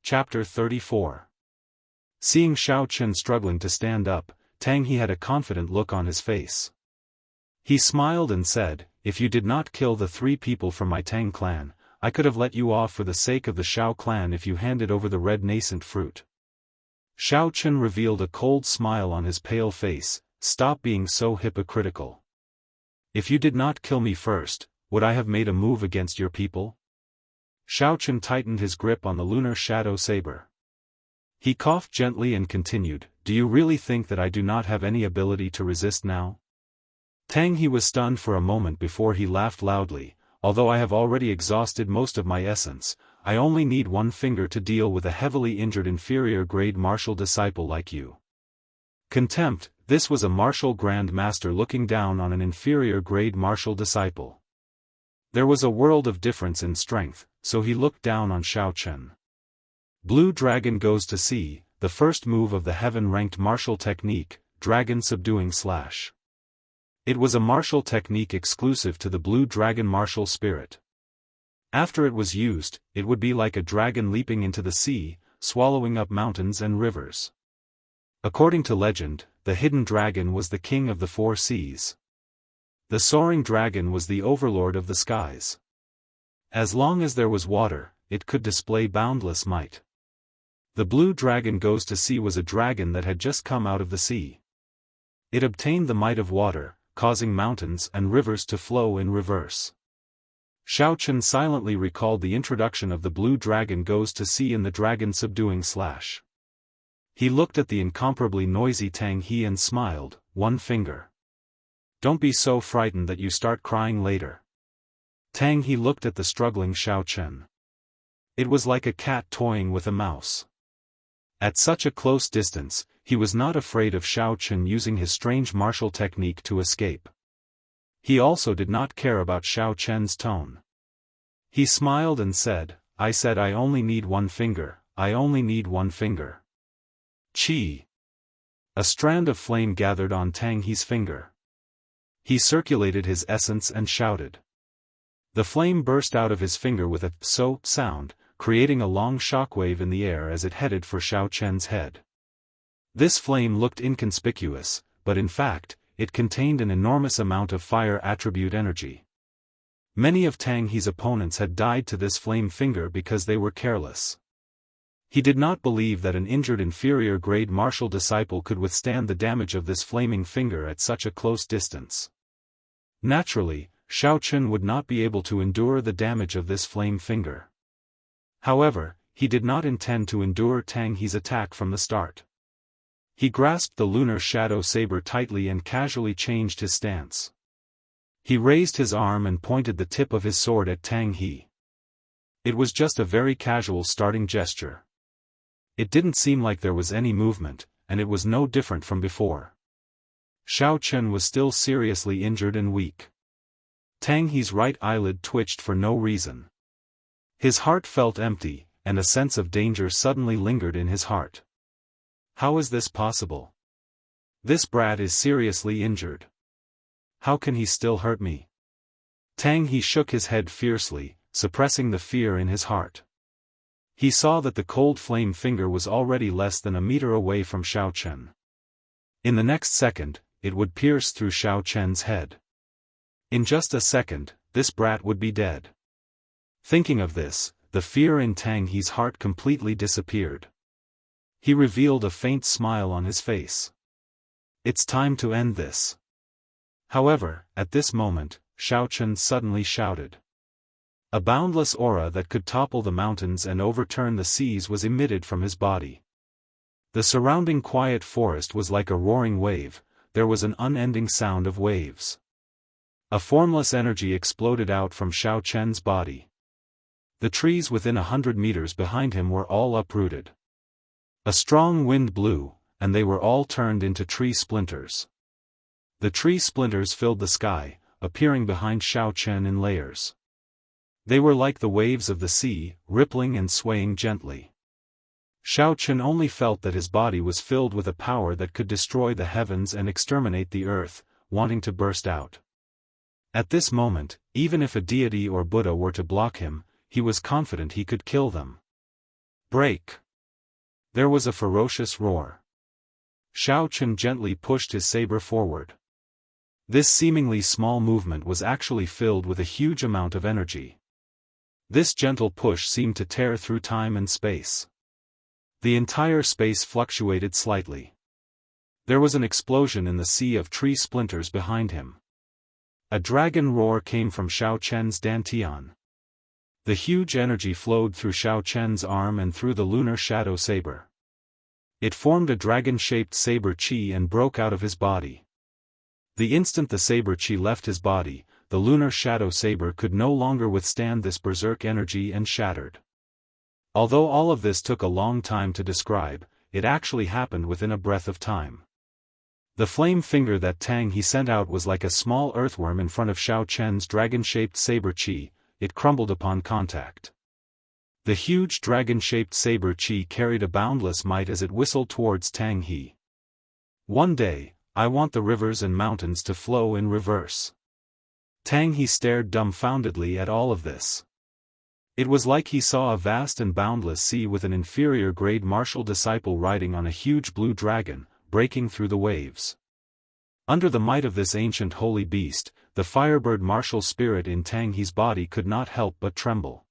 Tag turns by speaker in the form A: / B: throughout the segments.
A: Chapter 34. Seeing Xiao Chen struggling to stand up, Tang He had a confident look on his face. He smiled and said, "If you did not kill the 3 people from my Tang clan, I could have let you off for the sake of the Xiao clan if you handed over the red nascent fruit." Xiao Chen revealed a cold smile on his pale face. "Stop being so hypocritical. If you did not kill me first, would I have made a move against your people?" Xiao Chen tightened his grip on the lunar shadow saber. He coughed gently and continued, "Do you really think that I do not have any ability to resist now?" Tang He was stunned for a moment before he laughed loudly. "Although I have already exhausted most of my essence, I only need 1 finger to deal with a heavily injured inferior-grade martial disciple like you." Contempt. This was a martial Grand Master looking down on an inferior-grade martial disciple. There was a world of difference in strength, so he looked down on Xiao Chen. Blue Dragon Goes to Sea, the first move of the heaven-ranked martial technique, Dragon Subduing Slash. It was a martial technique exclusive to the Blue Dragon martial spirit. After it was used, it would be like a dragon leaping into the sea, swallowing up mountains and rivers. According to legend, the hidden dragon was the king of the 4 seas. The soaring dragon was the overlord of the skies. As long as there was water, it could display boundless might. The Blue Dragon Goes to Sea was a dragon that had just come out of the sea. It obtained the might of water, causing mountains and rivers to flow in reverse. Xiao Chen silently recalled the introduction of the Blue Dragon Goes to Sea in the Dragon Subduing Slash. He looked at the incomparably noisy Tang He and smiled, 1 finger. Don't be so frightened that you start crying later. Tang He looked at the struggling Xiao Chen. It was like a cat toying with a mouse. At such a close distance, he was not afraid of Xiao Chen using his strange martial technique to escape. He also did not care about Xiao Chen's tone. He smiled and said, "I said I only need 1 finger, I only need 1 finger." Chi. A strand of flame gathered on Tang He's finger. He circulated his essence and shouted. The flame burst out of his finger with a "so" sound, creating a long shockwave in the air as it headed for Xiao Chen's head. This flame looked inconspicuous, but in fact, it contained an enormous amount of fire attribute energy. Many of Tang He's opponents had died to this flame finger because they were careless. He did not believe that an injured inferior-grade martial disciple could withstand the damage of this flaming finger at such a close distance. Naturally, Xiao Chen would not be able to endure the damage of this flame finger. However, he did not intend to endure Tang He's attack from the start. He grasped the lunar shadow saber tightly and casually changed his stance. He raised his arm and pointed the tip of his sword at Tang He. It was just a very casual starting gesture. It didn't seem like there was any movement, and it was no different from before. Xiao Chen was still seriously injured and weak. Tang He's right eyelid twitched for no reason. His heart felt empty, and a sense of danger suddenly lingered in his heart. How is this possible? This brat is seriously injured. How can he still hurt me? Tang He shook his head fiercely, suppressing the fear in his heart. He saw that the cold flame finger was already less than a meter away from Xiao Chen. In the next second, it would pierce through Xiao Chen's head. In just a second, this brat would be dead. Thinking of this, the fear in Tang He's heart completely disappeared. He revealed a faint smile on his face. It's time to end this. However, at this moment, Xiao Chen suddenly shouted. A boundless aura that could topple the mountains and overturn the seas was emitted from his body. The surrounding quiet forest was like a roaring wave. There was an unending sound of waves. A formless energy exploded out from Xiao Chen's body. The trees within 100 meters behind him were all uprooted. A strong wind blew, and they were all turned into tree splinters. The tree splinters filled the sky, appearing behind Xiao Chen in layers. They were like the waves of the sea, rippling and swaying gently. Xiao Chen only felt that his body was filled with a power that could destroy the heavens and exterminate the earth, wanting to burst out. At this moment, even if a deity or Buddha were to block him, he was confident he could kill them. Break! There was a ferocious roar. Xiao Chen gently pushed his saber forward. This seemingly small movement was actually filled with a huge amount of energy. This gentle push seemed to tear through time and space. The entire space fluctuated slightly. There was an explosion in the sea of tree splinters behind him. A dragon roar came from Xiao Chen's dantian. The huge energy flowed through Xiao Chen's arm and through the lunar shadow saber. It formed a dragon-shaped saber chi and broke out of his body. The instant the saber chi left his body, the lunar shadow saber could no longer withstand this berserk energy and shattered. Although all of this took a long time to describe, it actually happened within a breath of time. The flame finger that Tang He sent out was like a small earthworm in front of Xiao Chen's dragon-shaped saber chi. It crumbled upon contact. The huge dragon-shaped saber chi carried a boundless might as it whistled towards Tang He. One day, I want the rivers and mountains to flow in reverse. Tang He stared dumbfoundedly at all of this. It was like he saw a vast and boundless sea with an inferior-grade martial disciple riding on a huge blue dragon, breaking through the waves. Under the might of this ancient holy beast, the firebird martial spirit in Tang He's body could not help but tremble.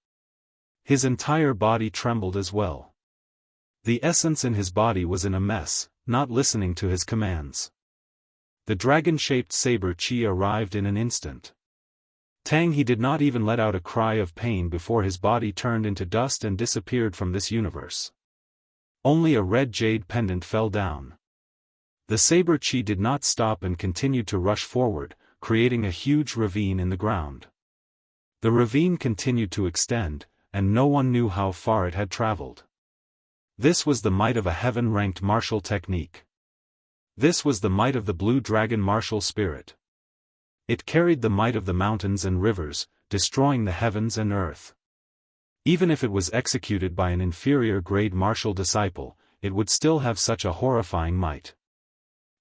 A: His entire body trembled as well. The essence in his body was in a mess, not listening to his commands. The dragon-shaped saber chi arrived in an instant. Tang He did not even let out a cry of pain before his body turned into dust and disappeared from this universe. Only a red jade pendant fell down. The saber chi did not stop and continued to rush forward, creating a huge ravine in the ground. The ravine continued to extend, and no one knew how far it had traveled. This was the might of a heaven-ranked martial technique. This was the might of the blue dragon martial spirit. It carried the might of the mountains and rivers, destroying the heavens and earth. Even if it was executed by an inferior-grade martial disciple, it would still have such a horrifying might.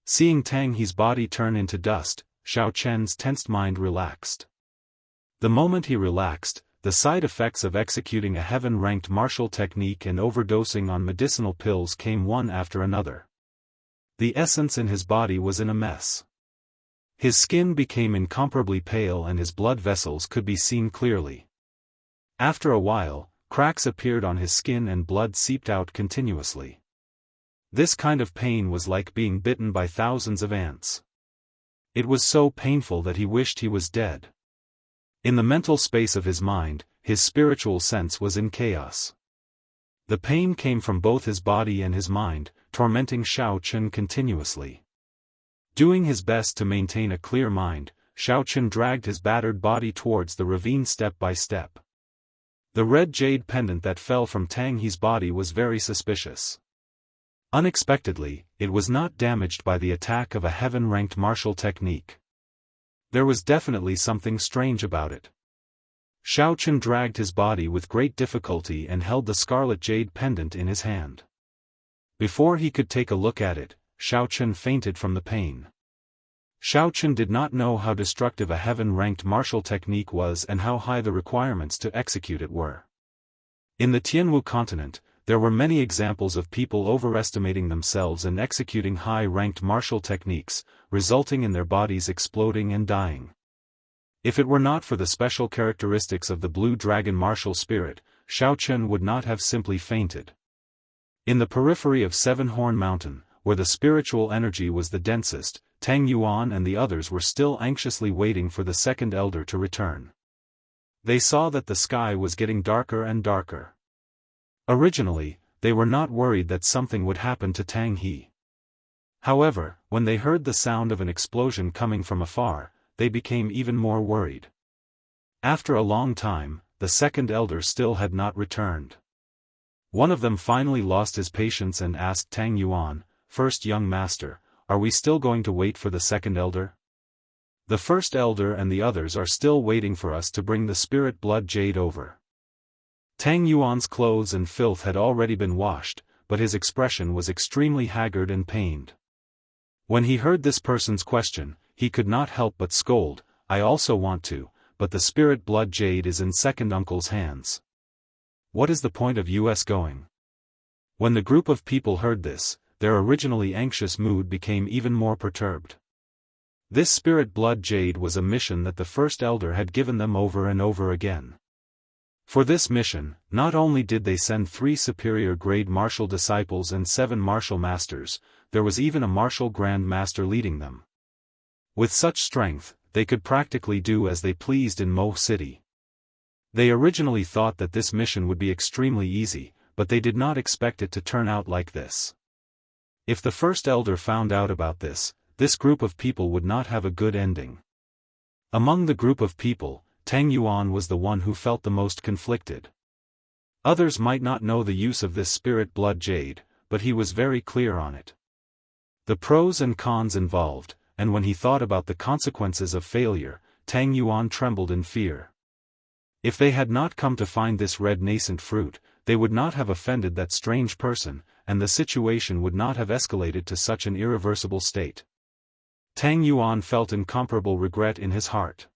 A: Seeing Tang He's body turn into dust, Xiao Chen's tensed mind relaxed. The moment he relaxed, the side effects of executing a heaven-ranked martial technique and overdosing on medicinal pills came one after another. The essence in his body was in a mess. His skin became incomparably pale and his blood vessels could be seen clearly. After a while, cracks appeared on his skin and blood seeped out continuously. This kind of pain was like being bitten by thousands of ants. It was so painful that he wished he was dead. In the mental space of his mind, his spiritual sense was in chaos. The pain came from both his body and his mind, tormenting Xiao Chen continuously. Doing his best to maintain a clear mind, Xiao Chen dragged his battered body towards the ravine step by step. The red jade pendant that fell from Tang He's body was very suspicious. Unexpectedly, it was not damaged by the attack of a heaven-ranked martial technique. There was definitely something strange about it. Xiao Chen dragged his body with great difficulty and held the scarlet jade pendant in his hand. Before he could take a look at it, Xiao Chen fainted from the pain. Xiao Chen did not know how destructive a heaven-ranked martial technique was and how high the requirements to execute it were. In the Jianghu continent, there were many examples of people overestimating themselves and executing high-ranked martial techniques, resulting in their bodies exploding and dying. If it were not for the special characteristics of the blue dragon martial spirit, Xiao Chen would not have simply fainted. In the periphery of Seven Horn Mountain, where the spiritual energy was the densest, Tang Yuan and the others were still anxiously waiting for the second elder to return. They saw that the sky was getting darker and darker. Originally, they were not worried that something would happen to Tang He. However, when they heard the sound of an explosion coming from afar, they became even more worried. After a long time, the second elder still had not returned. One of them finally lost his patience and asked Tang Yuan, "First young master, are we still going to wait for the second elder? The first elder and the others are still waiting for us to bring the spirit blood jade over." Tang Yuan's clothes and filth had already been washed, but his expression was extremely haggard and pained. When he heard this person's question, he could not help but scold, "I also want to, but the spirit blood jade is in second uncle's hands. What is the point of us going? When the group of people heard this, their originally anxious mood became even more perturbed. This spirit blood jade was a mission that the first elder had given them over and over again. For this mission, not only did they send 3 superior grade martial disciples and 7 martial masters, there was even a martial grand master leading them. With such strength, they could practically do as they pleased in Mo City. They originally thought that this mission would be extremely easy, but they did not expect it to turn out like this. If the first elder found out about this group of people would not have a good ending. Among the group of people, Tang Yuan was the one who felt the most conflicted. Others might not know the use of this spirit blood jade, but he was very clear on it. The pros and cons involved, and when he thought about the consequences of failure, Tang Yuan trembled in fear. If they had not come to find this red nascent fruit, they would not have offended that strange person, and the situation would not have escalated to such an irreversible state. Tang Yuan felt incomparable regret in his heart.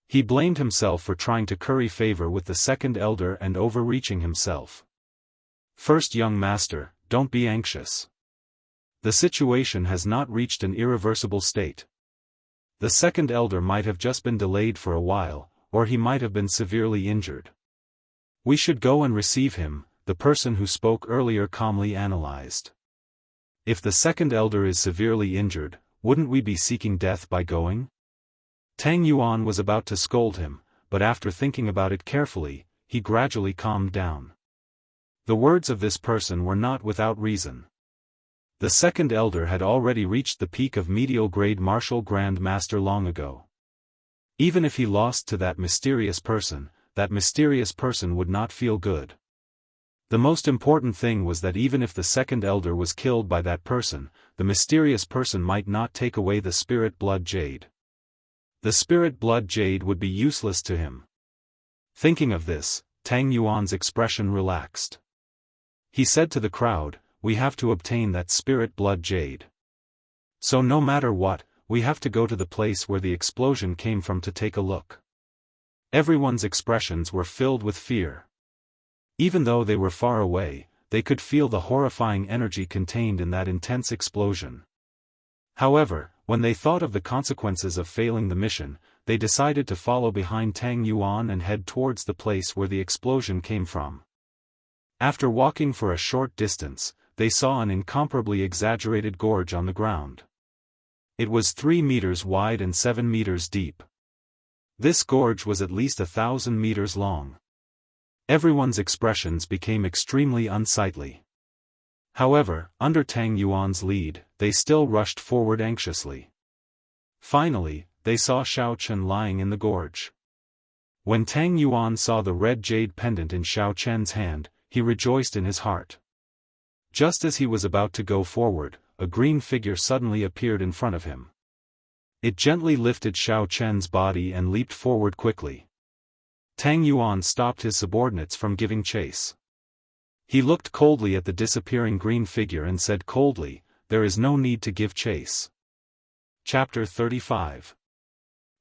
A: He blamed himself for trying to curry favor with the second elder and overreaching himself. First young master, don't be anxious. The situation has not reached an irreversible state. The second elder might have just been delayed for a while, or he might have been severely injured. We should go and receive him, the person who spoke earlier calmly analyzed. If the second elder is severely injured, wouldn't we be seeking death by going? Tang Yuan was about to scold him, but after thinking about it carefully, he gradually calmed down. The words of this person were not without reason. The second elder had already reached the peak of medial grade martial grand master long ago. Even if he lost to that mysterious person would not feel good. The most important thing was that even if the second elder was killed by that person, the mysterious person might not take away the spirit blood jade. The spirit blood jade would be useless to him. Thinking of this, Tang Yuan's expression relaxed. He said to the crowd, "We have to obtain that spirit blood jade. So no matter what, we have to go to the place where the explosion came from to take a look." Everyone's expressions were filled with fear. Even though they were far away, they could feel the horrifying energy contained in that intense explosion. However, when they thought of the consequences of failing the mission, they decided to follow behind Tang Yuan and head towards the place where the explosion came from. After walking for a short distance, they saw an incomparably exaggerated gorge on the ground. It was 3 meters wide and 7 meters deep. This gorge was at least 1,000 meters long. Everyone's expressions became extremely unsightly. However, under Tang Yuan's lead, they still rushed forward anxiously. Finally, they saw Xiao Chen lying in the gorge. When Tang Yuan saw the red jade pendant in Xiao Chen's hand, he rejoiced in his heart. Just as he was about to go forward, a green figure suddenly appeared in front of him. It gently lifted Xiao Chen's body and leaped forward quickly. Tang Yuan stopped his subordinates from giving chase. He looked coldly at the disappearing green figure and said coldly, "There is no need to give chase." Chapter 35.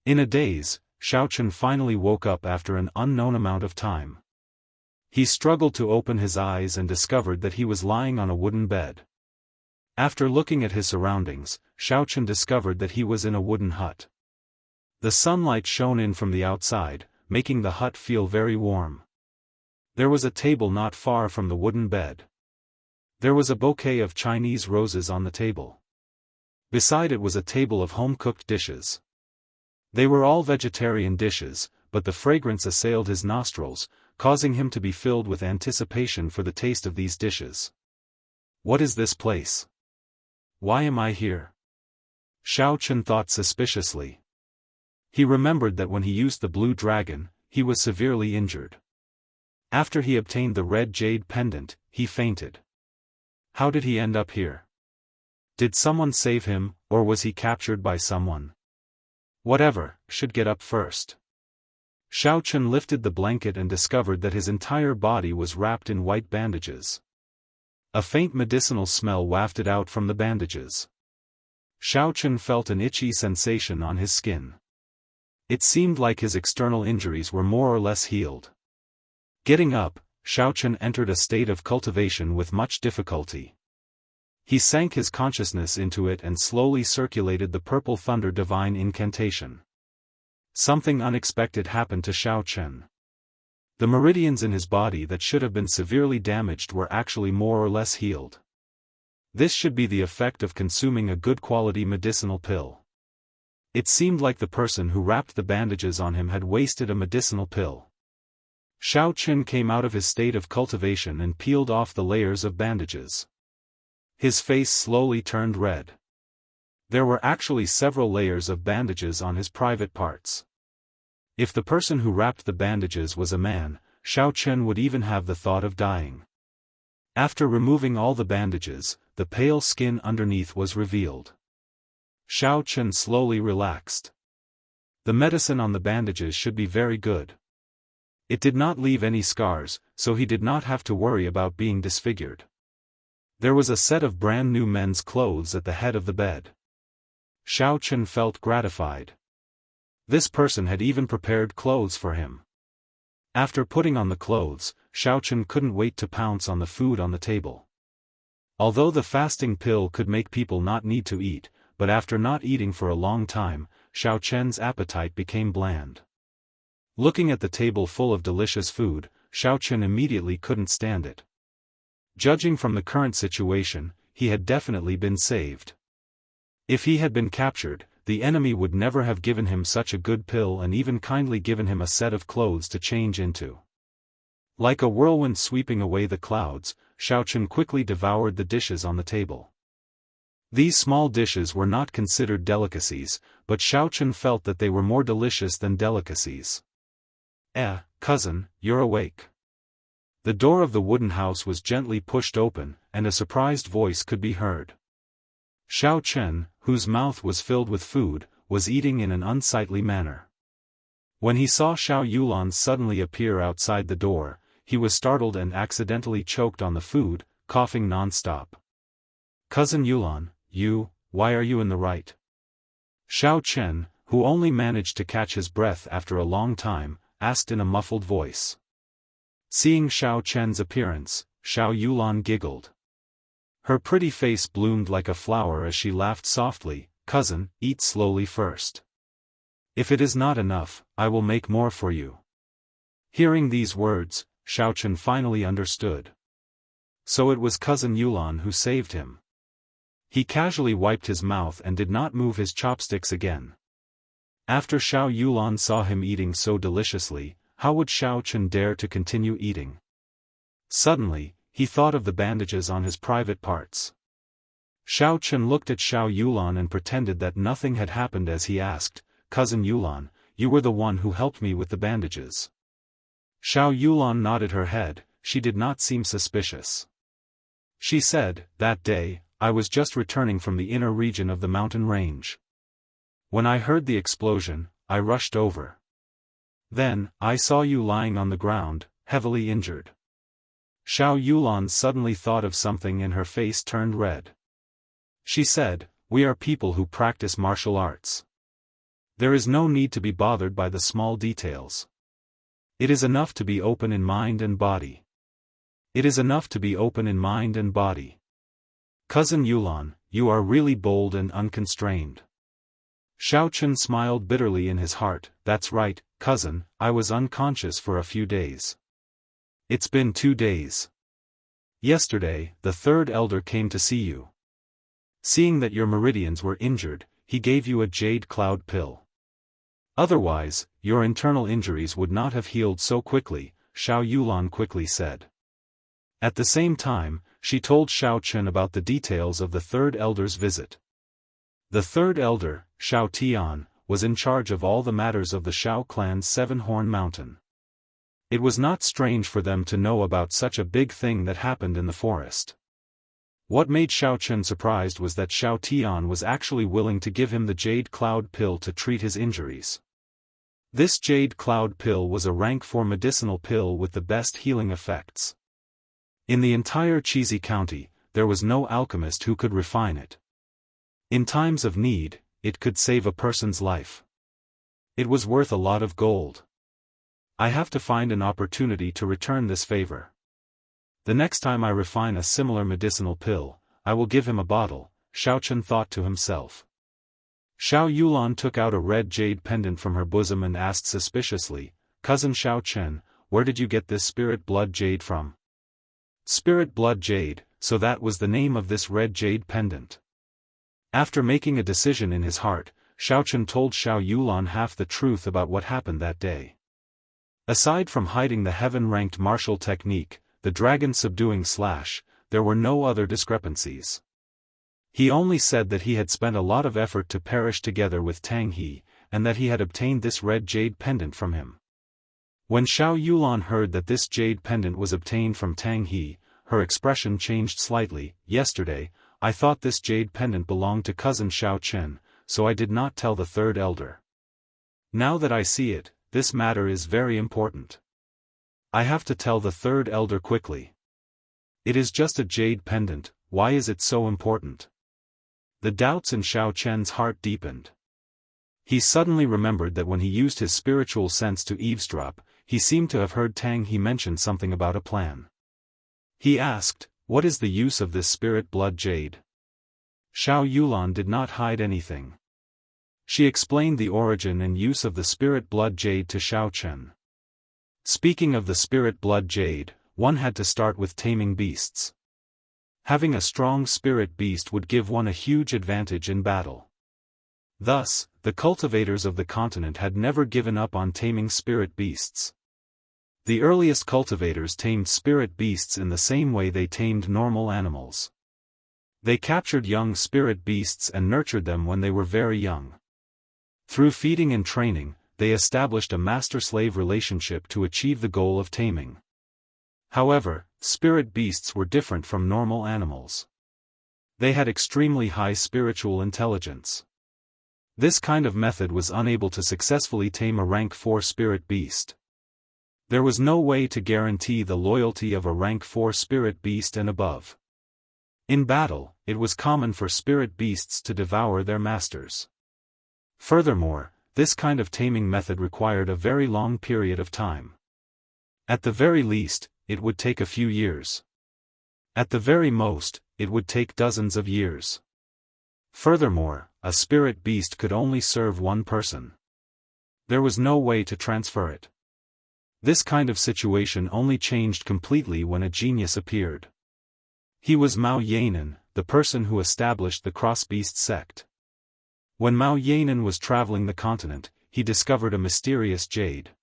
A: In a daze, Xiao Chen finally woke up after an unknown amount of time. He struggled to open his eyes and discovered that he was lying on a wooden bed. After looking at his surroundings, Xiao Chen discovered that he was in a wooden hut. The sunlight shone in from the outside, making the hut feel very warm. There was a table not far from the wooden bed. There was a bouquet of Chinese roses on the table. Beside it was a table of home-cooked dishes. They were all vegetarian dishes, but the fragrance assailed his nostrils, causing him to be filled with anticipation for the taste of these dishes. What is this place? Why am I here? Xiao Chen thought suspiciously. He remembered that when he used the blue dragon, he was severely injured. After he obtained the red jade pendant, he fainted. How did he end up here? Did someone save him, or was he captured by someone? Whatever, should get up first. Xiao Chen lifted the blanket and discovered that his entire body was wrapped in white bandages. A faint medicinal smell wafted out from the bandages. Xiao Chen felt an itchy sensation on his skin. It seemed like his external injuries were more or less healed. Getting up, Xiao entered a state of cultivation with much difficulty. He sank his consciousness into it and slowly circulated the purple thunder divine incantation. Something unexpected happened to Xiao. The meridians in his body that should have been severely damaged were actually more or less healed. This should be the effect of consuming a good quality medicinal pill. It seemed like the person who wrapped the bandages on him had wasted a medicinal pill. Xiao came out of his state of cultivation and peeled off the layers of bandages. His face slowly turned red. There were actually several layers of bandages on his private parts. If the person who wrapped the bandages was a man, Xiao would even have the thought of dying. After removing all the bandages, the pale skin underneath was revealed. Xiao slowly relaxed. The medicine on the bandages should be very good. It did not leave any scars, so he did not have to worry about being disfigured. There was a set of brand new men's clothes at the head of the bed. Xiao felt gratified. This person had even prepared clothes for him. After putting on the clothes, Xiao couldn't wait to pounce on the food on the table. Although the fasting pill could make people not need to eat, but after not eating for a long time, Xiao appetite became bland. Looking at the table full of delicious food, Xiao immediately couldn't stand it. Judging from the current situation, he had definitely been saved. If he had been captured, the enemy would never have given him such a good pill and even kindly given him a set of clothes to change into. Like a whirlwind sweeping away the clouds, Xiao quickly devoured the dishes on the table. These small dishes were not considered delicacies, but Xiao felt that they were more delicious than delicacies. Cousin, you're awake. The door of the wooden house was gently pushed open, and a surprised voice could be heard. Xiao, whose mouth was filled with food, was eating in an unsightly manner. When he saw Xiao Yulan suddenly appear outside the door, he was startled and accidentally choked on the food, coughing non-stop. Cousin Yulan, why are you in the right? Xiao, who only managed to catch his breath after a long time, asked in a muffled voice. Seeing Xiao appearance, Xiao Yulan giggled. Her pretty face bloomed like a flower as she laughed softly. Cousin, eat slowly first. If it is not enough, I will make more for you. Hearing these words, Xiao finally understood. So it was Cousin Yulan who saved him. He casually wiped his mouth and did not move his chopsticks again. After Xiao Yulan saw him eating so deliciously, how would Xiao dare to continue eating? Suddenly, he thought of the bandages on his private parts. Xiao looked at Xiao Yulan and pretended that nothing had happened as he asked, Cousin Yulan, you were the one who helped me with the bandages. Xiao Yulan nodded her head. She did not seem suspicious. She said, that day, I was just returning from the inner region of the mountain range. When I heard the explosion, I rushed over. Then, I saw you lying on the ground, heavily injured. Xiao Yulan suddenly thought of something and her face turned red. She said, we are people who practice martial arts. There is no need to be bothered by the small details. It is enough to be open in mind and body. It is enough to be open in mind and body. Cousin Yulan, you are really bold and unconstrained. Xiao smiled bitterly in his heart. That's right, cousin, I was unconscious for a few days. It's been 2 days. Yesterday, the third elder came to see you. Seeing that your meridians were injured, he gave you a jade cloud pill. Otherwise, your internal injuries would not have healed so quickly, Xiao Yulan quickly said. At the same time, she told Xiao about the details of the third elder's visit. The third elder, Xiao Tian, was in charge of all the matters of the Xiao clan's Seven-Horn Mountain. It was not strange for them to know about such a big thing that happened in the forest. What made Xiao surprised was that Xiao Tian was actually willing to give him the Jade Cloud Pill to treat his injuries. This Jade Cloud Pill was a rank 4 medicinal pill with the best healing effects. In the entire Cheesy County, there was no alchemist who could refine it. In times of need, it could save a person's life. It was worth a lot of gold. I have to find an opportunity to return this favor. The next time I refine a similar medicinal pill, I will give him a bottle, Xiaochen thought to himself. Xiao Yulan took out a red jade pendant from her bosom and asked suspiciously, "Cousin Xiaochen, where did you get this spirit blood jade from?" Spirit blood jade, so that was the name of this red jade pendant. After making a decision in his heart, Xiaochen told Xiao Yulan half the truth about what happened that day. Aside from hiding the heaven-ranked martial technique, the dragon subduing slash, there were no other discrepancies. He only said that he had spent a lot of effort to perish together with Tang He, and that he had obtained this red jade pendant from him. When Xiao Yulan heard that this jade pendant was obtained from Tang He, her expression changed slightly. "Yesterday, I thought this jade pendant belonged to cousin Xiaochen, so I did not tell the third elder. Now that I see it, this matter is very important. I have to tell the third elder quickly. It is just a jade pendant, why is it so important?" The doubts in Xiaochen's heart deepened. He suddenly remembered that when he used his spiritual sense to eavesdrop, he seemed to have heard Tang He mention something about a plan. He asked, "What is the use of this spirit blood jade?" Xiao Yulan did not hide anything. She explained the origin and use of the spirit blood jade to Xiaochen. Speaking of the spirit blood jade, one had to start with taming beasts. Having a strong spirit beast would give one a huge advantage in battle. Thus, the cultivators of the continent had never given up on taming spirit beasts. The earliest cultivators tamed spirit beasts in the same way they tamed normal animals. They captured young spirit beasts and nurtured them when they were very young. Through feeding and training, they established a master-slave relationship to achieve the goal of taming. However, spirit beasts were different from normal animals. They had extremely high spiritual intelligence. This kind of method was unable to successfully tame a rank 4 spirit beast. There was no way to guarantee the loyalty of a rank 4 spirit beast and above. In battle, it was common for spirit beasts to devour their masters. Furthermore, this kind of taming method required a very long period of time. At the very least, it would take a few years. At the very most, it would take dozens of years. Furthermore, a spirit beast could only serve one person. There was no way to transfer it. This kind of situation only changed completely when a genius appeared. He was Mao Yanan, the person who established the cross-beast sect. When Mao Yanan was traveling the continent, he discovered a mysterious jade.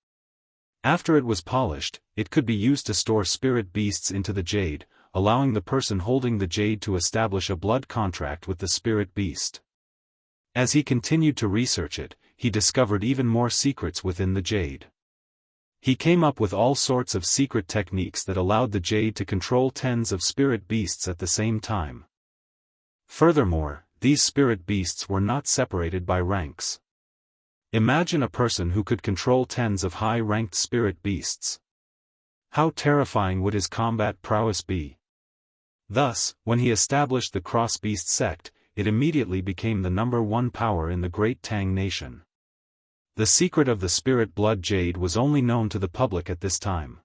A: After it was polished, it could be used to store spirit beasts into the jade, allowing the person holding the jade to establish a blood contract with the spirit beast. As he continued to research it, he discovered even more secrets within the jade. He came up with all sorts of secret techniques that allowed the jade to control tens of spirit beasts at the same time. Furthermore, these spirit beasts were not separated by ranks. Imagine a person who could control tens of high-ranked spirit beasts. How terrifying would his combat prowess be? Thus, when he established the cross-beast sect, it immediately became the #1 power in the great Tang nation. The secret of the spirit blood jade was only known to the public at this time.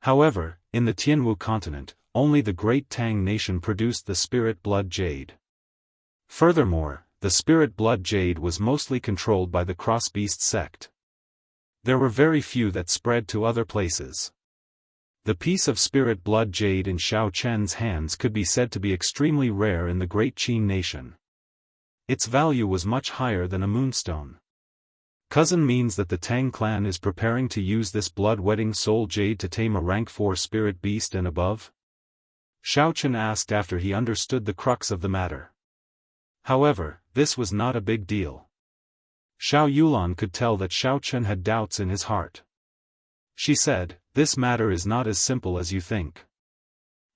A: However, in the Tianwu continent, only the great Tang nation produced the spirit blood jade. Furthermore, the spirit blood jade was mostly controlled by the cross-beast sect. There were very few that spread to other places. The piece of spirit blood jade in Xiao Chen's hands could be said to be extremely rare in the great Qin nation. Its value was much higher than a moonstone. Cousin means that the Tang clan is preparing to use this blood-wetting soul jade to tame a rank 4 spirit beast and above? Xiaochen asked after he understood the crux of the matter. However, this was not a big deal. Xiao Yulan could tell that Xiaochen had doubts in his heart. She said, "This matter is not as simple as you think.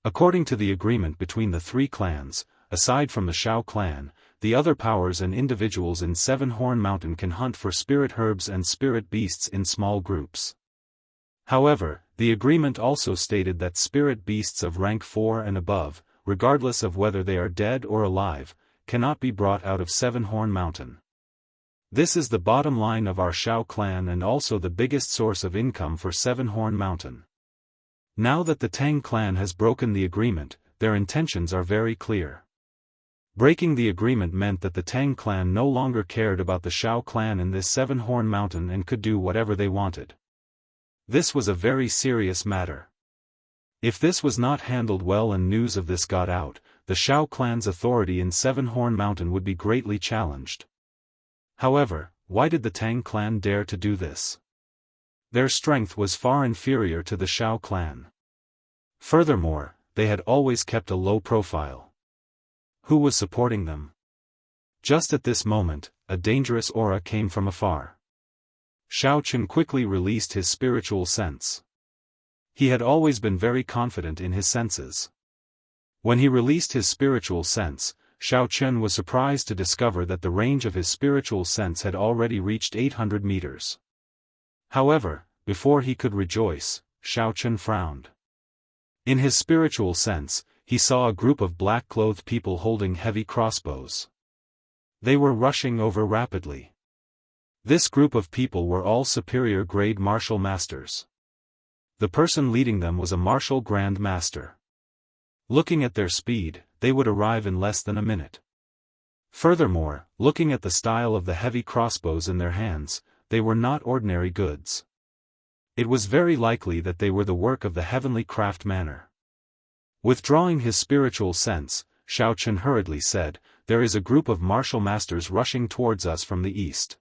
A: According to the agreement between the 3 clans, aside from the Xiao clan, the other powers and individuals in Seven Horn Mountain can hunt for spirit herbs and spirit beasts in small groups. However, the agreement also stated that spirit beasts of rank 4 and above, regardless of whether they are dead or alive, cannot be brought out of Seven Horn Mountain. This is the bottom line of our Xiao clan and also the biggest source of income for Seven Horn Mountain. Now that the Tang clan has broken the agreement, their intentions are very clear. Breaking the agreement meant that the Tang clan no longer cared about the Shao clan in this seven-horn mountain and could do whatever they wanted. This was a very serious matter. If this was not handled well and news of this got out, the Shao clan's authority in Seven-Horn Mountain would be greatly challenged. However, why did the Tang clan dare to do this? Their strength was far inferior to the Shao clan. Furthermore, they had always kept a low profile. Who was supporting them? Just at this moment, a dangerous aura came from afar. Shao Chen quickly released his spiritual sense. He had always been very confident in his senses. When he released his spiritual sense, Shao Chen was surprised to discover that the range of his spiritual sense had already reached 800 meters. However, before he could rejoice, Shao Chen frowned. In his spiritual sense, he saw a group of black-clothed people holding heavy crossbows. They were rushing over rapidly. This group of people were all superior-grade martial masters. The person leading them was a martial grand master. Looking at their speed, they would arrive in less than a minute. Furthermore, looking at the style of the heavy crossbows in their hands, they were not ordinary goods. It was very likely that they were the work of the heavenly craftsman. Withdrawing his spiritual sense, Shao Chen hurriedly said, "There is a group of martial masters rushing towards us from the east.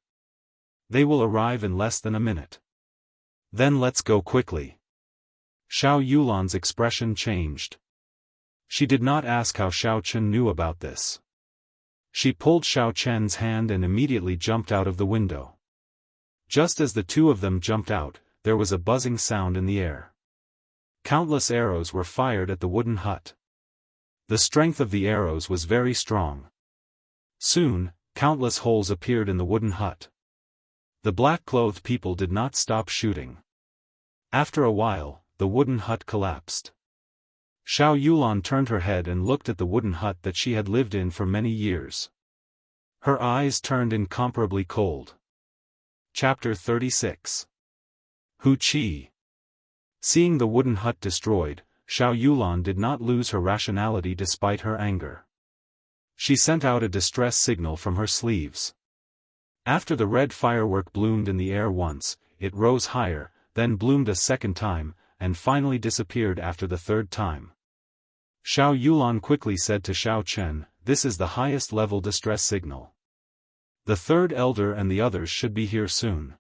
A: They will arrive in less than a minute. Then let's go quickly." Xiao Yulan's expression changed. She did not ask how Shao Chen knew about this. She pulled Shao Chen's hand and immediately jumped out of the window. Just as the two of them jumped out, there was a buzzing sound in the air. Countless arrows were fired at the wooden hut. The strength of the arrows was very strong. Soon, countless holes appeared in the wooden hut. The black-clothed people did not stop shooting. After a while, the wooden hut collapsed. Xiao Yulan turned her head and looked at the wooden hut that she had lived in for many years. Her eyes turned incomparably cold. Chapter 36. Hu Qi. Seeing the wooden hut destroyed, Xiao Yulan did not lose her rationality despite her anger. She sent out a distress signal from her sleeves. After the red firework bloomed in the air once, it rose higher, then bloomed a second time, and finally disappeared after the third time. Xiao Yulan quickly said to Shao Chen, "This is the highest level distress signal. The third elder and the others should be here soon."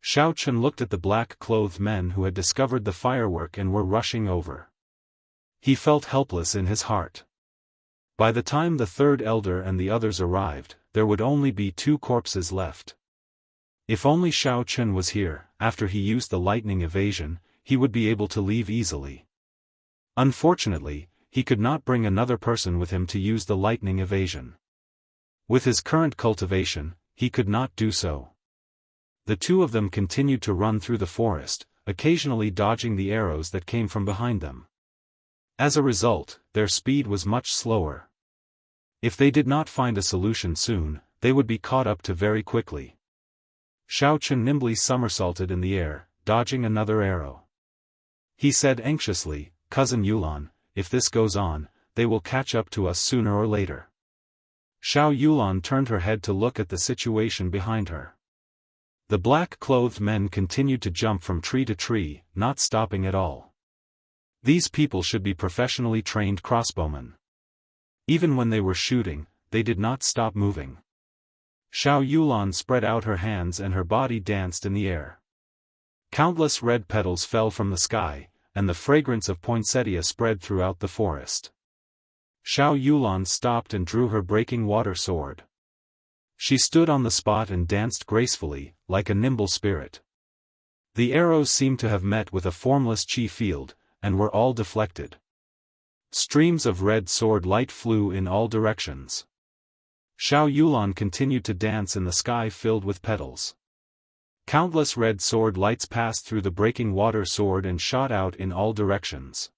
A: Shao Chen looked at the black-clothed men who had discovered the firework and were rushing over. He felt helpless in his heart. By the time the third elder and the others arrived, there would only be 2 corpses left. If only Shao Chen was here, after he used the lightning evasion, he would be able to leave easily. Unfortunately, he could not bring another person with him to use the lightning evasion. With his current cultivation, he could not do so. The two of them continued to run through the forest, occasionally dodging the arrows that came from behind them. As a result, their speed was much slower. If they did not find a solution soon, they would be caught up to very quickly. Shao Chen nimbly somersaulted in the air, dodging another arrow. He said anxiously, "Cousin Yulan, if this goes on, they will catch up to us sooner or later." Xiao Yulan turned her head to look at the situation behind her. The black-clothed men continued to jump from tree to tree, not stopping at all. These people should be professionally trained crossbowmen. Even when they were shooting, they did not stop moving. Xiao Yulan spread out her hands and her body danced in the air. Countless red petals fell from the sky, and the fragrance of poinsettia spread throughout the forest. Xiao Yulan stopped and drew her breaking water sword. She stood on the spot and danced gracefully, like a nimble spirit. The arrows seemed to have met with a formless chi field, and were all deflected. Streams of red sword light flew in all directions. Xiao Yulan continued to dance in the sky filled with petals. Countless red sword lights passed through the breaking water sword and shot out in all directions.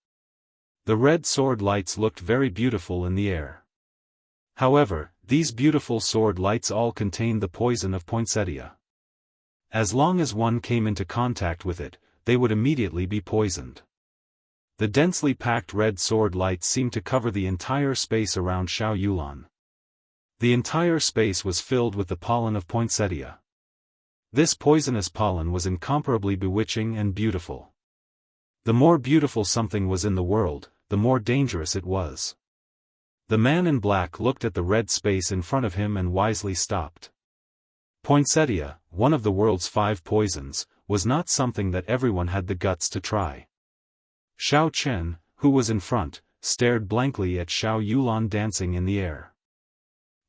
A: The red sword lights looked very beautiful in the air. However, these beautiful sword lights all contained the poison of poinsettia. As long as one came into contact with it, they would immediately be poisoned. The densely packed red sword light seemed to cover the entire space around Xiao Yulan. The entire space was filled with the pollen of poinsettia. This poisonous pollen was incomparably bewitching and beautiful. The more beautiful something was in the world, the more dangerous it was. The man in black looked at the red space in front of him and wisely stopped. Poinsettia, one of the world's 5 poisons, was not something that everyone had the guts to try. Xiao Chen, who was in front, stared blankly at Xiao Yulan dancing in the air.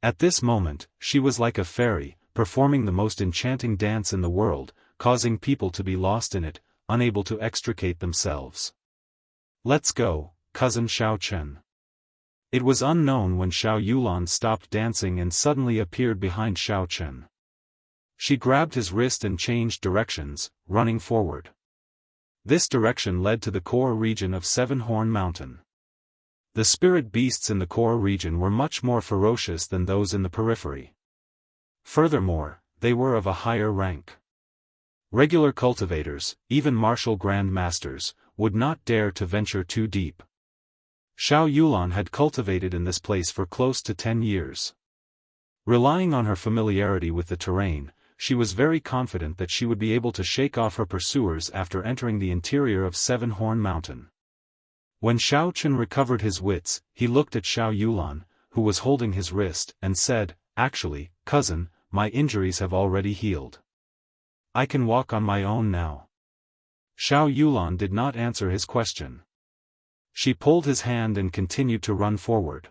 A: At this moment, she was like a fairy, performing the most enchanting dance in the world, causing people to be lost in it, unable to extricate themselves. "Let's go, cousin Xiao Chen." It was unknown when Xiao Yulan stopped dancing and suddenly appeared behind Xiao Chen. She grabbed his wrist and changed directions, running forward. This direction led to the core region of Seven Horn Mountain. The spirit beasts in the core region were much more ferocious than those in the periphery. Furthermore, they were of a higher rank. Regular cultivators, even martial grand masters, would not dare to venture too deep. Xiao Yulan had cultivated in this place for close to 10 years. Relying on her familiarity with the terrain, she was very confident that she would be able to shake off her pursuers after entering the interior of Seven Horn Mountain. When Xiao Chen recovered his wits, he looked at Xiao Yulan, who was holding his wrist, and said, "Actually, cousin, my injuries have already healed. I can walk on my own now." Xiao Yulan did not answer his question. She pulled his hand and continued to run forward.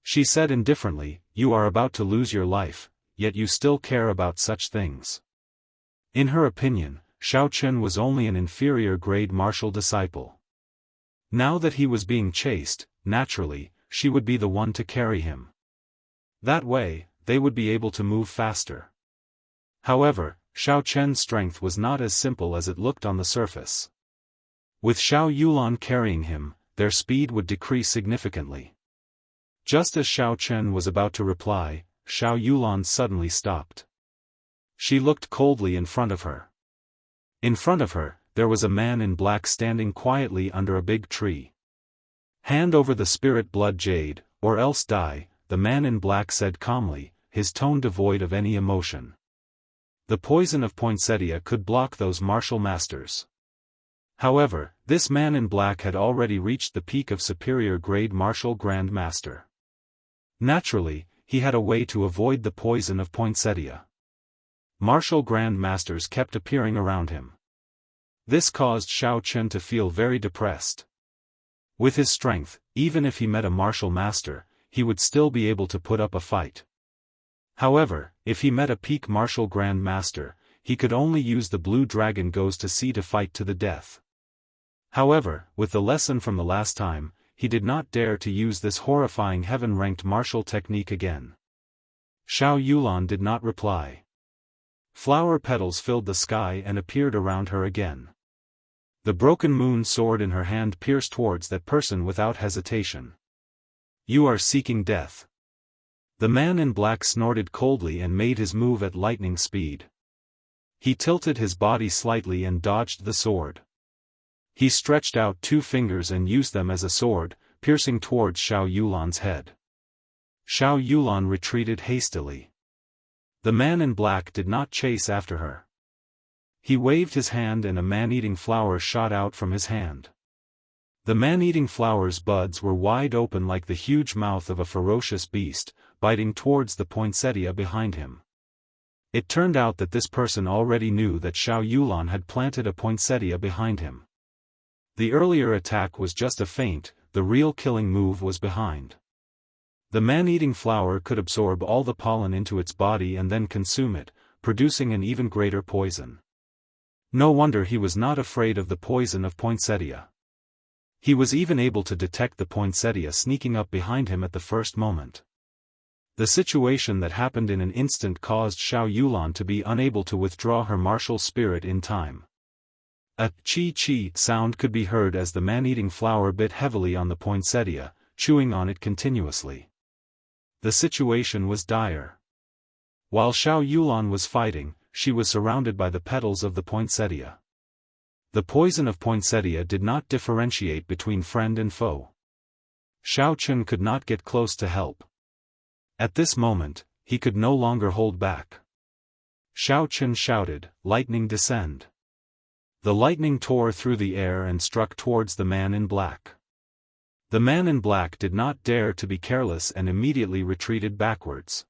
A: She said indifferently, "You are about to lose your life, yet you still care about such things." In her opinion, Xiao Chen was only an inferior grade martial disciple. Now that he was being chased, naturally, she would be the one to carry him. That way, they would be able to move faster. However, Xiao Chen's strength was not as simple as it looked on the surface. With Xiao Yulan carrying him, their speed would decrease significantly. Just as Xiao Chen was about to reply, Xiao Yulan suddenly stopped. She looked coldly in front of her. In front of her, there was a man in black standing quietly under a big tree. "Hand over the spirit blood jade, or else die," the man in black said calmly, his tone devoid of any emotion. The poison of poinsettia could block those martial masters. However, this man in black had already reached the peak of superior grade martial grand master. Naturally, he had a way to avoid the poison of poinsettia. Martial grand masters kept appearing around him. This caused Xiao Chen to feel very depressed. With his strength, even if he met a martial master, he would still be able to put up a fight. However, if he met a peak martial grand master, he could only use the blue dragon goes to sea to fight to the death. However, with the lesson from the last time, he did not dare to use this horrifying heaven-ranked martial technique again. Xiao Yulan did not reply. Flower petals filled the sky and appeared around her again. The broken moon sword in her hand pierced towards that person without hesitation. "You are seeking death." The man in black snorted coldly and made his move at lightning speed. He tilted his body slightly and dodged the sword. He stretched out 2 fingers and used them as a sword, piercing towards Xiao Yulan's head. Xiao Yulan retreated hastily. The man in black did not chase after her. He waved his hand and a man-eating flower shot out from his hand. The man-eating flower's buds were wide open like the huge mouth of a ferocious beast, biting towards the poinsettia behind him. It turned out that this person already knew that Xiao Yulan had planted a poinsettia behind him. The earlier attack was just a feint, the real killing move was behind. The man-eating flower could absorb all the pollen into its body and then consume it, producing an even greater poison. No wonder he was not afraid of the poison of poinsettia. He was even able to detect the poinsettia sneaking up behind him at the first moment. The situation that happened in an instant caused Xiao Yulan to be unable to withdraw her martial spirit in time. A chi-chi sound could be heard as the man-eating flower bit heavily on the poinsettia, chewing on it continuously. The situation was dire. While Xiao Yulan was fighting, she was surrounded by the petals of the poinsettia. The poison of poinsettia did not differentiate between friend and foe. Xiao Chun could not get close to help. At this moment, he could no longer hold back. Xiao Chun shouted, "Lightning descend!" The lightning tore through the air and struck towards the man in black. The man in black did not dare to be careless and immediately retreated backwards.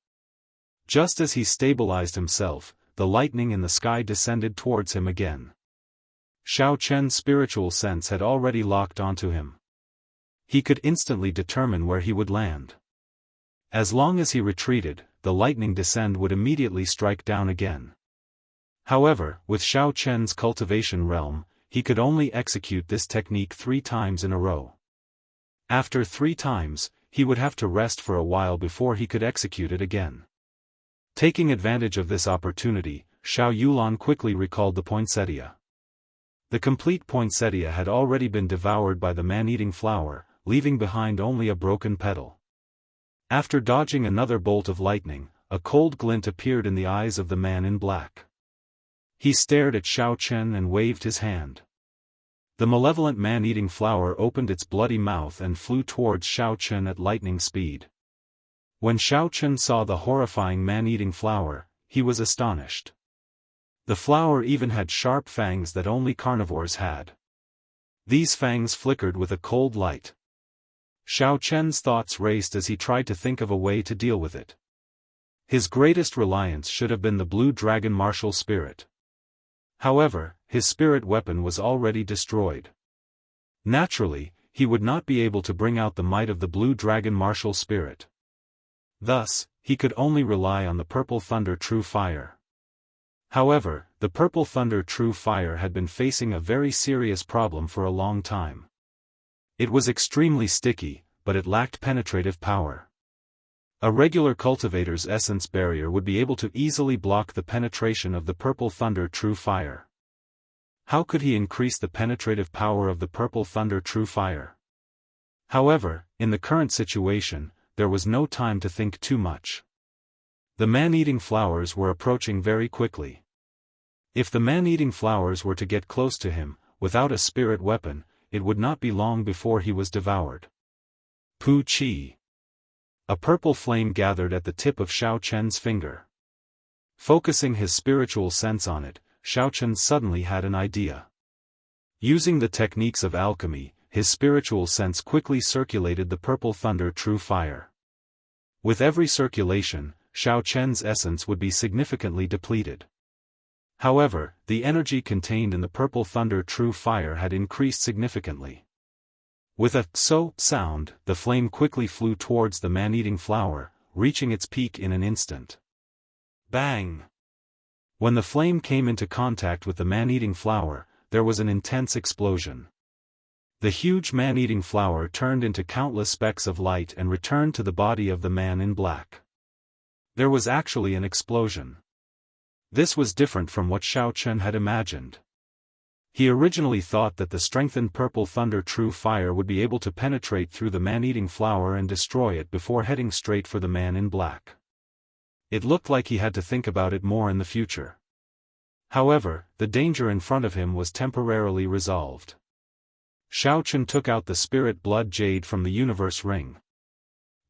A: Just as he stabilized himself, the lightning in the sky descended towards him again. Xiao Chen's spiritual sense had already locked onto him. He could instantly determine where he would land. As long as he retreated, the lightning descent would immediately strike down again. However, with Xiao Chen's cultivation realm, he could only execute this technique 3 times in a row. After 3 times, he would have to rest for a while before he could execute it again. Taking advantage of this opportunity, Xiao Yulan quickly recalled the poinsettia. The complete poinsettia had already been devoured by the man-eating flower, leaving behind only a broken petal. After dodging another bolt of lightning, a cold glint appeared in the eyes of the man in black. He stared at Xiao Chen and waved his hand. The malevolent man-eating flower opened its bloody mouth and flew towards Xiao Chen at lightning speed. When Xiao Chen saw the horrifying man-eating flower, he was astonished. The flower even had sharp fangs that only carnivores had. These fangs flickered with a cold light. Xiao Chen's thoughts raced as he tried to think of a way to deal with it. His greatest reliance should have been the blue dragon martial spirit. However, his spirit weapon was already destroyed. Naturally, he would not be able to bring out the might of the blue dragon martial spirit. Thus, he could only rely on the purple thunder true fire. However, the purple thunder true fire had been facing a very serious problem for a long time. It was extremely sticky, but it lacked penetrative power. A regular cultivator's essence barrier would be able to easily block the penetration of the purple thunder true fire. How could he increase the penetrative power of the purple thunder true fire? However, in the current situation, there was no time to think too much. The man-eating flowers were approaching very quickly. If the man-eating flowers were to get close to him, without a spirit weapon, it would not be long before he was devoured. Pu Qi. A purple flame gathered at the tip of Xiao Chen's finger. Focusing his spiritual sense on it, Xiao Chen suddenly had an idea. Using the techniques of alchemy, his spiritual sense quickly circulated the purple thunder true fire. With every circulation, Xiao Chen's essence would be significantly depleted. However, the energy contained in the purple thunder true fire had increased significantly. With a "so" sound, the flame quickly flew towards the man-eating flower, reaching its peak in an instant. Bang! When the flame came into contact with the man-eating flower, there was an intense explosion. The huge man-eating flower turned into countless specks of light and returned to the body of the man in black. There was actually an explosion. This was different from what Xiao Chen had imagined. He originally thought that the strengthened purple thunder true fire would be able to penetrate through the man-eating flower and destroy it before heading straight for the man in black. It looked like he had to think about it more in the future. However, the danger in front of him was temporarily resolved. Xiao Chen took out the spirit blood jade from the universe ring.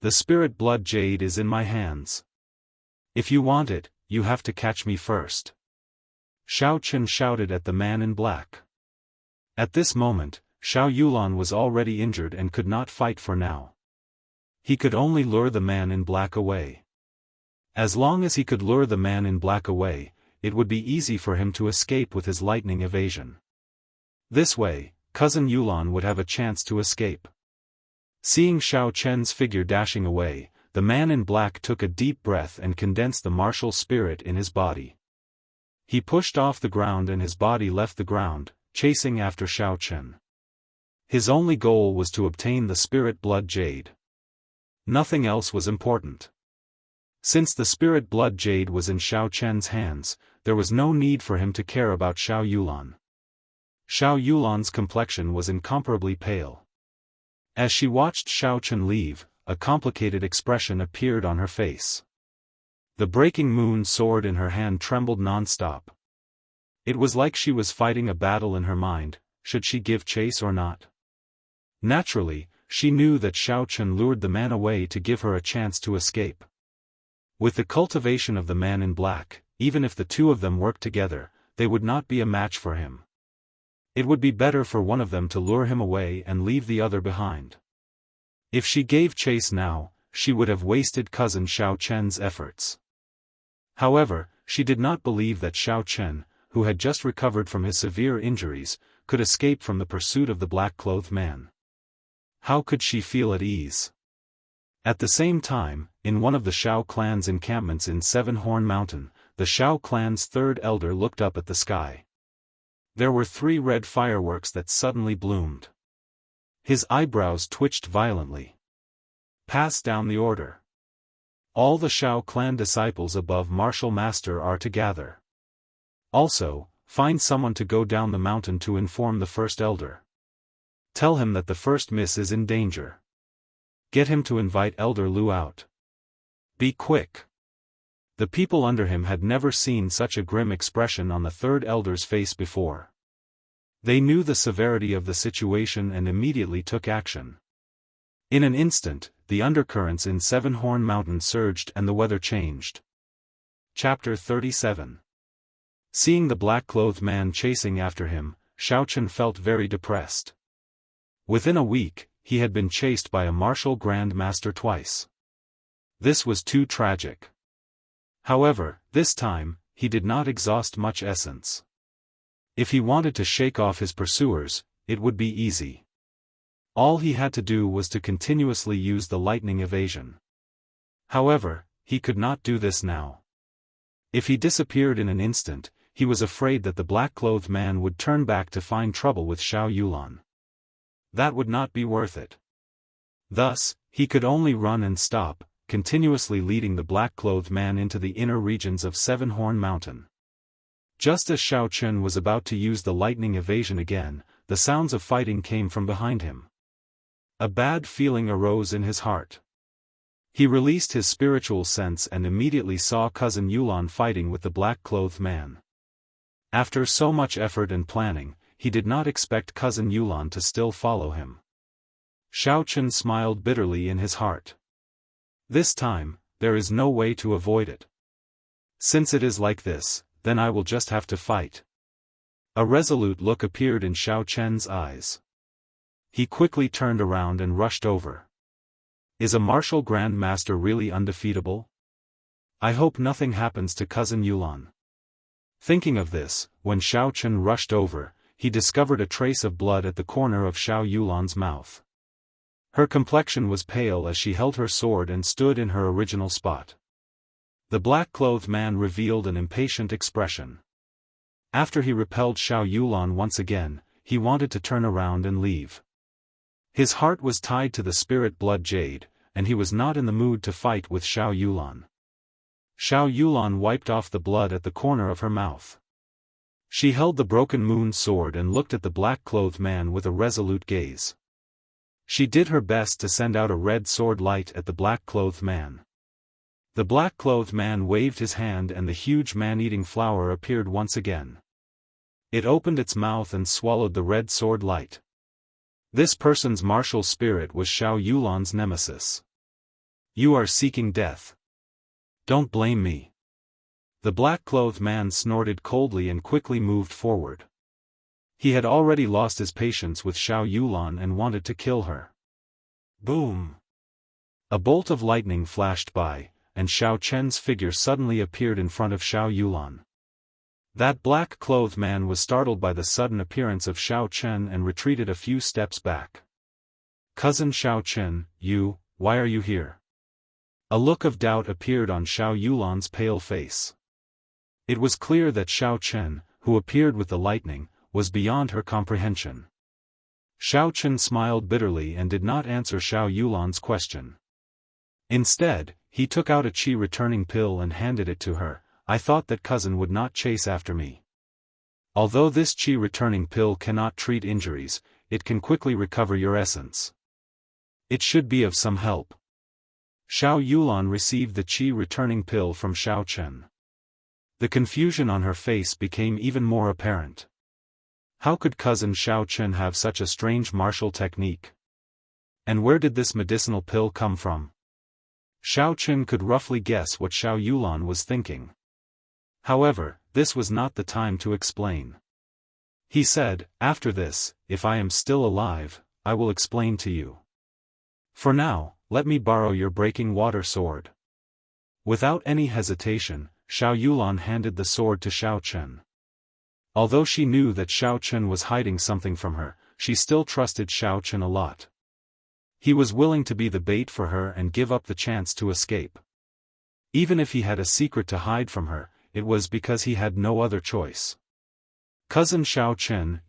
A: The spirit blood jade is in my hands. If you want it, you have to catch me first. Xiao Chen shouted at the man in black. At this moment, Xiao Yulan was already injured and could not fight for now. He could only lure the man in black away. As long as he could lure the man in black away, it would be easy for him to escape with his lightning evasion. This way, cousin Yulan would have a chance to escape. Seeing Xiao Chen's figure dashing away, the man in black took a deep breath and condensed the martial spirit in his body. He pushed off the ground and his body left the ground, chasing after Xiao Chen. His only goal was to obtain the spirit blood jade. Nothing else was important. Since the spirit blood jade was in Xiao Chen's hands, there was no need for him to care about Xiao Yulan. Xiao Yulan's complexion was incomparably pale. As she watched Xiao Chen leave, a complicated expression appeared on her face. The breaking moon sword in her hand trembled non-stop. It was like she was fighting a battle in her mind, should she give chase or not? Naturally, she knew that Xiao Chen lured the man away to give her a chance to escape. With the cultivation of the man in black, even if the two of them worked together, they would not be a match for him. It would be better for one of them to lure him away and leave the other behind. If she gave chase now, she would have wasted cousin Xiao Chen's efforts. However, she did not believe that Xiao Chen, who had just recovered from his severe injuries, could escape from the pursuit of the black-clothed man. How could she feel at ease? At the same time, in one of the Xiao clan's encampments in Seven-Horn Mountain, the Xiao clan's third elder looked up at the sky. There were 3 red fireworks that suddenly bloomed. His eyebrows twitched violently. Pass down the order. All the Xiao clan disciples above Martial Master are to gather. Also, find someone to go down the mountain to inform the first elder. Tell him that the first miss is in danger. Get him to invite Elder Lu out. Be quick. The people under him had never seen such a grim expression on the third elder's face before. They knew the severity of the situation and immediately took action. In an instant, the undercurrents in Seven-Horn Mountain surged and the weather changed. Chapter 37. Seeing the black-clothed man chasing after him, Xiao Chen felt very depressed. Within a week, he had been chased by a martial Grand Master twice. This was too tragic. However, this time, he did not exhaust much essence. If he wanted to shake off his pursuers, it would be easy. All he had to do was to continuously use the lightning evasion. However, he could not do this now. If he disappeared in an instant, he was afraid that the black-clothed man would turn back to find trouble with Xiao Yulan. That would not be worth it. Thus, he could only run and stop, continuously leading the black-clothed man into the inner regions of Seven-Horn Mountain. Just as Xiao Chen was about to use the lightning evasion again, the sounds of fighting came from behind him. A bad feeling arose in his heart. He released his spiritual sense and immediately saw cousin Yulan fighting with the black-clothed man. After so much effort and planning, he did not expect cousin Yulan to still follow him. Xiao Chen smiled bitterly in his heart. This time, there is no way to avoid it. Since it is like this, then I will just have to fight. A resolute look appeared in Xiao Chen's eyes. He quickly turned around and rushed over. Is a martial Grand Master really undefeatable? I hope nothing happens to cousin Yulan. Thinking of this, when Xiao Chen rushed over, he discovered a trace of blood at the corner of Xiao Yulan's mouth. Her complexion was pale as she held her sword and stood in her original spot. The black-clothed man revealed an impatient expression. After he repelled Xiao Yulan once again, he wanted to turn around and leave. His heart was tied to the spirit blood jade, and he was not in the mood to fight with Xiao Yulan. Xiao Yulan wiped off the blood at the corner of her mouth. She held the broken moon sword and looked at the black-clothed man with a resolute gaze. She did her best to send out a red sword light at the black-clothed man. The black-clothed man waved his hand and the huge man-eating flower appeared once again. It opened its mouth and swallowed the red sword light. This person's martial spirit was Xiao Yulan's nemesis. You are seeking death. Don't blame me. The black-clothed man snorted coldly and quickly moved forward. He had already lost his patience with Xiao Yulan and wanted to kill her. Boom! A bolt of lightning flashed by, and Xiao Chen's figure suddenly appeared in front of Xiao Yulan. That black-clothed man was startled by the sudden appearance of Xiao Chen and retreated a few steps back. Cousin Xiao Chen, why are you here? A look of doubt appeared on Xiao Yulan's pale face. It was clear that Xiao Chen, who appeared with the lightning, was beyond her comprehension. Xiao Chen smiled bitterly and did not answer Xiao Yulan's question. Instead, he took out a qi returning pill and handed it to her. I thought that cousin would not chase after me. Although this qi returning pill cannot treat injuries, it can quickly recover your essence. It should be of some help. Xiao Yulan received the qi returning pill from Xiao Chen. The confusion on her face became even more apparent. How could cousin Xiao Chen have such a strange martial technique? And where did this medicinal pill come from? Xiao Chen could roughly guess what Xiao Yulan was thinking. However, this was not the time to explain. He said, "After this, if I am still alive, I will explain to you. For now, let me borrow your breaking water sword." Without any hesitation, Xiao Yulan handed the sword to Xiao Chen. Although she knew that Xiao Chen was hiding something from her, she still trusted Xiao Chen a lot. He was willing to be the bait for her and give up the chance to escape. Even if he had a secret to hide from her, it was because he had no other choice. "Cousin Xiao Chen,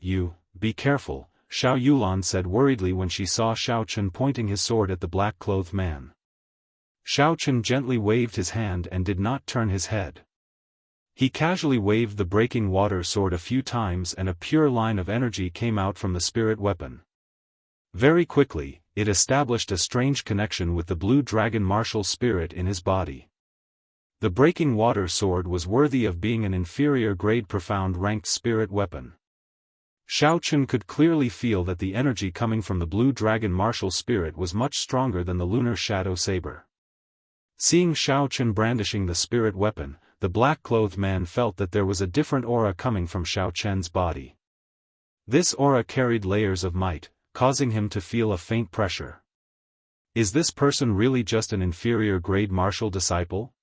A: be careful," Xiao Yulan said worriedly when she saw Xiao Chen pointing his sword at the black-clothed man. Xiao Chen gently waved his hand and did not turn his head. He casually waved the breaking water sword a few times and a pure line of energy came out from the spirit weapon. Very quickly, it established a strange connection with the blue dragon martial spirit in his body. The breaking water sword was worthy of being an inferior grade profound ranked spirit weapon. Xiao Chen could clearly feel that the energy coming from the blue dragon martial spirit was much stronger than the lunar shadow saber. Seeing Xiao Chen brandishing the spirit weapon, the black-clothed man felt that there was a different aura coming from Xiao Chen's body. This aura carried layers of might, causing him to feel a faint pressure. Is this person really just an inferior grade martial disciple?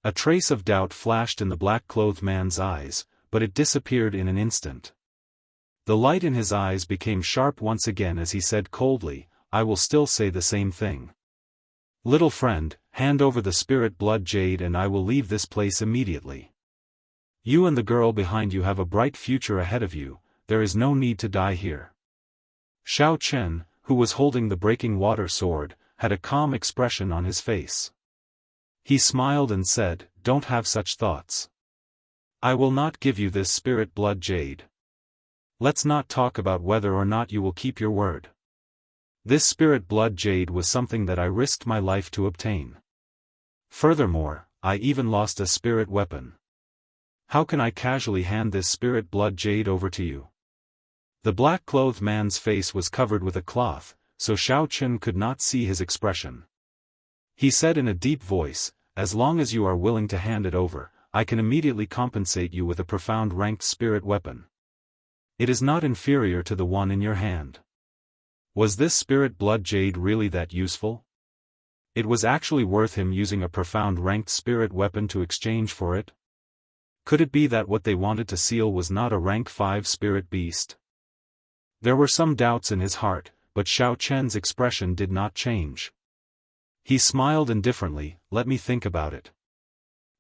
A: A trace of doubt flashed in the black-clothed man's eyes, but it disappeared in an instant. The light in his eyes became sharp once again as he said coldly, "I will still say the same thing. Little friend, hand over the spirit blood jade and I will leave this place immediately. You and the girl behind you have a bright future ahead of you, there is no need to die here." Xiao Chen, who was holding the breaking water sword, had a calm expression on his face. He smiled and said, "Don't have such thoughts. I will not give you this spirit blood jade. Let's not talk about whether or not you will keep your word. This spirit blood jade was something that I risked my life to obtain. Furthermore, I even lost a spirit weapon. How can I casually hand this spirit blood jade over to you?" The black-clothed man's face was covered with a cloth, so Xiao Chen could not see his expression. He said in a deep voice, "As long as you are willing to hand it over, I can immediately compensate you with a profound ranked spirit weapon. It is not inferior to the one in your hand." Was this spirit blood jade really that useful? It was actually worth him using a profound ranked spirit weapon to exchange for it? Could it be that what they wanted to seal was not a rank 5 spirit beast? There were some doubts in his heart, but Xiao Chen's expression did not change. He smiled indifferently, "Let me think about it.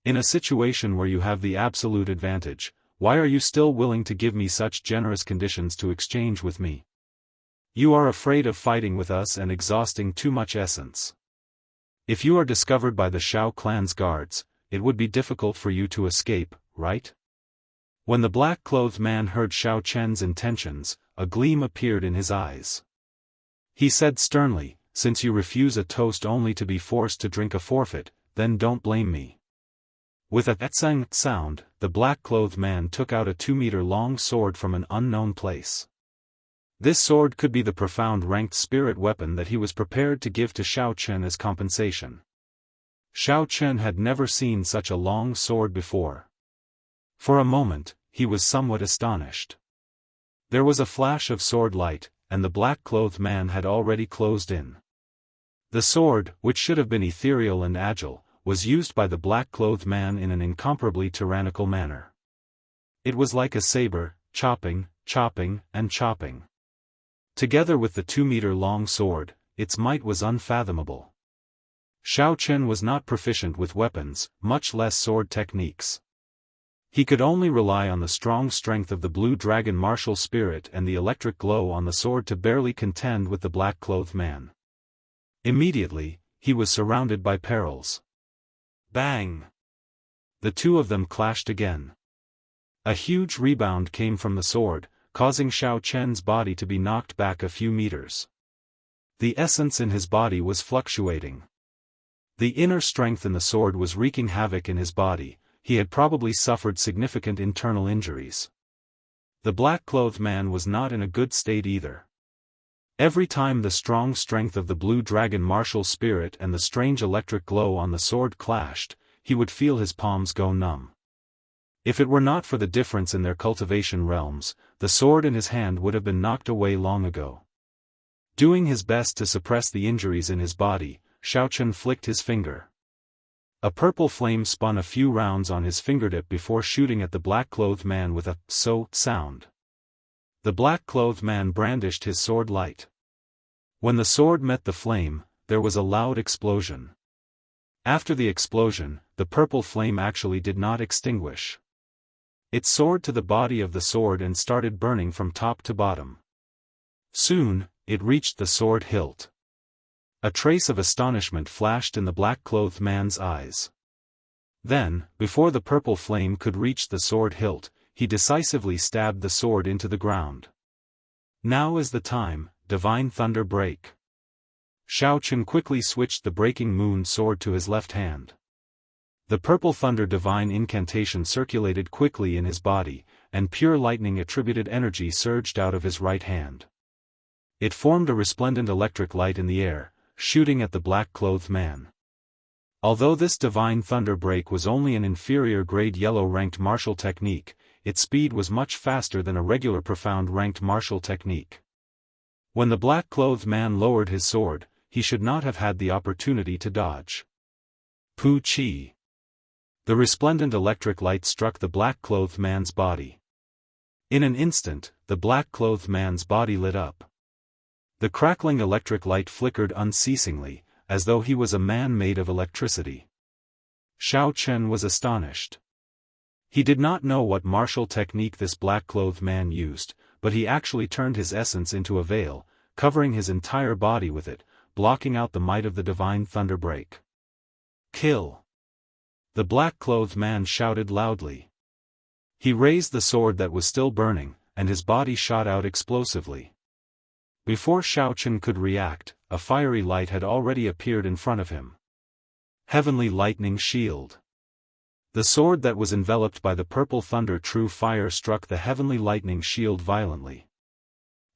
A: In a situation where you have the absolute advantage, why are you still willing to give me such generous conditions to exchange with me? You are afraid of fighting with us and exhausting too much essence. If you are discovered by the Xiao clan's guards, it would be difficult for you to escape, right?" When the black-clothed man heard Xiao Chen's intentions, a gleam appeared in his eyes. He said sternly, "Since you refuse a toast only to be forced to drink a forfeit, then don't blame me." With a tsang sound, the black-clothed man took out a 2-meter-long sword from an unknown place. This sword could be the profound ranked spirit weapon that he was prepared to give to Xiao Chen as compensation. Xiao Chen had never seen such a long sword before. For a moment, he was somewhat astonished. There was a flash of sword light, and the black-clothed man had already closed in. The sword, which should have been ethereal and agile, was used by the black-clothed man in an incomparably tyrannical manner. It was like a saber, chopping, chopping, and chopping. Together with the 2-meter-long sword, its might was unfathomable. Xiao Chen was not proficient with weapons, much less sword techniques. He could only rely on the strong strength of the blue dragon martial spirit and the electric glow on the sword to barely contend with the black-clothed man. Immediately, he was surrounded by perils. Bang! The two of them clashed again. A huge rebound came from the sword, causing Xiao Chen's body to be knocked back a few meters. The essence in his body was fluctuating. The inner strength in the sword was wreaking havoc in his body, he had probably suffered significant internal injuries. The black-clothed man was not in a good state either. Every time the strong strength of the blue dragon martial spirit and the strange electric glow on the sword clashed, he would feel his palms go numb. If it were not for the difference in their cultivation realms, the sword in his hand would have been knocked away long ago. Doing his best to suppress the injuries in his body, Xiaochen flicked his finger. A purple flame spun a few rounds on his fingertip before shooting at the black-clothed man with a "so" sound. The black-clothed man brandished his sword light. When the sword met the flame, there was a loud explosion. After the explosion, the purple flame actually did not extinguish. It soared to the body of the sword and started burning from top to bottom. Soon, it reached the sword hilt. A trace of astonishment flashed in the black-clothed man's eyes. Then, before the purple flame could reach the sword hilt, he decisively stabbed the sword into the ground. Now is the time, divine thunder break. Xiaochen quickly switched the breaking moon sword to his left hand. The purple thunder divine incantation circulated quickly in his body, and pure lightning attributed energy surged out of his right hand. It formed a resplendent electric light in the air, shooting at the black-clothed man. Although this divine thunder break was only an inferior grade yellow-ranked martial technique, its speed was much faster than a regular profound ranked martial technique. When the black-clothed man lowered his sword, he should not have had the opportunity to dodge. Pu Qi. The resplendent electric light struck the black-clothed man's body. In an instant, the black-clothed man's body lit up. The crackling electric light flickered unceasingly, as though he was a man made of electricity. Xiaochen was astonished. He did not know what martial technique this black-clothed man used, but he actually turned his essence into a veil, covering his entire body with it, blocking out the might of the divine thunder break. Kill! The black-clothed man shouted loudly. He raised the sword that was still burning, and his body shot out explosively. Before Xiaochen could react, a fiery light had already appeared in front of him. Heavenly Lightning Shield. The sword that was enveloped by the purple thunder true fire struck the heavenly lightning shield violently.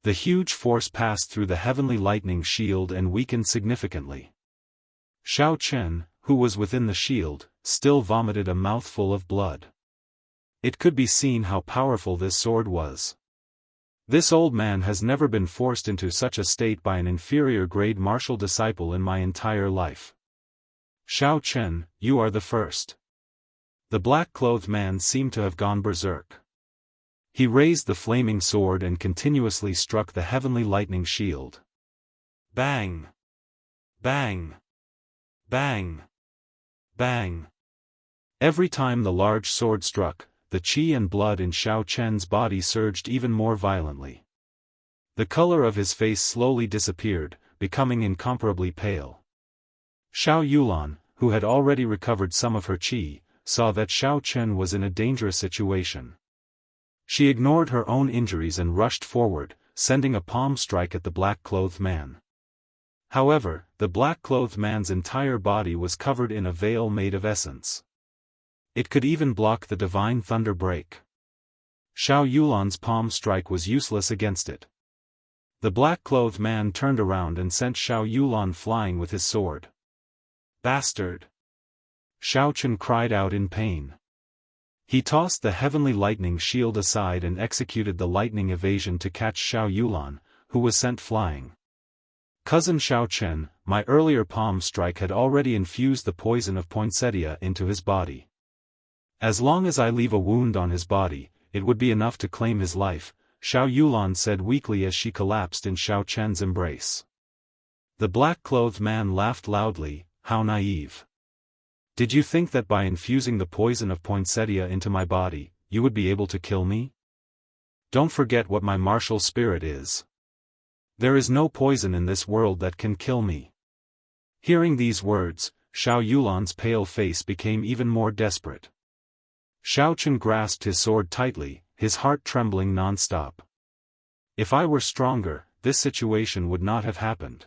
A: The huge force passed through the heavenly lightning shield and weakened significantly. Xiaochen, who was within the shield, still vomited a mouthful of blood. It could be seen how powerful this sword was. This old man has never been forced into such a state by an inferior grade martial disciple in my entire life. Xiaochen, you are the first. The black-clothed man seemed to have gone berserk. He raised the flaming sword and continuously struck the heavenly lightning shield. Bang! Bang! Bang! Bang! Every time the large sword struck, the qi and blood in Xiaochen's body surged even more violently. The color of his face slowly disappeared, becoming incomparably pale. Xiao Yulan, who had already recovered some of her qi, saw that Xiaochen was in a dangerous situation. She ignored her own injuries and rushed forward, sending a palm strike at the black-clothed man. However, the black-clothed man's entire body was covered in a veil made of essence. It could even block the divine thunder break. Xiao Yulan's palm strike was useless against it. The black-clothed man turned around and sent Xiao Yulan flying with his sword. Bastard! Xiaochen cried out in pain. He tossed the heavenly lightning shield aside and executed the lightning evasion to catch Xiao Yulan, who was sent flying. Cousin Xiaochen, my earlier palm strike had already infused the poison of poinsettia into his body. As long as I leave a wound on his body, it would be enough to claim his life, Xiao Yulan said weakly as she collapsed in Xiaochen's embrace. The black-clothed man laughed loudly. How naive. Did you think that by infusing the poison of poinsettia into my body, you would be able to kill me? Don't forget what my martial spirit is. There is no poison in this world that can kill me. Hearing these words, Xiao Yulan's pale face became even more desperate. Xiaochen grasped his sword tightly, his heart trembling non-stop. If I were stronger, this situation would not have happened.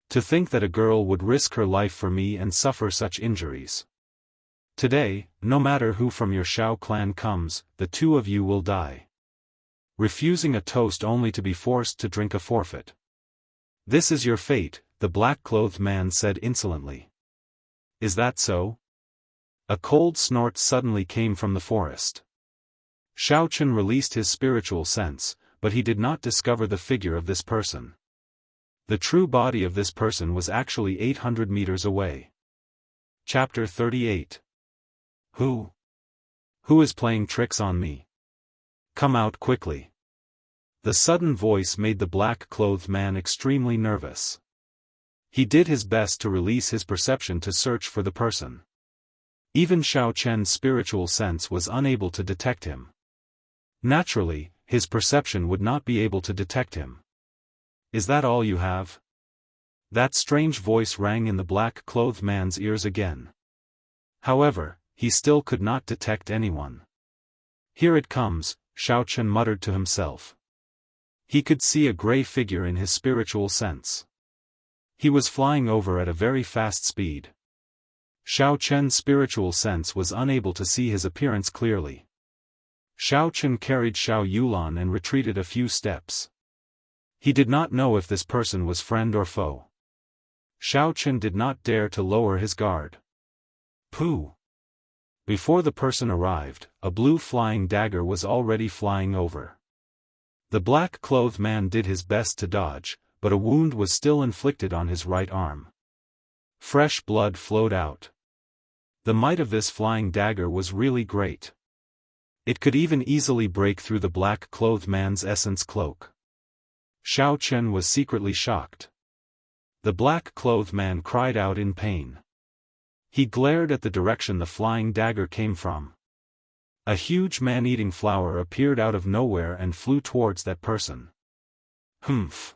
A: To think that a girl would risk her life for me and suffer such injuries. Today, no matter who from your Shao clan comes, the two of you will die. Refusing a toast only to be forced to drink a forfeit. This is your fate, the black-clothed man said insolently. Is that so? A cold snort suddenly came from the forest. Shao Chen released his spiritual sense, but he did not discover the figure of this person. The true body of this person was actually 800 meters away. Chapter 38. Who is playing tricks on me? Come out quickly. The sudden voice made the black-clothed man extremely nervous. He did his best to release his perception to search for the person. Even Shao Chen's spiritual sense was unable to detect him. Naturally, his perception would not be able to detect him. Is that all you have? That strange voice rang in the black-clothed man's ears again. However, he still could not detect anyone. Here it comes, Shao Chen muttered to himself. He could see a gray figure in his spiritual sense. He was flying over at a very fast speed. Shao Chen's spiritual sense was unable to see his appearance clearly. Shao Chen carried Xiao Yulan and retreated a few steps. He did not know if this person was friend or foe. Shao Chen did not dare to lower his guard. Pooh! Before the person arrived, a blue flying dagger was already flying over. The black-clothed man did his best to dodge, but a wound was still inflicted on his right arm. Fresh blood flowed out. The might of this flying dagger was really great. It could even easily break through the black-clothed man's essence cloak. Shao Chen was secretly shocked. The black-clothed man cried out in pain. He glared at the direction the flying dagger came from. A huge man-eating flower appeared out of nowhere and flew towards that person. Humph!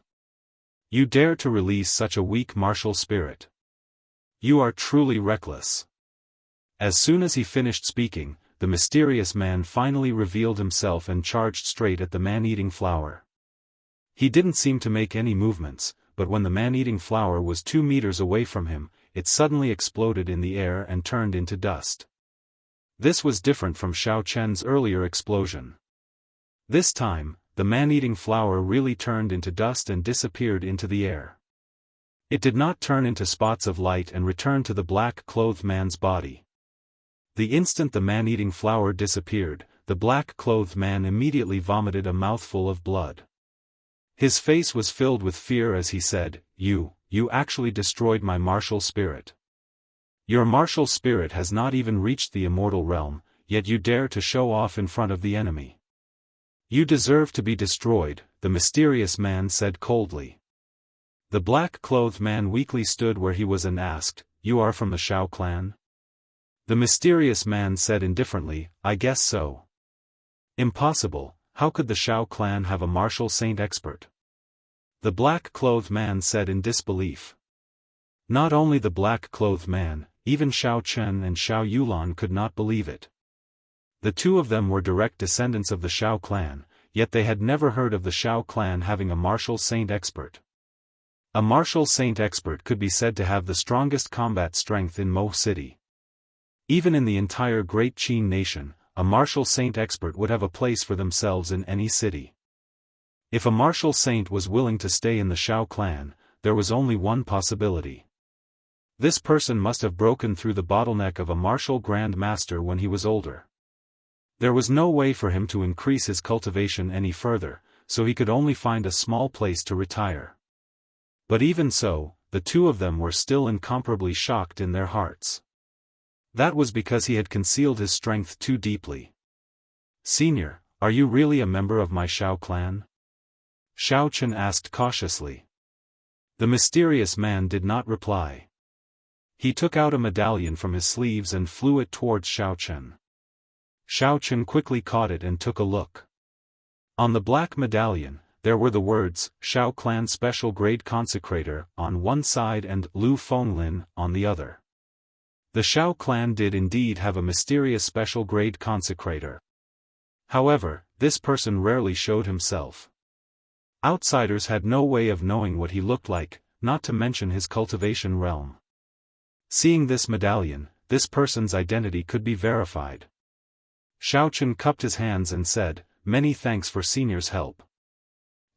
A: You dare to release such a weak martial spirit. You are truly reckless. As soon as he finished speaking, the mysterious man finally revealed himself and charged straight at the man-eating flower. He didn't seem to make any movements, but when the man-eating flower was 2 meters away from him, it suddenly exploded in the air and turned into dust. This was different from Shao Chen's earlier explosion. This time, the man-eating flower really turned into dust and disappeared into the air. It did not turn into spots of light and return to the black-clothed man's body. The instant the man-eating flower disappeared, the black-clothed man immediately vomited a mouthful of blood. His face was filled with fear as he said, You actually destroyed my martial spirit. Your martial spirit has not even reached the immortal realm, yet you dare to show off in front of the enemy. You deserve to be destroyed, the mysterious man said coldly. The black-clothed man weakly stood where he was and asked, You are from the Shao clan? The mysterious man said indifferently, I guess so. Impossible, how could the Shao clan have a martial saint expert? The black-clothed man said in disbelief. Not only the black-clothed man, even Shao Chen and Xiao Yulan could not believe it. The two of them were direct descendants of the Shao clan, yet they had never heard of the Shao clan having a martial saint expert. A martial saint expert could be said to have the strongest combat strength in Mo City. Even in the entire Great Qin nation, a martial saint expert would have a place for themselves in any city. If a martial saint was willing to stay in the Shao clan, there was only one possibility. This person must have broken through the bottleneck of a martial grand master when he was older. There was no way for him to increase his cultivation any further, so he could only find a small place to retire. But even so, the two of them were still incomparably shocked in their hearts. That was because he had concealed his strength too deeply. Senior, are you really a member of my Shao clan? Shao Chen asked cautiously. The mysterious man did not reply. He took out a medallion from his sleeves and flew it towards Shao Chen. Shao Chen quickly caught it and took a look. On the black medallion, there were the words, Shao Clan Special Grade Consecrator, on one side and Lu Fenglin on the other. The Shao clan did indeed have a mysterious special grade consecrator. However, this person rarely showed himself. Outsiders had no way of knowing what he looked like, not to mention his cultivation realm. Seeing this medallion, this person's identity could be verified. Xiaochen cupped his hands and said, "Many thanks for senior's help."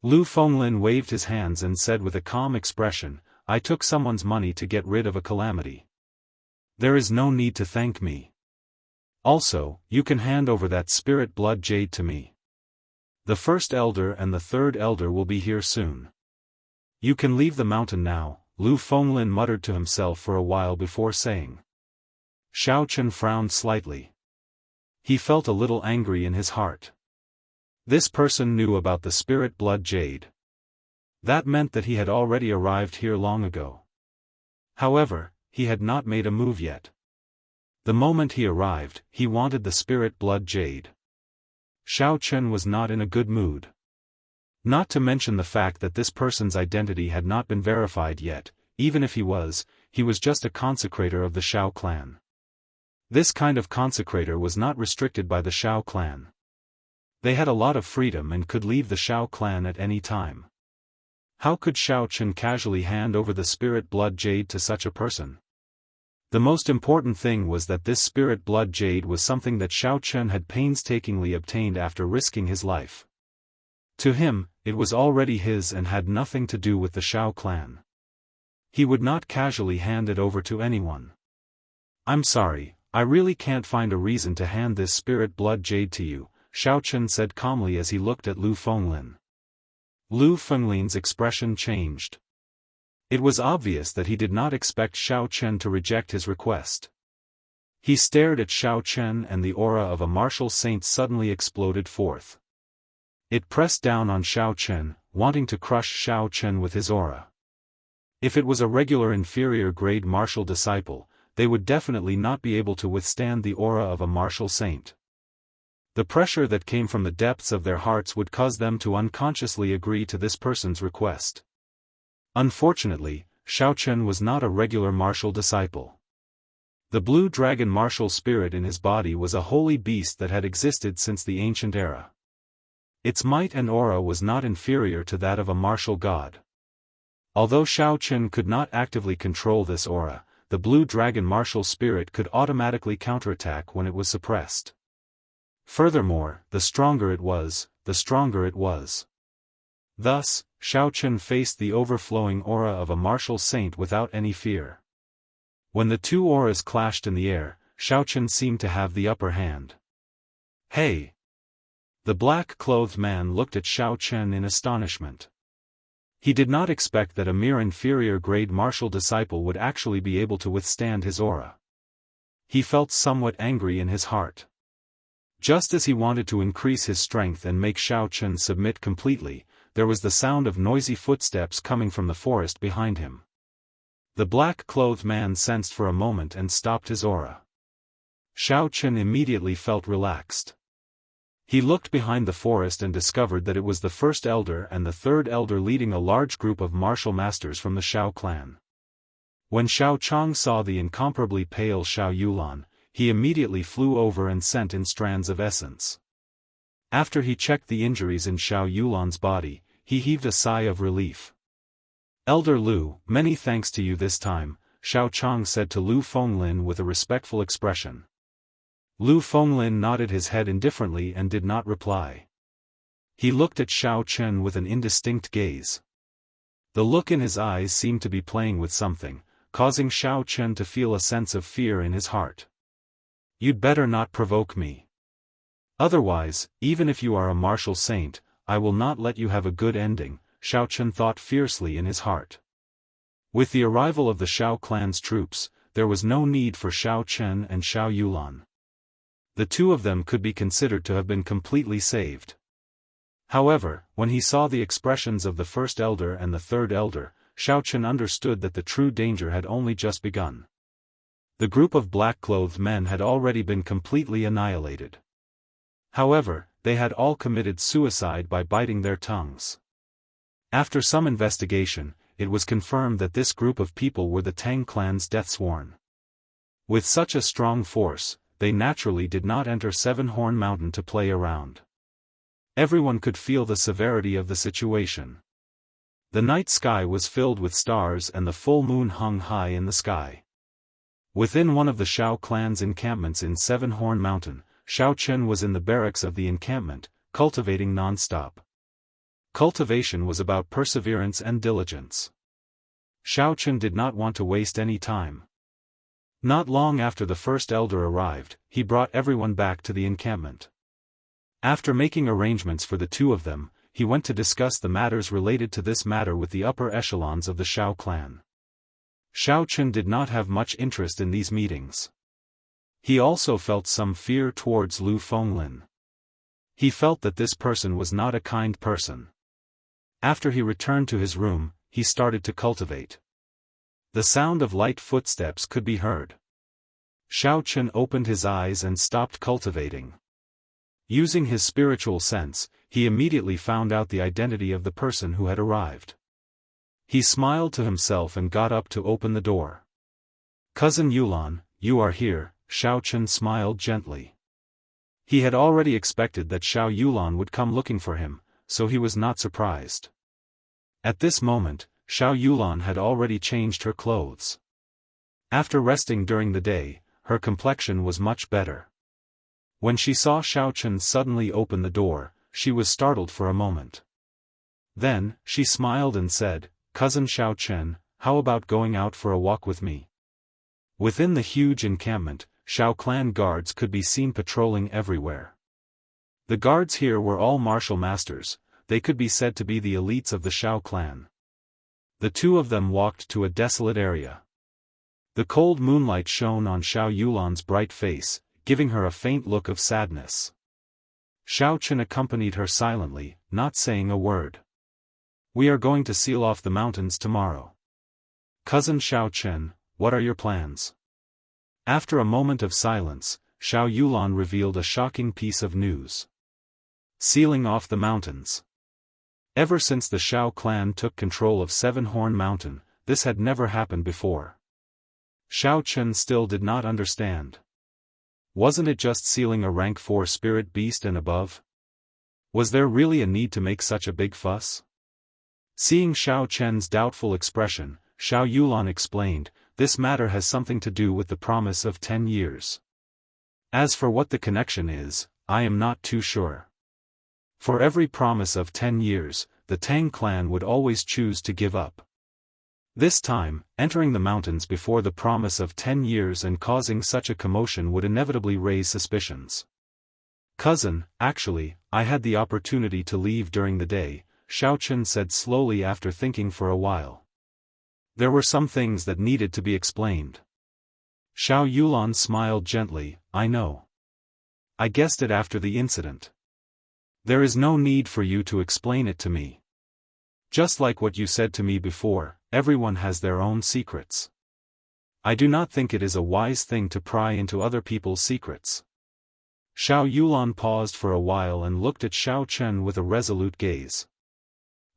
A: Lu Fenglin waved his hands and said with a calm expression, "I took someone's money to get rid of a calamity. There is no need to thank me. Also, you can hand over that spirit blood jade to me. The first elder and the third elder will be here soon. You can leave the mountain now," Lu Fenglin muttered to himself for a while before saying. Xiaochen frowned slightly. He felt a little angry in his heart. This person knew about the spirit blood jade. That meant that he had already arrived here long ago. However, he had not made a move yet. The moment he arrived, he wanted the spirit blood jade. Xiaochen was not in a good mood. Not to mention the fact that this person's identity had not been verified yet. Even if he was just a consecrator of the Shao clan. This kind of consecrator was not restricted by the Shao clan. They had a lot of freedom and could leave the Shao clan at any time. How could Xiaochen casually hand over the spirit blood jade to such a person? The most important thing was that this spirit blood jade was something that Xiaochen had painstakingly obtained after risking his life. To him, it was already his and had nothing to do with the Shao clan. He would not casually hand it over to anyone. "I'm sorry, I really can't find a reason to hand this spirit blood jade to you," Xiaochen said calmly as he looked at Lu Fenglin. Lu Fenglin's expression changed. It was obvious that he did not expect Xiaochen to reject his request. He stared at Xiaochen and the aura of a martial saint suddenly exploded forth. It pressed down on Xiaochen, wanting to crush Xiaochen with his aura. If it was a regular inferior grade martial disciple, they would definitely not be able to withstand the aura of a martial saint. The pressure that came from the depths of their hearts would cause them to unconsciously agree to this person's request. Unfortunately, Xiaochen was not a regular martial disciple. The blue dragon martial spirit in his body was a holy beast that had existed since the ancient era. Its might and aura was not inferior to that of a martial god. Although Xiaochen could not actively control this aura, the blue dragon martial spirit could automatically counterattack when it was suppressed. Furthermore, the stronger it was, the stronger it was. Thus, Xiaochen faced the overflowing aura of a martial saint without any fear. When the two auras clashed in the air, Xiaochen seemed to have the upper hand. "Hey!" The black-clothed man looked at Xiaochen in astonishment. He did not expect that a mere inferior-grade martial disciple would actually be able to withstand his aura. He felt somewhat angry in his heart. Just as he wanted to increase his strength and make Xiaochen submit completely, there was the sound of noisy footsteps coming from the forest behind him. The black-clothed man sensed for a moment and stopped his aura. Xiaochen immediately felt relaxed. He looked behind the forest and discovered that it was the first elder and the third elder leading a large group of martial masters from the Shao clan. When Xiao Chang saw the incomparably pale Xiao Yulan, he immediately flew over and sent in strands of essence. After he checked the injuries in Xiao Yulan's body, he heaved a sigh of relief. "Elder Lu, many thanks to you this time," Xiao Chang said to Lu Fenglin with a respectful expression. Lu Fenglin nodded his head indifferently and did not reply. He looked at Xiaochen with an indistinct gaze. The look in his eyes seemed to be playing with something, causing Xiaochen to feel a sense of fear in his heart. "You'd better not provoke me. Otherwise, even if you are a martial saint, I will not let you have a good ending," Xiaochen thought fiercely in his heart. With the arrival of the Shao clan's troops, there was no need for Xiaochen and Xiao Yulan. The two of them could be considered to have been completely saved. However, when he saw the expressions of the first elder and the third elder, Xiaochen understood that the true danger had only just begun. The group of black-clothed men had already been completely annihilated. However, they had all committed suicide by biting their tongues. After some investigation, it was confirmed that this group of people were the Tang clan's deathsworn. With such a strong force, they naturally did not enter Seven-Horn Mountain to play around. Everyone could feel the severity of the situation. The night sky was filled with stars and the full moon hung high in the sky. Within one of the Shao clan's encampments in Seven Horn Mountain, Shao Chen was in the barracks of the encampment, cultivating non-stop. Cultivation was about perseverance and diligence. Shao Chen did not want to waste any time. Not long after the first elder arrived, he brought everyone back to the encampment. After making arrangements for the two of them, he went to discuss the matters related to this matter with the upper echelons of the Shao clan. Shao Chen did not have much interest in these meetings. He also felt some fear towards Lu Fenglin. He felt that this person was not a kind person. After he returned to his room, he started to cultivate. The sound of light footsteps could be heard. Shao Chen opened his eyes and stopped cultivating. Using his spiritual sense, he immediately found out the identity of the person who had arrived. He smiled to himself and got up to open the door. "Cousin Yulan, you are here," Shao Chen smiled gently. He had already expected that Shao Yulan would come looking for him, so he was not surprised. At this moment, Shao Yulan had already changed her clothes. After resting during the day, her complexion was much better. When she saw Shao Chen suddenly open the door, she was startled for a moment. Then, she smiled and said, "Cousin Shao Chen, how about going out for a walk with me?" Within the huge encampment, Shao clan guards could be seen patrolling everywhere. The guards here were all martial masters, they could be said to be the elites of the Shao clan. The two of them walked to a desolate area. The cold moonlight shone on Shao Yulan's bright face, giving her a faint look of sadness. Shao Chen accompanied her silently, not saying a word. "We are going to seal off the mountains tomorrow. Cousin Shao Chen, what are your plans?" After a moment of silence, Shao Yulan revealed a shocking piece of news. Sealing off the mountains. Ever since the Shao clan took control of Seven Horn Mountain, this had never happened before. Shao Chen still did not understand. Wasn't it just sealing a rank 4 spirit beast and above? Was there really a need to make such a big fuss? Seeing Shao Chen's doubtful expression, Shao Yulan explained, "This matter has something to do with the promise of 10 years. As for what the connection is, I am not too sure. For every promise of 10 years, the Tang clan would always choose to give up. This time, entering the mountains before the promise of 10 years and causing such a commotion would inevitably raise suspicions." "Cousin, actually, I had the opportunity to leave during the day," Shao Chen said slowly after thinking for a while. There were some things that needed to be explained. Shao Yulan smiled gently, "I know. I guessed it after the incident. There is no need for you to explain it to me. Just like what you said to me before, everyone has their own secrets. I do not think it is a wise thing to pry into other people's secrets." Shao Yulan paused for a while and looked at Shao Chen with a resolute gaze.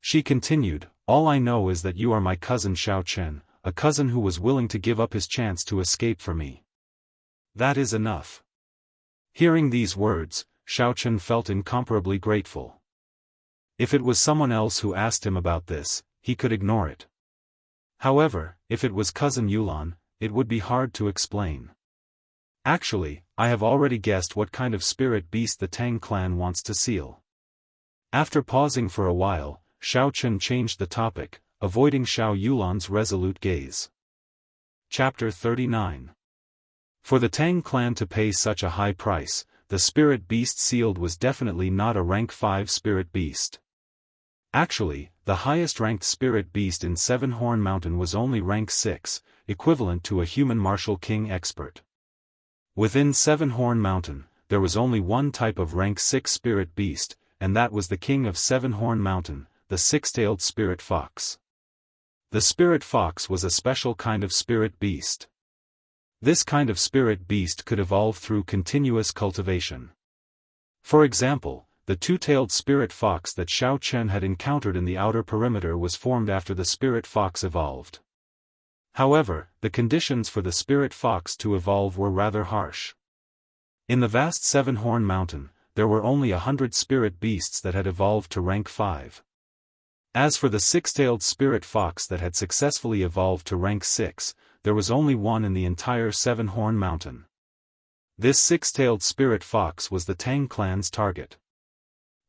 A: She continued, "All I know is that you are my cousin Shao Chen, a cousin who was willing to give up his chance to escape for me. That is enough." Hearing these words, Shao Chen felt incomparably grateful. If it was someone else who asked him about this, he could ignore it. However, if it was cousin Yulan, it would be hard to explain. "Actually, I have already guessed what kind of spirit beast the Tang clan wants to seal." After pausing for a while, Shao Chen changed the topic, avoiding Shao Yulan's resolute gaze. Chapter 39. For the Tang clan to pay such a high price, the spirit beast sealed was definitely not a rank 5 spirit beast. Actually, the highest ranked spirit beast in Seven Horn Mountain was only rank 6, equivalent to a human martial king expert. Within Seven Horn Mountain, there was only one type of rank 6 spirit beast, and that was the king of Seven Horn Mountain, the six-tailed spirit fox. The spirit fox was a special kind of spirit beast. This kind of spirit beast could evolve through continuous cultivation. For example, the two-tailed spirit fox that Shao Chen had encountered in the outer perimeter was formed after the spirit fox evolved. However, the conditions for the spirit fox to evolve were rather harsh. In the vast Seven Horn Mountain, there were only 100 spirit beasts that had evolved to rank 5. As for the six-tailed spirit fox that had successfully evolved to rank 6, there was only one in the entire Seven-Horn Mountain. This six-tailed spirit fox was the Tang clan's target.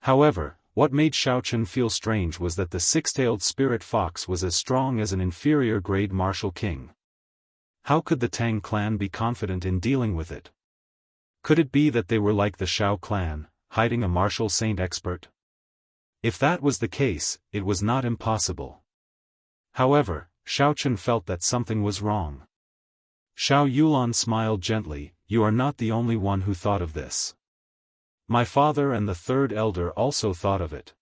A: However, what made Xiaochen feel strange was that the six-tailed spirit fox was as strong as an inferior-grade martial king. How could the Tang clan be confident in dealing with it? Could it be that they were like the Shao clan, hiding a martial saint expert? If that was the case, it was not impossible. However, Xiaochen felt that something was wrong. Xiao Yulan smiled gently, "You are not the only one who thought of this. My father and the third elder also thought of it.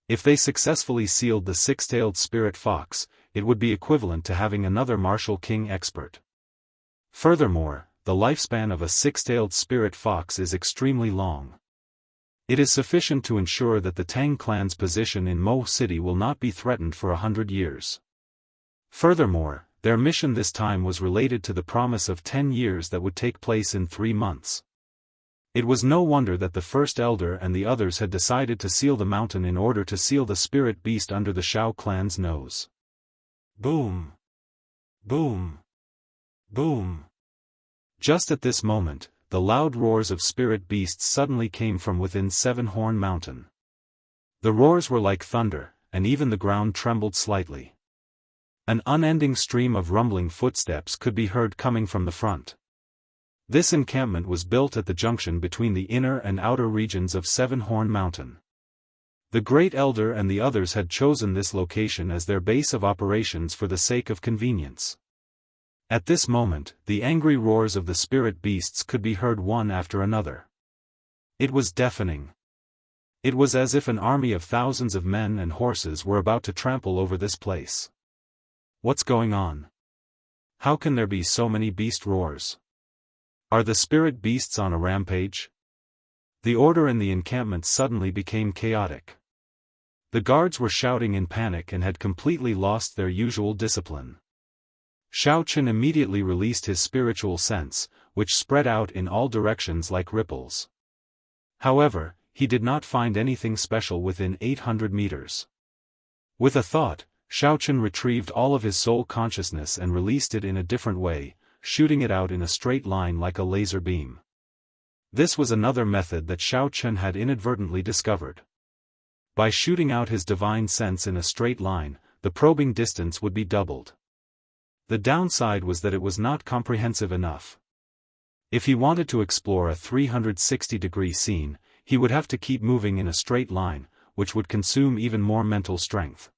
A: If they successfully sealed the six-tailed spirit fox, it would be equivalent to having another martial king expert. Furthermore, the lifespan of a six-tailed spirit fox is extremely long. It is sufficient to ensure that the Tang clan's position in Mo City will not be threatened for 100 years. Furthermore, their mission this time was related to the promise of 10 years that would take place in 3 months. It was no wonder that the first elder and the others had decided to seal the mountain in order to seal the spirit beast under the Shao clan's nose. Boom! Boom! Boom! Just at this moment, the loud roars of spirit beasts suddenly came from within Seven-Horn Mountain. The roars were like thunder, and even the ground trembled slightly. An unending stream of rumbling footsteps could be heard coming from the front. This encampment was built at the junction between the inner and outer regions of Seven-Horn Mountain. The Great Elder and the others had chosen this location as their base of operations for the sake of convenience. At this moment, the angry roars of the spirit beasts could be heard one after another. It was deafening. It was as if an army of thousands of men and horses were about to trample over this place. What's going on? How can there be so many beast roars? Are the spirit beasts on a rampage? The order in the encampment suddenly became chaotic. The guards were shouting in panic and had completely lost their usual discipline. Xiaochen immediately released his spiritual sense, which spread out in all directions like ripples. However, he did not find anything special within 800 meters. With a thought, Xiaochen retrieved all of his soul consciousness and released it in a different way, shooting it out in a straight line like a laser beam. This was another method that Xiaochen had inadvertently discovered. By shooting out his divine sense in a straight line, the probing distance would be doubled. The downside was that it was not comprehensive enough. If he wanted to explore a 360-degree scene, he would have to keep moving in a straight line, which would consume even more mental strength.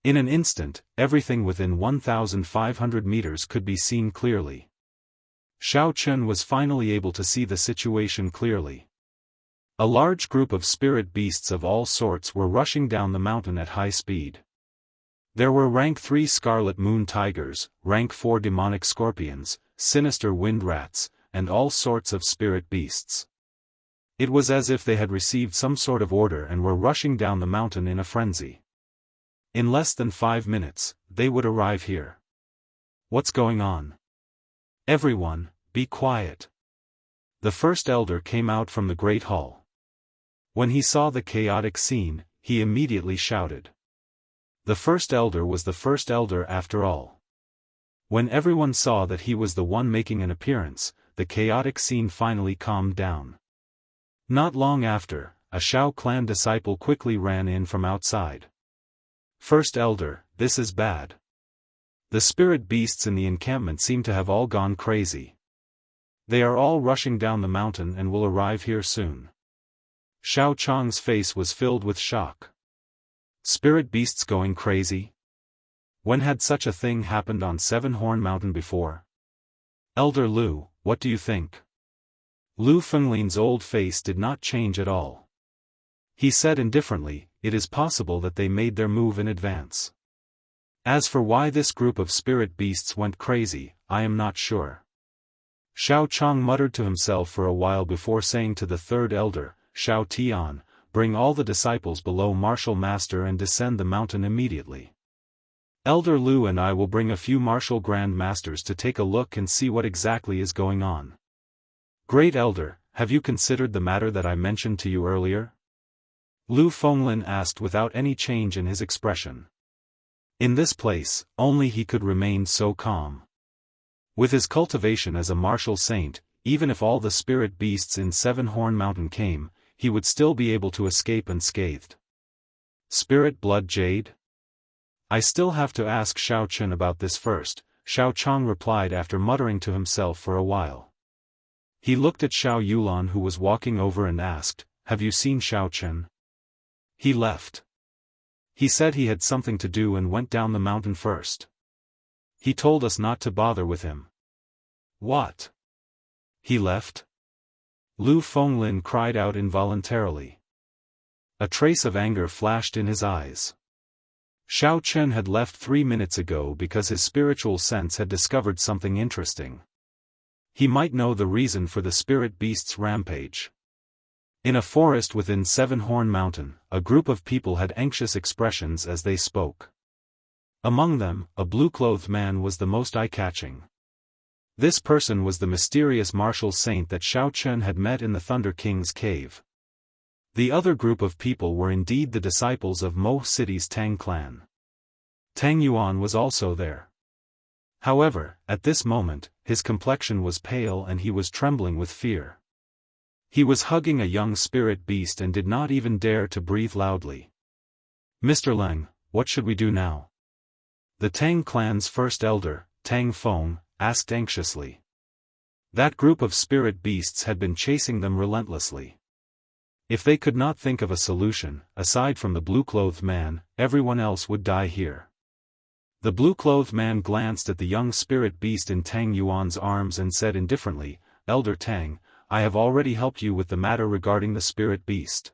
A: In an instant, everything within 1,500 meters could be seen clearly. Xiaochen was finally able to see the situation clearly. A large group of spirit beasts of all sorts were rushing down the mountain at high speed. There were rank 3 scarlet moon tigers, rank 4 demonic scorpions, sinister wind rats, and all sorts of spirit beasts. It was as if they had received some sort of order and were rushing down the mountain in a frenzy. In less than 5 minutes, they would arrive here. What's going on? Everyone, be quiet. The first elder came out from the great hall. When he saw the chaotic scene, he immediately shouted. The first elder was the first elder after all. When everyone saw that he was the one making an appearance, the chaotic scene finally calmed down. Not long after, a Shao clan disciple quickly ran in from outside. First elder, this is bad. The spirit beasts in the encampment seem to have all gone crazy. They are all rushing down the mountain and will arrive here soon. Xiao Chang's face was filled with shock. Spirit beasts going crazy? When had such a thing happened on Seven-Horn Mountain before? Elder Lu, what do you think? Lu Fenglin's old face did not change at all. He said indifferently, it is possible that they made their move in advance. As for why this group of spirit beasts went crazy, I am not sure. Xiao Chang muttered to himself for a while before saying to the third elder, Xiao Tian, bring all the disciples below Martial Master and descend the mountain immediately. Elder Lu and I will bring a few Martial Grand Masters to take a look and see what exactly is going on. Great Elder, have you considered the matter that I mentioned to you earlier? Lu Fenglin asked without any change in his expression. In this place, only he could remain so calm. With his cultivation as a martial saint, even if all the spirit beasts in Seven Horn Mountain came, he would still be able to escape unscathed. Spirit blood jade? I still have to ask Xiao Chen about this first, Xiao Chong replied after muttering to himself for a while. He looked at Xiao Yulan who was walking over and asked, "Have you seen Xiao Chen?" He left. He said he had something to do and went down the mountain first. He told us not to bother with him. What? He left? Lu Fenglin cried out involuntarily. A trace of anger flashed in his eyes. Xiao Chen had left 3 minutes ago because his spiritual sense had discovered something interesting. He might know the reason for the spirit beast's rampage. In a forest within Seven Horn Mountain, a group of people had anxious expressions as they spoke. Among them, a blue-clothed man was the most eye-catching. This person was the mysterious martial saint that Xiao Chen had met in the Thunder King's cave. The other group of people were indeed the disciples of Mo City's Tang clan. Tang Yuan was also there. However, at this moment, his complexion was pale and he was trembling with fear. He was hugging a young spirit beast and did not even dare to breathe loudly. "Mr. Leng, what should we do now?" The Tang clan's first elder, Tang Feng, asked anxiously. That group of spirit beasts had been chasing them relentlessly. If they could not think of a solution, aside from the blue-clothed man, everyone else would die here. The blue-clothed man glanced at the young spirit beast in Tang Yuan's arms and said indifferently, "Elder Tang, I have already helped you with the matter regarding the spirit beast.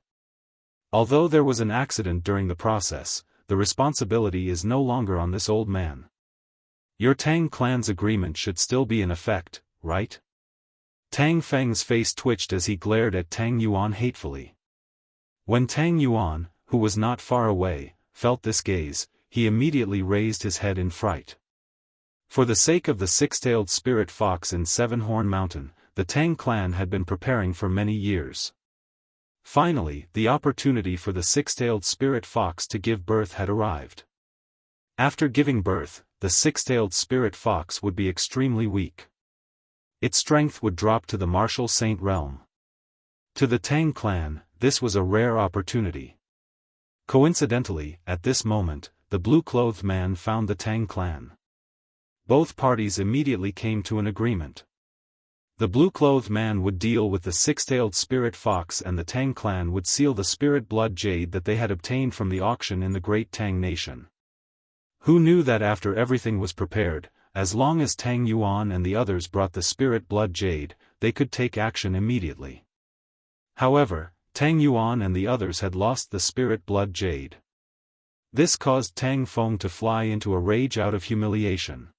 A: Although there was an accident during the process, the responsibility is no longer on this old man. Your Tang clan's agreement should still be in effect, right?" Tang Feng's face twitched as he glared at Tang Yuan hatefully. When Tang Yuan, who was not far away, felt this gaze, he immediately raised his head in fright. For the sake of the six-tailed spirit fox in Seven Horn Mountain, the Tang clan had been preparing for many years. Finally, the opportunity for the six-tailed spirit fox to give birth had arrived. After giving birth, the six-tailed spirit fox would be extremely weak. Its strength would drop to the martial saint realm. To the Tang clan, this was a rare opportunity. Coincidentally, at this moment, the blue-clothed man found the Tang clan. Both parties immediately came to an agreement. The blue-clothed man would deal with the six-tailed spirit fox and the Tang clan would seal the spirit blood jade that they had obtained from the auction in the Great Tang Nation. Who knew that after everything was prepared, as long as Tang Yuan and the others brought the spirit blood jade, they could take action immediately. However, Tang Yuan and the others had lost the spirit blood jade. This caused Tang Feng to fly into a rage out of humiliation.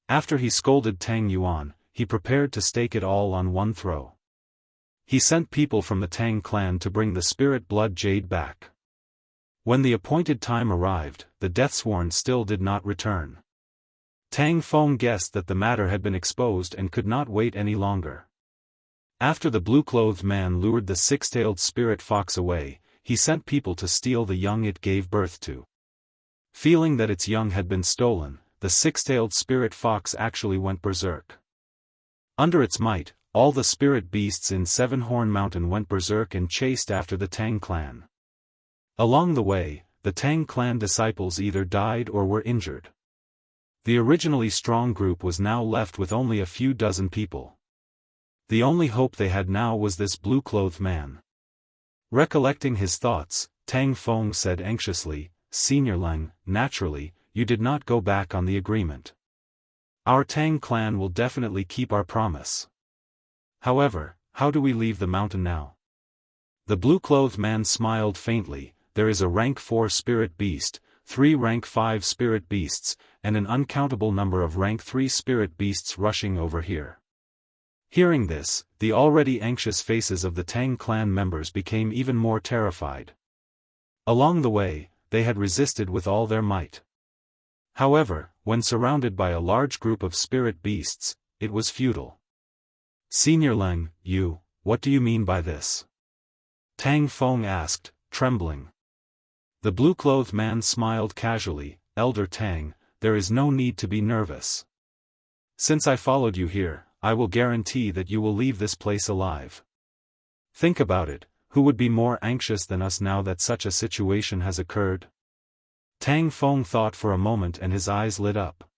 A: After he scolded Tang Yuan, he prepared to stake it all on one throw. He sent people from the Tang clan to bring the spirit blood jade back. When the appointed time arrived, the Deathsworn still did not return. Tang Feng guessed that the matter had been exposed and could not wait any longer. After the blue-clothed man lured the six-tailed spirit fox away, he sent people to steal the young it gave birth to. Feeling that its young had been stolen, the six-tailed spirit fox actually went berserk. Under its might, all the spirit beasts in Seven Horn Mountain went berserk and chased after the Tang clan. Along the way, the Tang clan disciples either died or were injured. The originally strong group was now left with only a few dozen people. The only hope they had now was this blue-clothed man. Recollecting his thoughts, Tang Feng said anxiously, "Senior Leng, naturally, you did not go back on the agreement. Our Tang clan will definitely keep our promise. However, how do we leave the mountain now?" The blue-clothed man smiled faintly. "There is a rank 4 spirit beast, 3 rank 5 spirit beasts, and an uncountable number of rank 3 spirit beasts rushing over here." Hearing this, the already anxious faces of the Tang clan members became even more terrified. Along the way, they had resisted with all their might. However, when surrounded by a large group of spirit beasts, it was futile. "Senior Leng, what do you mean by this?" Tang Feng asked, trembling. The blue-clothed man smiled casually, "Elder Tang, there is no need to be nervous. Since I followed you here, I will guarantee that you will leave this place alive. Think about it, who would be more anxious than us now that such a situation has occurred? Tang Feng thought for a moment and his eyes lit up.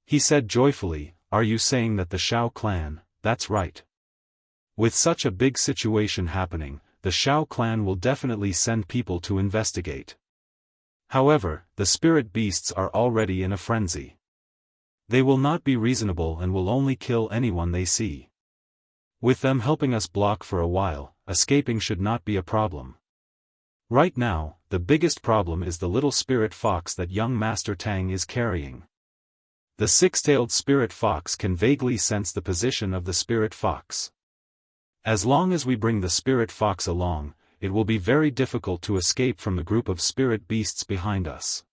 A: He said joyfully, "Are you saying that the Shao clan?" "That's right. With such a big situation happening, the Shao clan will definitely send people to investigate. However, the spirit beasts are already in a frenzy. They will not be reasonable and will only kill anyone they see. With them helping us block for a while, escaping should not be a problem. Right now, the biggest problem is the little spirit fox that young Master Tang is carrying. The six-tailed spirit fox can vaguely sense the position of the spirit fox. As long as we bring the spirit fox along, it will be very difficult to escape from the group of spirit beasts behind us."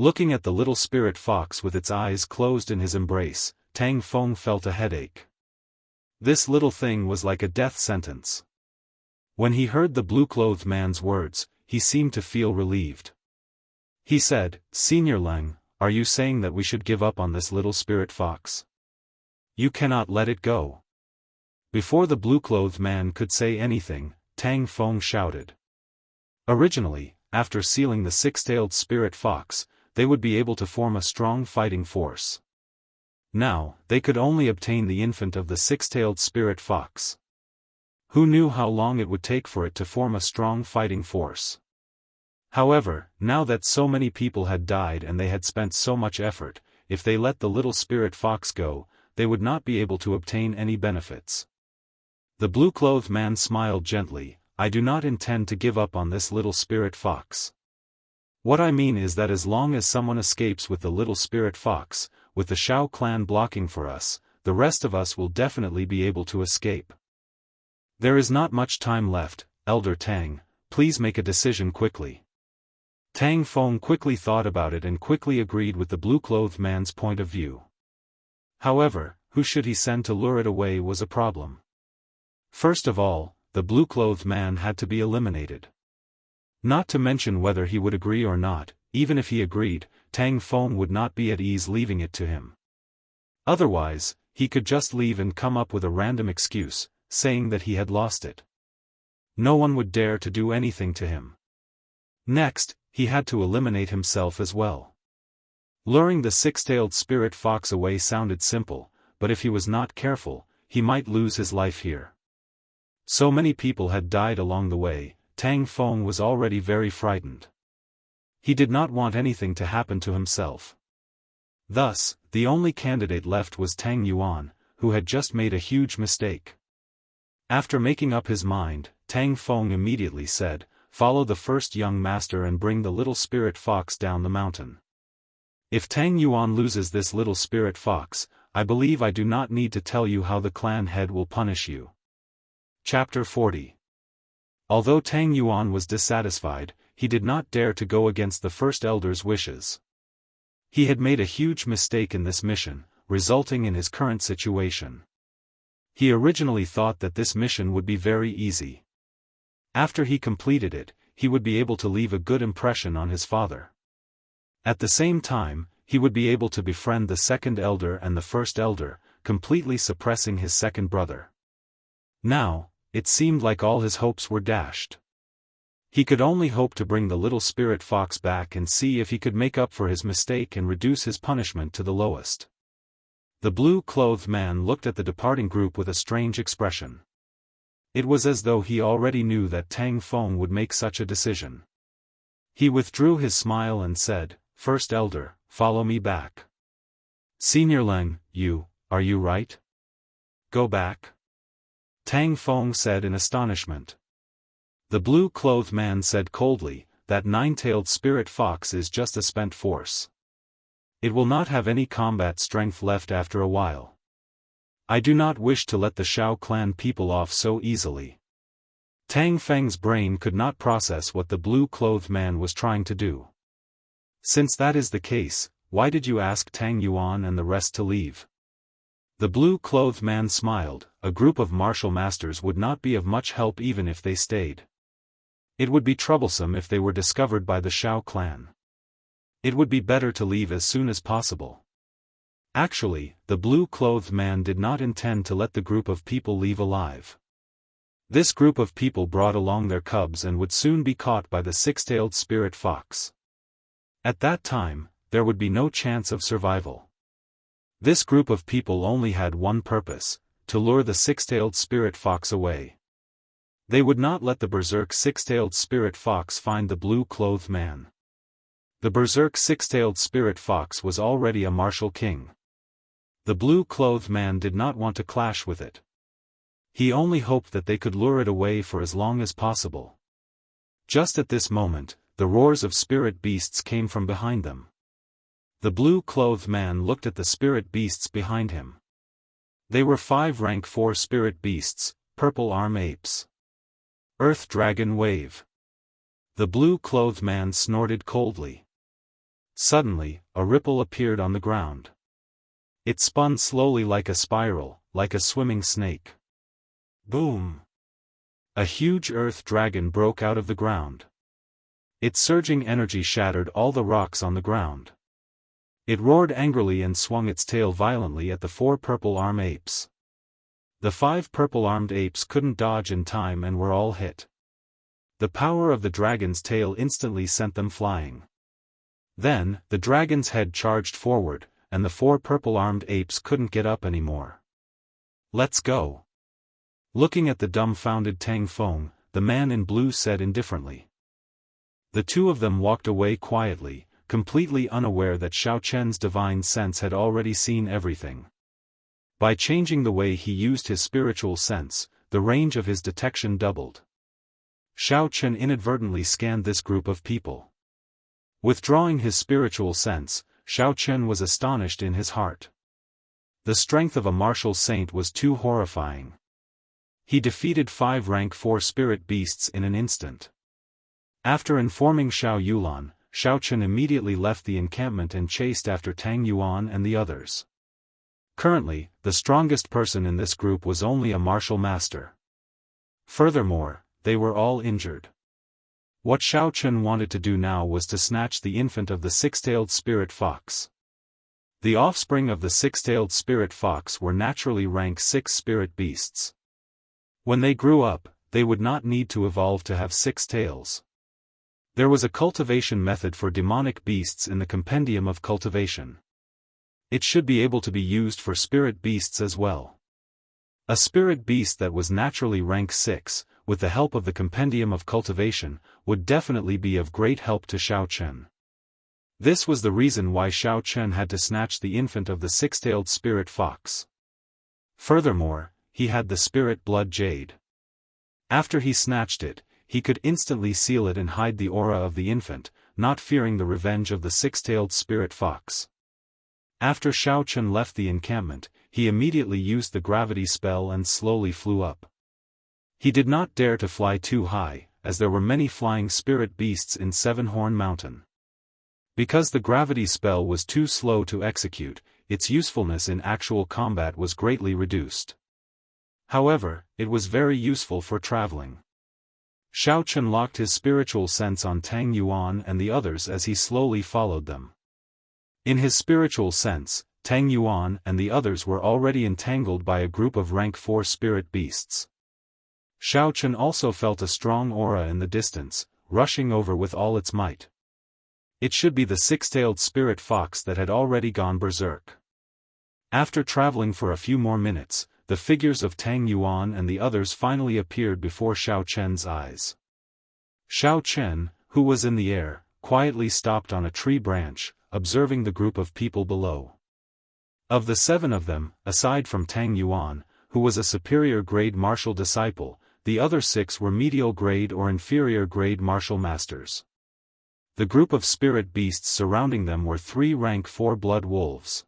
A: Looking at the little spirit fox with its eyes closed in his embrace, Tang Feng felt a headache. This little thing was like a death sentence. When he heard the blue-clothed man's words, he seemed to feel relieved. He said, "Senior Leng, are you saying that we should give up on this little spirit fox? You cannot let it go." Before the blue-clothed man could say anything, Tang Feng shouted. Originally, after sealing the six-tailed spirit fox, they would be able to form a strong fighting force. Now, they could only obtain the infant of the six-tailed spirit fox. Who knew how long it would take for it to form a strong fighting force? However, now that so many people had died and they had spent so much effort, if they let the little spirit fox go, they would not be able to obtain any benefits. The blue-clothed man smiled gently, "I do not intend to give up on this little spirit fox. What I mean is that as long as someone escapes with the little spirit fox, with the Shao clan blocking for us, the rest of us will definitely be able to escape. There is not much time left, Elder Tang, please make a decision quickly." Tang Feng quickly thought about it and quickly agreed with the blue-clothed man's point of view. However, who should he send to lure it away was a problem. First of all, the blue-clothed man had to be eliminated. Not to mention whether he would agree or not, even if he agreed, Tang Feng would not be at ease leaving it to him. Otherwise, he could just leave and come up with a random excuse, saying that he had lost it. No one would dare to do anything to him. Next, he had to eliminate himself as well. Luring the six-tailed spirit fox away sounded simple, but if he was not careful, he might lose his life here. So many people had died along the way, Tang Feng was already very frightened. He did not want anything to happen to himself. Thus, the only candidate left was Tang Yuan, who had just made a huge mistake. After making up his mind, Tang Feng immediately said, "Follow the first young master and bring the little spirit fox down the mountain. If Tang Yuan loses this little spirit fox, I believe I do not need to tell you how the clan head will punish you." Chapter 40. Although Tang Yuan was dissatisfied, he did not dare to go against the first elder's wishes. He had made a huge mistake in this mission, resulting in his current situation. He originally thought that this mission would be very easy. After he completed it, he would be able to leave a good impression on his father. At the same time, he would be able to befriend the second elder and the first elder, completely suppressing his second brother. Now, it seemed like all his hopes were dashed. He could only hope to bring the little spirit fox back and see if he could make up for his mistake and reduce his punishment to the lowest. The blue-clothed man looked at the departing group with a strange expression. It was as though he already knew that Tang Feng would make such a decision. He withdrew his smile and said, "First elder, follow me back." "Senior Leng, are you right? Go back?" Tang Feng said in astonishment. The blue-clothed man said coldly, "That nine-tailed spirit fox is just a spent force. It will not have any combat strength left after a while. I do not wish to let the Shao clan people off so easily." Tang Feng's brain could not process what the blue-clothed man was trying to do. "Since that is the case, why did you ask Tang Yuan and the rest to leave?" The blue-clothed man smiled. "A group of martial masters would not be of much help even if they stayed. It would be troublesome if they were discovered by the Shao clan. It would be better to leave as soon as possible." Actually, the blue-clothed man did not intend to let the group of people leave alive. This group of people brought along their cubs and would soon be caught by the six-tailed spirit fox. At that time, there would be no chance of survival. This group of people only had one purpose: to lure the six-tailed spirit fox away. They would not let the berserk six-tailed spirit fox find the blue-clothed man. The berserk six-tailed spirit fox was already a martial king. The blue-clothed man did not want to clash with it. He only hoped that they could lure it away for as long as possible. Just at this moment, the roars of spirit beasts came from behind them. The blue-clothed man looked at the spirit beasts behind him. They were 5 rank 4 spirit beasts, purple arm apes. Earth Dragon Wave. The blue-clothed man snorted coldly. Suddenly, a ripple appeared on the ground. It spun slowly like a spiral, like a swimming snake. Boom! A huge earth dragon broke out of the ground. Its surging energy shattered all the rocks on the ground. It roared angrily and swung its tail violently at the 4 purple arm apes. The 5 purple-armed apes couldn't dodge in time and were all hit. The power of the dragon's tail instantly sent them flying. Then, the dragon's head charged forward, and the 4 purple-armed apes couldn't get up anymore. "Let's go." Looking at the dumbfounded Tang Feng, the man in blue said indifferently. The two of them walked away quietly, completely unaware that Xiao Chen's divine sense had already seen everything. By changing the way he used his spiritual sense, the range of his detection doubled. Xiao Chen inadvertently scanned this group of people. Withdrawing his spiritual sense, Xiao Chen was astonished in his heart. The strength of a martial saint was too horrifying. He defeated 5 rank 4 spirit beasts in an instant. After informing Xiao Yulan, Xiao Chen immediately left the encampment and chased after Tang Yuan and the others. Currently, the strongest person in this group was only a martial master. Furthermore, they were all injured. What Xiao Chen wanted to do now was to snatch the infant of the six-tailed spirit fox. The offspring of the six-tailed spirit fox were naturally rank 6 spirit beasts. When they grew up, they would not need to evolve to have 6 tails. There was a cultivation method for demonic beasts in the Compendium of Cultivation. It should be able to be used for spirit beasts as well. A spirit beast that was naturally rank 6, with the help of the Compendium of Cultivation, would definitely be of great help to Xiao Chen. This was the reason why Xiao Chen had to snatch the infant of the six-tailed spirit fox. Furthermore, he had the spirit blood jade. After he snatched it, he could instantly seal it and hide the aura of the infant, not fearing the revenge of the six-tailed spirit fox. After Xiao Chen left the encampment, he immediately used the gravity spell and slowly flew up. He did not dare to fly too high, as there were many flying spirit beasts in Seven-Horn Mountain. Because the gravity spell was too slow to execute, its usefulness in actual combat was greatly reduced. However, it was very useful for traveling. Xiao Chen locked his spiritual sense on Tang Yuan and the others as he slowly followed them. In his spiritual sense, Tang Yuan and the others were already entangled by a group of rank 4 spirit beasts. Xiao Chen also felt a strong aura in the distance, rushing over with all its might. It should be the six-tailed spirit fox that had already gone berserk. After traveling for a few more minutes, the figures of Tang Yuan and the others finally appeared before Xiao Chen's eyes. Xiao Chen, who was in the air, quietly stopped on a tree branch, observing the group of people below. Of the 7 of them, aside from Tang Yuan, who was a superior grade martial disciple, the other 6 were medial grade or inferior grade martial masters. The group of spirit beasts surrounding them were 3 rank 4 blood wolves.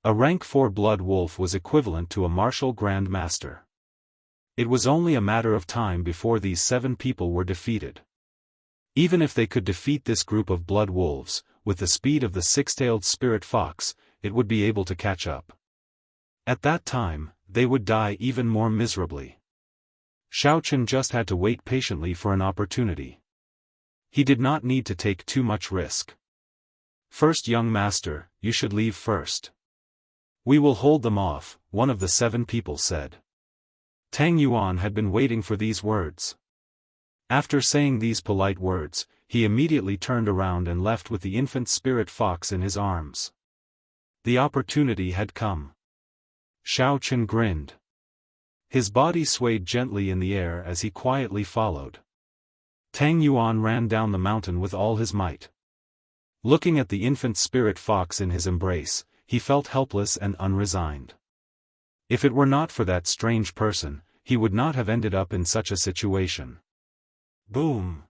A: A rank 4 blood wolf was equivalent to a martial grand master. It was only a matter of time before these 7 people were defeated. Even if they could defeat this group of blood wolves, with the speed of the six-tailed spirit fox, it would be able to catch up. At that time, they would die even more miserably. Xiao Chen just had to wait patiently for an opportunity. He did not need to take too much risk. "First, young master, you should leave first." We will hold them off, one of the 7 people said. Tang Yuan had been waiting for these words. After saying these polite words, he immediately turned around and left with the infant spirit fox in his arms. The opportunity had come. Xiao Chen grinned. His body swayed gently in the air as he quietly followed. Tang Yuan ran down the mountain with all his might. Looking at the infant spirit fox in his embrace, he felt helpless and unresigned. If it were not for that strange person, he would not have ended up in such a situation. Boom!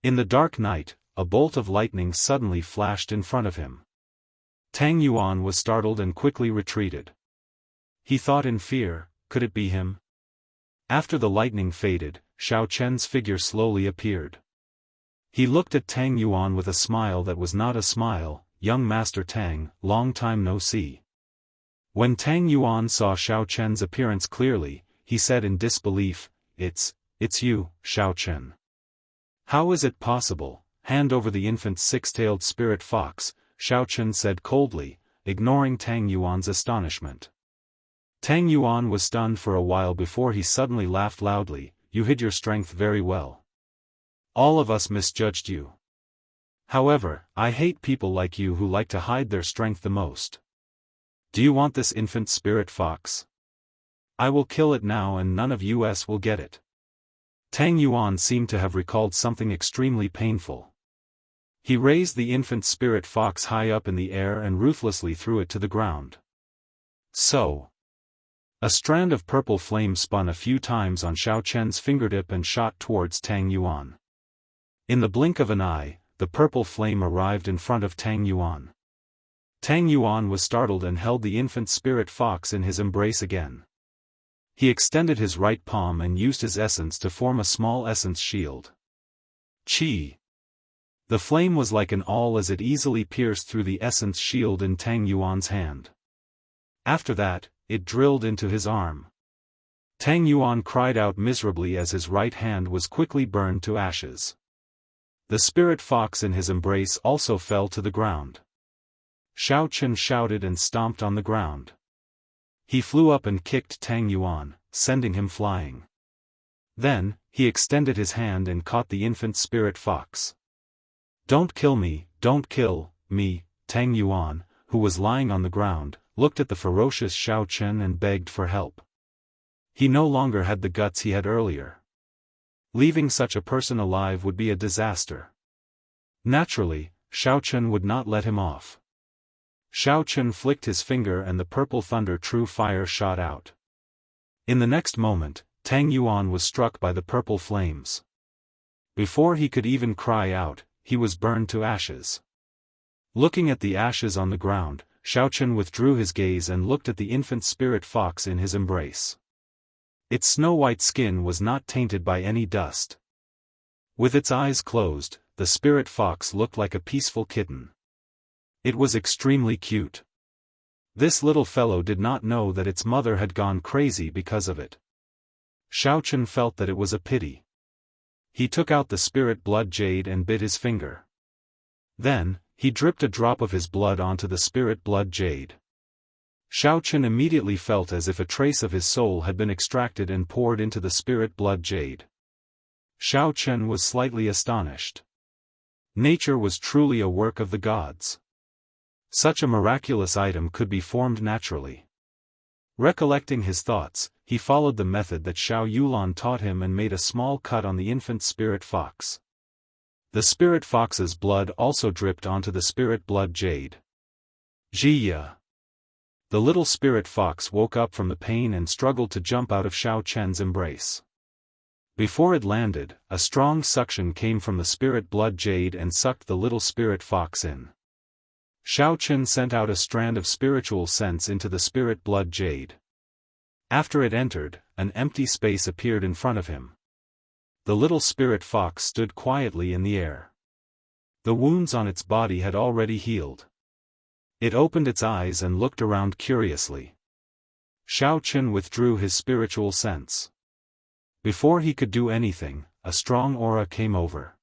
A: In the dark night, a bolt of lightning suddenly flashed in front of him. Tang Yuan was startled and quickly retreated. He thought in fear, could it be him? After the lightning faded, Xiao Chen's figure slowly appeared. He looked at Tang Yuan with a smile that was not a smile. Young Master Tang, long time no see. When Tang Yuan saw Xiao Chen's appearance clearly, he said in disbelief, It's you, Xiao Chen. How is it possible? Hand over the infant 6-tailed spirit fox, Xiao Chen said coldly, ignoring Tang Yuan's astonishment. Tang Yuan was stunned for a while before he suddenly laughed loudly, You hid your strength very well. All of us misjudged you. However, I hate people like you who like to hide their strength the most. Do you want this infant spirit fox? I will kill it now and none of us will get it. Tang Yuan seemed to have recalled something extremely painful. He raised the infant spirit fox high up in the air and ruthlessly threw it to the ground. So. A strand of purple flame spun a few times on Xiao Chen's fingertip and shot towards Tang Yuan. In the blink of an eye, the purple flame arrived in front of Tang Yuan. Tang Yuan was startled and held the infant spirit fox in his embrace again. He extended his right palm and used his essence to form a small essence shield. Chi! The flame was like an awl as it easily pierced through the essence shield in Tang Yuan's hand. After that, it drilled into his arm. Tang Yuan cried out miserably as his right hand was quickly burned to ashes. The spirit fox in his embrace also fell to the ground. Xiao Chen shouted and stomped on the ground. He flew up and kicked Tang Yuan, sending him flying. Then, he extended his hand and caught the infant spirit fox. Don't kill me, don't kill me, Tang Yuan, who was lying on the ground, looked at the ferocious Xiao Chen and begged for help. He no longer had the guts he had earlier. Leaving such a person alive would be a disaster. Naturally, Xiao Chen would not let him off. Xiao Chen flicked his finger and the purple thunder true fire shot out. In the next moment, Tang Yuan was struck by the purple flames. Before he could even cry out, he was burned to ashes. Looking at the ashes on the ground, Xiao Chen withdrew his gaze and looked at the infant spirit fox in his embrace. Its snow-white skin was not tainted by any dust. With its eyes closed, the spirit fox looked like a peaceful kitten. It was extremely cute. This little fellow did not know that its mother had gone crazy because of it. Xiao Chen felt that it was a pity. He took out the spirit blood jade and bit his finger. Then, he dripped a drop of his blood onto the spirit blood jade. Xiao Chen immediately felt as if a trace of his soul had been extracted and poured into the spirit blood jade. Xiao Chen was slightly astonished. Nature was truly a work of the gods. Such a miraculous item could be formed naturally. Recollecting his thoughts, he followed the method that Xiao Yulan taught him and made a small cut on the infant spirit fox. The spirit fox's blood also dripped onto the spirit blood jade. Jiya! The little spirit fox woke up from the pain and struggled to jump out of Xiao Chen's embrace. Before it landed, a strong suction came from the spirit blood jade and sucked the little spirit fox in. Xiao Chen sent out a strand of spiritual sense into the spirit blood jade. After it entered, an empty space appeared in front of him. The little spirit fox stood quietly in the air. The wounds on its body had already healed. It opened its eyes and looked around curiously. Xiao Chen withdrew his spiritual sense. Before he could do anything, a strong aura came over.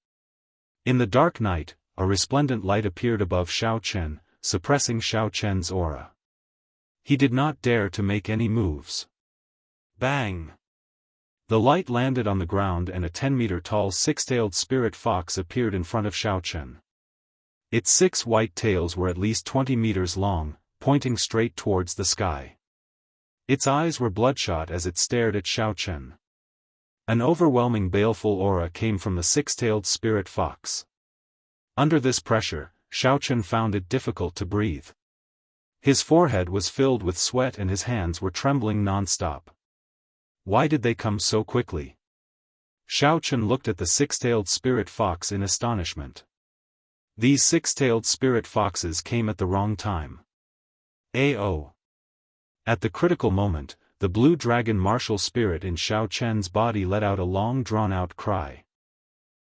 A: In the dark night, a resplendent light appeared above Xiao Chen, suppressing Xiao Chen's aura. He did not dare to make any moves. Bang! The light landed on the ground and a 10-meter-tall six-tailed spirit fox appeared in front of Xiaochen. Its 6 white tails were at least 20 meters long, pointing straight towards the sky. Its eyes were bloodshot as it stared at Xiaochen. An overwhelming baleful aura came from the six-tailed spirit fox. Under this pressure, Xiaochen found it difficult to breathe. His forehead was filled with sweat and his hands were trembling non-stop. Why did they come so quickly? Xiaochen looked at the six-tailed spirit fox in astonishment. These six-tailed spirit foxes came at the wrong time. AO. At the critical moment, the blue dragon martial spirit in Xiaochen's body let out a long drawn-out cry.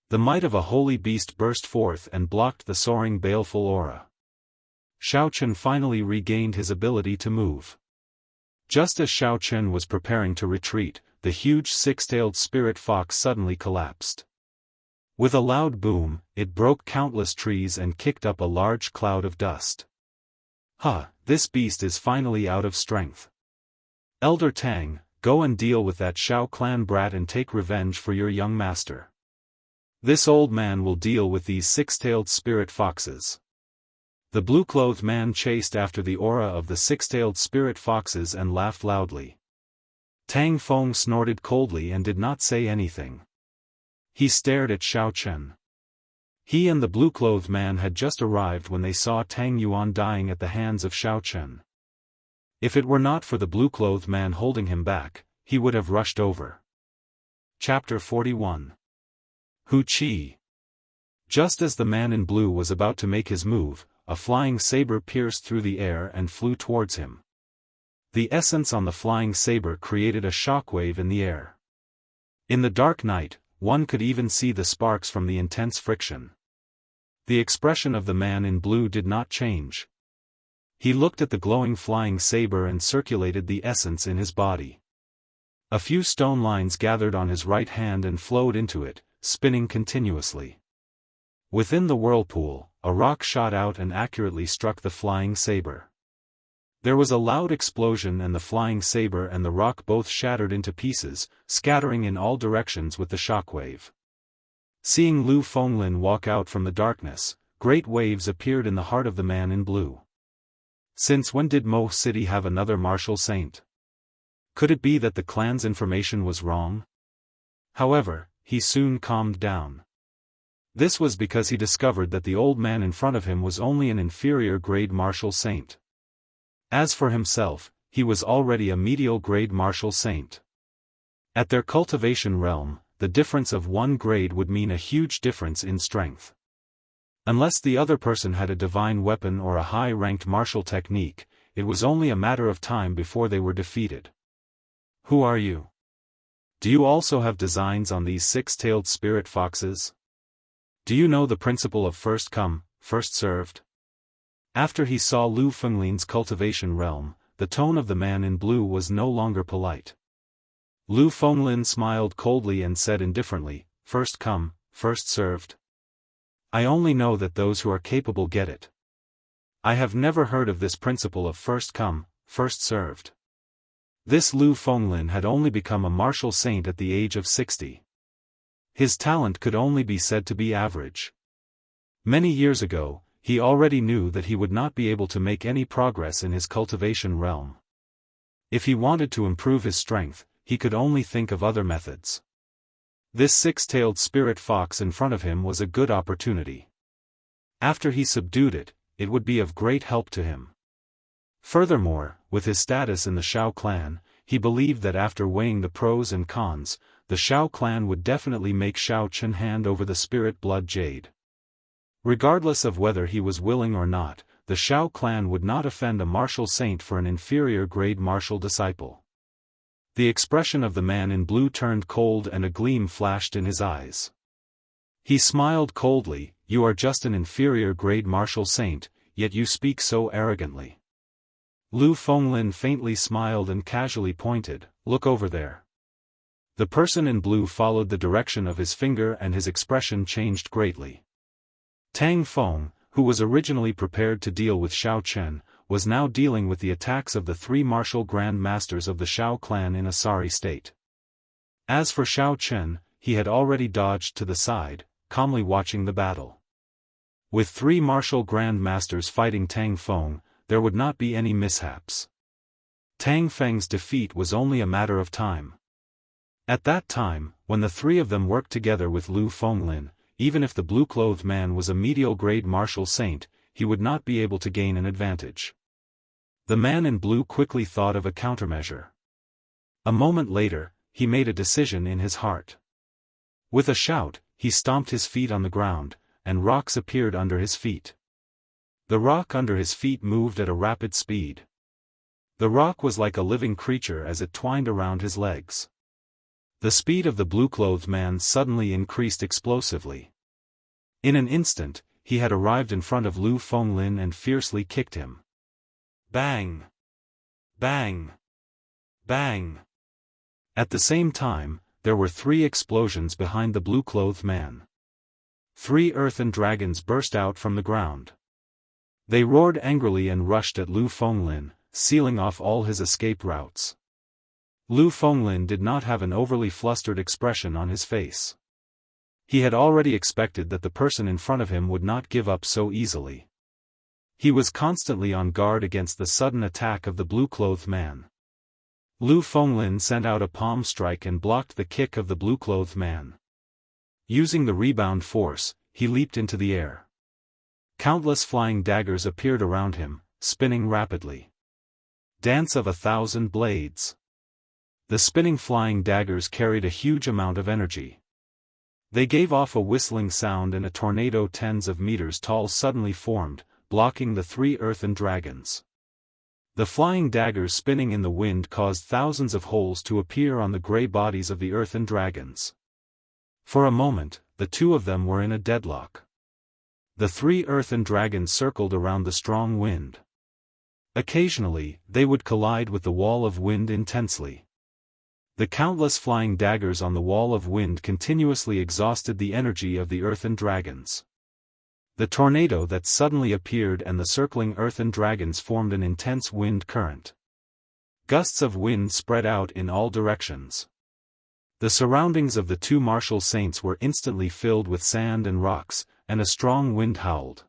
A: The might of a holy beast burst forth and blocked the soaring baleful aura. Xiaochen finally regained his ability to move. Just as Xiaochen was preparing to retreat, the huge six-tailed spirit fox suddenly collapsed. With a loud boom, it broke countless trees and kicked up a large cloud of dust. This beast is finally out of strength. Elder Tang, go and deal with that Xiao clan brat and take revenge for your young master. This old man will deal with these six-tailed spirit foxes. The blue-clothed man chased after the aura of the six-tailed spirit foxes and laughed loudly. Tang Feng snorted coldly and did not say anything. He stared at Xiaochen. He and the blue-clothed man had just arrived when they saw Tang Yuan dying at the hands of Xiaochen. If it were not for the blue-clothed man holding him back, he would have rushed over. Chapter 41. Hu Qi. Just as the man in blue was about to make his move, a flying saber pierced through the air and flew towards him. The essence on the flying saber created a shockwave in the air. In the dark night, one could even see the sparks from the intense friction. The expression of the man in blue did not change. He looked at the glowing flying saber and circulated the essence in his body. A few stone lines gathered on his right hand and flowed into it, spinning continuously. Within the whirlpool, a rock shot out and accurately struck the flying saber. There was a loud explosion and the flying saber and the rock both shattered into pieces, scattering in all directions with the shockwave. Seeing Lu Fenglin walk out from the darkness, great waves appeared in the heart of the man in blue. Since when did Mo City have another martial saint? Could it be that the clan's information was wrong? However, he soon calmed down. This was because he discovered that the old man in front of him was only an inferior-grade martial saint. As for himself, he was already a medial-grade martial saint. At their cultivation realm, the difference of 1 grade would mean a huge difference in strength. Unless the other person had a divine weapon or a high-ranked martial technique, it was only a matter of time before they were defeated. Who are you? Do you also have designs on these six-tailed spirit foxes? Do you know the principle of first come, first served? After he saw Lu Fenglin's cultivation realm, the tone of the man in blue was no longer polite. Lu Fenglin smiled coldly and said indifferently, first come, first served. I only know that those who are capable get it. I have never heard of this principle of first come, first served. This Lu Fenglin had only become a martial saint at the age of 60. His talent could only be said to be average. Many years ago, he already knew that he would not be able to make any progress in his cultivation realm. If he wanted to improve his strength, he could only think of other methods. This six-tailed spirit fox in front of him was a good opportunity. After he subdued it, it would be of great help to him. Furthermore, with his status in the Xiao clan, he believed that after weighing the pros and cons, the Xiao clan would definitely make Xiaochen hand over the spirit blood jade. Regardless of whether he was willing or not, the Xiao clan would not offend a martial saint for an inferior-grade martial disciple. The expression of the man in blue turned cold and a gleam flashed in his eyes. He smiled coldly, "You are just an inferior-grade martial saint, yet you speak so arrogantly." Lu Fenglin faintly smiled and casually pointed, "Look over there." The person in blue followed the direction of his finger and his expression changed greatly. Tang Feng, who was originally prepared to deal with Xiaochen, was now dealing with the attacks of the three martial grand masters of the Shao clan in a sorry state. As for Shao Chen, he had already dodged to the side, calmly watching the battle. With three martial grand masters fighting Tang Feng, there would not be any mishaps. Tang Feng's defeat was only a matter of time. At that time, when the three of them worked together with Lu Fenglin, even if the blue-clothed man was a medial-grade martial saint, he would not be able to gain an advantage. The man in blue quickly thought of a countermeasure. A moment later, he made a decision in his heart. With a shout, he stomped his feet on the ground, and rocks appeared under his feet. The rock under his feet moved at a rapid speed. The rock was like a living creature as it twined around his legs. The speed of the blue-clothed man suddenly increased explosively. In an instant, he had arrived in front of Lu Fenglin and fiercely kicked him. Bang! Bang! Bang! At the same time, there were three explosions behind the blue-clothed man. Three earthen dragons burst out from the ground. They roared angrily and rushed at Lu Fenglin, sealing off all his escape routes. Lu Fenglin did not have an overly flustered expression on his face. He had already expected that the person in front of him would not give up so easily. He was constantly on guard against the sudden attack of the blue-clothed man. Lu Fenglin sent out a palm strike and blocked the kick of the blue-clothed man. Using the rebound force, he leaped into the air. Countless flying daggers appeared around him, spinning rapidly. Dance of 1,000 blades. The spinning flying daggers carried a huge amount of energy. They gave off a whistling sound and a tornado tens of meters tall suddenly formed, blocking the three earthen dragons. The flying daggers spinning in the wind caused thousands of holes to appear on the gray bodies of the earthen dragons. For a moment, the two of them were in a deadlock. The three earthen dragons circled around the strong wind. Occasionally, they would collide with the wall of wind intensely. The countless flying daggers on the wall of wind continuously exhausted the energy of the earthen dragons. The tornado that suddenly appeared and the circling earthen dragons formed an intense wind current. Gusts of wind spread out in all directions. The surroundings of the two martial saints were instantly filled with sand and rocks, and a strong wind howled.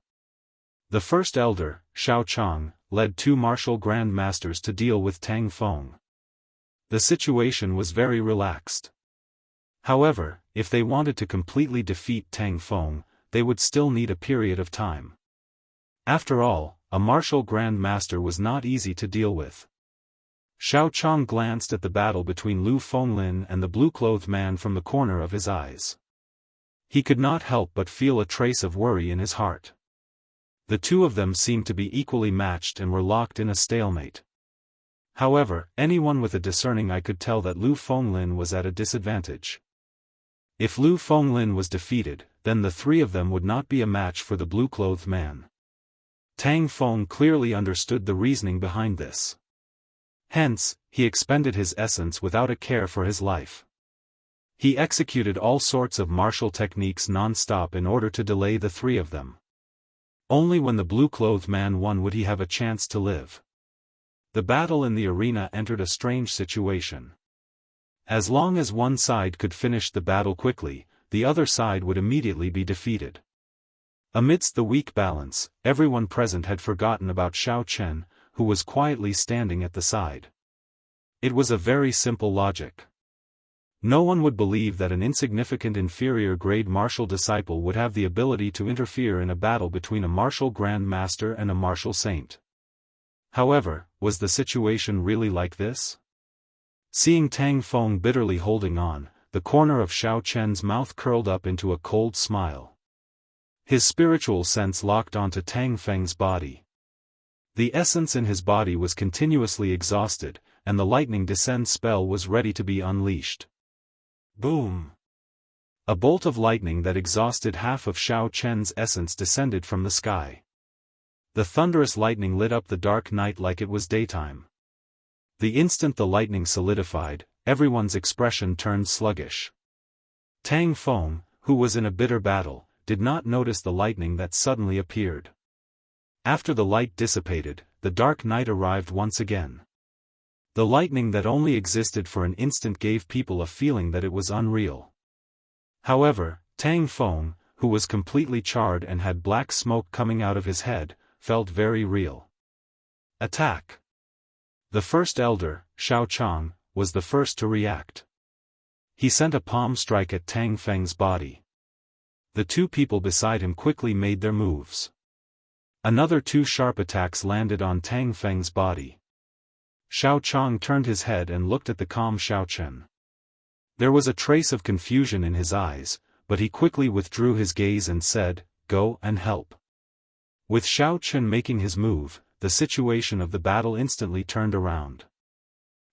A: The first elder, Shao Chang, led two martial grand masters to deal with Tang Feng. The situation was very relaxed. However, if they wanted to completely defeat Tang Feng, they would still need a period of time. After all, a martial grand master was not easy to deal with. Shao Chang glanced at the battle between Lu Fenglin and the blue-clothed man from the corner of his eyes. He could not help but feel a trace of worry in his heart. The two of them seemed to be equally matched and were locked in a stalemate. However, anyone with a discerning eye could tell that Lu Fenglin was at a disadvantage. If Lu Fenglin was defeated, then the three of them would not be a match for the blue-clothed man. Tang Feng clearly understood the reasoning behind this. Hence, he expended his essence without a care for his life. He executed all sorts of martial techniques non-stop in order to delay the three of them. Only when the blue-clothed man won would he have a chance to live. The battle in the arena entered a strange situation. As long as one side could finish the battle quickly, the other side would immediately be defeated. Amidst the weak balance, everyone present had forgotten about Shao Chen, who was quietly standing at the side. It was a very simple logic. No one would believe that an insignificant inferior-grade martial disciple would have the ability to interfere in a battle between a martial grand master and a martial saint. However, was the situation really like this? Seeing Tang Feng bitterly holding on, the corner of Shao Chen's mouth curled up into a cold smile. His spiritual sense locked onto Tang Feng's body. The essence in his body was continuously exhausted, and the lightning descend spell was ready to be unleashed. Boom! A bolt of lightning that exhausted half of Shao Chen's essence descended from the sky. The thunderous lightning lit up the dark night like it was daytime. The instant the lightning solidified, everyone's expression turned sluggish. Tang Feng, who was in a bitter battle, did not notice the lightning that suddenly appeared. After the light dissipated, the dark night arrived once again. The lightning that only existed for an instant gave people a feeling that it was unreal. However, Tang Feng, who was completely charred and had black smoke coming out of his head, felt very real. Attack! The first elder, Shao Chang, was the first to react. He sent a palm strike at Tang Feng's body. The two people beside him quickly made their moves. Another two sharp attacks landed on Tang Feng's body. Shao Chang turned his head and looked at the calm Shao Chen. There was a trace of confusion in his eyes, but he quickly withdrew his gaze and said, "Go and help." With Shao Chen making his move, the situation of the battle instantly turned around.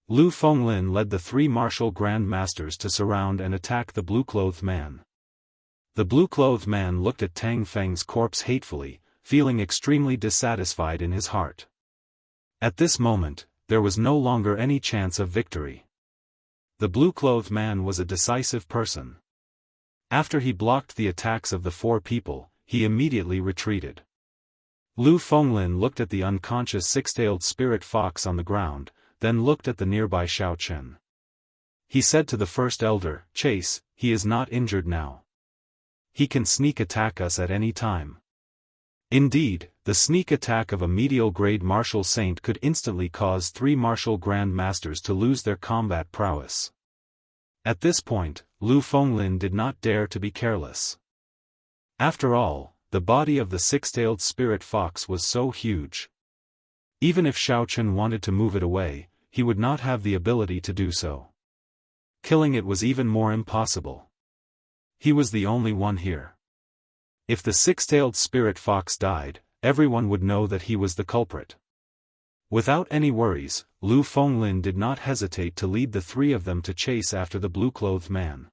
A: Lu Fenglin led the three martial Grand Masters to surround and attack the blue-clothed man. The blue-clothed man looked at Tang Feng's corpse hatefully, feeling extremely dissatisfied in his heart. At this moment, there was no longer any chance of victory. The blue-clothed man was a decisive person. After he blocked the attacks of the four people, he immediately retreated. Lu Fenglin looked at the unconscious six-tailed spirit fox on the ground, then looked at the nearby Shao Chen. He said to the first elder, "Chase, he is not injured now. He can sneak attack us at any time." Indeed, the sneak attack of a medial-grade martial saint could instantly cause three martial Grand Masters to lose their combat prowess. At this point, Lu Fenglin did not dare to be careless. After all, the body of the six-tailed spirit fox was so huge. Even if Shao Chen wanted to move it away, he would not have the ability to do so. Killing it was even more impossible. He was the only one here. If the six-tailed spirit fox died, everyone would know that he was the culprit. Without any worries, Lu Fenglin did not hesitate to lead the three of them to chase after the blue-clothed man.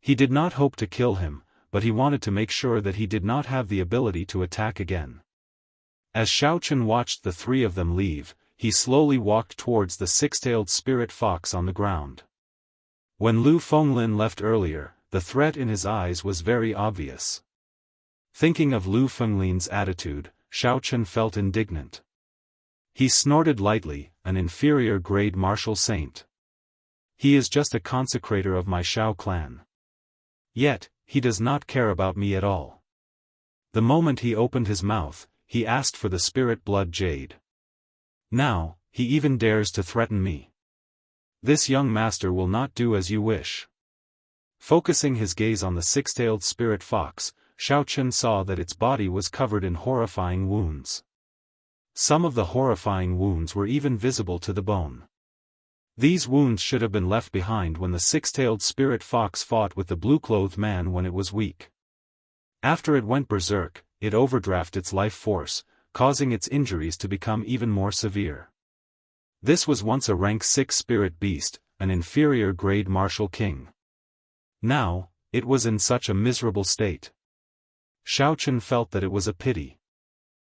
A: He did not hope to kill him, but he wanted to make sure that he did not have the ability to attack again. As Shao Chen watched the three of them leave, he slowly walked towards the six-tailed spirit fox on the ground. When Lu Fenglin left earlier, the threat in his eyes was very obvious. Thinking of Lu Fenglin's attitude, Shao Chen felt indignant. He snorted lightly, "An inferior-grade martial saint. He is just a consecrator of my Shao clan. Yet, he does not care about me at all." The moment he opened his mouth, he asked for the spirit blood jade. Now, he even dares to threaten me. This young master will not do as you wish. Focusing his gaze on the six-tailed spirit fox, Shao Chen saw that its body was covered in horrifying wounds. Some of the horrifying wounds were even visible to the bone. These wounds should have been left behind when the six-tailed spirit fox fought with the blue-clothed man when it was weak. After it went berserk, it overdrafted its life force, causing its injuries to become even more severe. This was once a rank 6 spirit beast, an inferior-grade martial king. Now, it was in such a miserable state. Shao Chen felt that it was a pity.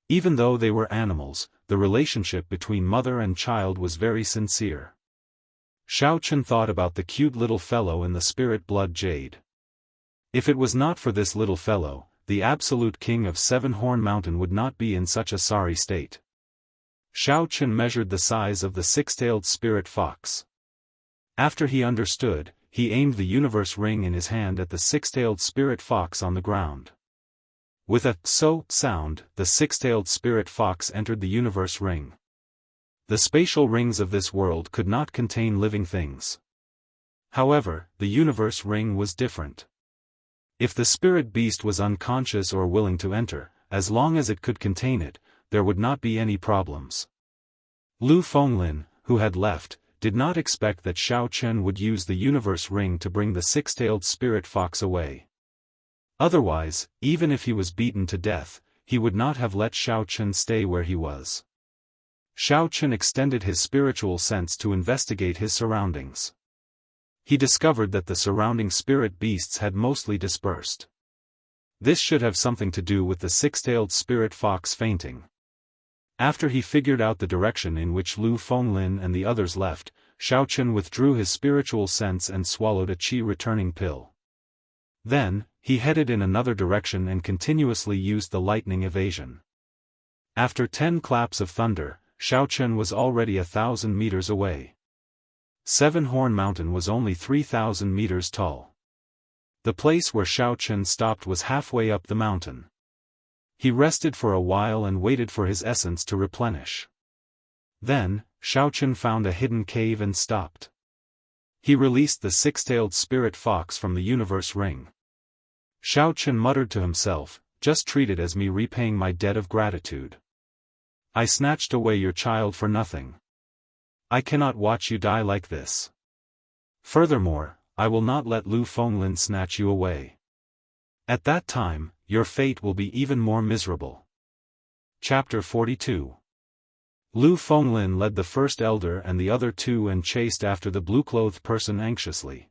A: Even though they were animals, the relationship between mother and child was very sincere. Shao Chen thought about the cute little fellow in the spirit blood jade. If it was not for this little fellow, the absolute king of Seven-Horn Mountain would not be in such a sorry state. Shao Chen measured the size of the six-tailed spirit fox. After he understood, he aimed the universe ring in his hand at the six-tailed spirit fox on the ground. With a "so" sound, the six-tailed spirit fox entered the universe ring. The spatial rings of this world could not contain living things. However, the universe ring was different. If the spirit beast was unconscious or willing to enter, as long as it could contain it, there would not be any problems. Lu Fenglin, who had left, did not expect that Shao Chen would use the universe ring to bring the six-tailed spirit fox away. Otherwise, even if he was beaten to death, he would not have let Shao Chen stay where he was. Shao Chen extended his spiritual sense to investigate his surroundings. He discovered that the surrounding spirit beasts had mostly dispersed. This should have something to do with the six-tailed spirit fox fainting. After he figured out the direction in which Lu Fenglin and the others left, Shao Chen withdrew his spiritual sense and swallowed a qi-returning pill. Then, he headed in another direction and continuously used the lightning evasion. After 10 claps of thunder, Xiaochen was already 1,000 meters away. Seven Horn Mountain was only 3,000 meters tall. The place where Xiaochen stopped was halfway up the mountain. He rested for a while and waited for his essence to replenish. Then, Xiaochen found a hidden cave and stopped. He released the six-tailed spirit fox from the universe ring. Xiaochen muttered to himself, "Just treat it as me repaying my debt of gratitude. I snatched away your child for nothing. I cannot watch you die like this. Furthermore, I will not let Lu Fenglin snatch you away. At that time, your fate will be even more miserable." Chapter 42. Lu Fenglin led the first elder and the other two and chased after the blue-clothed person anxiously.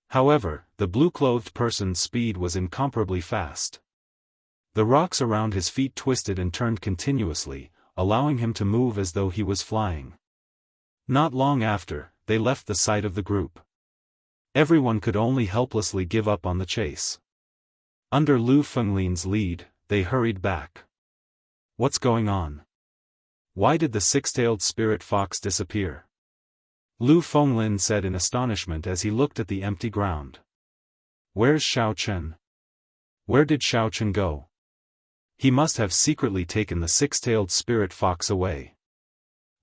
A: However, the blue-clothed person's speed was incomparably fast. The rocks around his feet twisted and turned continuously, allowing him to move as though he was flying. Not long after, they left the sight of the group. Everyone could only helplessly give up on the chase. Under Lu Fenglin's lead, they hurried back. "What's going on? Why did the six-tailed spirit fox disappear?" Lu Fenglin said in astonishment as he looked at the empty ground. "Where's Xiaochen? Where did Xiaochen go? He must have secretly taken the six-tailed spirit fox away."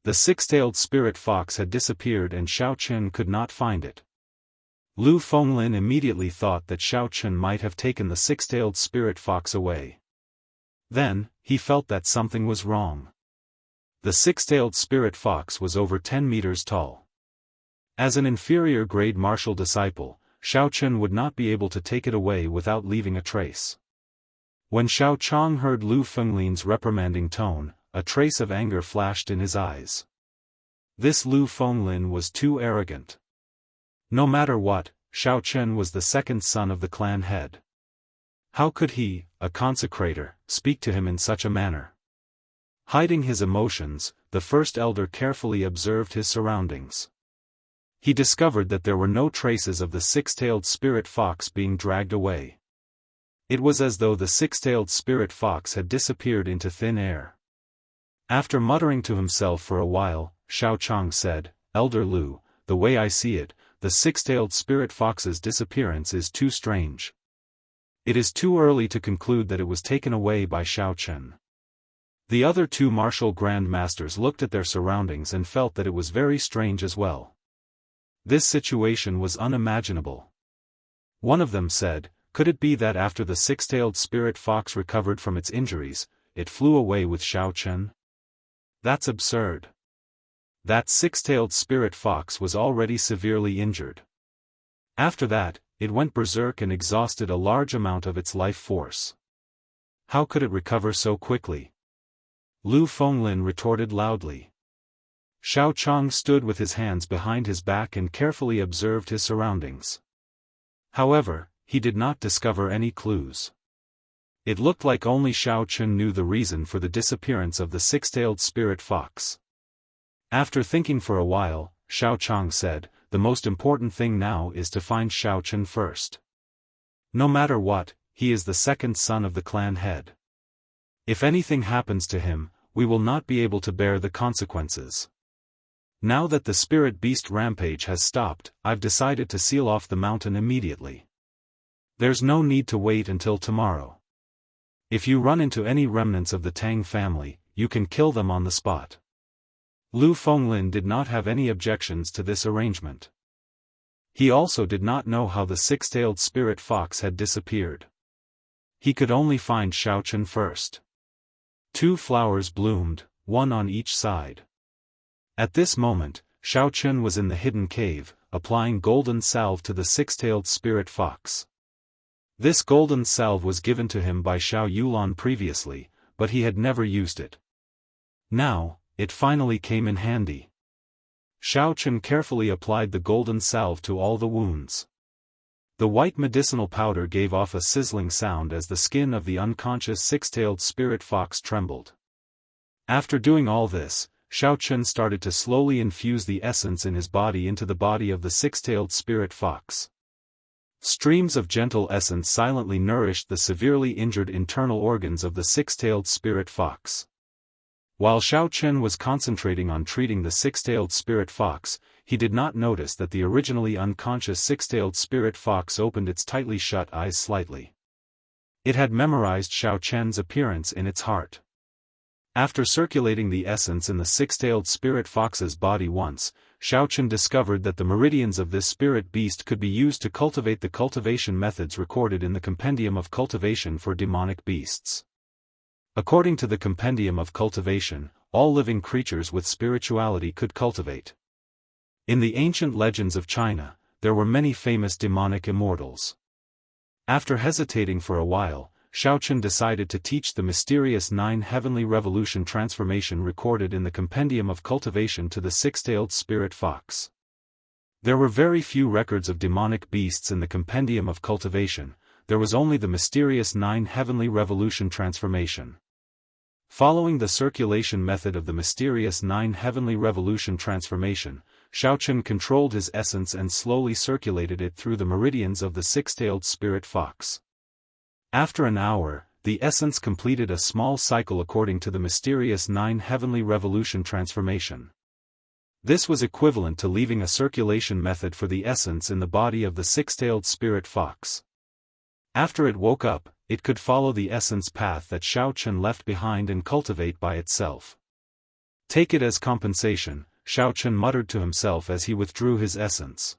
A: The six-tailed spirit fox had disappeared and Xiaochen could not find it. Lu Fenglin immediately thought that Xiaochen might have taken the six-tailed spirit fox away. Then, he felt that something was wrong. The six-tailed spirit fox was over 10 meters tall. As an inferior-grade martial disciple, Xiaochen would not be able to take it away without leaving a trace. When Xiao Chong heard Lu Fenglin's reprimanding tone, a trace of anger flashed in his eyes. This Lu Fenglin was too arrogant. No matter what, Xiaochen was the second son of the clan head. How could he, a consecrator, speak to him in such a manner? Hiding his emotions, the first elder carefully observed his surroundings. He discovered that there were no traces of the six-tailed spirit fox being dragged away. It was as though the six-tailed spirit fox had disappeared into thin air. After muttering to himself for a while, Xiao Chong said, "Elder Lu, the way I see it, the six-tailed spirit fox's disappearance is too strange. It is too early to conclude that it was taken away by Xiaochen." The other two martial grandmasters looked at their surroundings and felt that it was very strange as well. This situation was unimaginable. One of them said, "Could it be that after the six-tailed spirit fox recovered from its injuries, it flew away with Xiaochen? That's absurd. That six-tailed spirit fox was already severely injured. After that, it went berserk and exhausted a large amount of its life force. How could it recover so quickly?" Lu Fenglin retorted loudly. Xiao Chong stood with his hands behind his back and carefully observed his surroundings. However, he did not discover any clues. It looked like only Xiaochen knew the reason for the disappearance of the six-tailed spirit fox. After thinking for a while, Xiao Chong said, "The most important thing now is to find Xiaochen first. No matter what, he is the second son of the clan head. If anything happens to him, we will not be able to bear the consequences. Now that the spirit beast rampage has stopped, I've decided to seal off the mountain immediately. There's no need to wait until tomorrow. If you run into any remnants of the Tang family, you can kill them on the spot." Lu Fenglin did not have any objections to this arrangement. He also did not know how the six-tailed spirit fox had disappeared. He could only find Xiaochen first. Two flowers bloomed, one on each side. At this moment, Xiaochen was in the hidden cave, applying golden salve to the six-tailed spirit fox. This golden salve was given to him by Xiao Yulan previously, but he had never used it. Now, it finally came in handy. Xiaochen carefully applied the golden salve to all the wounds. The white medicinal powder gave off a sizzling sound as the skin of the unconscious six-tailed spirit fox trembled. After doing all this, Xiaochen started to slowly infuse the essence in his body into the body of the six-tailed spirit fox. Streams of gentle essence silently nourished the severely injured internal organs of the six-tailed spirit fox. While Xiao Chen was concentrating on treating the six-tailed spirit fox, he did not notice that the originally unconscious six-tailed spirit fox opened its tightly shut eyes slightly. It had memorized Xiao Chen's appearance in its heart. After circulating the essence in the six-tailed spirit fox's body once, Xiao Chen discovered that the meridians of this spirit beast could be used to cultivate the cultivation methods recorded in the Compendium of Cultivation for Demonic Beasts. According to the Compendium of Cultivation, all living creatures with spirituality could cultivate. In the ancient legends of China, there were many famous demonic immortals. After hesitating for a while, Xiao Chen decided to teach the mysterious 9 heavenly revolution transformation recorded in the Compendium of Cultivation to the six-tailed spirit fox. There were very few records of demonic beasts in the Compendium of Cultivation. There was only the mysterious 9 heavenly revolution transformation. Following the circulation method of the mysterious 9 heavenly revolution transformation, Xiao Chen controlled his essence and slowly circulated it through the meridians of the six-tailed spirit fox. After an hour, the essence completed a small cycle according to the mysterious 9 heavenly revolution transformation. This was equivalent to leaving a circulation method for the essence in the body of the six-tailed spirit fox. After it woke up, it could follow the essence path that Xiao Chen left behind and cultivate by itself. Take it as compensation, Xiao Chen muttered to himself as he withdrew his essence.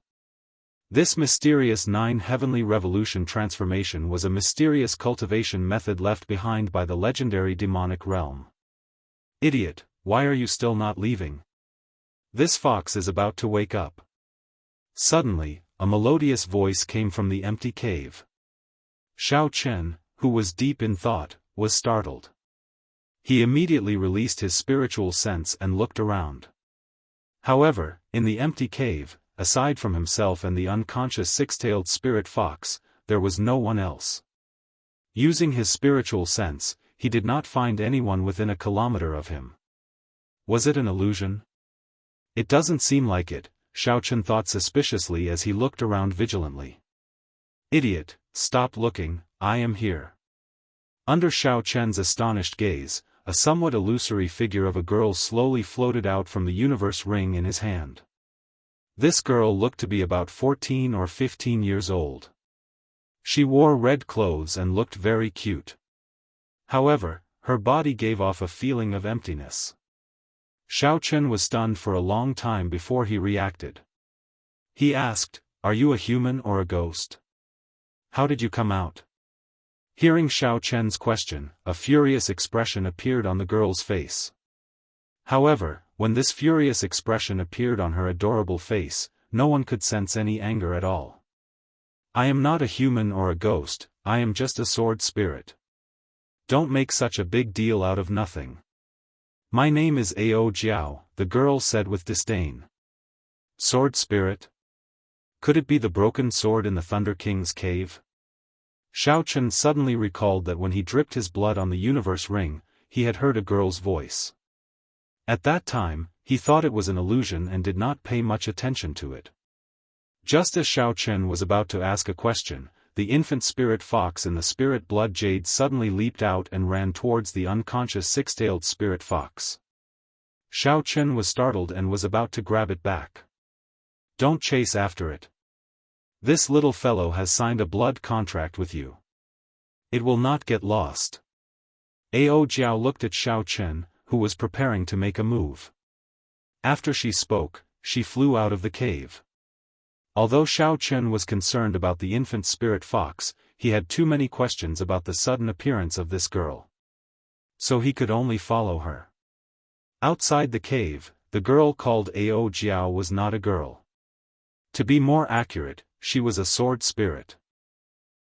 A: This mysterious 9 heavenly revolution transformation was a mysterious cultivation method left behind by the legendary demonic realm. Idiot, why are you still not leaving? This fox is about to wake up. Suddenly, a melodious voice came from the empty cave. Xiao Chen, who was deep in thought, was startled. He immediately released his spiritual sense and looked around. However, in the empty cave, aside from himself and the unconscious six-tailed spirit fox, there was no one else. Using his spiritual sense, he did not find anyone within a kilometer of him. Was it an illusion? It doesn't seem like it, Xiao Chen thought suspiciously as he looked around vigilantly. Idiot, stop looking, I am here. Under Xiao Chen's astonished gaze, a somewhat illusory figure of a girl slowly floated out from the universe ring in his hand. This girl looked to be about 14 or 15 years old. She wore red clothes and looked very cute. However, her body gave off a feeling of emptiness. Xiao Chen was stunned for a long time before he reacted. He asked, "Are you a human or a ghost? How did you come out?" Hearing Xiao Chen's question, a furious expression appeared on the girl's face. However, when this furious expression appeared on her adorable face, no one could sense any anger at all. "I am not a human or a ghost, I am just a sword spirit. Don't make such a big deal out of nothing. My name is Ao Jiao," the girl said with disdain. Sword spirit? Could it be the broken sword in the Thunder King's cave? Xiao Chen suddenly recalled that when he dripped his blood on the universe ring, he had heard a girl's voice. At that time, he thought it was an illusion and did not pay much attention to it. Just as Xiao Chen was about to ask a question, the infant spirit fox in the spirit blood jade suddenly leaped out and ran towards the unconscious six-tailed spirit fox. Xiao Chen was startled and was about to grab it back. "Don't chase after it. This little fellow has signed a blood contract with you. It will not get lost." Ao Jiao looked at Xiao Chen, who was preparing to make a move. After she spoke, she flew out of the cave. Although Xiao Chen was concerned about the infant spirit fox, he had too many questions about the sudden appearance of this girl. So he could only follow her. Outside the cave, the girl called Ao Jiao was not a girl. To be more accurate, she was a sword spirit.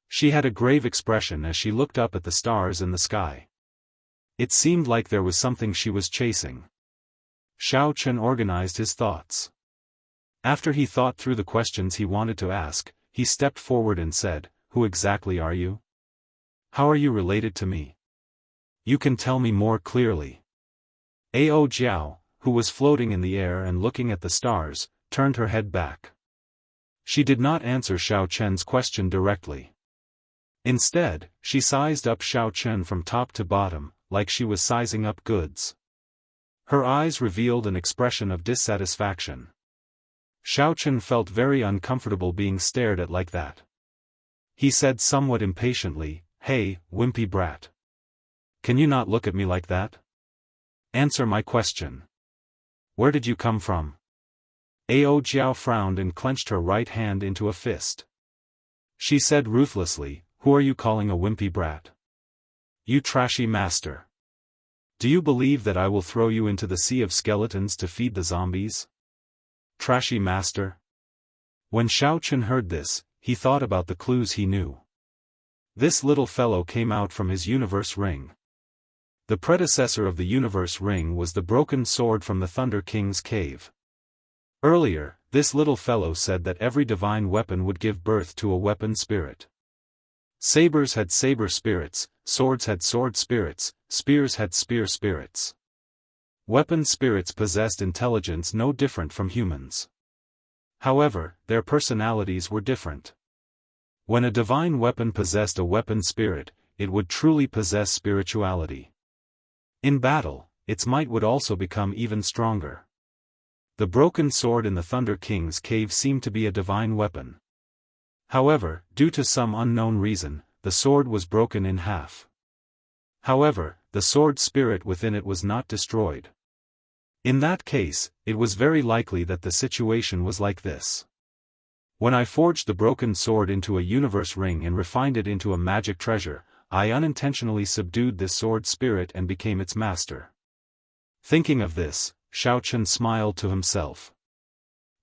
A: She had a grave expression as she looked up at the stars in the sky. It seemed like there was something she was chasing. Xiao Chen organized his thoughts. After he thought through the questions he wanted to ask, he stepped forward and said, "Who exactly are you? How are you related to me? You can tell me more clearly." Ao Jiao, who was floating in the air and looking at the stars, turned her head back. She did not answer Xiao Chen's question directly. Instead, she sized up Xiao Chen from top to bottom, like she was sizing up goods. Her eyes revealed an expression of dissatisfaction. Xiaochen felt very uncomfortable being stared at like that. He said somewhat impatiently, "Hey, wimpy brat. Can you not look at me like that? Answer my question. Where did you come from?" Ao Jiao frowned and clenched her right hand into a fist. She said ruthlessly, "Who are you calling a wimpy brat? You trashy master. Do you believe that I will throw you into the sea of skeletons to feed the zombies? Trashy master?" When Xiaochen heard this, he thought about the clues he knew. This little fellow came out from his universe ring. The predecessor of the universe ring was the broken sword from the Thunder King's cave. Earlier, this little fellow said that every divine weapon would give birth to a weapon spirit. Sabers had saber spirits, swords had sword spirits, spears had spear spirits. Weapon spirits possessed intelligence no different from humans. However, their personalities were different. When a divine weapon possessed a weapon spirit, it would truly possess spirituality. In battle, its might would also become even stronger. The broken sword in the Thunder King's cave seemed to be a divine weapon. However, due to some unknown reason, the sword was broken in half. However, the sword spirit within it was not destroyed. In that case, it was very likely that the situation was like this. When I forged the broken sword into a universe ring and refined it into a magic treasure, I unintentionally subdued this sword spirit and became its master. Thinking of this, Xiaochen smiled to himself.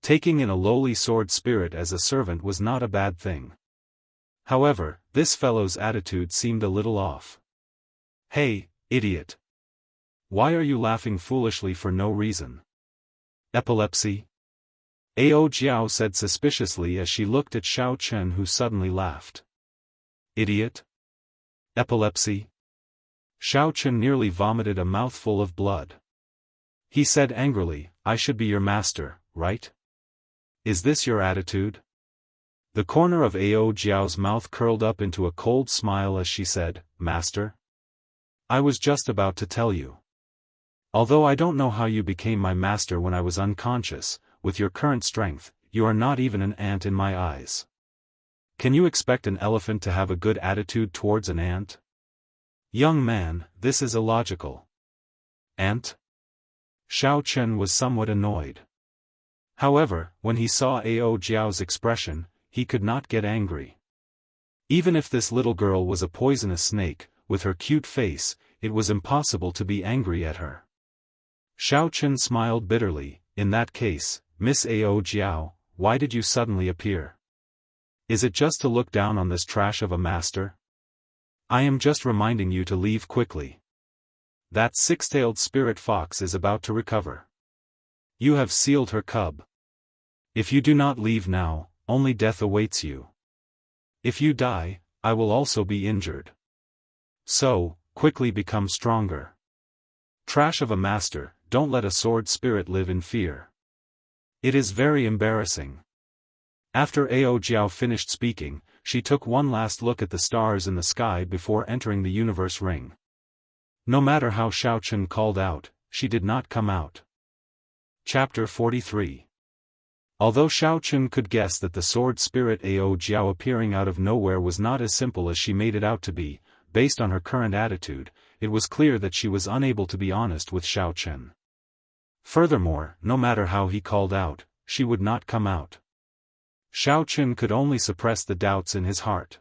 A: Taking in a lowly sword spirit as a servant was not a bad thing. However, this fellow's attitude seemed a little off. "Hey, idiot. Why are you laughing foolishly for no reason? Epilepsy?" Ao Jiao said suspiciously as she looked at Xiaochen, who suddenly laughed. "Idiot? Epilepsy?" Xiaochen nearly vomited a mouthful of blood. He said angrily, "I should be your master, right? Is this your attitude?" The corner of Ao Jiao's mouth curled up into a cold smile as she said, "Master? I was just about to tell you. Although I don't know how you became my master when I was unconscious, with your current strength, you are not even an ant in my eyes. Can you expect an elephant to have a good attitude towards an ant? Young man, this is illogical." "Ant?" Xiaochen was somewhat annoyed. However, when he saw Ao Jiao's expression, he could not get angry. Even if this little girl was a poisonous snake, with her cute face, it was impossible to be angry at her. Xiaochen smiled bitterly. "In that case, Miss Ao Jiao, why did you suddenly appear? Is it just to look down on this trash of a master? I am just reminding you to leave quickly. That six-tailed spirit fox is about to recover. You have sealed her cub. If you do not leave now, only death awaits you. If you die, I will also be injured. So, quickly become stronger. Trash of a master, don't let a sword spirit live in fear. It is very embarrassing." After Ao Jiao finished speaking, she took one last look at the stars in the sky before entering the universe ring. No matter how Xiaochen called out, she did not come out. Chapter 43. Although Xiaochen could guess that the sword spirit Ao Jiao appearing out of nowhere was not as simple as she made it out to be, based on her current attitude, it was clear that she was unable to be honest with Xiaochen. Furthermore, no matter how he called out, she would not come out. Xiaochen could only suppress the doubts in his heart.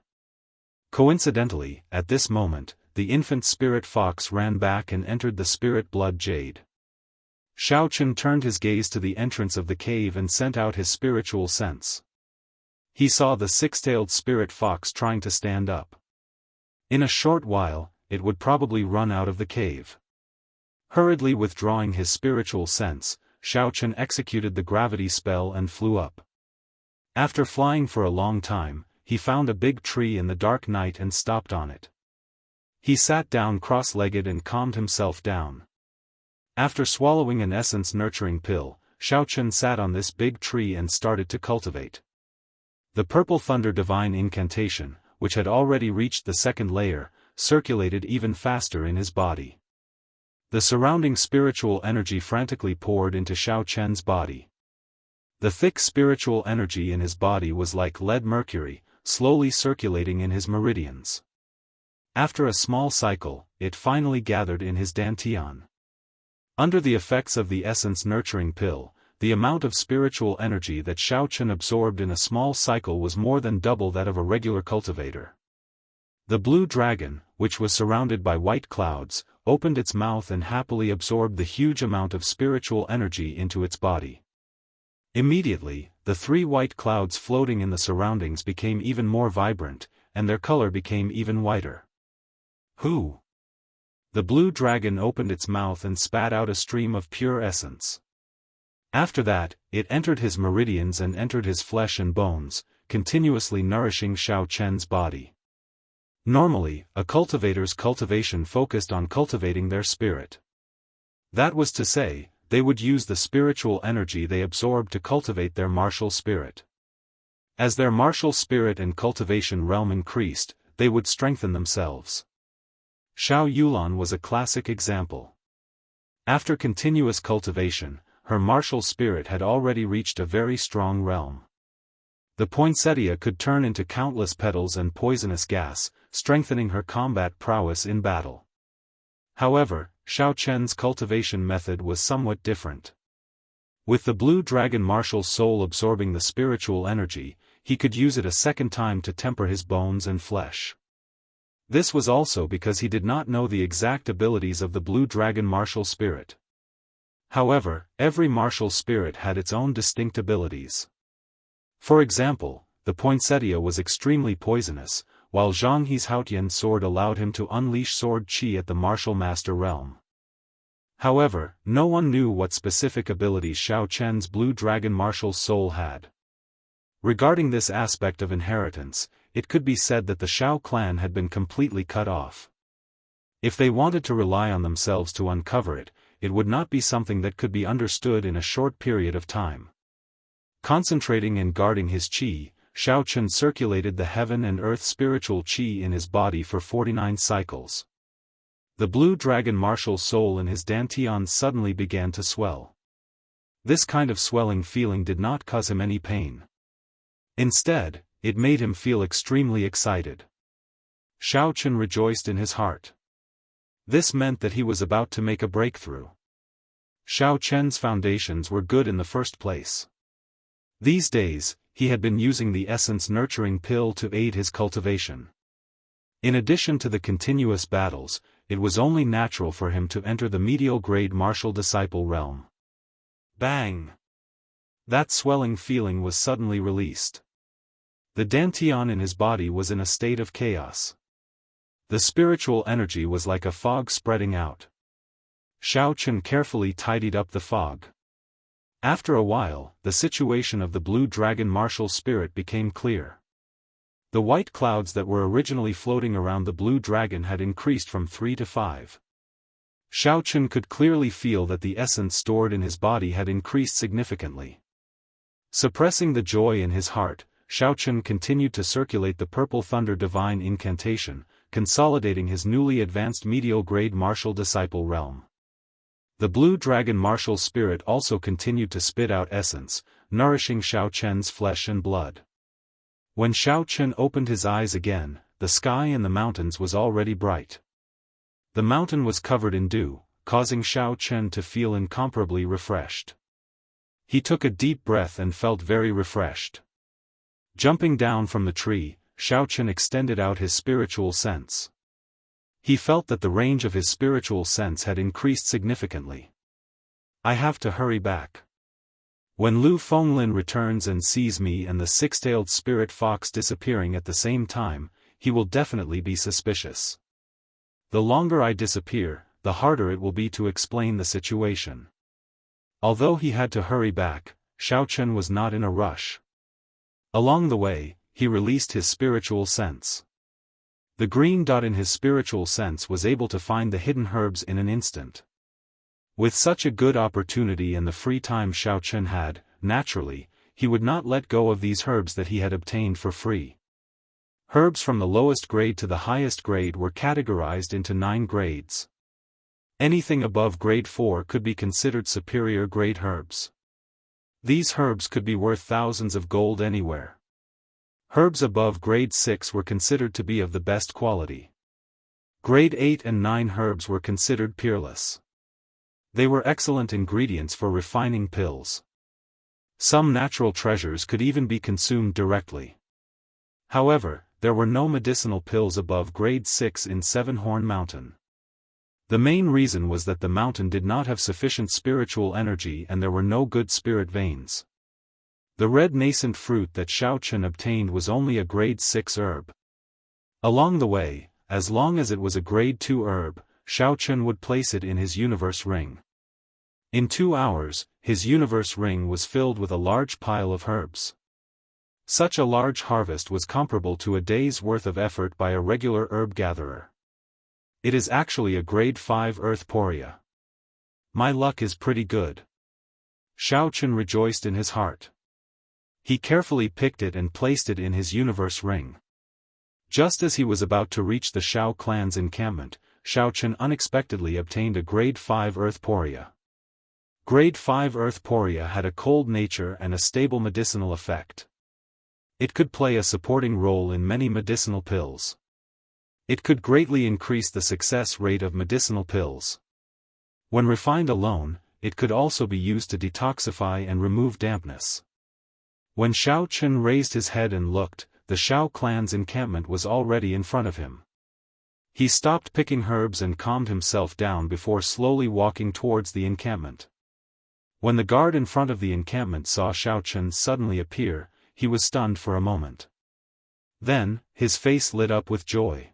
A: Coincidentally, at this moment, the infant spirit fox ran back and entered the spirit blood jade. Xiaochen turned his gaze to the entrance of the cave and sent out his spiritual sense. He saw the six-tailed spirit fox trying to stand up. In a short while, it would probably run out of the cave. Hurriedly withdrawing his spiritual sense, Xiaochen executed the gravity spell and flew up. After flying for a long time, he found a big tree in the dark night and stopped on it. He sat down cross-legged and calmed himself down. After swallowing an essence-nurturing pill, Xiaochen sat on this big tree and started to cultivate. The purple thunder divine incantation, which had already reached the second layer, circulated even faster in his body. The surrounding spiritual energy frantically poured into Xiao Chen's body. The thick spiritual energy in his body was like lead mercury, slowly circulating in his meridians. After a small cycle, it finally gathered in his dantian. Under the effects of the essence-nurturing pill, the amount of spiritual energy that Xiao Chen absorbed in a small cycle was more than double that of a regular cultivator. The blue dragon, which was surrounded by white clouds, opened its mouth and happily absorbed the huge amount of spiritual energy into its body. Immediately, the 3 white clouds floating in the surroundings became even more vibrant, and their color became even whiter. Who? The blue dragon opened its mouth and spat out a stream of pure essence. After that, it entered his meridians and entered his flesh and bones, continuously nourishing Xiao Chen's body. Normally, a cultivator's cultivation focused on cultivating their spirit. That was to say, they would use the spiritual energy they absorbed to cultivate their martial spirit. As their martial spirit and cultivation realm increased, they would strengthen themselves. Xiao Yulan was a classic example. After continuous cultivation, her martial spirit had already reached a very strong realm. The poinsettia could turn into countless petals and poisonous gas, strengthening her combat prowess in battle. However, Xiao Chen's cultivation method was somewhat different. With the blue dragon martial soul absorbing the spiritual energy, he could use it a second time to temper his bones and flesh. This was also because he did not know the exact abilities of the blue dragon martial spirit. However, every martial spirit had its own distinct abilities. For example, the poinsettia was extremely poisonous, while Zhang He's Haotian sword allowed him to unleash sword qi at the martial master realm. However, no one knew what specific abilities Xiao Chen's blue dragon martial soul had. Regarding this aspect of inheritance, it could be said that the Xiao clan had been completely cut off. If they wanted to rely on themselves to uncover it, it would not be something that could be understood in a short period of time. Concentrating and guarding his qi, Xiao Chen circulated the heaven and earth spiritual qi in his body for 49 cycles. The blue dragon martial soul in his dantian suddenly began to swell. This kind of swelling feeling did not cause him any pain. Instead, it made him feel extremely excited. Xiao Chen rejoiced in his heart. This meant that he was about to make a breakthrough. Xiao Chen's foundations were good in the first place. These days, he had been using the essence-nurturing pill to aid his cultivation. In addition to the continuous battles, it was only natural for him to enter the medial-grade martial disciple realm. Bang! That swelling feeling was suddenly released. The dantian in his body was in a state of chaos. The spiritual energy was like a fog spreading out. Xiao Chen carefully tidied up the fog. After a while, the situation of the blue dragon martial spirit became clear. The white clouds that were originally floating around the blue dragon had increased from 3 to 5. Xiao Chen could clearly feel that the essence stored in his body had increased significantly. Suppressing the joy in his heart, Xiao Chen continued to circulate the Purple Thunder Divine Incantation, consolidating his newly advanced medial-grade martial disciple realm. The blue dragon martial spirit also continued to spit out essence, nourishing Xiao Chen's flesh and blood. When Xiao Chen opened his eyes again, the sky in the mountains was already bright. The mountain was covered in dew, causing Xiao Chen to feel incomparably refreshed. He took a deep breath and felt very refreshed. Jumping down from the tree, Xiao Chen extended out his spiritual sense. He felt that the range of his spiritual sense had increased significantly. I have to hurry back. When Lu Fenglin returns and sees me and the six-tailed spirit fox disappearing at the same time, he will definitely be suspicious. The longer I disappear, the harder it will be to explain the situation. Although he had to hurry back, Xiao Chen was not in a rush. Along the way, he released his spiritual sense. The green dot in his spiritual sense was able to find the hidden herbs in an instant. With such a good opportunity and the free time Xiao Chen had, naturally, he would not let go of these herbs that he had obtained for free. Herbs from the lowest grade to the highest grade were categorized into 9 grades. Anything above grade 4 could be considered superior grade herbs. These herbs could be worth thousands of gold anywhere. Herbs above grade 6 were considered to be of the best quality. Grade 8 and 9 herbs were considered peerless. They were excellent ingredients for refining pills. Some natural treasures could even be consumed directly. However, there were no medicinal pills above grade 6 in Seven Horn Mountain. The main reason was that the mountain did not have sufficient spiritual energy and there were no good spirit veins. The red nascent fruit that Xiao Chen obtained was only a grade 6 herb. Along the way, as long as it was a grade 2 herb, Xiao Chen would place it in his universe ring. In 2 hours, his universe ring was filled with a large pile of herbs. Such a large harvest was comparable to a day's worth of effort by a regular herb gatherer. It is actually a grade 5 earth poria. My luck is pretty good. Xiao Chen rejoiced in his heart. He carefully picked it and placed it in his universe ring. Just as he was about to reach the Shao clan's encampment, Xiao Chen unexpectedly obtained a grade 5 earth poria. Grade 5 earth poria had a cold nature and a stable medicinal effect. It could play a supporting role in many medicinal pills. It could greatly increase the success rate of medicinal pills. When refined alone, it could also be used to detoxify and remove dampness. When Xiao Chen raised his head and looked, the Shao clan's encampment was already in front of him. He stopped picking herbs and calmed himself down before slowly walking towards the encampment. When the guard in front of the encampment saw Xiao Chen suddenly appear, he was stunned for a moment. Then, his face lit up with joy.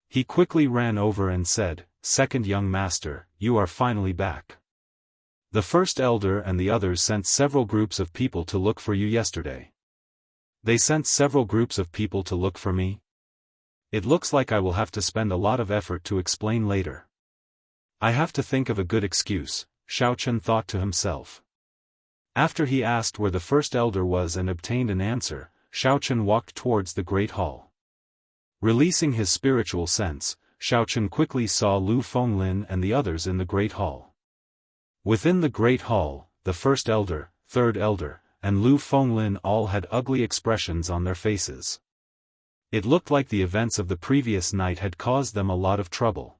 A: He quickly ran over and said, "Second young master, you are finally back. The first elder and the others sent several groups of people to look for you yesterday." "They sent several groups of people to look for me? It looks like I will have to spend a lot of effort to explain later. I have to think of a good excuse," Xiao Chen thought to himself. After he asked where the first elder was and obtained an answer, Xiao Chen walked towards the great hall. Releasing his spiritual sense, Xiao Chen quickly saw Lu Fenglin and the others in the great hall. Within the great hall, the first elder, third elder, and Lu Fenglin all had ugly expressions on their faces. It looked like the events of the previous night had caused them a lot of trouble.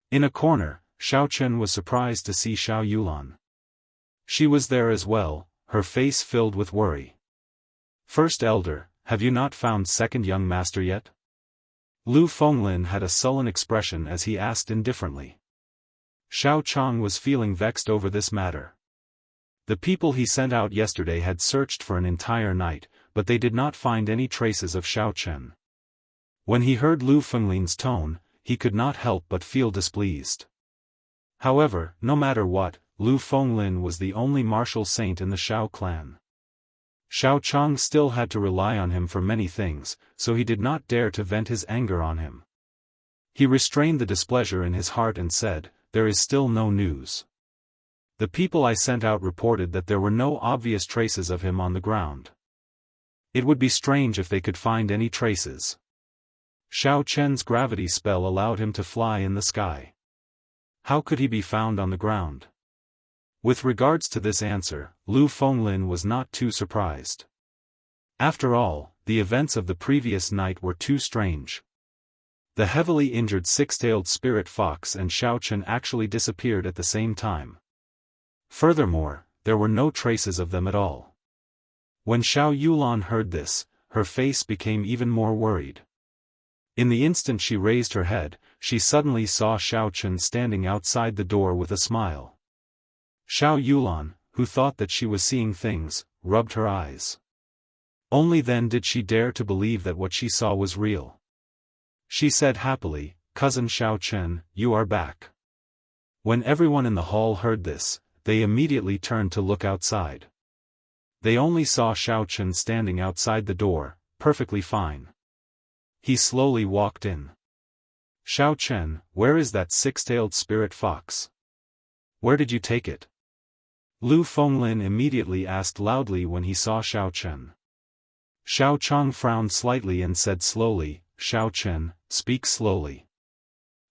A: In a corner, Xiao Chen was surprised to see Xiao Yulan. She was there as well, her face filled with worry. "First elder, have you not found second young master yet?" Lu Fenglin had a sullen expression as he asked indifferently. Xiao Chang was feeling vexed over this matter. The people he sent out yesterday had searched for an entire night, but they did not find any traces of Xiao Chen. When he heard Lu Fenglin's tone, he could not help but feel displeased. However, no matter what, Lu Fenglin was the only martial saint in the Shao clan. Xiao Chang still had to rely on him for many things, so he did not dare to vent his anger on him. He restrained the displeasure in his heart and said, "There is still no news. The people I sent out reported that there were no obvious traces of him on the ground. It would be strange if they could find any traces." Xiao Chen's gravity spell allowed him to fly in the sky. How could he be found on the ground? With regards to this answer, Lu Fenglin was not too surprised. After all, the events of the previous night were too strange. The heavily injured six-tailed spirit fox and Xiao Chen actually disappeared at the same time. Furthermore, there were no traces of them at all. When Xiao Yulan heard this, her face became even more worried. In the instant she raised her head, she suddenly saw Xiao Chen standing outside the door with a smile. Xiao Yulan, who thought that she was seeing things, rubbed her eyes. Only then did she dare to believe that what she saw was real. She said happily, "Cousin Xiao Chen, you are back." When everyone in the hall heard this, they immediately turned to look outside. They only saw Xiao Chen standing outside the door, perfectly fine. He slowly walked in. "Xiao Chen, where is that six-tailed spirit fox? Where did you take it?" Lu Fenglin immediately asked loudly when he saw Xiao Chen. Xiao Chang frowned slightly and said slowly, "Xiao Chen, speak slowly.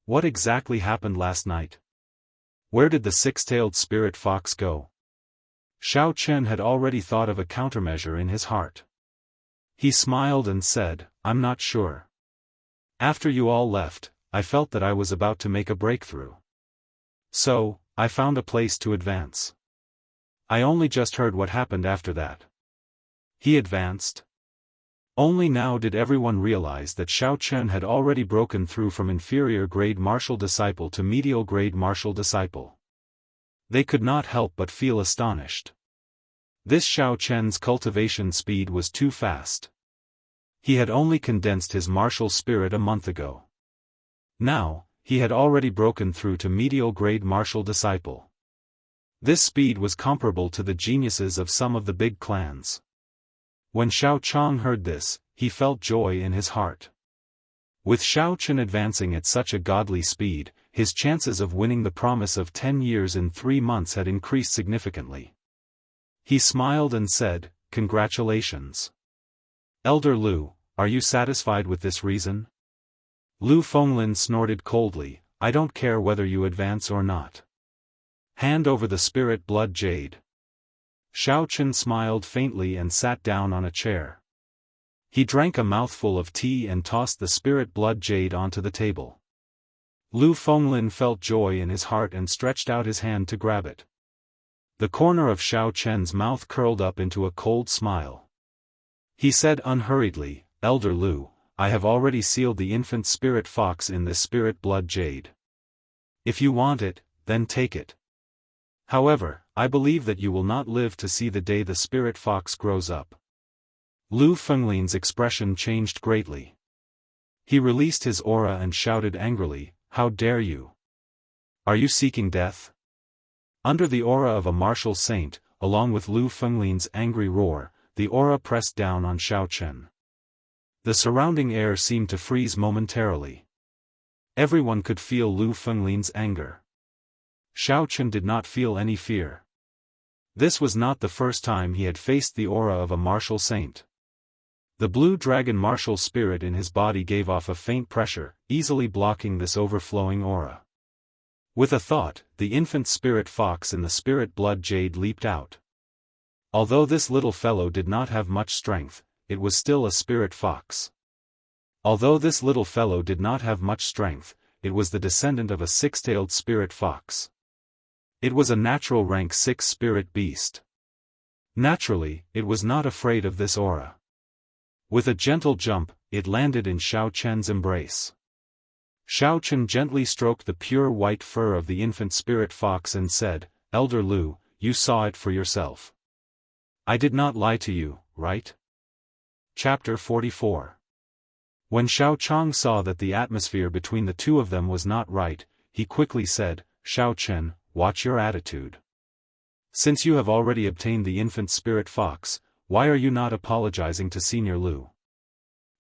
A: What exactly happened last night?" Where did the six-tailed spirit fox go? Xiao Chen had already thought of a countermeasure in his heart. He smiled and said, I'm not sure. After you all left, I felt that I was about to make a breakthrough. So, I found a place to advance. I only just heard what happened after that. He advanced. Only now did everyone realize that Xiao Chen had already broken through from inferior-grade martial disciple to medial-grade martial disciple. They could not help but feel astonished. This Xiao Chen's cultivation speed was too fast. He had only condensed his martial spirit a month ago. Now, he had already broken through to medial-grade martial disciple. This speed was comparable to the geniuses of some of the big clans. When Xiao Chang heard this, he felt joy in his heart. With Xiao Chen advancing at such a godly speed, his chances of winning the promise of 10 years in 3 months had increased significantly. He smiled and said, Congratulations. Elder Lu, are you satisfied with this reason? Lu Fenglin snorted coldly, I don't care whether you advance or not. Hand over the spirit blood jade. Xiao Chen smiled faintly and sat down on a chair. He drank a mouthful of tea and tossed the spirit blood jade onto the table. Lu Fenglin felt joy in his heart and stretched out his hand to grab it. The corner of Xiao Chen's mouth curled up into a cold smile. He said unhurriedly, Elder Lu, I have already sealed the infant spirit fox in this spirit blood jade. If you want it, then take it. However, I believe that you will not live to see the day the spirit fox grows up. Lu Fenglin's expression changed greatly. He released his aura and shouted angrily, How dare you? Are you seeking death? Under the aura of a martial saint, along with Lu Fenglin's angry roar, the aura pressed down on Xiao Chen. The surrounding air seemed to freeze momentarily. Everyone could feel Lu Fenglin's anger. Xiao Chen did not feel any fear. This was not the first time he had faced the aura of a martial saint. The blue dragon martial spirit in his body gave off a faint pressure, easily blocking this overflowing aura. With a thought, the infant spirit fox in the spirit blood jade leaped out. Although this little fellow did not have much strength, it was still a spirit fox. Although this little fellow did not have much strength, it was the descendant of a six-tailed spirit fox. It was a natural rank 6 spirit beast. Naturally, it was not afraid of this aura. With a gentle jump, it landed in Xiao Chen's embrace. Xiao Chen gently stroked the pure white fur of the infant spirit fox and said, Elder Lu, you saw it for yourself. I did not lie to you, right? Chapter 44. When Xiao Chang saw that the atmosphere between the two of them was not right, he quickly said, Xiao Chen, watch your attitude. Since you have already obtained the infant spirit fox, why are you not apologizing to Senior Lu?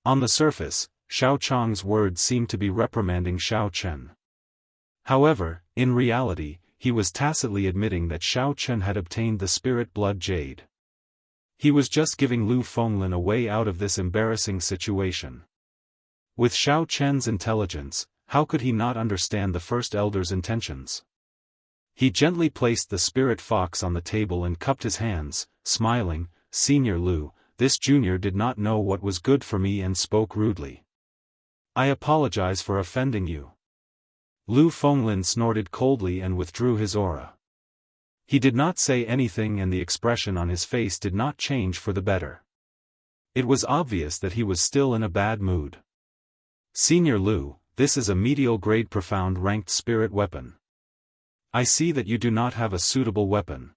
A: On the surface, Xiao Chang's words seemed to be reprimanding Xiao Chen. However, in reality, he was tacitly admitting that Xiao Chen had obtained the spirit blood jade. He was just giving Lu Fenglin a way out of this embarrassing situation. With Xiao Chen's intelligence, how could he not understand the first elder's intentions? He gently placed the spirit fox on the table and cupped his hands, smiling, Senior Lu, this junior did not know what was good for me and spoke rudely. I apologize for offending you. Lu Fenglin snorted coldly and withdrew his aura. He did not say anything and the expression on his face did not change for the better. It was obvious that he was still in a bad mood. Senior Lu, this is a medial grade profound ranked spirit weapon. I see that you do not have a suitable weapon.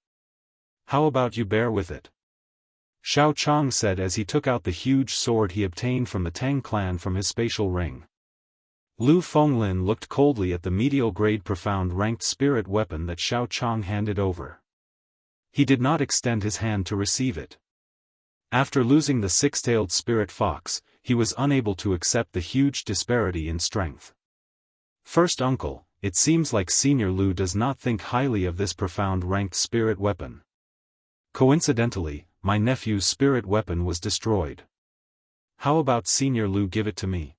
A: How about you bear with it? Xiao Chang said as he took out the huge sword he obtained from the Tang clan from his spatial ring. Lu Fenglin looked coldly at the medial grade profound ranked spirit weapon that Xiao Chang handed over. He did not extend his hand to receive it. After losing the six-tailed spirit fox, he was unable to accept the huge disparity in strength. First uncle, it seems like Senior Lu does not think highly of this profound ranked spirit weapon. Coincidentally, my nephew's spirit weapon was destroyed. How about Senior Lu give it to me?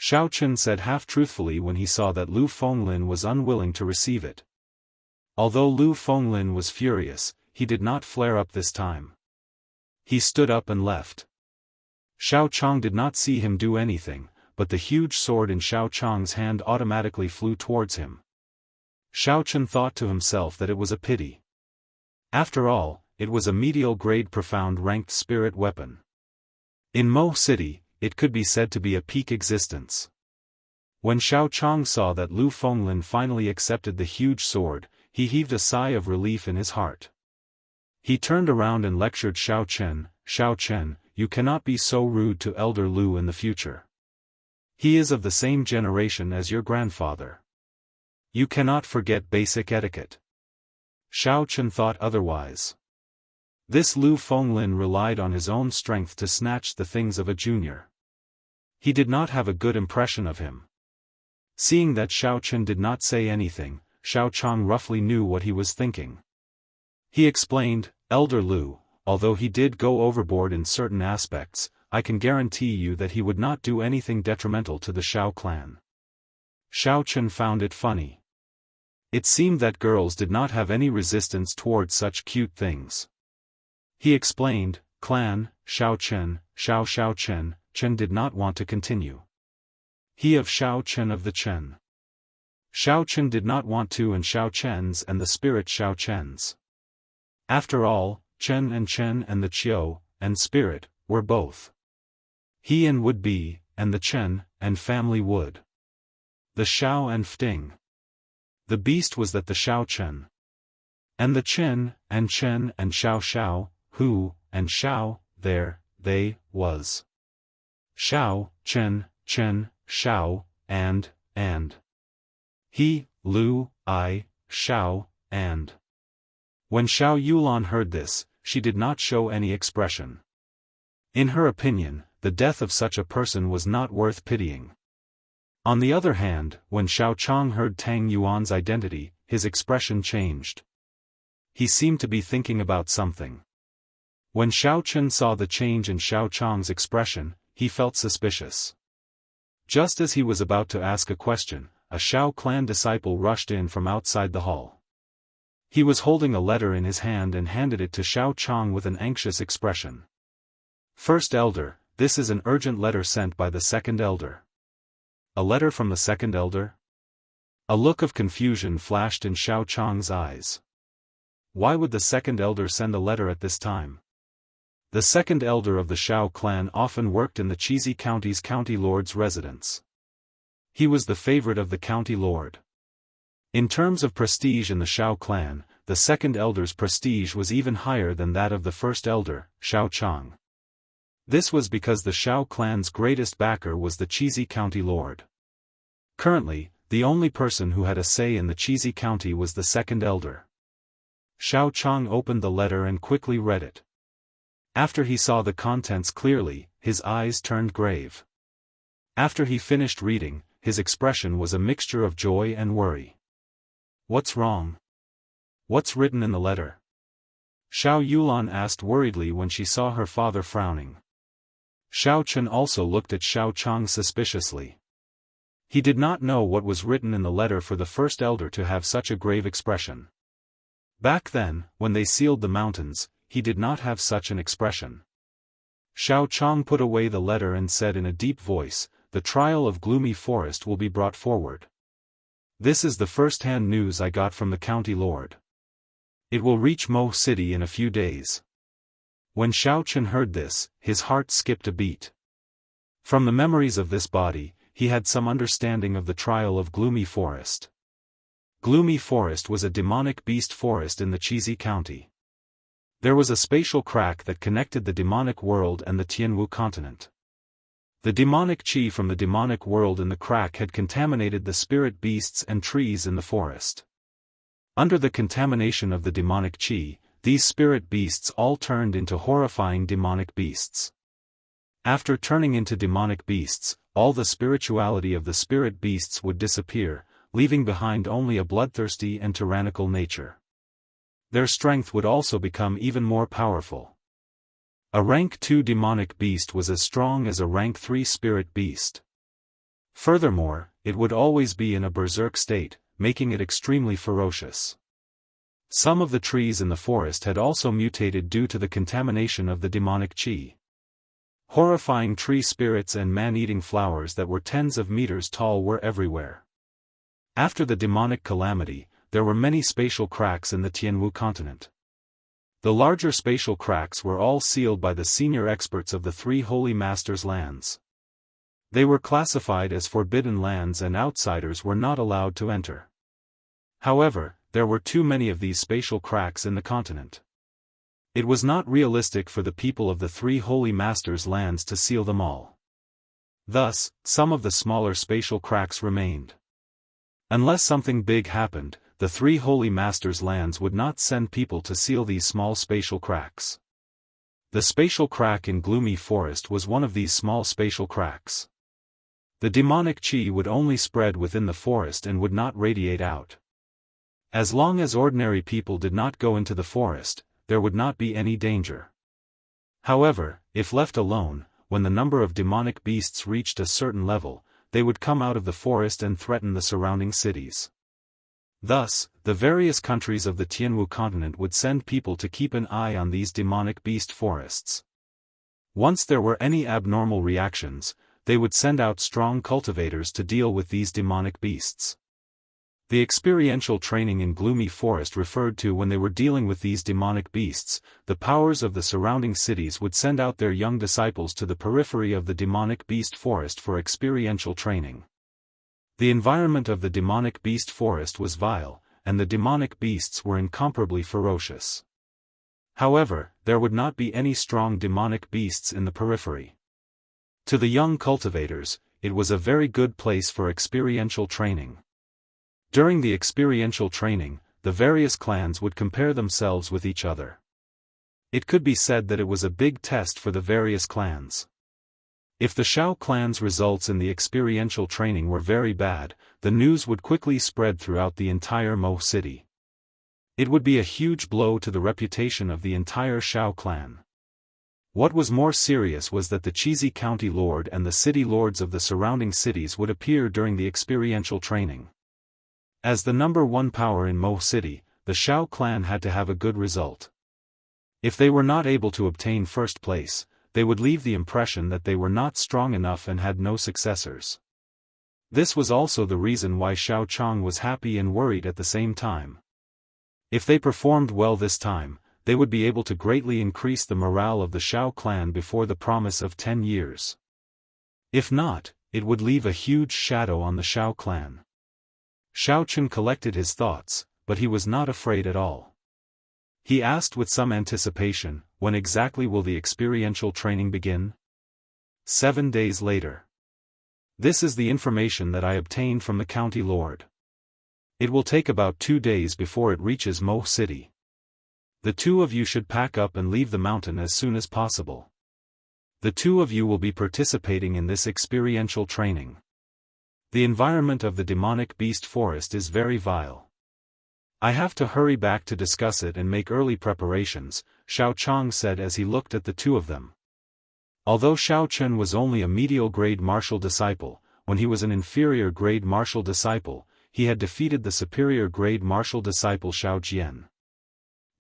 A: Xiao Chen said half-truthfully when he saw that Lu Fenglin was unwilling to receive it. Although Lu Fenglin was furious, he did not flare up this time. He stood up and left. Xiao Chang did not see him do anything, but the huge sword in Xiao Chang's hand automatically flew towards him. Xiao Chen thought to himself that it was a pity. After all, it was a medial-grade profound ranked spirit weapon. In Mo City, it could be said to be a peak existence. When Xiao Chang saw that Lu Fenglin finally accepted the huge sword, he heaved a sigh of relief in his heart. He turned around and lectured Xiao Chen, you cannot be so rude to Elder Lu in the future. He is of the same generation as your grandfather. You cannot forget basic etiquette. Xiao Chen thought otherwise. This Lu Fenglin relied on his own strength to snatch the things of a junior. He did not have a good impression of him. Seeing that Xiao Chen did not say anything, Xiao Chang roughly knew what he was thinking. He explained, Elder Lu, although he did go overboard in certain aspects, I can guarantee you that he would not do anything detrimental to the Xiao clan. Xiao Chen found it funny. It seemed that girls did not have any resistance towards such cute things. He explained, Clan, Xiao Chen did not want to continue. He of Xiao Chen of the Chen. Xiao Chen did not want to and Xiao Chen's and the spirit Xiao Chen's. After all, Chen and the Qiu, and spirit, were both. He and would be, and the Chen, and family would. The Xiao and Fting. The beast was that the Xiao Chen. And the Chen, and Xiao, who, and Xiao, there, they, was. Xiao, Chen, Xiao, and. He, Lu, I, Xiao, and. When Xiao Yulan heard this, she did not show any expression. In her opinion, the death of such a person was not worth pitying. On the other hand, when Xiao Chang heard Tang Yuan's identity, his expression changed. He seemed to be thinking about something. When Xiao Chen saw the change in Xiao Chang's expression, he felt suspicious. Just as he was about to ask a question, a Xiao clan disciple rushed in from outside the hall. He was holding a letter in his hand and handed it to Xiao Chang with an anxious expression. First Elder, this is an urgent letter sent by the second Elder. A letter from the second Elder? A look of confusion flashed in Xiao Chang's eyes. Why would the second Elder send a letter at this time? The second Elder of the Xiao clan often worked in the Chizi County's county lord's residence. He was the favorite of the county lord. In terms of prestige in the Xiao clan, the second Elder's prestige was even higher than that of the first Elder, Xiao Chang. This was because the Xiao clan's greatest backer was the Chizi County Lord. Currently, the only person who had a say in the Chizi County was the second Elder. Xiao Chang opened the letter and quickly read it. After he saw the contents clearly, his eyes turned grave. After he finished reading, his expression was a mixture of joy and worry. What's wrong? What's written in the letter? Xiao Yulan asked worriedly when she saw her father frowning. Xiao Chen also looked at Xiao Chang suspiciously. He did not know what was written in the letter for the first Elder to have such a grave expression. Back then, when they sealed the mountains, he did not have such an expression. Xiao Chang put away the letter and said in a deep voice, the trial of Gloomy Forest will be brought forward. This is the first-hand news I got from the county lord. It will reach Mo City in a few days. When Xiao Chen heard this, his heart skipped a beat. From the memories of this body, he had some understanding of the trial of Gloomy Forest. Gloomy Forest was a demonic beast forest in the Chizi County. There was a spatial crack that connected the demonic world and the Tianwu continent. The demonic qi from the demonic world in the crack had contaminated the spirit beasts and trees in the forest. Under the contamination of the demonic qi, these spirit beasts all turned into horrifying demonic beasts. After turning into demonic beasts, all the spirituality of the spirit beasts would disappear, leaving behind only a bloodthirsty and tyrannical nature. Their strength would also become even more powerful. A rank 2 demonic beast was as strong as a rank 3 spirit beast. Furthermore, it would always be in a berserk state, making it extremely ferocious. Some of the trees in the forest had also mutated due to the contamination of the demonic qi. Horrifying tree spirits and man-eating flowers that were tens of meters tall were everywhere. After the demonic calamity, there were many spatial cracks in the Tianwu continent. The larger spatial cracks were all sealed by the senior experts of the three holy masters' lands. They were classified as forbidden lands and outsiders were not allowed to enter. However, there were too many of these spatial cracks in the continent. It was not realistic for the people of the three holy masters' lands to seal them all. Thus, some of the smaller spatial cracks remained. Unless something big happened, the three holy masters' lands would not send people to seal these small spatial cracks. The spatial crack in Gloomy Forest was one of these small spatial cracks. The demonic qi would only spread within the forest and would not radiate out. As long as ordinary people did not go into the forest, there would not be any danger. However, if left alone, when the number of demonic beasts reached a certain level, they would come out of the forest and threaten the surrounding cities. Thus, the various countries of the Tianwu continent would send people to keep an eye on these demonic beast forests. Once there were any abnormal reactions, they would send out strong cultivators to deal with these demonic beasts. The experiential training in Gloomy Forest referred to when they were dealing with these demonic beasts. The powers of the surrounding cities would send out their young disciples to the periphery of the demonic beast forest for experiential training. The environment of the demonic beast forest was vile, and the demonic beasts were incomparably ferocious. However, there would not be any strong demonic beasts in the periphery. To the young cultivators, it was a very good place for experiential training. During the experiential training, the various clans would compare themselves with each other. It could be said that it was a big test for the various clans. If the Shao clan's results in the experiential training were very bad, the news would quickly spread throughout the entire Mo city. It would be a huge blow to the reputation of the entire Shao clan. What was more serious was that the Cheesy County Lord and the city lords of the surrounding cities would appear during the experiential training. As the number one power in Mo City, the Shao clan had to have a good result. If they were not able to obtain first place, they would leave the impression that they were not strong enough and had no successors. This was also the reason why Shao Chang was happy and worried at the same time. If they performed well this time, they would be able to greatly increase the morale of the Shao clan before the promise of 10 years. If not, it would leave a huge shadow on the Shao clan. Shao Chun collected his thoughts, but he was not afraid at all. He asked with some anticipation, when exactly will the experiential training begin? 7 days later. This is the information that I obtained from the county lord. It will take about 2 days before it reaches Mo City. The two of you should pack up and leave the mountain as soon as possible. The two of you will be participating in this experiential training. The environment of the demonic beast forest is very vile. I have to hurry back to discuss it and make early preparations, Shao Chang said as he looked at the two of them. Although Shao Chun was only a medial grade martial disciple, when he was an inferior grade martial disciple, he had defeated the superior grade martial disciple Shao Jian.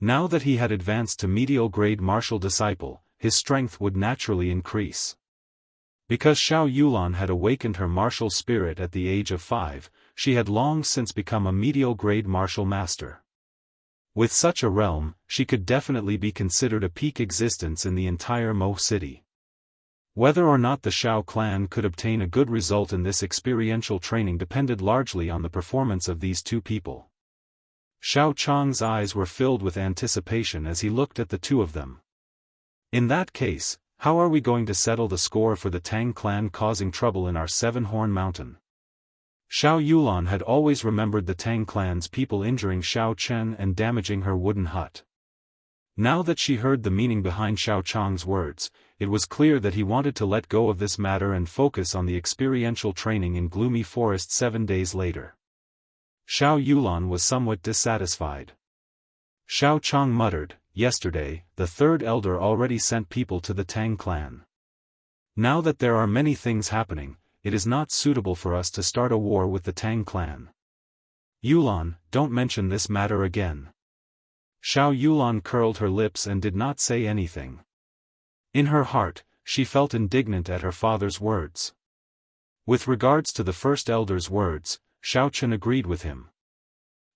A: Now that he had advanced to medial grade martial disciple, his strength would naturally increase. Because Xiao Yulan had awakened her martial spirit at the age of 5, she had long since become a medial grade martial master. With such a realm, she could definitely be considered a peak existence in the entire Mo city. Whether or not the Shao clan could obtain a good result in this experiential training depended largely on the performance of these two people. Shao Chang's eyes were filled with anticipation as he looked at the two of them. In that case, how are we going to settle the score for the Tang clan causing trouble in our Seven-Horn Mountain? Xiao Yulan had always remembered the Tang clan's people injuring Xiao Chen and damaging her wooden hut. Now that she heard the meaning behind Shao Chang's words, it was clear that he wanted to let go of this matter and focus on the experiential training in Gloomy Forest 7 days later. Xiao Yulan was somewhat dissatisfied. Shao Chang muttered, "Yesterday, the third elder already sent people to the Tang clan. Now that there are many things happening, it is not suitable for us to start a war with the Tang clan. Yulan, don't mention this matter again. Xiao Yulan curled her lips and did not say anything. In her heart, she felt indignant at her father's words. With regards to the first elder's words, Xiao Chen agreed with him.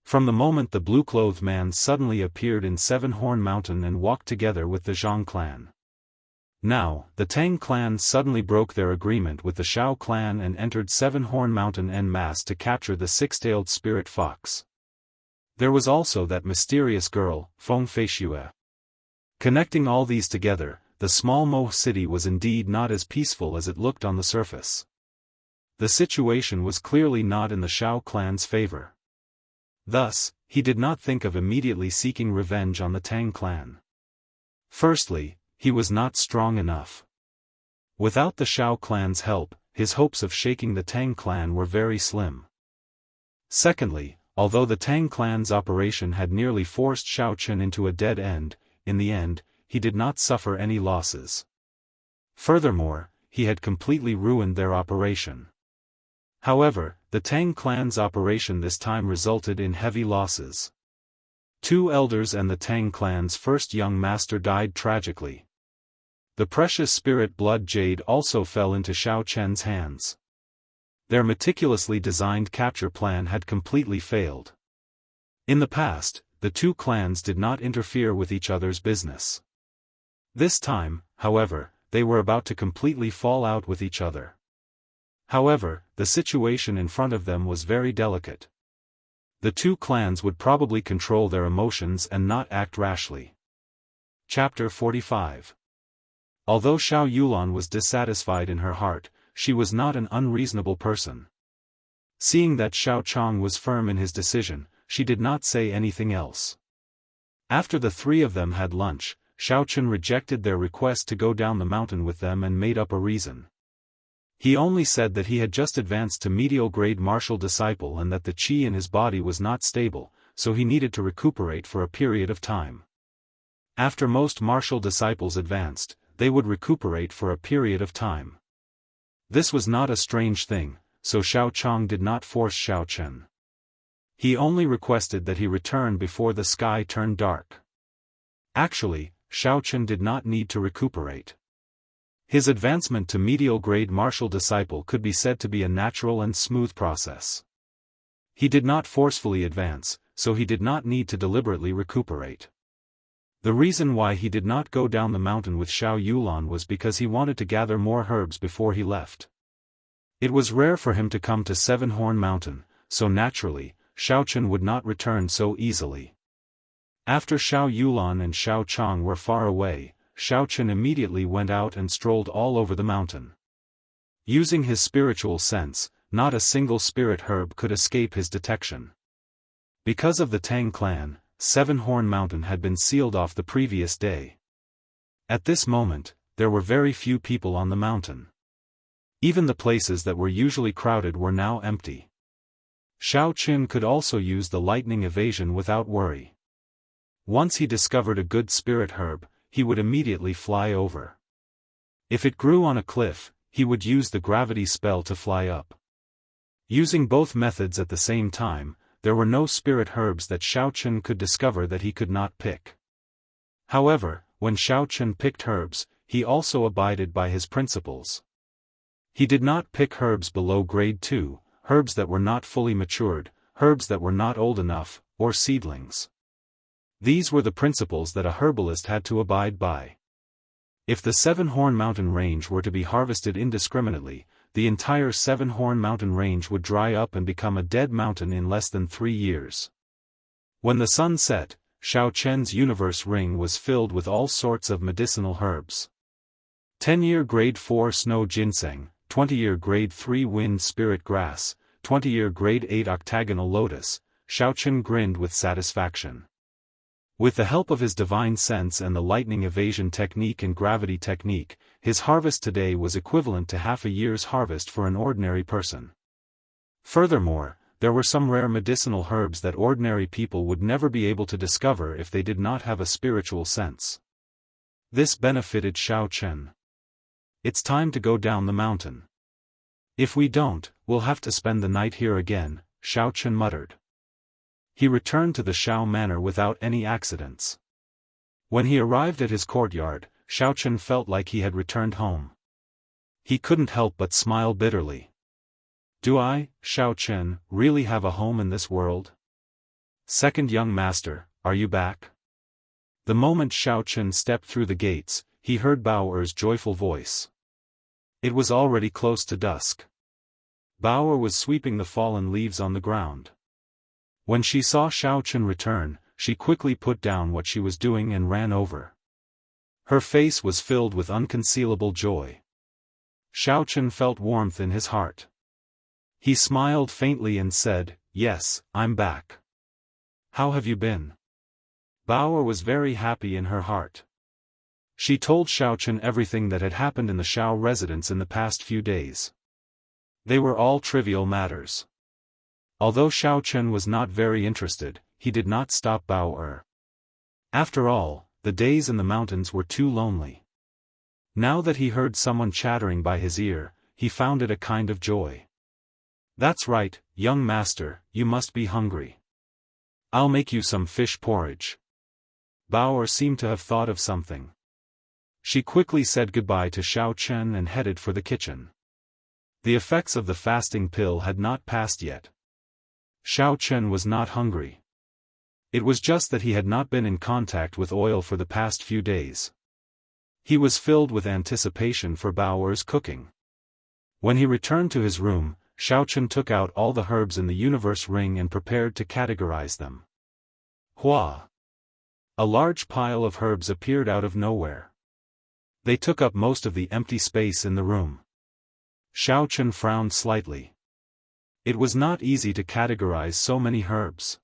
A: From the moment the blue-clothed man suddenly appeared in Seven Horn Mountain and walked together with the Zhang clan. Now, the Tang clan suddenly broke their agreement with the Shao clan and entered Seven Horn Mountain en masse to capture the six-tailed spirit fox. There was also that mysterious girl, Feng Feixue. Connecting all these together, the small Mo city was indeed not as peaceful as it looked on the surface. The situation was clearly not in the Shao clan's favor. Thus, he did not think of immediately seeking revenge on the Tang clan. Firstly, he was not strong enough. Without the Shao clan's help, his hopes of shaking the Tang clan were very slim. Secondly, although the Tang clan's operation had nearly forced Xiao Chen into a dead end, in the end, he did not suffer any losses. Furthermore, he had completely ruined their operation. However, the Tang clan's operation this time resulted in heavy losses. 2 elders and the Tang clan's first young master died tragically. The precious spirit blood jade also fell into Xiao Chen's hands. Their meticulously designed capture plan had completely failed. In the past, the 2 clans did not interfere with each other's business. This time, however, they were about to completely fall out with each other. However, the situation in front of them was very delicate. The 2 clans would probably control their emotions and not act rashly. Chapter 45. Although Xiao Yulan was dissatisfied in her heart, she was not an unreasonable person. Seeing that Xiao Chong was firm in his decision, she did not say anything else. After the 3 of them had lunch, Xiao Chen rejected their request to go down the mountain with them and made up a reason. He only said that he had just advanced to medial grade martial disciple and that the qi in his body was not stable, so he needed to recuperate for a period of time. After most martial disciples advanced, they would recuperate for a period of time. This was not a strange thing, so Xiao Chong did not force Xiao Chen. He only requested that he return before the sky turned dark. Actually, Xiao Chen did not need to recuperate. His advancement to medial grade martial disciple could be said to be a natural and smooth process. He did not forcefully advance, so he did not need to deliberately recuperate. The reason why he did not go down the mountain with Xiao Yulan was because he wanted to gather more herbs before he left. It was rare for him to come to Seven Horn Mountain, so naturally, Xiao Chen would not return so easily. After Xiao Yulan and Xiao Chong were far away, Xiao Chen immediately went out and strolled all over the mountain. Using his spiritual sense, not a single spirit herb could escape his detection. Because of the Tang clan, Seven Horn Mountain had been sealed off the previous day. At this moment, there were very few people on the mountain. Even the places that were usually crowded were now empty. Xiao Chen could also use the lightning evasion without worry. Once he discovered a good spirit herb, he would immediately fly over. If it grew on a cliff, he would use the gravity spell to fly up. Using both methods at the same time, there were no spirit herbs that Xiao Chen could discover that he could not pick. However, when Xiao Chen picked herbs, he also abided by his principles. He did not pick herbs below grade 2, herbs that were not fully matured, herbs that were not old enough, or seedlings. These were the principles that a herbalist had to abide by. If the Seven Horn Mountain Range were to be harvested indiscriminately, the entire Seven Horn Mountain Range would dry up and become a dead mountain in less than 3 years. When the sun set, Xiao Chen's universe ring was filled with all sorts of medicinal herbs. 10-year grade 4 snow ginseng, 20-year grade 3 wind spirit grass, 20-year grade 8 octagonal lotus. Xiao Chen grinned with satisfaction. With the help of his divine sense and the lightning evasion technique and gravity technique, his harvest today was equivalent to half a year's harvest for an ordinary person. Furthermore, there were some rare medicinal herbs that ordinary people would never be able to discover if they did not have a spiritual sense. This benefited Xiao Chen. It's time to go down the mountain. If we don't, we'll have to spend the night here again, Xiao Chen muttered. He returned to the Shao manor without any accidents. When he arrived at his courtyard, Xiaochen felt like he had returned home. He couldn't help but smile bitterly. Do I, Xiaochen, really have a home in this world? Second young master, are you back? The moment Xiaochen stepped through the gates, he heard Bao Er's joyful voice. It was already close to dusk. Bao Er was sweeping the fallen leaves on the ground. When she saw Xiaochen return, she quickly put down what she was doing and ran over. Her face was filled with unconcealable joy. Xiaochen felt warmth in his heart. He smiled faintly and said, "Yes, I'm back. How have you been?" Bao Er was very happy in her heart. She told Xiaochen everything that had happened in the Shao residence in the past few days. They were all trivial matters. Although Xiaochen was not very interested, he did not stop Bao Er. After all, the days in the mountains were too lonely. Now that he heard someone chattering by his ear, he found it a kind of joy. "That's right, young master, you must be hungry. I'll make you some fish porridge." Bao Er seemed to have thought of something. She quickly said goodbye to Xiaochen and headed for the kitchen. The effects of the fasting pill had not passed yet. Xiaochen was not hungry. It was just that he had not been in contact with oil for the past few days. He was filled with anticipation for Bao Er's cooking. When he returned to his room, Xiaochen took out all the herbs in the universe ring and prepared to categorize them. Hua! A large pile of herbs appeared out of nowhere. They took up most of the empty space in the room. Xiaochen frowned slightly. It was not easy to categorize so many herbs.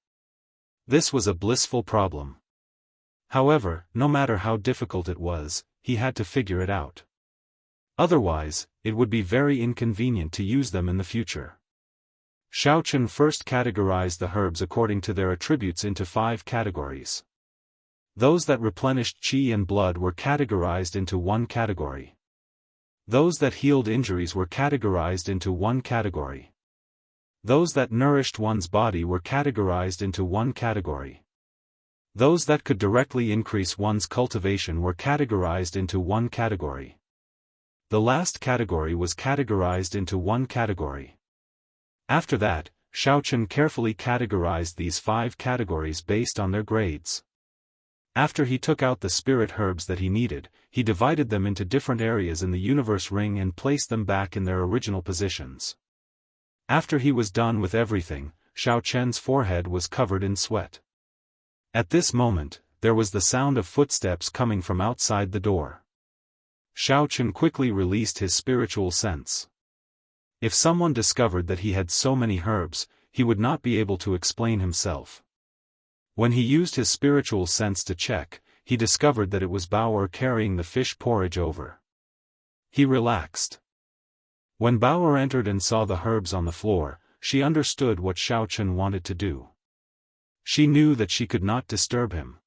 A: This was a blissful problem. However, no matter how difficult it was, he had to figure it out. Otherwise, it would be very inconvenient to use them in the future. Xiaochen first categorized the herbs according to their attributes into 5 categories. Those that replenished qi and blood were categorized into 1 category. Those that healed injuries were categorized into 1 category. Those that nourished one's body were categorized into 1 category. Those that could directly increase one's cultivation were categorized into 1 category. The last category was categorized into 1 category. After that, Xiaochen carefully categorized these 5 categories based on their grades. After he took out the spirit herbs that he needed, he divided them into different areas in the universe ring and placed them back in their original positions. After he was done with everything, Xiaochen's forehead was covered in sweat. At this moment, there was the sound of footsteps coming from outside the door. Xiaochen quickly released his spiritual sense. If someone discovered that he had so many herbs, he would not be able to explain himself. When he used his spiritual sense to check, he discovered that it was Bao Er carrying the fish porridge over. He relaxed. When Bao Er entered and saw the herbs on the floor, she understood what Xiaochen wanted to do. She knew that she could not disturb him.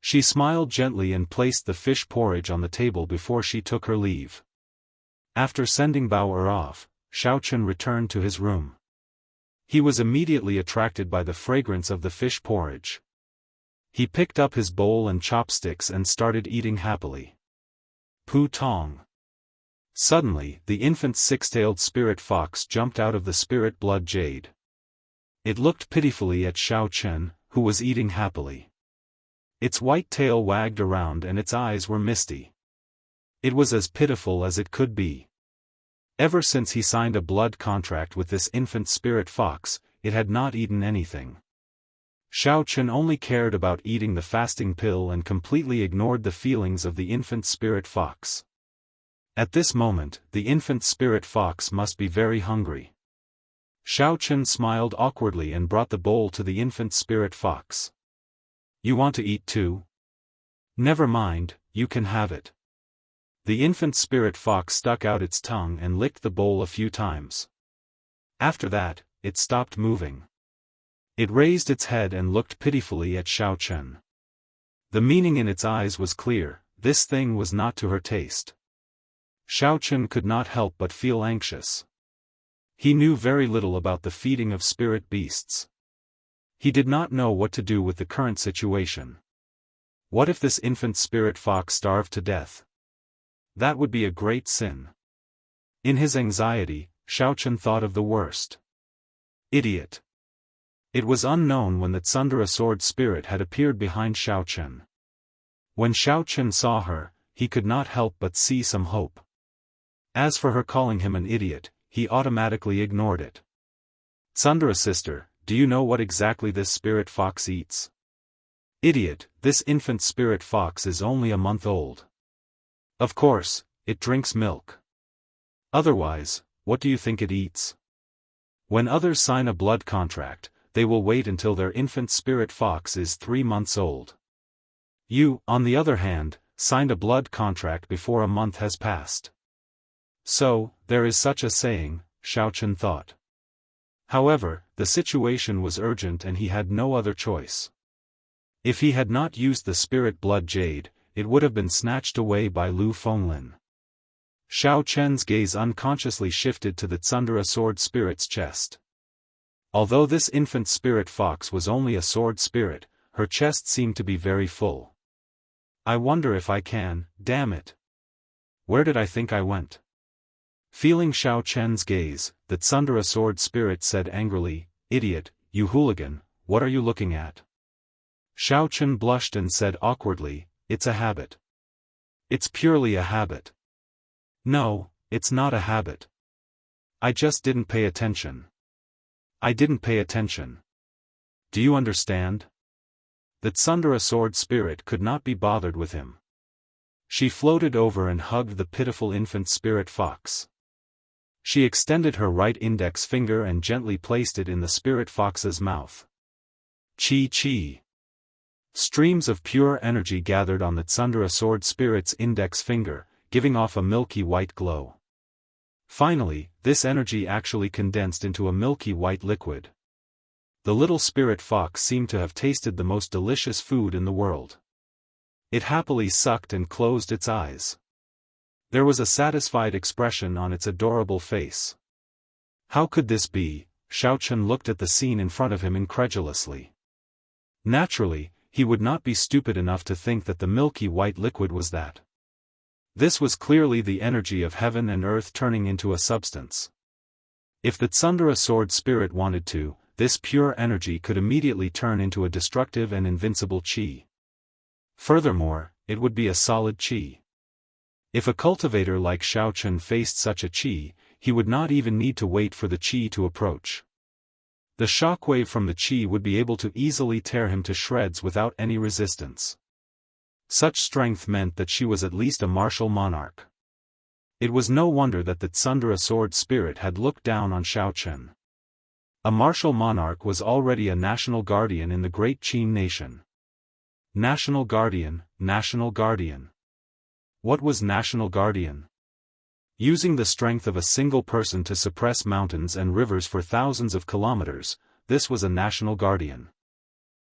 A: She smiled gently and placed the fish porridge on the table before she took her leave. After sending Bao Er off, Xiaochen returned to his room. He was immediately attracted by the fragrance of the fish porridge. He picked up his bowl and chopsticks and started eating happily. Pu Tong. Suddenly, the infant 6-tailed spirit fox jumped out of the spirit blood jade. It looked pitifully at Xiaochen, who was eating happily. Its white tail wagged around and its eyes were misty. It was as pitiful as it could be. Ever since he signed a blood contract with this infant spirit fox, it had not eaten anything. Xiaochen only cared about eating the fasting pill and completely ignored the feelings of the infant spirit fox. At this moment, the infant spirit fox must be very hungry. Xiaochen smiled awkwardly and brought the bowl to the infant spirit fox. "You want to eat too? Never mind, you can have it." The infant spirit fox stuck out its tongue and licked the bowl a few times. After that, it stopped moving. It raised its head and looked pitifully at Xiaochen. The meaning in its eyes was clear: this thing was not to her taste. Xiaochen could not help but feel anxious. He knew very little about the feeding of spirit beasts. He did not know what to do with the current situation. What if this infant spirit fox starved to death? That would be a great sin. In his anxiety, Xiaochen thought of the worst. Idiot. It was unknown when the Tsundere sword spirit had appeared behind Xiaochen. When Xiaochen saw her, he could not help but see some hope. As for her calling him an idiot, he automatically ignored it. Tsundere sister, do you know what exactly this spirit fox eats? Idiot, this infant spirit fox is only a month old. Of course, it drinks milk. Otherwise, what do you think it eats? When others sign a blood contract, they will wait until their infant spirit fox is 3 months old. You, on the other hand, signed a blood contract before a month has passed. So, there is such a saying, Xiaochen thought. However, the situation was urgent and he had no other choice. If he had not used the spirit blood jade, it would have been snatched away by Lu Fenglin. Xiaochen's gaze unconsciously shifted to the Tsundere sword spirit's chest. Although this infant spirit fox was only a sword spirit, her chest seemed to be very full. I wonder if I can, damn it. Where did I think I went? Feeling Xiaochen's gaze, the Tsundere sword spirit said angrily, Idiot, you hooligan, what are you looking at? Xiaochen blushed and said awkwardly, It's a habit. It's purely a habit. No, it's not a habit. I just didn't pay attention. I didn't pay attention. Do you understand? The Tsundere sword spirit could not be bothered with him. She floated over and hugged the pitiful infant spirit fox. She extended her right index finger and gently placed it in the spirit fox's mouth. Chi. Streams of pure energy gathered on the Tsundere sword spirit's index finger, giving off a milky white glow. Finally, this energy actually condensed into a milky white liquid. The little spirit fox seemed to have tasted the most delicious food in the world. It happily sucked and closed its eyes. There was a satisfied expression on its adorable face. How could this be? Xiaochen looked at the scene in front of him incredulously. Naturally, he would not be stupid enough to think that the milky white liquid was that. This was clearly the energy of heaven and earth turning into a substance. If the Tsundere sword spirit wanted to, this pure energy could immediately turn into a destructive and invincible qi. Furthermore, it would be a solid qi. If a cultivator like Xiaochen faced such a qi, he would not even need to wait for the qi to approach. The shockwave from the qi would be able to easily tear him to shreds without any resistance. Such strength meant that she was at least a martial monarch. It was no wonder that the Tsundere sword spirit had looked down on Xiaochen. A martial monarch was already a national guardian in the great Qin nation. National guardian, national guardian. What was national guardian? Using the strength of a single person to suppress mountains and rivers for thousands of kilometers, this was a national guardian.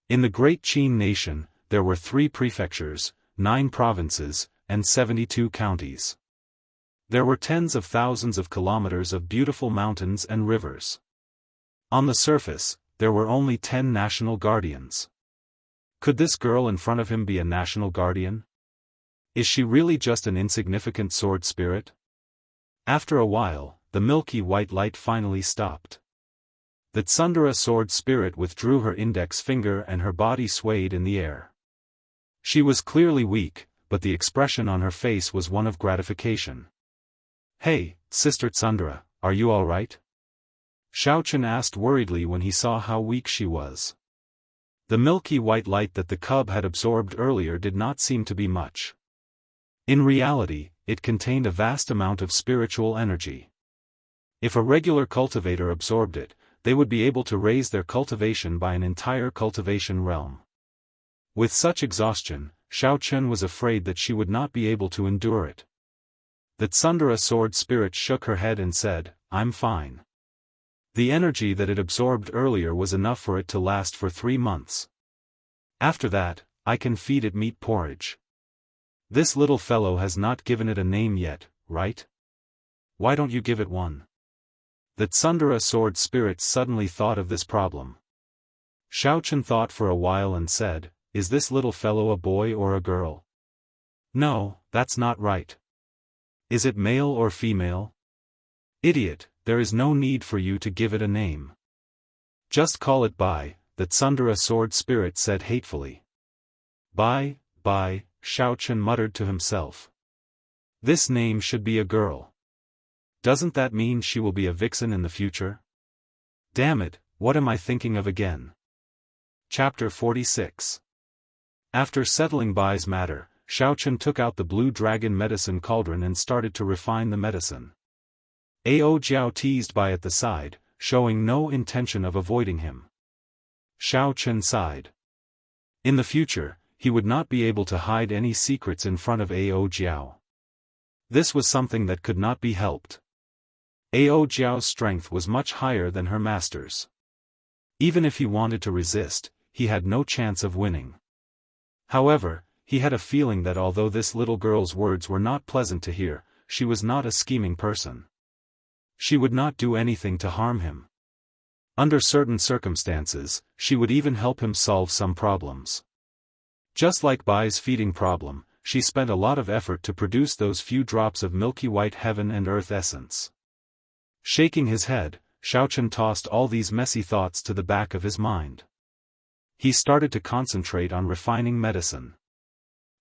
A: In the great Qin nation, there were 3 prefectures, 9 provinces, and 72 counties. There were tens of thousands of kilometers of beautiful mountains and rivers. On the surface, there were only 10 national guardians. Could this girl in front of him be a national guardian? Is she really just an insignificant sword spirit? After a while, the milky white light finally stopped. The Tsundere sword spirit withdrew her index finger and her body swayed in the air. She was clearly weak, but the expression on her face was one of gratification. Hey, Sister Tsundere, are you all right? Xiaochen asked worriedly when he saw how weak she was. The milky white light that the cub had absorbed earlier did not seem to be much. In reality, it contained a vast amount of spiritual energy. If a regular cultivator absorbed it, they would be able to raise their cultivation by an entire cultivation realm. With such exhaustion, Xiaochen was afraid that she would not be able to endure it. The Tsundere sword spirit shook her head and said, I'm fine. The energy that it absorbed earlier was enough for it to last for 3 months. After that, I can feed it meat porridge. This little fellow has not given it a name yet, right? Why don't you give it one? The Tsundere sword spirit suddenly thought of this problem. Xiao Chen thought for a while and said, "Is this little fellow a boy or a girl?" "No, that's not right." "Is it male or female?" "Idiot, there is no need for you to give it a name. Just call it Bai," the Tsundere sword spirit said hatefully. Bai, Xiao Chen muttered to himself. This name should be a girl. Doesn't that mean she will be a vixen in the future? Damn it, what am I thinking of again? Chapter 46. After settling Bai's matter, Xiao Chen took out the blue dragon medicine cauldron and started to refine the medicine. Ao Jiao teased Bai at the side, showing no intention of avoiding him. Xiao Chen sighed. In the future, he would not be able to hide any secrets in front of Ao Jiao. This was something that could not be helped. Ao Jiao's strength was much higher than her master's. Even if he wanted to resist, he had no chance of winning. However, he had a feeling that although this little girl's words were not pleasant to hear, she was not a scheming person. She would not do anything to harm him. Under certain circumstances, she would even help him solve some problems. Just like Bai's feeding problem, she spent a lot of effort to produce those few drops of milky white heaven and earth essence. Shaking his head, Xiao Chen tossed all these messy thoughts to the back of his mind. He started to concentrate on refining medicine.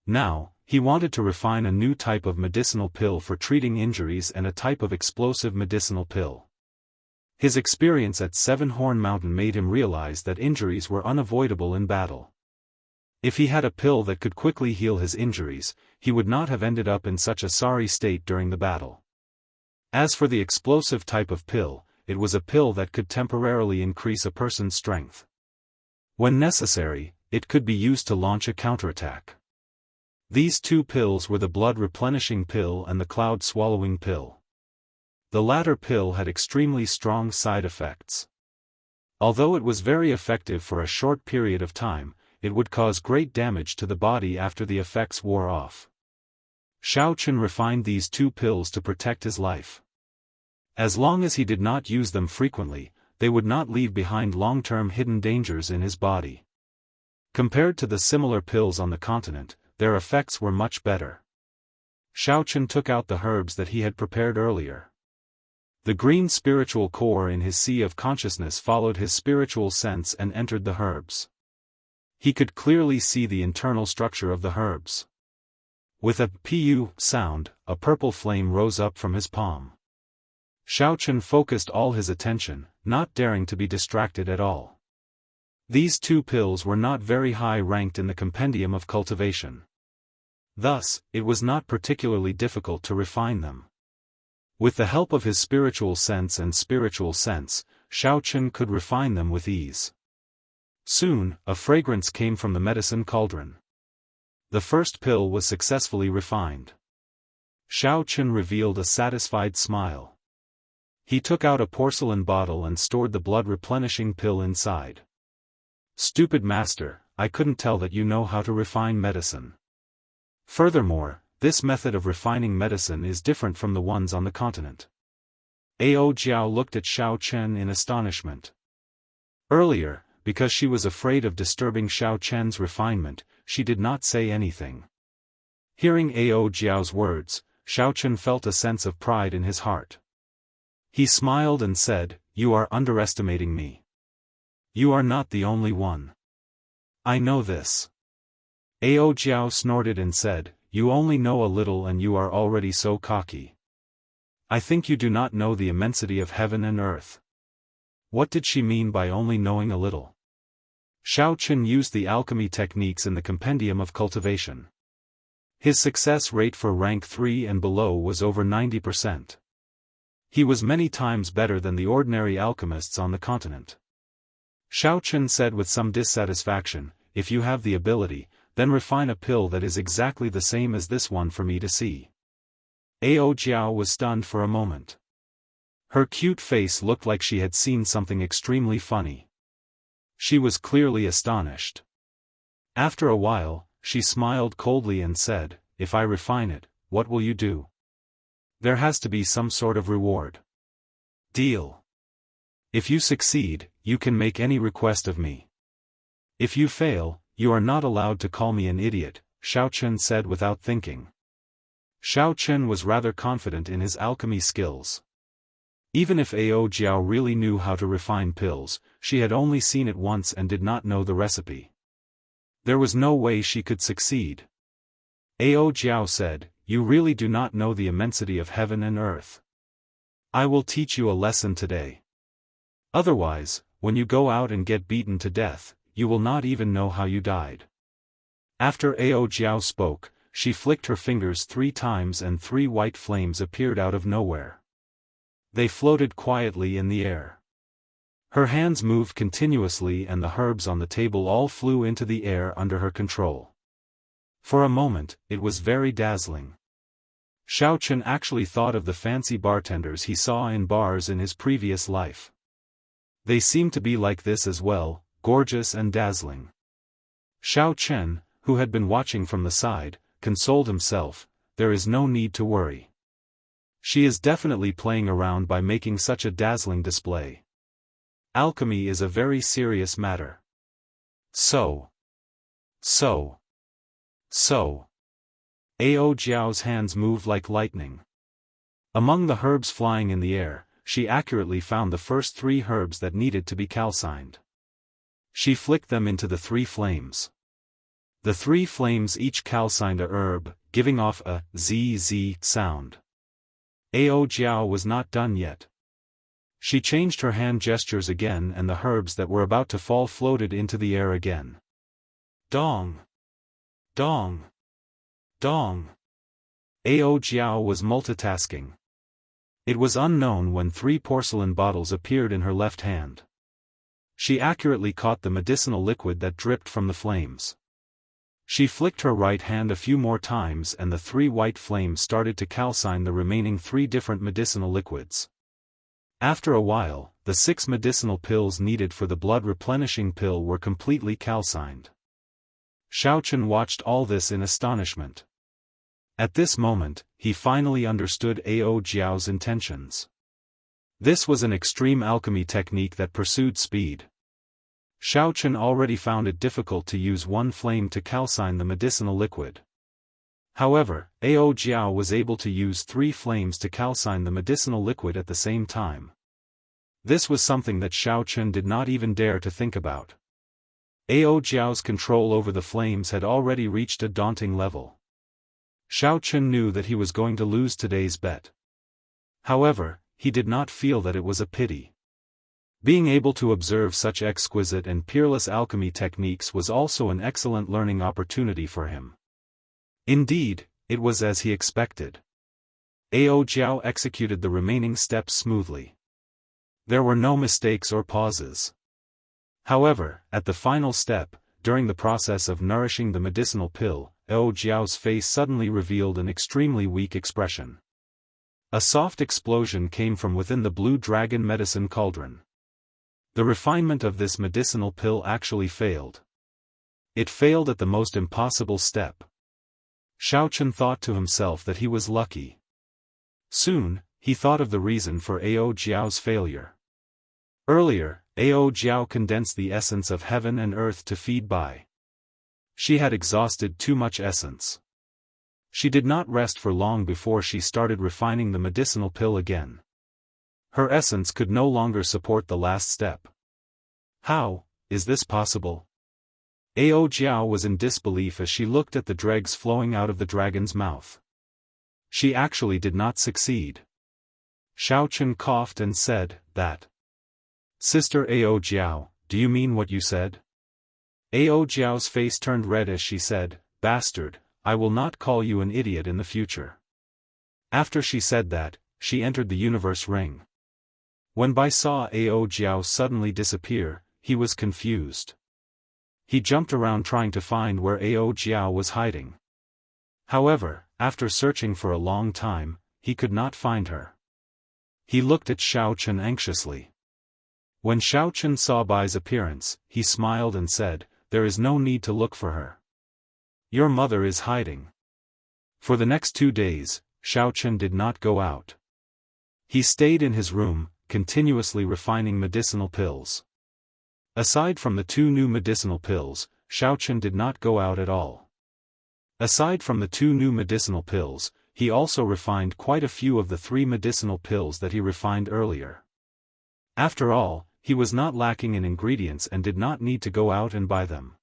A: Now, he wanted to refine a new type of medicinal pill for treating injuries and a type of explosive medicinal pill. His experience at Seven Horn Mountain made him realize that injuries were unavoidable in battle. If he had a pill that could quickly heal his injuries, he would not have ended up in such a sorry state during the battle. As for the explosive type of pill, it was a pill that could temporarily increase a person's strength. When necessary, it could be used to launch a counterattack. These two pills were the blood-replenishing pill and the cloud-swallowing pill. The latter pill had extremely strong side effects. Although it was very effective for a short period of time, it would cause great damage to the body after the effects wore off. Xiao Chen refined these two pills to protect his life. As long as he did not use them frequently, they would not leave behind long-term hidden dangers in his body. Compared to the similar pills on the continent, their effects were much better. Xiao Chen took out the herbs that he had prepared earlier. The green spiritual core in his sea of consciousness followed his spiritual sense and entered the herbs. He could clearly see the internal structure of the herbs. With a pu sound, a purple flame rose up from his palm. Xiao Chen focused all his attention, not daring to be distracted at all. These two pills were not very high ranked in the compendium of cultivation. Thus, it was not particularly difficult to refine them. With the help of his spiritual sense, Xiao Chen could refine them with ease. Soon, a fragrance came from the medicine cauldron. The first pill was successfully refined. Xiao Chen revealed a satisfied smile. He took out a porcelain bottle and stored the blood-replenishing pill inside. Stupid master, I couldn't tell that you know how to refine medicine. Furthermore, this method of refining medicine is different from the ones on the continent. Ao Jiao looked at Xiao Chen in astonishment. Earlier, because she was afraid of disturbing Xiao Chen's refinement, she did not say anything. Hearing Ao Jiao's words, Xiao Chen felt a sense of pride in his heart. He smiled and said, "You are underestimating me. You are not the only one. I know this." Ao Jiao snorted and said, "You only know a little and you are already so cocky. I think you do not know the immensity of heaven and earth." What did she mean by only knowing a little? Xiao Chen used the alchemy techniques in the compendium of cultivation. His success rate for rank 3 and below was over 90%. He was many times better than the ordinary alchemists on the continent. Xiao Chen said with some dissatisfaction, "If you have the ability, then refine a pill that is exactly the same as this one for me to see." Ao Jiao was stunned for a moment. Her cute face looked like she had seen something extremely funny. She was clearly astonished. After a while, she smiled coldly and said, "If I refine it, what will you do? There has to be some sort of reward. Deal. If you succeed, you can make any request of me." If you fail, you are not allowed to call me an idiot, Xiao Chen said without thinking. Xiao Chen was rather confident in his alchemy skills. Even if Ao Jiao really knew how to refine pills, she had only seen it once and did not know the recipe. There was no way she could succeed. Ao Jiao said, "You really do not know the immensity of heaven and earth. I will teach you a lesson today. Otherwise, when you go out and get beaten to death, you will not even know how you died." After Ao Jiao spoke, she flicked her fingers 3 times and 3 white flames appeared out of nowhere. They floated quietly in the air. Her hands moved continuously and the herbs on the table all flew into the air under her control. For a moment, it was very dazzling. Xiao Chen actually thought of the fancy bartenders he saw in bars in his previous life. They seemed to be like this as well, gorgeous and dazzling. Xiao Chen, who had been watching from the side, consoled himself, "There is no need to worry. She is definitely playing around by making such a dazzling display. Alchemy is a very serious matter." So. Ao Jiao's hands moved like lightning. Among the herbs flying in the air, she accurately found the first 3 herbs that needed to be calcined. She flicked them into the 3 flames. The 3 flames each calcined a herb, giving off a zzz sound. Ao Jiao was not done yet. She changed her hand gestures again and the herbs that were about to fall floated into the air again. Dong! Dong! Dong! Ao Jiao was multitasking. It was unknown when 3 porcelain bottles appeared in her left hand. She accurately caught the medicinal liquid that dripped from the flames. She flicked her right hand a few more times and the 3 white flames started to calcine the remaining 3 different medicinal liquids. After a while, the 6 medicinal pills needed for the blood replenishing pill were completely calcined. Xiao Chen watched all this in astonishment. At this moment, he finally understood Ao Jiao's intentions. This was an extreme alchemy technique that pursued speed. Xiao Chen already found it difficult to use 1 flame to calcine the medicinal liquid. However, Ao Jiao was able to use 3 flames to calcine the medicinal liquid at the same time. This was something that Xiao Chen did not even dare to think about. Ao Jiao's control over the flames had already reached a daunting level. Xiao Chen knew that he was going to lose today's bet. However, he did not feel that it was a pity. Being able to observe such exquisite and peerless alchemy techniques was also an excellent learning opportunity for him. Indeed, it was as he expected. Ao Jiao executed the remaining steps smoothly. There were no mistakes or pauses. However, at the final step, during the process of nourishing the medicinal pill, Ao Jiao's face suddenly revealed an extremely weak expression. A soft explosion came from within the blue dragon medicine cauldron. The refinement of this medicinal pill actually failed. It failed at the most impossible step. Xiao Chen thought to himself that he was lucky. Soon, he thought of the reason for Ao Jiao's failure. Earlier, Ao Jiao condensed the essence of heaven and earth to feed by. She had exhausted too much essence. She did not rest for long before she started refining the medicinal pill again. Her essence could no longer support the last step. How is this possible? Ao Jiao was in disbelief as she looked at the dregs flowing out of the dragon's mouth. She actually did not succeed. Xiao Chen coughed and said, "That. Sister Ao Jiao, do you mean what you said?" Ao Jiao's face turned red as she said, "Bastard, I will not call you an idiot in the future." After she said that, she entered the universe ring. When Bai saw Ao Jiao suddenly disappear, he was confused. He jumped around trying to find where Ao Jiao was hiding. However, after searching for a long time, he could not find her. He looked at Xiao Chen anxiously. When Xiao Chen saw Bai's appearance, he smiled and said, "There is no need to look for her. Your mother is hiding." For the next 2 days, Xiao Chen did not go out. He stayed in his room, continuously refining medicinal pills. Aside from the 2 new medicinal pills, Xiaochen did not go out at all. Aside from the 2 new medicinal pills, he also refined quite a few of the 3 medicinal pills that he refined earlier. After all, he was not lacking in ingredients and did not need to go out and buy them.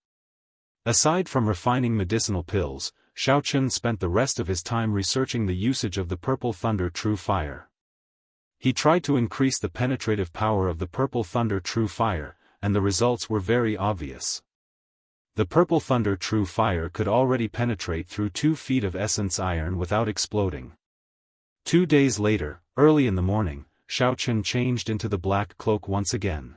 A: Aside from refining medicinal pills, Xiaochen spent the rest of his time researching the usage of the Purple Thunder True Fire. He tried to increase the penetrative power of the Purple Thunder True Fire, and the results were very obvious. The Purple Thunder True Fire could already penetrate through 2 feet of essence iron without exploding. 2 days later, early in the morning, Xiaochen changed into the black cloak once again.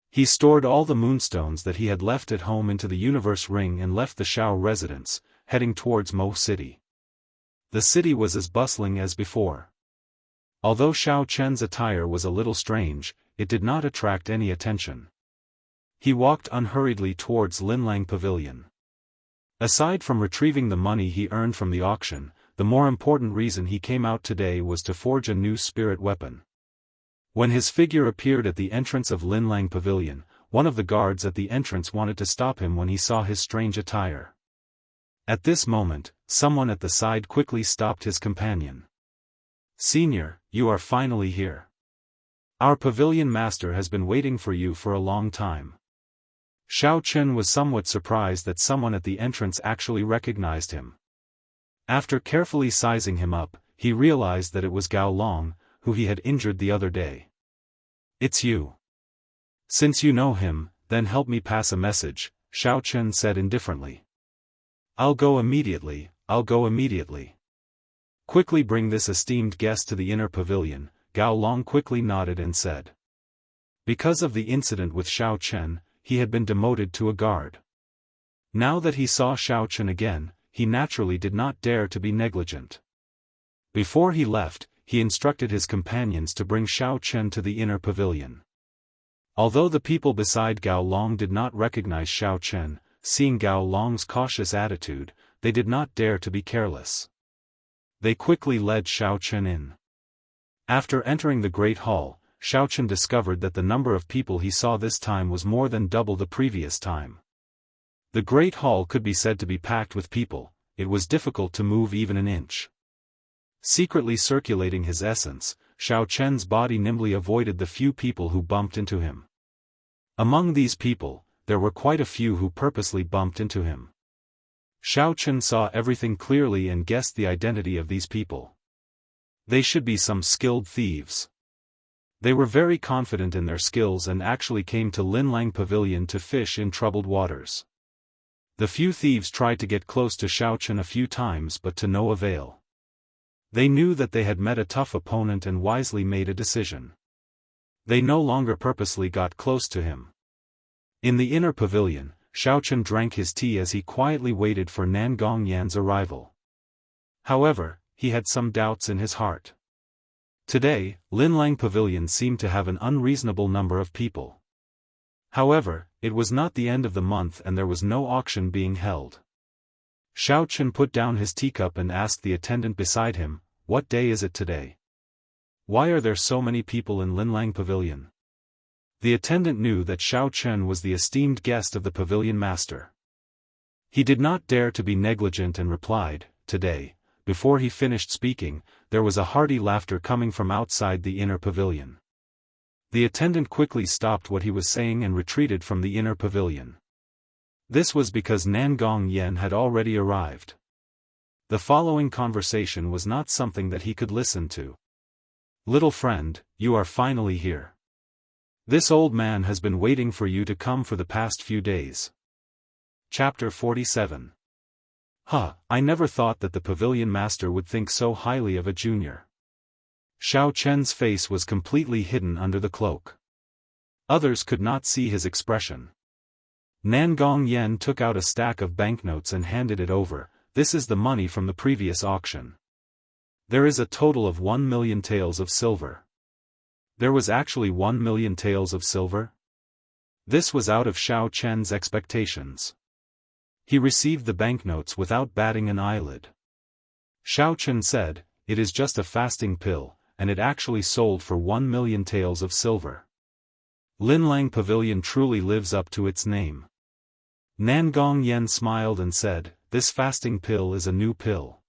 A: He stored all the moonstones that he had left at home into the universe ring and left the Shao residence, heading towards Mo City. The city was as bustling as before. Although Xiaochen's attire was a little strange, it did not attract any attention. He walked unhurriedly towards Linlang Pavilion. Aside from retrieving the money he earned from the auction, the more important reason he came out today was to forge a new spirit weapon. When his figure appeared at the entrance of Linlang Pavilion, one of the guards at the entrance wanted to stop him when he saw his strange attire. At this moment, someone at the side quickly stopped his companion. "Senior, you are finally here. Our pavilion master has been waiting for you for a long time." Xiaochen was somewhat surprised that someone at the entrance actually recognized him. After carefully sizing him up, he realized that it was Gao Long, who he had injured the other day. "It's you. Since you know him, then help me pass a message," Xiaochen said indifferently. I'll go immediately." "Quickly bring this esteemed guest to the inner pavilion," Gao Long quickly nodded and said. Because of the incident with Xiaochen, he had been demoted to a guard. Now that he saw Xiaochen again, he naturally did not dare to be negligent. Before he left, he instructed his companions to bring Xiaochen to the inner pavilion. Although the people beside Gao Long did not recognize Xiaochen, seeing Gao Long's cautious attitude, they did not dare to be careless. They quickly led Xiaochen in. After entering the Great Hall, Xiaochen discovered that the number of people he saw this time was more than double the previous time. The Great Hall could be said to be packed with people. It was difficult to move even an inch. Secretly circulating his essence, Xiaochen's body nimbly avoided the few people who bumped into him. Among these people, there were quite a few who purposely bumped into him. Xiaochen saw everything clearly and guessed the identity of these people. They should be some skilled thieves. They were very confident in their skills and actually came to Linlang Pavilion to fish in troubled waters. The few thieves tried to get close to Xiaochen a few times but to no avail. They knew that they had met a tough opponent and wisely made a decision. They no longer purposely got close to him. In the inner pavilion, Xiaochen drank his tea as he quietly waited for Nangong Yan's arrival. However, he had some doubts in his heart. Today, Linlang Pavilion seemed to have an unreasonable number of people. However, it was not the end of the month and there was no auction being held. Xiaochen put down his teacup and asked the attendant beside him, "What day is it today? Why are there so many people in Linlang Pavilion?" The attendant knew that Xiaochen was the esteemed guest of the pavilion master. He did not dare to be negligent and replied, "Today." Before he finished speaking, there was a hearty laughter coming from outside the inner pavilion. The attendant quickly stopped what he was saying and retreated from the inner pavilion. This was because Nangong Yan had already arrived. The following conversation was not something that he could listen to. "Little friend, you are finally here. This old man has been waiting for you to come for the past few days." Chapter 47. I never thought that the pavilion master would think so highly of a junior. Xiaochen's face was completely hidden under the cloak. Others could not see his expression. Nangong Yan took out a stack of banknotes and handed it over. "This is the money from the previous auction. There is a total of 1 million taels of silver." There was actually 1 million taels of silver? This was out of Xiaochen's expectations. He received the banknotes without batting an eyelid. Xiaochen said, "It is just a fasting pill, and it actually sold for 1 million taels of silver." Linlang Pavilion truly lives up to its name. Nangong Yen smiled and said, "This fasting pill is a new pill.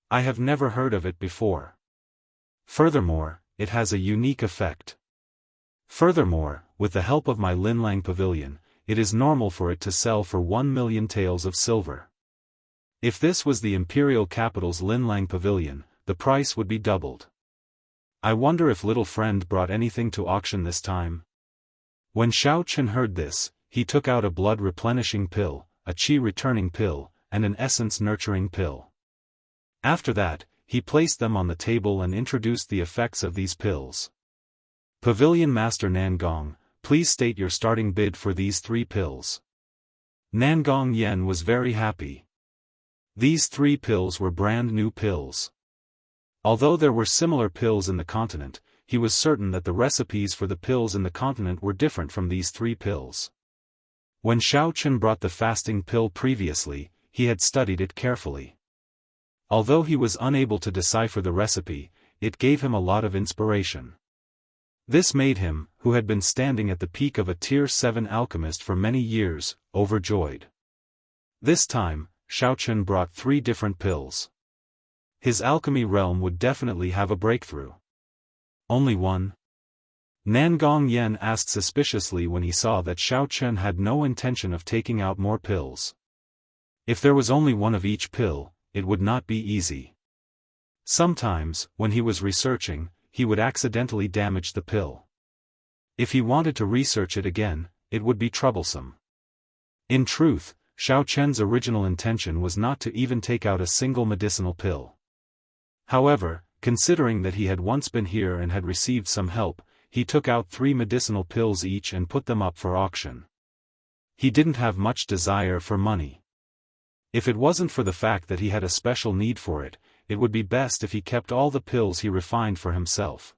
A: I have never heard of it before. Furthermore, it has a unique effect. Furthermore, with the help of my Linlang Pavilion, it is normal for it to sell for 1,000,000 taels of silver. If this was the imperial capital's Linlang Pavilion, the price would be doubled. I wonder if little friend brought anything to auction this time." When Xiao Chen heard this, he took out a blood-replenishing pill, a qi-returning pill, and an essence-nurturing pill. After that, he placed them on the table and introduced the effects of these pills. "Pavilion Master Nangong, please state your starting bid for these 3 pills." Nangong Yen was very happy. These 3 pills were brand new pills. Although there were similar pills in the continent, he was certain that the recipes for the pills in the continent were different from these 3 pills. When Xiao Chen brought the fasting pill previously, he had studied it carefully. Although he was unable to decipher the recipe, it gave him a lot of inspiration. This made him, who had been standing at the peak of a Tier 7 alchemist for many years, overjoyed. This time, Xiao Chen brought 3 different pills. His alchemy realm would definitely have a breakthrough. Only one? Nangong Yen asked suspiciously when he saw that Xiao Chen had no intention of taking out more pills. If there was only one of each pill, it would not be easy. Sometimes, when he was researching, he would accidentally damage the pill. If he wanted to research it again, it would be troublesome. In truth, Xiao Chen's original intention was not to even take out a single medicinal pill. However, considering that he had once been here and had received some help, he took out 3 medicinal pills each and put them up for auction. He didn't have much desire for money. If it wasn't for the fact that he had a special need for it, it would be best if he kept all the pills he refined for himself.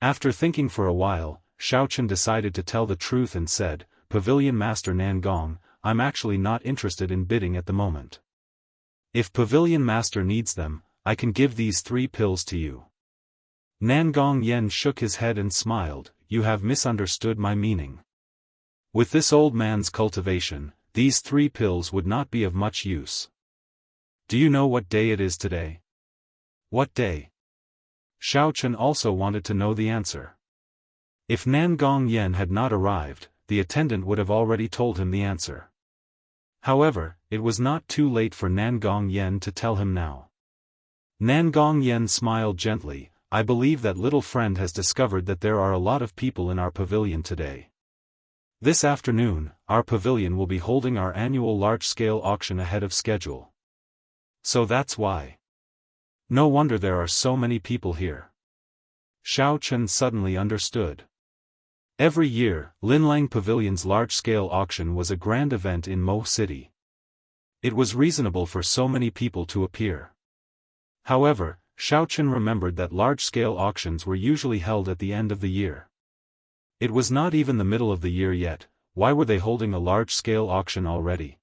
A: After thinking for a while, Xiao Chen decided to tell the truth and said, "Pavilion Master Nangong, I'm actually not interested in bidding at the moment. If Pavilion Master needs them, I can give these 3 pills to you." Nangong Yen shook his head and smiled, "You have misunderstood my meaning. With this old man's cultivation, these 3 pills would not be of much use. Do you know what day it is today?" "What day?" Xiao Chen also wanted to know the answer. If Nangong Yen had not arrived, the attendant would have already told him the answer. However, it was not too late for Nangong Yen to tell him now. Nangong Yen smiled gently, "I believe that little friend has discovered that there are a lot of people in our pavilion today. This afternoon, our pavilion will be holding our annual large-scale auction ahead of schedule. So that's why. No wonder there are so many people here." Xiao Chen suddenly understood. Every year, Linlang Pavilion's large-scale auction was a grand event in Mo City. It was reasonable for so many people to appear. However, Xiao Chen remembered that large-scale auctions were usually held at the end of the year. It was not even the middle of the year yet, why were they holding a large-scale auction already?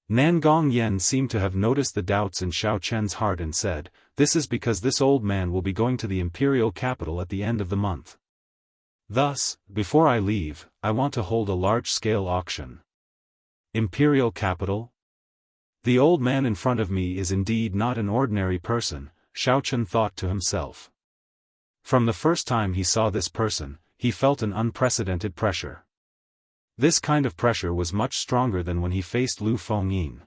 A: Nangong Yen seemed to have noticed the doubts in Xiao Chen's heart and said, "This is because this old man will be going to the imperial capital at the end of the month. Thus, before I leave, I want to hold a large-scale auction." Imperial capital? The old man in front of me is indeed not an ordinary person, Xiao Chen thought to himself. From the first time he saw this person, he felt an unprecedented pressure. This kind of pressure was much stronger than when he faced Lu Fengyin.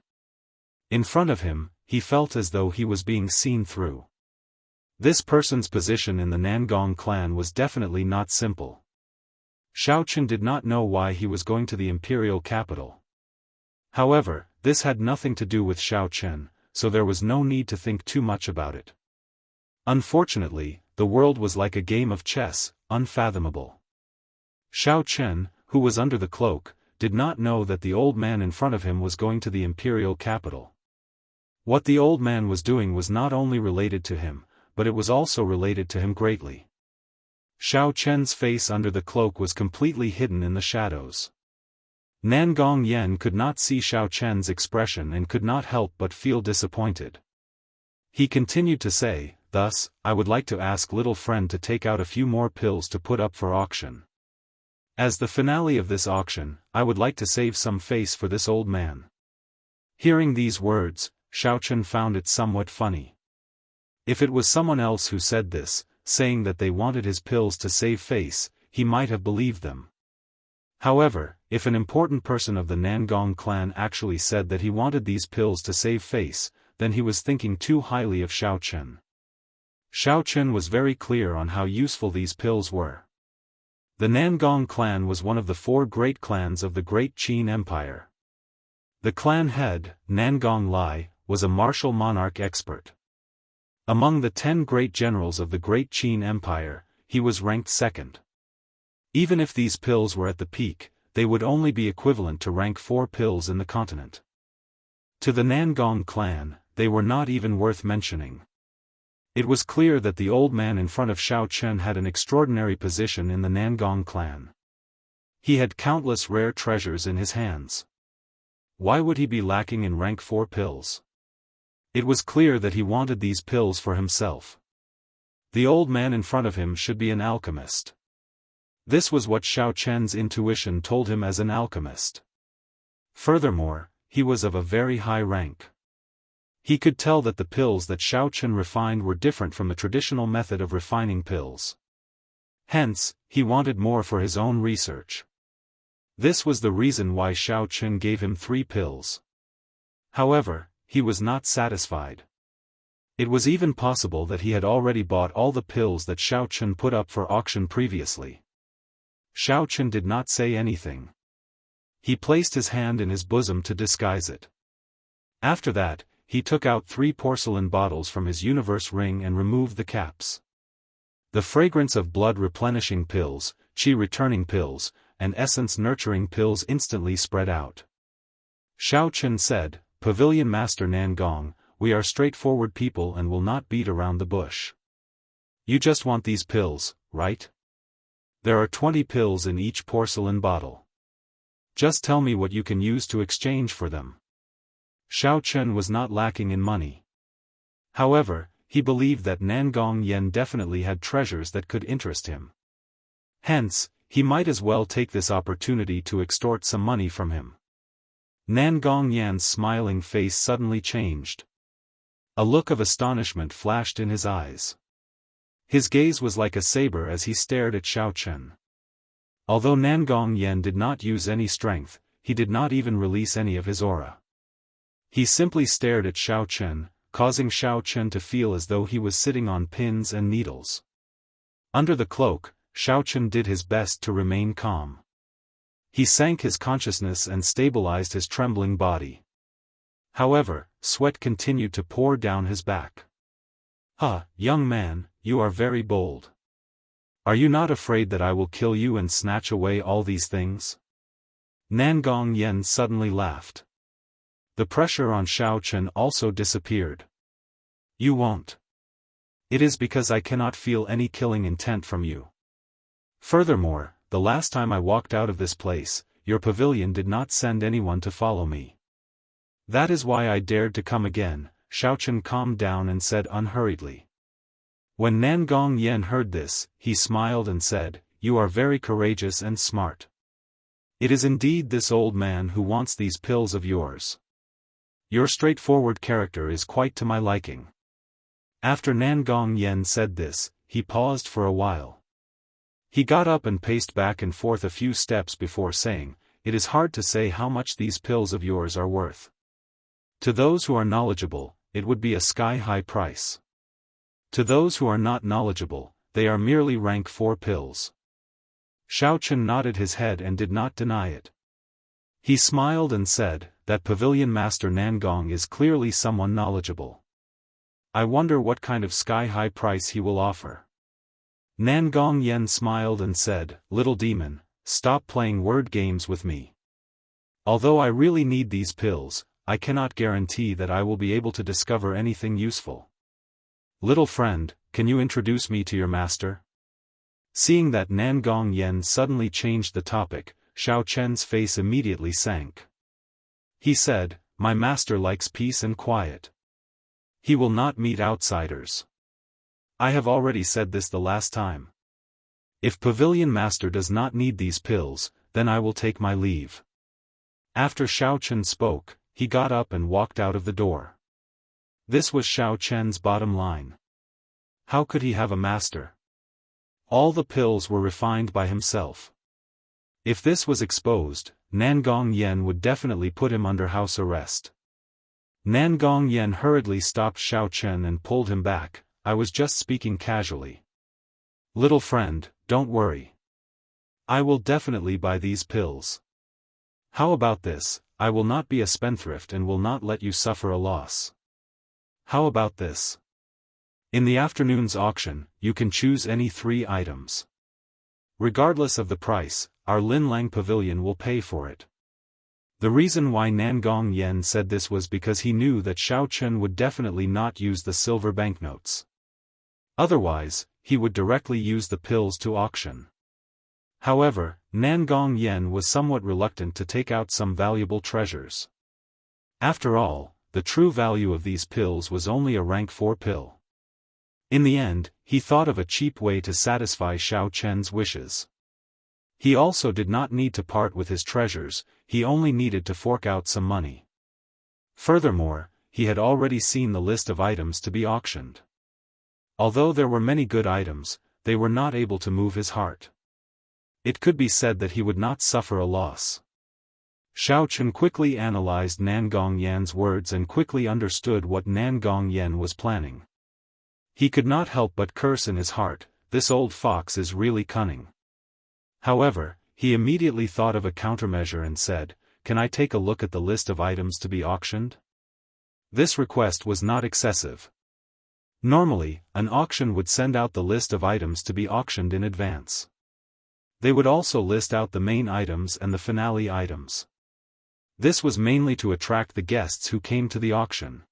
A: In front of him, he felt as though he was being seen through. This person's position in the Nangong clan was definitely not simple. Xiao Chen did not know why he was going to the imperial capital. However, this had nothing to do with Xiao Chen, so there was no need to think too much about it. Unfortunately, the world was like a game of chess, unfathomable. Xiao Chen, who was under the cloak, did not know that the old man in front of him was going to the imperial capital. What the old man was doing was not only related to him, but it was also related to him greatly. Xiao Chen's face under the cloak was completely hidden in the shadows. Nangong Yen could not see Xiao Chen's expression and could not help but feel disappointed. He continued to say, "Thus, I would like to ask little friend to take out a few more pills to put up for auction." As the finale of this auction, I would like to save some face for this old man. Hearing these words, Xiaochen found it somewhat funny. If it was someone else who said this, saying that they wanted his pills to save face, he might have believed them. However, if an important person of the Nangong clan actually said that he wanted these pills to save face, then he was thinking too highly of Xiaochen. Xiaochen was very clear on how useful these pills were. The Nangong clan was one of the 4 great clans of the Great Qin Empire. The clan head, Nangong Lai, was a martial monarch expert. Among the 10 great generals of the Great Qin Empire, he was ranked second. Even if these pills were at the peak, they would only be equivalent to rank 4 pills in the continent. To the Nangong clan, they were not even worth mentioning. It was clear that the old man in front of Xiaochen had an extraordinary position in the Nangong clan. He had countless rare treasures in his hands. Why would he be lacking in rank 4 pills? It was clear that he wanted these pills for himself. The old man in front of him should be an alchemist. This was what Xiaochen's intuition told him as an alchemist. Furthermore, he was of a very high rank. He could tell that the pills that Xiaochen refined were different from the traditional method of refining pills. Hence, he wanted more for his own research. This was the reason why Xiaochen gave him 3 pills. However, he was not satisfied. It was even possible that he had already bought all the pills that Xiaochen put up for auction previously. Xiaochen did not say anything. He placed his hand in his bosom to disguise it. After that, he took out 3 porcelain bottles from his universe ring and removed the caps. The fragrance of blood-replenishing pills, qi-returning pills, and essence-nurturing pills instantly spread out. Xiaochen said, "Pavilion Master Nangong, we are straightforward people and will not beat around the bush. You just want these pills, right? There are 20 pills in each porcelain bottle. Just tell me what you can use to exchange for them." Xiaochen was not lacking in money. However, he believed that Nangong Yen definitely had treasures that could interest him. Hence, he might as well take this opportunity to extort some money from him. Nangong Yan's smiling face suddenly changed. A look of astonishment flashed in his eyes. His gaze was like a saber as he stared at Xiaochen. Although Nangong Yen did not use any strength, he did not even release any of his aura. He simply stared at Xiaochen, causing Xiaochen to feel as though he was sitting on pins and needles. Under the cloak, Xiaochen did his best to remain calm. He sank his consciousness and stabilized his trembling body. However, sweat continued to pour down his back. Young man, you are very bold. Are you not afraid that I will kill you and snatch away all these things?" Nangong Yen suddenly laughed. The pressure on Xiaochen also disappeared. "You won't. It is because I cannot feel any killing intent from you. Furthermore, the last time I walked out of this place, your pavilion did not send anyone to follow me. That is why I dared to come again." Xiaochen calmed down and said unhurriedly. When Nangong Yen heard this, he smiled and said, "You are very courageous and smart. It is indeed this old man who wants these pills of yours. Your straightforward character is quite to my liking." After Nangong Yen said this, he paused for a while. He got up and paced back and forth a few steps before saying, "It is hard to say how much these pills of yours are worth. To those who are knowledgeable, it would be a sky-high price. To those who are not knowledgeable, they are merely rank 4 pills." Xiaochen nodded his head and did not deny it. He smiled and said, "That Pavilion Master Nangong is clearly someone knowledgeable. I wonder what kind of sky-high price he will offer." Nangong Yen smiled and said, "Little demon, stop playing word games with me. Although I really need these pills, I cannot guarantee that I will be able to discover anything useful. Little friend, can you introduce me to your master?" Seeing that Nangong Yen suddenly changed the topic, Xiaochen's face immediately sank. He said, "My master likes peace and quiet. He will not meet outsiders. I have already said this the last time. If Pavilion Master does not need these pills, then I will take my leave. After Xiao Chen spoke, he got up and walked out of the door. This was Xiao Chen's bottom line. How could he have a master? All the pills were refined by himself. If this was exposed, Nangong Yen would definitely put him under house arrest. Nangong Yen hurriedly stopped Xiao Chen and pulled him back. I was just speaking casually. Little friend, don't worry. I will definitely buy these pills. How about this? I will not be a spendthrift and will not let you suffer a loss. How about this? In the afternoon's auction, you can choose any 3 items. Regardless of the price, our Linlang Pavilion will pay for it. The reason why Nangong Yen said this was because he knew that Xiao Chen would definitely not use the silver banknotes. Otherwise, he would directly use the pills to auction. However, Nangong Yen was somewhat reluctant to take out some valuable treasures. After all, the true value of these pills was only a rank 4 pill. In the end, he thought of a cheap way to satisfy Xiao Chen's wishes. He also did not need to part with his treasures, he only needed to fork out some money. Furthermore, he had already seen the list of items to be auctioned. Although there were many good items, they were not able to move his heart. It could be said that he would not suffer a loss. Xiao Chen quickly analyzed Nangong Yan's words and quickly understood what Nangong Yan was planning. He could not help but curse in his heart, this old fox is really cunning. However, he immediately thought of a countermeasure and said, can I take a look at the list of items to be auctioned? This request was not excessive. Normally, an auction would send out the list of items to be auctioned in advance. They would also list out the main items and the finale items. This was mainly to attract the guests who came to the auction.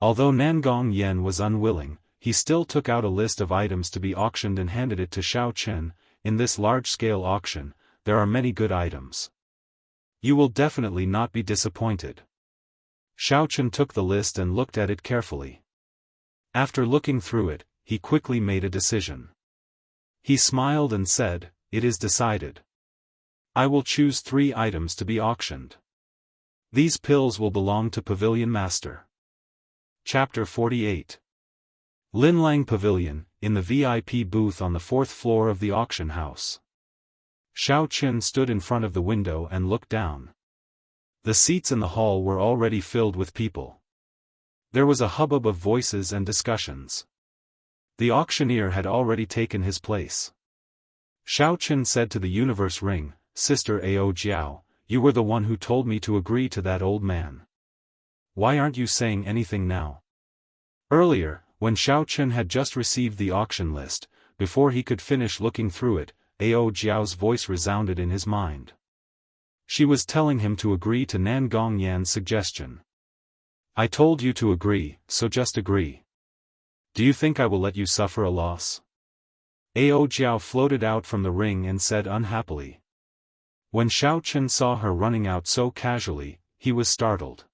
A: Although Nangong Yen was unwilling, he still took out a list of items to be auctioned and handed it to Xiao Chen. In this large-scale auction, there are many good items. You will definitely not be disappointed. Xiao Chen took the list and looked at it carefully. After looking through it, he quickly made a decision. He smiled and said, it is decided. I will choose 3 items to be auctioned. These pills will belong to Pavilion Master. Chapter 48. Linlang Pavilion, in the VIP booth on the 4th floor of the auction house. Xiao Chen stood in front of the window and looked down. The seats in the hall were already filled with people. There was a hubbub of voices and discussions. The auctioneer had already taken his place. Xiao Chen said to the Universe Ring, Sister Ao Jiao, you were the one who told me to agree to that old man. Why aren't you saying anything now? Earlier, when Xiao Chen had just received the auction list, before he could finish looking through it, Ao Jiao's voice resounded in his mind. She was telling him to agree to Nangong Yan's suggestion. I told you to agree, so just agree. Do you think I will let you suffer a loss? Ao Jiao floated out from the ring and said unhappily. When Xiao Chen saw her running out so casually, he was startled.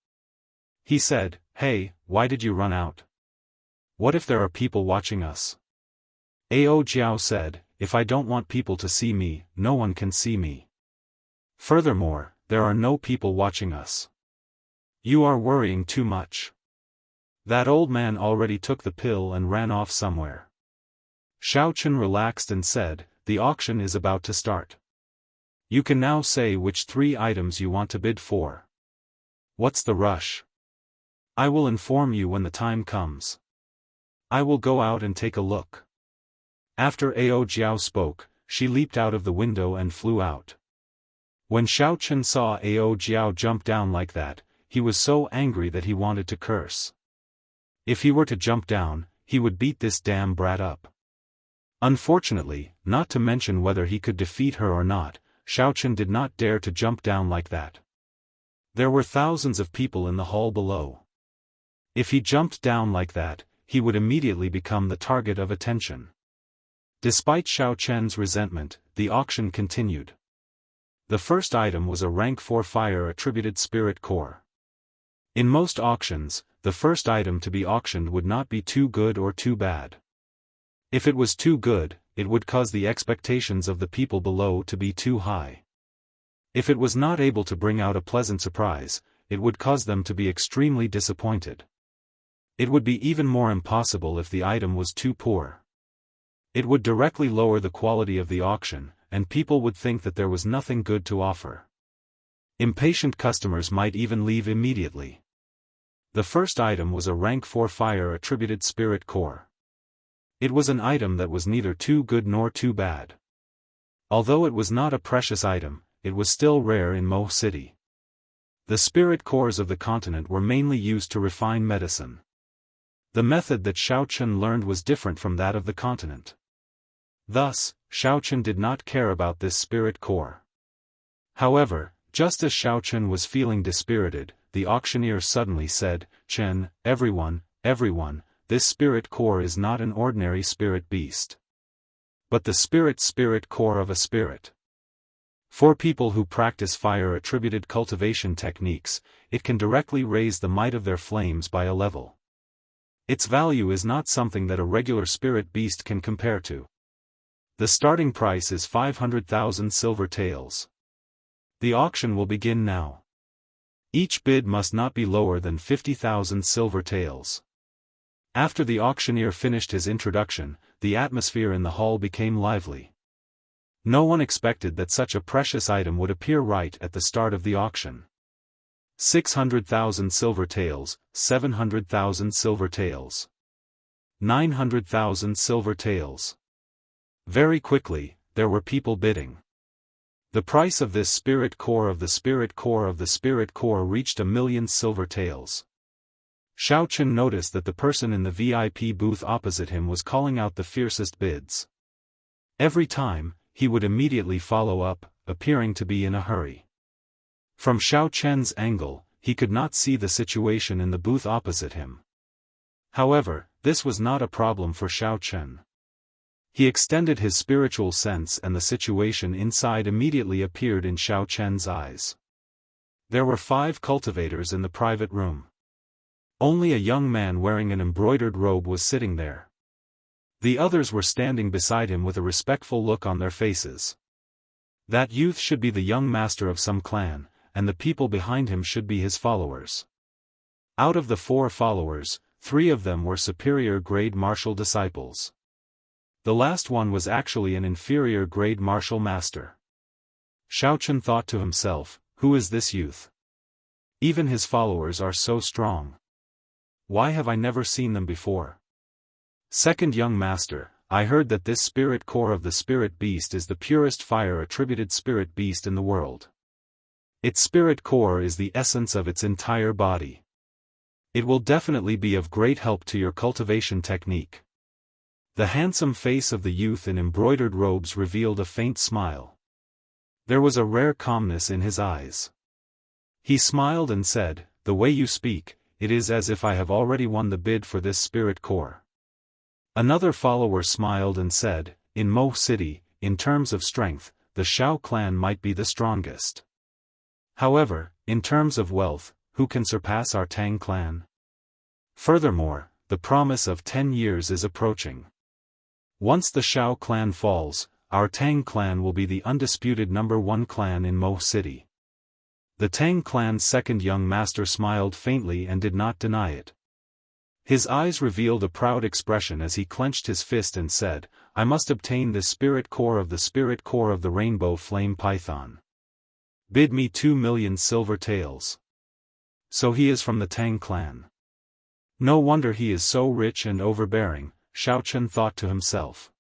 A: He said, hey, why did you run out? What if there are people watching us? Ao Jiao said, if I don't want people to see me, no one can see me. Furthermore, there are no people watching us. You are worrying too much. That old man already took the pill and ran off somewhere. Xiao Chen relaxed and said, the auction is about to start. You can now say which 3 items you want to bid for. What's the rush? I will inform you when the time comes. I will go out and take a look. After Ao Jiao spoke, she leaped out of the window and flew out. When Xiao Chen saw Ao Jiao jump down like that, he was so angry that he wanted to curse. If he were to jump down, he would beat this damn brat up. Unfortunately, not to mention whether he could defeat her or not, Xiao Chen did not dare to jump down like that. There were thousands of people in the hall below. If he jumped down like that, he would immediately become the target of attention. Despite Xiao Chen's resentment, the auction continued. The first item was a rank 4 fire-attributed spirit core. In most auctions, the first item to be auctioned would not be too good or too bad. If it was too good, it would cause the expectations of the people below to be too high. If it was not able to bring out a pleasant surprise, it would cause them to be extremely disappointed. It would be even more impossible if the item was too poor. It would directly lower the quality of the auction, and people would think that there was nothing good to offer. Impatient customers might even leave immediately. The first item was a rank 4 fire-attributed spirit core. It was an item that was neither too good nor too bad. Although it was not a precious item, it was still rare in Mo City. The spirit cores of the continent were mainly used to refine medicine. The method that Xiaochen learned was different from that of the continent. Thus, Xiaochen did not care about this spirit core. However, just as Xiaochen was feeling dispirited, the auctioneer suddenly said, "Chen, everyone, this spirit core is not an ordinary spirit beast, but the spirit core of a spirit. For people who practice fire-attributed cultivation techniques, it can directly raise the might of their flames by a level. Its value is not something that a regular spirit beast can compare to. The starting price is 500,000 silver taels. The auction will begin now. Each bid must not be lower than 50,000 silver taels." After the auctioneer finished his introduction, the atmosphere in the hall became lively. No one expected that such a precious item would appear right at the start of the auction. 600,000 silver taels, 700,000 silver taels, 900,000 silver taels. Very quickly, there were people bidding. The price of this spirit core of the spirit core of the spirit core reached 1,000,000 silver taels. Xiaochen noticed that the person in the VIP booth opposite him was calling out the fiercest bids. Every time, he would immediately follow up, appearing to be in a hurry. From Xiaochen's angle, he could not see the situation in the booth opposite him. However, this was not a problem for Xiaochen. He extended his spiritual sense and the situation inside immediately appeared in Xiaochen's eyes. There were 5 cultivators in the private room. Only a young man wearing an embroidered robe was sitting there. The others were standing beside him with a respectful look on their faces. That youth should be the young master of some clan, and the people behind him should be his followers. Out of the 4 followers, 3 of them were superior grade martial disciples. The last one was actually an inferior grade martial master. Xiaochen thought to himself, who is this youth? Even his followers are so strong. Why have I never seen them before? Second young master, I heard that this spirit core of the spirit beast is the purest fire-attributed spirit beast in the world. Its spirit core is the essence of its entire body. It will definitely be of great help to your cultivation technique. The handsome face of the youth in embroidered robes revealed a faint smile. There was a rare calmness in his eyes. He smiled and said, "The way you speak, it is as if I have already won the bid for this spirit core." Another follower smiled and said, "In Mo City, in terms of strength, the Shao clan might be the strongest. However, in terms of wealth, who can surpass our Tang clan? Furthermore, the promise of 10 years is approaching. Once the Shao clan falls, our Tang clan will be the undisputed #1 clan in Mo City." The Tang clan's second young master smiled faintly and did not deny it. His eyes revealed a proud expression as he clenched his fist and said, "I must obtain this spirit core of the rainbow flame python. Bid me 2,000,000 silver taels." So he is from the Tang clan. No wonder he is so rich and overbearing, Xiaochen thought to himself.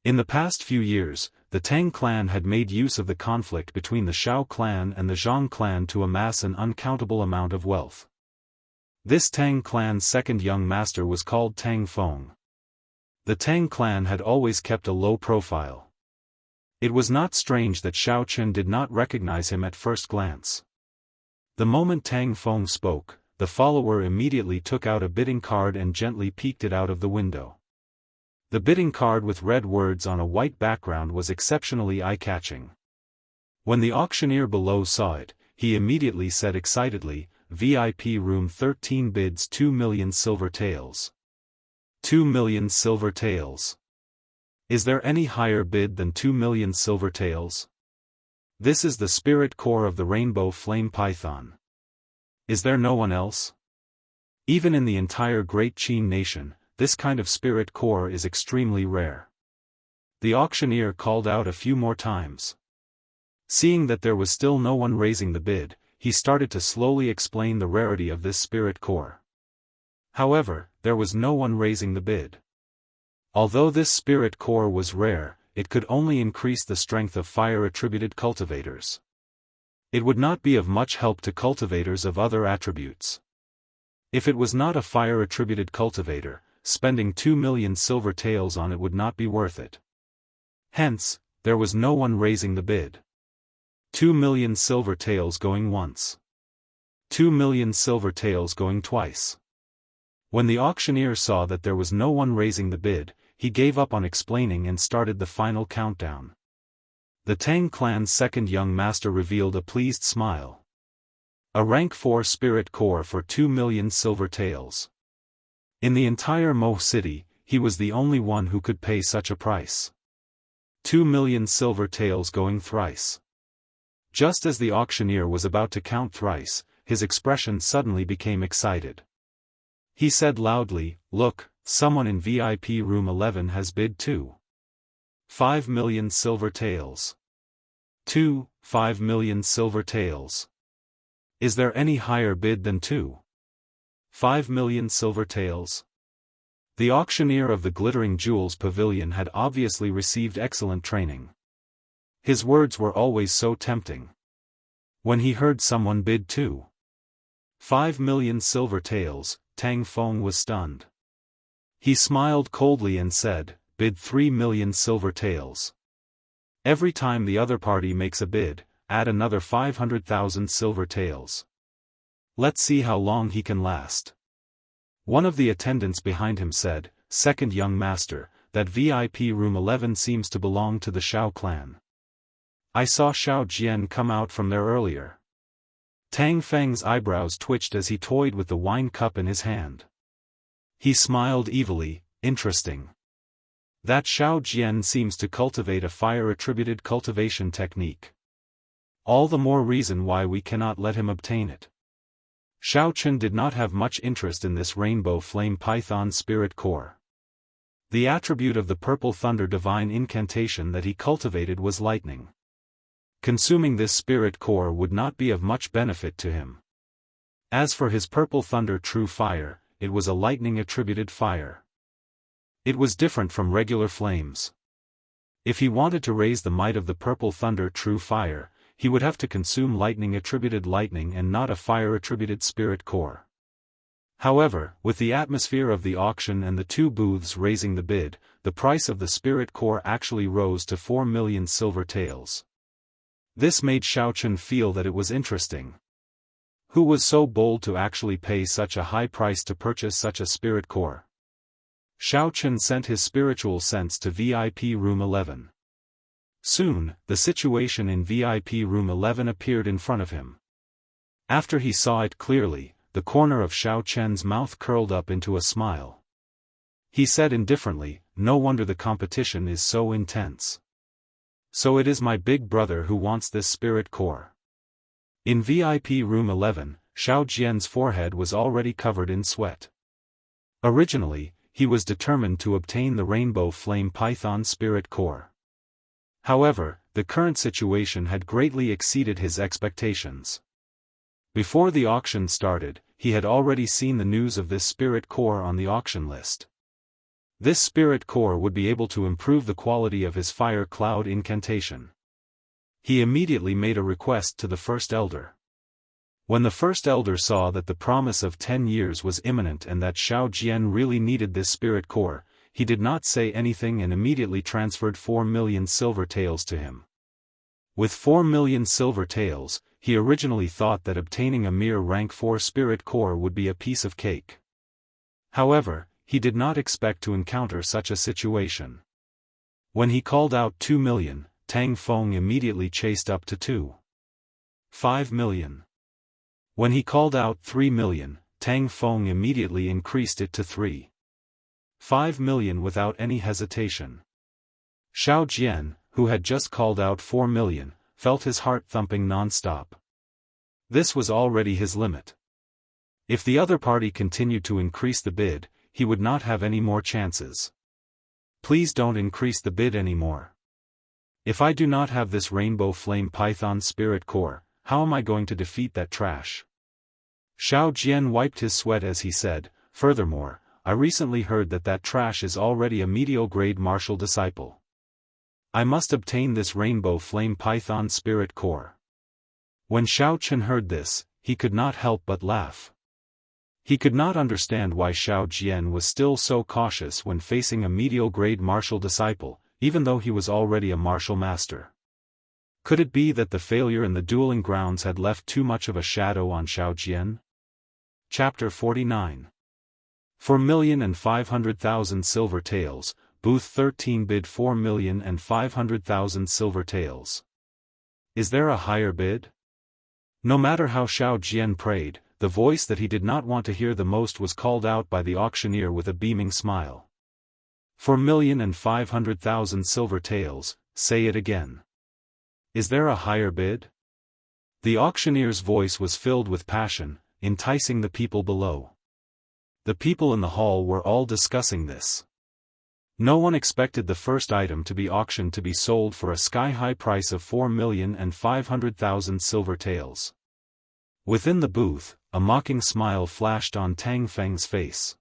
A: In the past few years, the Tang clan had made use of the conflict between the Shao clan and the Zhang clan to amass an uncountable amount of wealth. This Tang clan's second young master was called Tang Feng. The Tang clan had always kept a low profile. It was not strange that Xiaochen did not recognize him at first glance. The moment Tang Feng spoke, the follower immediately took out a bidding card and gently peeked it out of the window. The bidding card with red words on a white background was exceptionally eye-catching. When the auctioneer below saw it, he immediately said excitedly, "VIP room 13 bids 2,000,000 silver taels. 2,000,000 silver taels." Is there any higher bid than 2,000,000 silver taels? This is the spirit core of the rainbow flame python. Is there no one else? Even in the entire Great Qin nation, this kind of spirit core is extremely rare. The auctioneer called out a few more times. Seeing that there was still no one raising the bid, he started to slowly explain the rarity of this spirit core. However, there was no one raising the bid. Although this spirit core was rare, it could only increase the strength of fire-attributed cultivators. It would not be of much help to cultivators of other attributes. If it was not a fire-attributed cultivator, spending 2,000,000 silver taels on it would not be worth it. Hence, there was no one raising the bid. 2,000,000 silver taels going once. 2,000,000 silver taels going twice. When the auctioneer saw that there was no one raising the bid, he gave up on explaining and started the final countdown. The Tang clan's second young master revealed a pleased smile. A rank 4 spirit core for 2,000,000 silver taels. In the entire Mo city, he was the only one who could pay such a price. 2,000,000 silver taels going thrice. Just as the auctioneer was about to count thrice, his expression suddenly became excited. He said loudly, "Look, someone in VIP room 11 has bid 5,000,000 silver taels. 5,000,000 silver taels. Is there any higher bid than 5,000,000 silver taels?" The auctioneer of the Glittering Jewels Pavilion had obviously received excellent training. His words were always so tempting. When he heard someone bid 5,000,000 silver taels, Tang Feng was stunned. He smiled coldly and said, "Bid 3,000,000 silver taels. Every time the other party makes a bid, add another 500,000 silver taels. Let's see how long he can last." One of the attendants behind him said, "Second young master, that VIP room 11 seems to belong to the Shao clan. I saw Shao Jian come out from there earlier." Tang Feng's eyebrows twitched as he toyed with the wine cup in his hand. He smiled evilly, "Interesting. That Shao Jian seems to cultivate a fire-attributed cultivation technique. All the more reason why we cannot let him obtain it." Shao Chen did not have much interest in this rainbow flame python spirit core. The attribute of the purple thunder divine incantation that he cultivated was lightning. Consuming this spirit core would not be of much benefit to him. As for his purple thunder true fire, it was a lightning-attributed fire. It was different from regular flames. If he wanted to raise the might of the purple thunder true fire, he would have to consume lightning-attributed lightning and not a fire-attributed spirit core. However, with the atmosphere of the auction and the two booths raising the bid, the price of the spirit core actually rose to 4,000,000 silver taels. This made Shao Chen feel that it was interesting. Who was so bold to actually pay such a high price to purchase such a spirit core? Shao Chen sent his spiritual sense to VIP room 11. Soon, the situation in VIP room 11 appeared in front of him. After he saw it clearly, the corner of Shao Chen's mouth curled up into a smile. He said indifferently, "No wonder the competition is so intense. So it is my big brother who wants this spirit core." In VIP room 11, Shao Jian's forehead was already covered in sweat. Originally, he was determined to obtain the rainbow flame python spirit core. However, the current situation had greatly exceeded his expectations. Before the auction started, he had already seen the news of this spirit core on the auction list. This spirit core would be able to improve the quality of his fire cloud incantation. He immediately made a request to the first elder. When the first elder saw that the promise of 10 years was imminent and that Shao Jian really needed this spirit core, he did not say anything and immediately transferred 4,000,000 silver taels to him. With 4,000,000 silver taels, he originally thought that obtaining a mere rank 4 spirit core would be a piece of cake. However, he did not expect to encounter such a situation. When he called out 2,000,000, Tang Feng immediately chased up to 5,000,000. When he called out 3,000,000, Tang Feng immediately increased it to 5,000,000 without any hesitation. Xiao Jian, who had just called out 4 million, felt his heart thumping non-stop. This was already his limit. If the other party continued to increase the bid, he would not have any more chances. Please don't increase the bid anymore. If I do not have this rainbow flame python spirit core, how am I going to defeat that trash? Xiao Jian wiped his sweat as he said, furthermore, I recently heard that trash is already a medial-grade martial disciple. I must obtain this rainbow flame python spirit core. When Xiao Chen heard this, he could not help but laugh. He could not understand why Xiao Jian was still so cautious when facing a medial-grade martial disciple, even though he was already a martial master. Could it be that the failure in the dueling grounds had left too much of a shadow on Xiao Jian? Chapter 49. 4,500,000 silver taels, Booth 13 bid 4,500,000 silver taels. Is there a higher bid? No matter how Xiao Jian prayed, the voice that he did not want to hear the most was called out by the auctioneer with a beaming smile. 4,500,000 silver taels, say it again. Is there a higher bid? The auctioneer's voice was filled with passion, enticing the people below. The people in the hall were all discussing this. No one expected the first item to be auctioned to be sold for a sky-high price of 4,500,000 silver taels. Within the booth, a mocking smile flashed on Tang Feng's face.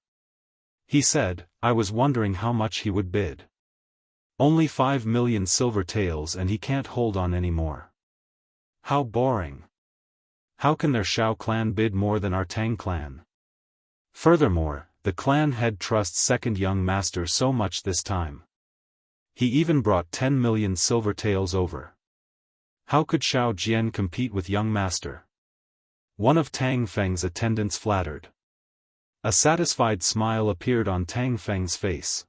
A: He said, I was wondering how much he would bid. Only 5 million silver taels and he can't hold on anymore. How boring. How can their Xiao clan bid more than our Tang clan? Furthermore, the clan head trusts second young master so much this time. He even brought 10 million silver taels over. How could Xiao Jian compete with young master? One of Tang Feng's attendants flattered. A satisfied smile appeared on Tang Feng's face.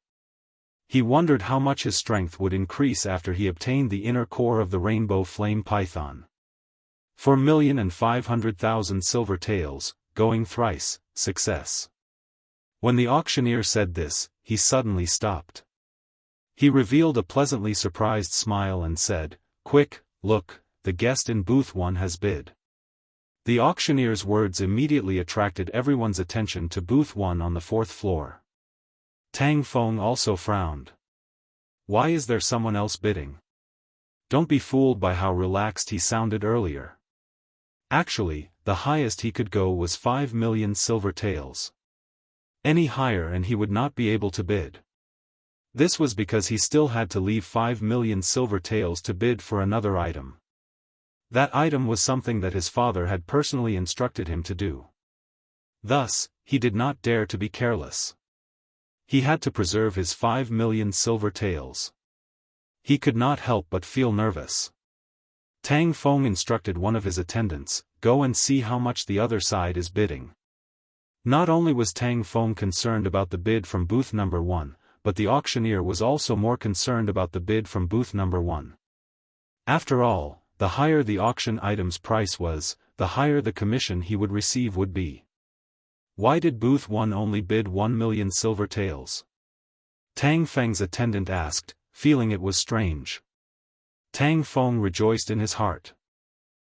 A: He wondered how much his strength would increase after he obtained the inner core of the rainbow flame python. 4,500,000 silver taels, going thrice, success. When the auctioneer said this, he suddenly stopped. He revealed a pleasantly surprised smile and said, Quick, look, the guest in booth 1 has bid. The auctioneer's words immediately attracted everyone's attention to booth 1 on the 4th floor. Tang Feng also frowned. Why is there someone else bidding? Don't be fooled by how relaxed he sounded earlier. Actually, the highest he could go was 5 million silver taels. Any higher and he would not be able to bid. This was because he still had to leave 5 million silver taels to bid for another item. That item was something that his father had personally instructed him to do. Thus, he did not dare to be careless. He had to preserve his 5 million silver taels. He could not help but feel nervous. Tang Feng instructed one of his attendants, go and see how much the other side is bidding. Not only was Tang Feng concerned about the bid from booth number 1, but the auctioneer was also more concerned about the bid from booth number 1. After all, the higher the auction item's price was, the higher the commission he would receive would be. Why did booth 1 only bid 1 million silver taels? Tang Feng's attendant asked, feeling it was strange. Tang Feng rejoiced in his heart.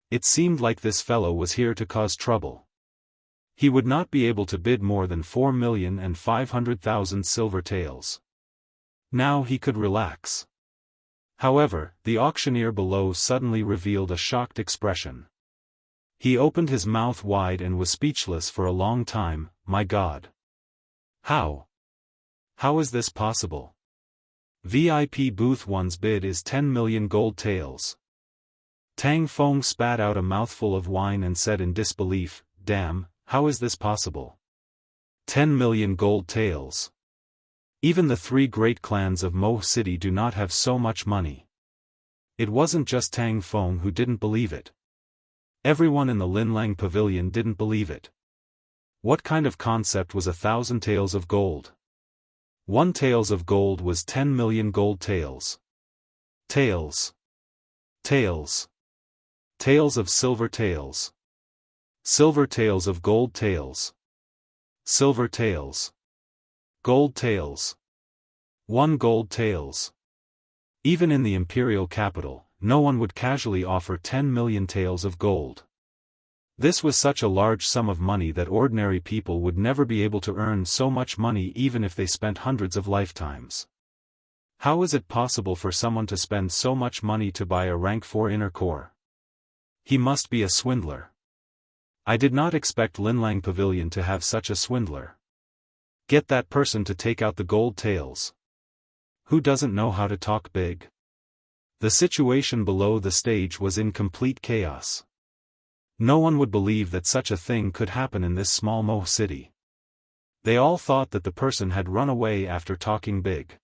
A: It seemed like this fellow was here to cause trouble. He would not be able to bid more than 4,500,000 silver taels. Now he could relax. However, the auctioneer below suddenly revealed a shocked expression. He opened his mouth wide and was speechless for a long time. My God! How? How is this possible? VIP Booth 1's bid is 10 million gold taels. Tang Feng spat out a mouthful of wine and said in disbelief, Damn, how is this possible? 10 million gold taels. Even the 3 great clans of Mo City do not have so much money. It wasn't just Tang Feng who didn't believe it. Everyone in the Linlang Pavilion didn't believe it. What kind of concept was 1,000 taels of gold? 1 taels of gold was 10 million gold taels. Taels. Taels. Taels of silver taels. Silver taels of gold taels. Silver taels. Gold taels. 1 gold taels. Even in the imperial capital, no one would casually offer 10 million taels of gold. This was such a large sum of money that ordinary people would never be able to earn so much money even if they spent hundreds of lifetimes. How is it possible for someone to spend so much money to buy a rank 4 inner core? He must be a swindler. I did not expect Linlang Pavilion to have such a swindler. Get that person to take out the gold tails. Who doesn't know how to talk big? The situation below the stage was in complete chaos. No one would believe that such a thing could happen in this small Mo city. They all thought that the person had run away after talking big.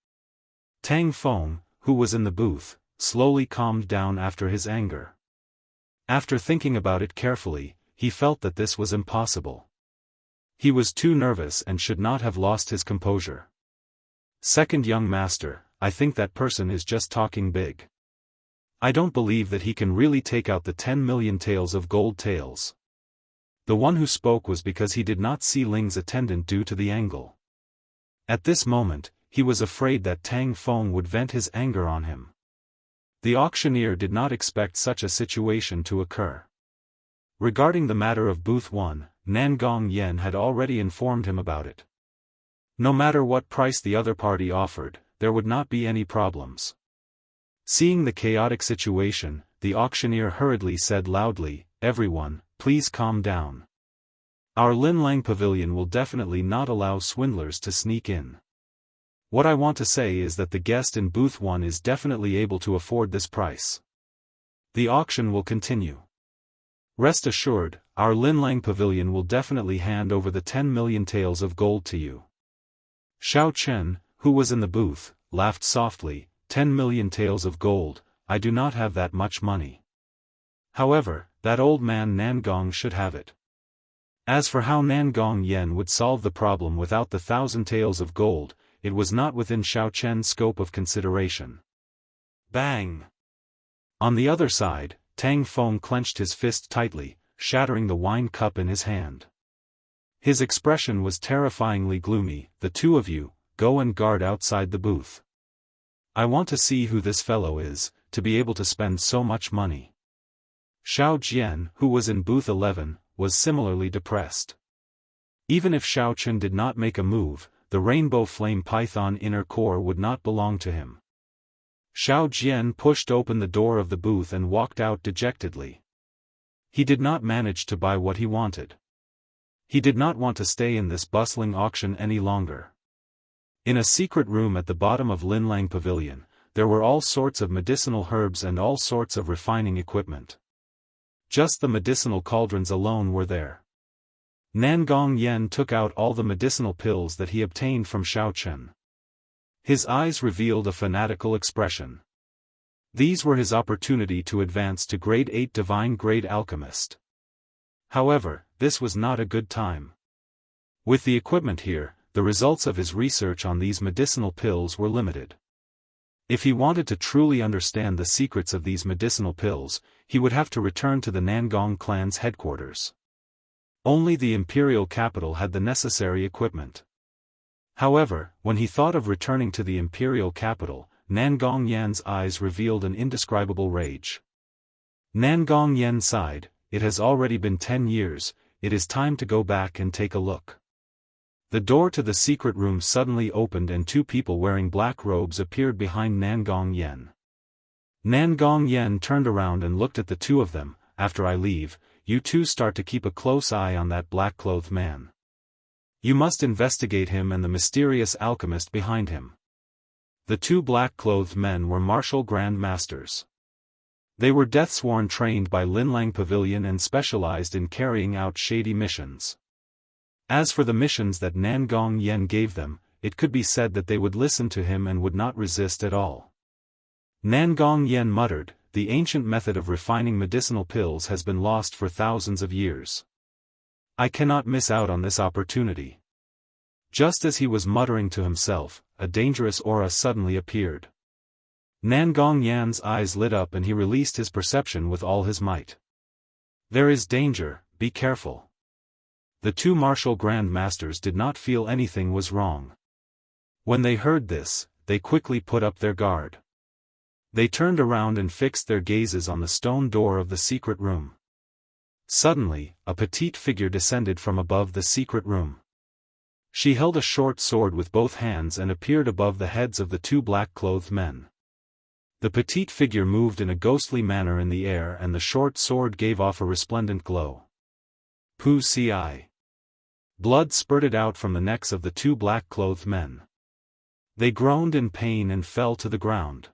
A: Tang Feng, who was in the booth, slowly calmed down after his anger. After thinking about it carefully, he felt that this was impossible. He was too nervous and should not have lost his composure. Second young master, I think that person is just talking big. I don't believe that he can really take out the 10 million taels of gold tails. The one who spoke was because he did not see Ling's attendant due to the angle. At this moment, he was afraid that Tang Feng would vent his anger on him. The auctioneer did not expect such a situation to occur. Regarding the matter of Booth 1, Nangong Yen had already informed him about it. No matter what price the other party offered, there would not be any problems. Seeing the chaotic situation, the auctioneer hurriedly said loudly, "Everyone, please calm down. Our Linlang Pavilion will definitely not allow swindlers to sneak in. What I want to say is that the guest in Booth 1 is definitely able to afford this price. The auction will continue. Rest assured, our Linlang Pavilion will definitely hand over the 10 million taels of gold to you." Xiao Chen, who was in the booth, laughed softly, 10 million taels of gold, I do not have that much money. However, that old man Nangong should have it. As for how Nangong Yen would solve the problem without the 1,000 taels of gold, it was not within Xiao Chen's scope of consideration. Bang! On the other side, Tang Feng clenched his fist tightly, shattering the wine cup in his hand. His expression was terrifyingly gloomy. "The two of you, go and guard outside the booth. I want to see who this fellow is, to be able to spend so much money." Xiao Jian, who was in booth 11, was similarly depressed. Even if Xiao Chen did not make a move, the Rainbow Flame Python inner core would not belong to him. Xiao Jian pushed open the door of the booth and walked out dejectedly. He did not manage to buy what he wanted. He did not want to stay in this bustling auction any longer. In a secret room at the bottom of Linlang Pavilion, there were all sorts of medicinal herbs and all sorts of refining equipment. Just the medicinal cauldrons alone were there. Nangong Yen took out all the medicinal pills that he obtained from Xiao Chen. His eyes revealed a fanatical expression. These were his opportunity to advance to grade 8 divine grade alchemist. However, this was not a good time. With the equipment here, the results of his research on these medicinal pills were limited. If he wanted to truly understand the secrets of these medicinal pills, he would have to return to the Nangong clan's headquarters. Only the imperial capital had the necessary equipment. However, when he thought of returning to the imperial capital, Nangong Yan's eyes revealed an indescribable rage. Nangong Yan sighed, "It has already been 10 years, it is time to go back and take a look." The door to the secret room suddenly opened and two people wearing black robes appeared behind Nangong Yen. Nangong Yen turned around and looked at the two of them. "After I leave, you two start to keep a close eye on that black-clothed man. You must investigate him and the mysterious alchemist behind him." The two black-clothed men were martial grand masters. They were death-sworn trained by Linlang Pavilion and specialized in carrying out shady missions. As for the missions that Nangong Yen gave them, it could be said that they would listen to him and would not resist at all. Nangong Yen muttered, "The ancient method of refining medicinal pills has been lost for thousands of years. I cannot miss out on this opportunity." Just as he was muttering to himself, a dangerous aura suddenly appeared. Nangong Yan's eyes lit up and he released his perception with all his might. "There is danger, be careful." The two martial grand masters did not feel anything was wrong. When they heard this, they quickly put up their guard. They turned around and fixed their gazes on the stone door of the secret room. Suddenly, a petite figure descended from above the secret room. She held a short sword with both hands and appeared above the heads of the two black-clothed men. The petite figure moved in a ghostly manner in the air and the short sword gave off a resplendent glow. Wuxia. Blood spurted out from the necks of the two black-clothed men. They groaned in pain and fell to the ground.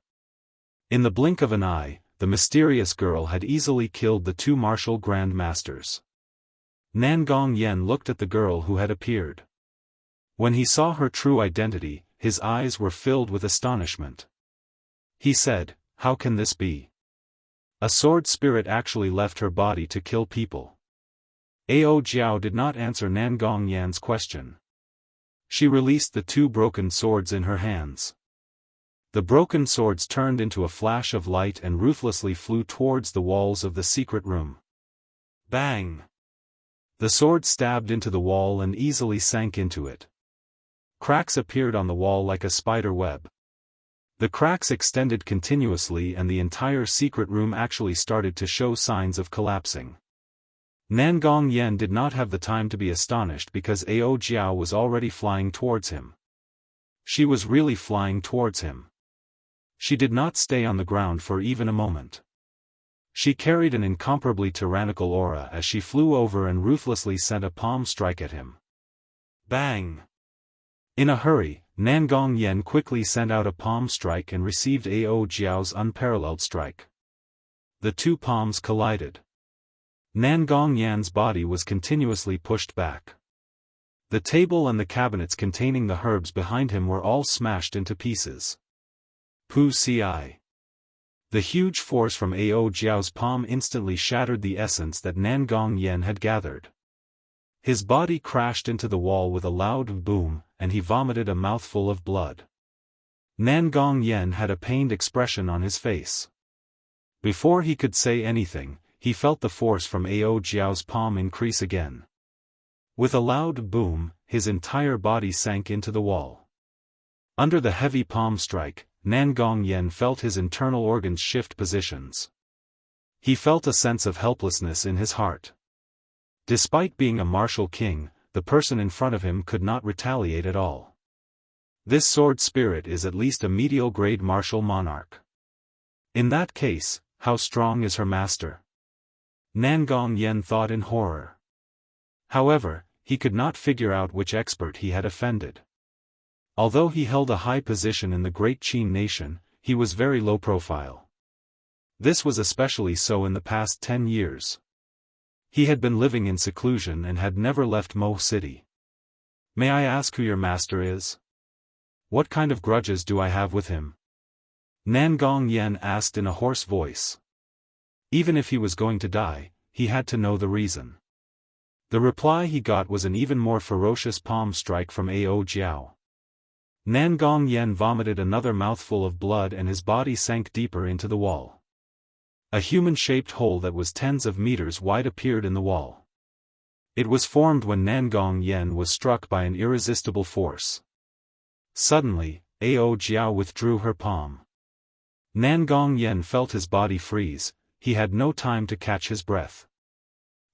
A: In the blink of an eye, the mysterious girl had easily killed the two martial grand masters. Nangong Yen looked at the girl who had appeared. When he saw her true identity, his eyes were filled with astonishment. He said, "How can this be? A sword spirit actually left her body to kill people." Ao Jiao did not answer Nangong Yan's question. She released the two broken swords in her hands. The broken swords turned into a flash of light and ruthlessly flew towards the walls of the secret room. Bang! The sword stabbed into the wall and easily sank into it. Cracks appeared on the wall like a spider web. The cracks extended continuously and the entire secret room actually started to show signs of collapsing. Nangong Yen did not have the time to be astonished because Ao Jiao was already flying towards him. She was really flying towards him. She did not stay on the ground for even a moment. She carried an incomparably tyrannical aura as she flew over and ruthlessly sent a palm strike at him. Bang! In a hurry, Nangong Yen quickly sent out a palm strike and received Ao Jiao's unparalleled strike. The two palms collided. Nangong Yan's body was continuously pushed back. The table and the cabinets containing the herbs behind him were all smashed into pieces. Wuxia. The huge force from Ao Jiao's palm instantly shattered the essence that Nangong Yen had gathered. His body crashed into the wall with a loud boom, and he vomited a mouthful of blood. Nangong Yen had a pained expression on his face. Before he could say anything, he felt the force from Ao Jiao's palm increase again. With a loud boom, his entire body sank into the wall. Under the heavy palm strike, Nangong Yen felt his internal organs shift positions. He felt a sense of helplessness in his heart. Despite being a martial king, the person in front of him could not retaliate at all. This sword spirit is at least a medial-grade martial monarch. In that case, how strong is her master? Nangong Yen thought in horror. However, he could not figure out which expert he had offended. Although he held a high position in the great Qin nation, he was very low profile. This was especially so in the past 10 years. He had been living in seclusion and had never left Mo City. "May I ask who your master is? What kind of grudges do I have with him?" Nangong Yen asked in a hoarse voice. Even if he was going to die, he had to know the reason. The reply he got was an even more ferocious palm strike from Ao Jiao. Nangong Yen vomited another mouthful of blood and his body sank deeper into the wall. A human-shaped hole that was tens of meters wide appeared in the wall. It was formed when Nangong Yen was struck by an irresistible force. Suddenly, Ao Jiao withdrew her palm. Nangong Yen felt his body freeze, he had no time to catch his breath.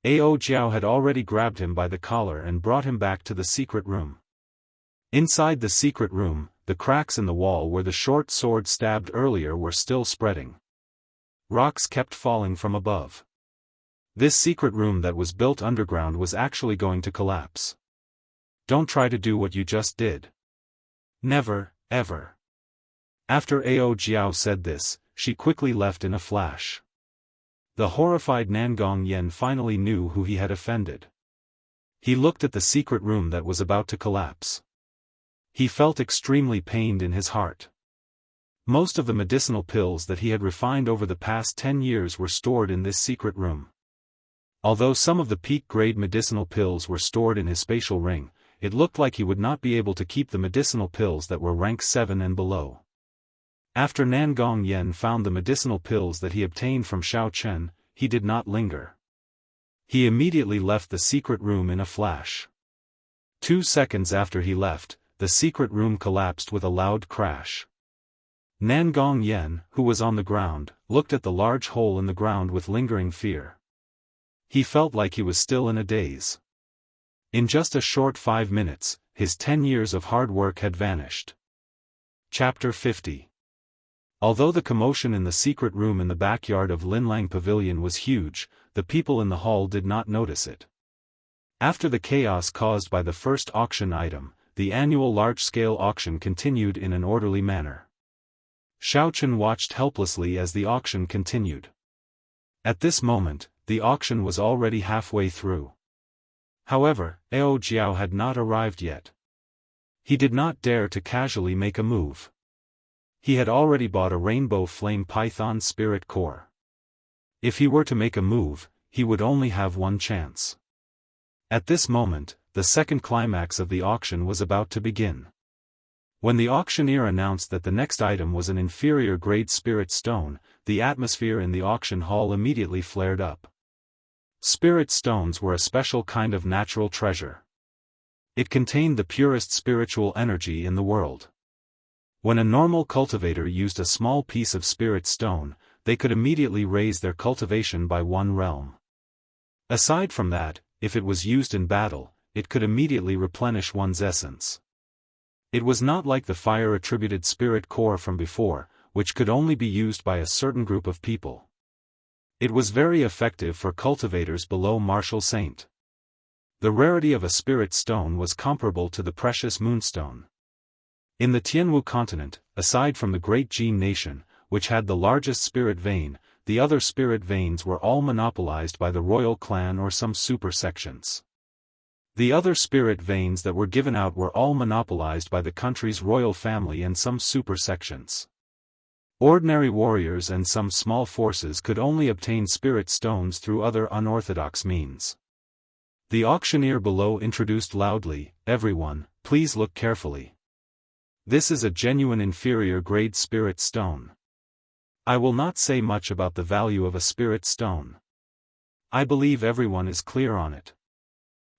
A: Ao Jiao had already grabbed him by the collar and brought him back to the secret room. Inside the secret room, the cracks in the wall where the short sword stabbed earlier were still spreading. Rocks kept falling from above. This secret room that was built underground was actually going to collapse. Don't try to do what you just did. Never, ever. After Ao Jiao said this, she quickly left in a flash. The horrified Nangong Yen finally knew who he had offended. He looked at the secret room that was about to collapse. He felt extremely pained in his heart. Most of the medicinal pills that he had refined over the past 10 years were stored in this secret room. Although some of the peak-grade medicinal pills were stored in his spatial ring, it looked like he would not be able to keep the medicinal pills that were rank 7 and below. After Nangong Yen found the medicinal pills that he obtained from Xiao Chen, he did not linger. He immediately left the secret room in a flash. 2 seconds after he left, the secret room collapsed with a loud crash. Nangong Yen, who was on the ground, looked at the large hole in the ground with lingering fear. He felt like he was still in a daze. In just a short 5 minutes, his 10 years of hard work had vanished. Chapter 50. Although the commotion in the secret room in the backyard of Linlang Pavilion was huge, the people in the hall did not notice it. After the chaos caused by the first auction item, the annual large-scale auction continued in an orderly manner. Xiaochen watched helplessly as the auction continued. At this moment, the auction was already halfway through. However, Ao Jiao had not arrived yet. He did not dare to casually make a move. He had already bought a Rainbow Flame Python Spirit Core. If he were to make a move, he would only have one chance. At this moment, the second climax of the auction was about to begin. When the auctioneer announced that the next item was an inferior-grade spirit stone, the atmosphere in the auction hall immediately flared up. Spirit stones were a special kind of natural treasure. It contained the purest spiritual energy in the world. When a normal cultivator used a small piece of spirit stone, they could immediately raise their cultivation by 1 realm. Aside from that, if it was used in battle, it could immediately replenish one's essence. It was not like the fire-attributed spirit core from before, which could only be used by a certain group of people. It was very effective for cultivators below Martial Saint. The rarity of a spirit stone was comparable to the precious moonstone. In the Tianwu continent, aside from the Great Jin nation, which had the largest spirit vein, the other spirit veins were all monopolized by the royal clan or some super sections. The other spirit veins that were given out were all monopolized by the country's royal family and some super sections. Ordinary warriors and some small forces could only obtain spirit stones through other unorthodox means. The auctioneer below introduced loudly, "Everyone, please look carefully. This is a genuine inferior-grade spirit stone. I will not say much about the value of a spirit stone. I believe everyone is clear on it.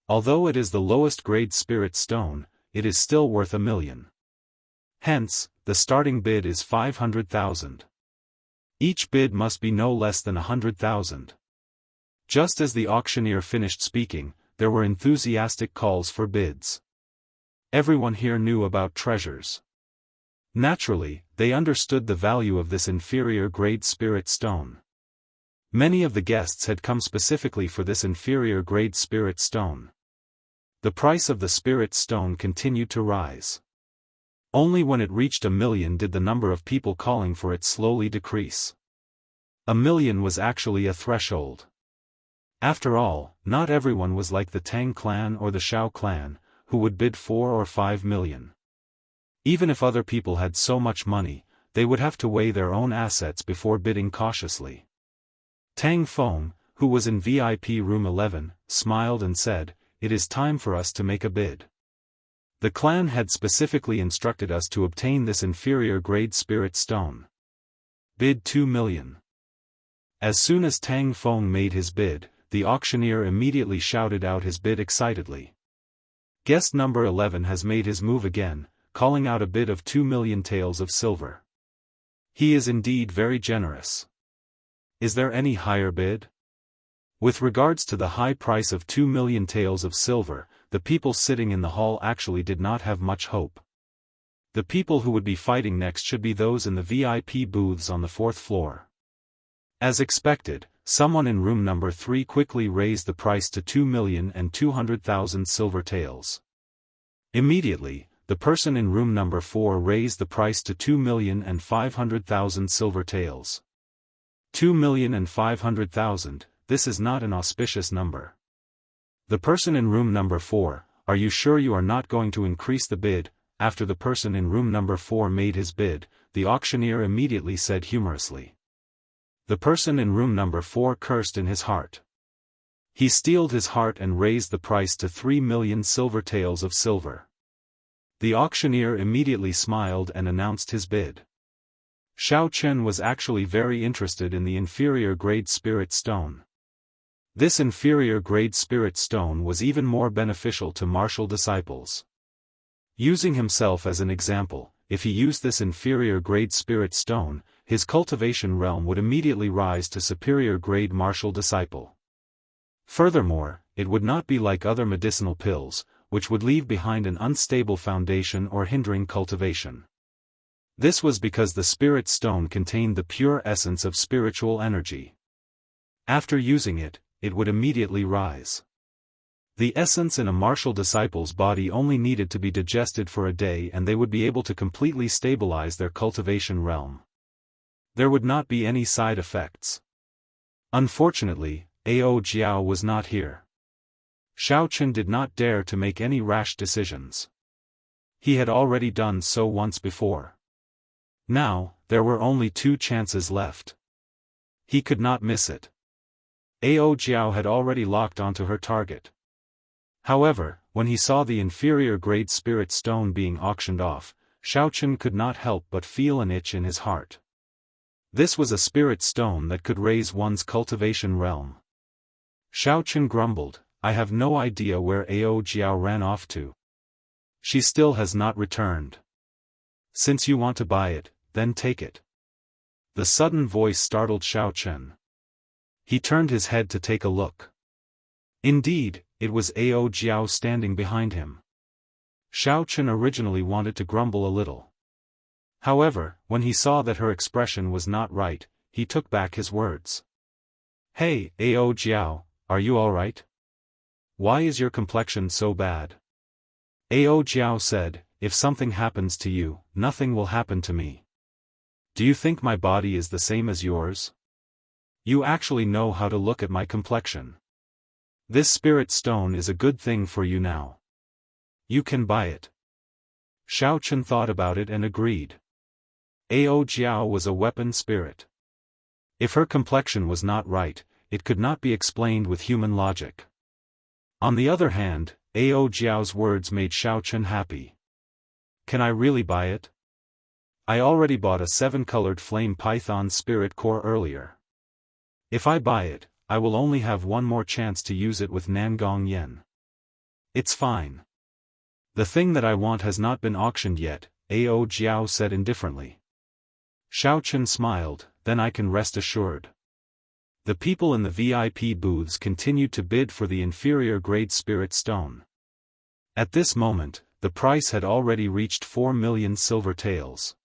A: Although it is the lowest grade spirit stone, it is still worth 1 million. Hence, the starting bid is 500,000. Each bid must be no less than 100,000. Just as the auctioneer finished speaking, there were enthusiastic calls for bids. Everyone here knew about treasures. Naturally, they understood the value of this inferior-grade spirit stone. Many of the guests had come specifically for this inferior-grade spirit stone. The price of the spirit stone continued to rise. Only when it reached 1 million did the number of people calling for it slowly decrease. 1 million was actually a threshold. After all, not everyone was like the Tang clan or the Shao clan, who would bid 4 or 5 million. Even if other people had so much money, they would have to weigh their own assets before bidding cautiously. Tang Feng, who was in VIP room 11, smiled and said, "It is time for us to make a bid. The clan had specifically instructed us to obtain this inferior-grade spirit stone. Bid 2 million. As soon as Tang Feng made his bid, the auctioneer immediately shouted out his bid excitedly. Guest number 11 has made his move again, calling out a bid of 2 million taels of silver. He is indeed very generous. Is there any higher bid? With regards to the high price of 2 million taels of silver, the people sitting in the hall actually did not have much hope. The people who would be fighting next should be those in the VIP booths on the 4th floor. As expected, someone in room number 3 quickly raised the price to 2,200,000 silver taels. Immediately, the person in room number 4 raised the price to 2,500,000 silver taels. 2,500,000, this is not an auspicious number. The person in room number 4, are you sure you are not going to increase the bid? After the person in room number 4 made his bid, the auctioneer immediately said humorously. The person in room number 4 cursed in his heart. He steeled his heart and raised the price to 3 million silver taels of silver. The auctioneer immediately smiled and announced his bid. Xiao Chen was actually very interested in the inferior-grade spirit stone. This inferior-grade spirit stone was even more beneficial to martial disciples. Using himself as an example, if he used this inferior-grade spirit stone, his cultivation realm would immediately rise to superior-grade martial disciple. Furthermore, it would not be like other medicinal pills, which would leave behind an unstable foundation or hindering cultivation. This was because the spirit stone contained the pure essence of spiritual energy. After using it, it would immediately rise. The essence in a martial disciple's body only needed to be digested for a day and they would be able to completely stabilize their cultivation realm. There would not be any side effects. Unfortunately, Ao Jiao was not here. Xiaochen did not dare to make any rash decisions. He had already done so once before. Now, there were only 2 chances left. He could not miss it. Ao Jiao had already locked onto her target. However, when he saw the inferior-grade spirit stone being auctioned off, Xiaochen could not help but feel an itch in his heart. This was a spirit stone that could raise one's cultivation realm. Xiaochen grumbled, "I have no idea where Ao Jiao ran off to. She still has not returned. Since you want to buy it, then take it." The sudden voice startled Xiaochen. He turned his head to take a look. Indeed, it was Ao Jiao standing behind him. Xiaochen originally wanted to grumble a little. However, when he saw that her expression was not right, he took back his words. "Hey, Ao Jiao, are you alright? Why is your complexion so bad?" Ao Jiao said, "If something happens to you, nothing will happen to me. Do you think my body is the same as yours? You actually know how to look at my complexion. This spirit stone is a good thing for you now. You can buy it." Xiaochen thought about it and agreed. Ao Jiao was a weapon spirit. If her complexion was not right, it could not be explained with human logic. On the other hand, Ao Jiao's words made Xiaochen happy. "Can I really buy it? I already bought a 7-colored flame python spirit core earlier. If I buy it, I will only have one more chance to use it with Nangong Yen. It's fine. The thing that I want has not been auctioned yet," Ao Jiao said indifferently. Xiaochen smiled, "Then I can rest assured." The people in the VIP booths continued to bid for the inferior-grade spirit stone. At this moment, the price had already reached 4 million silver taels.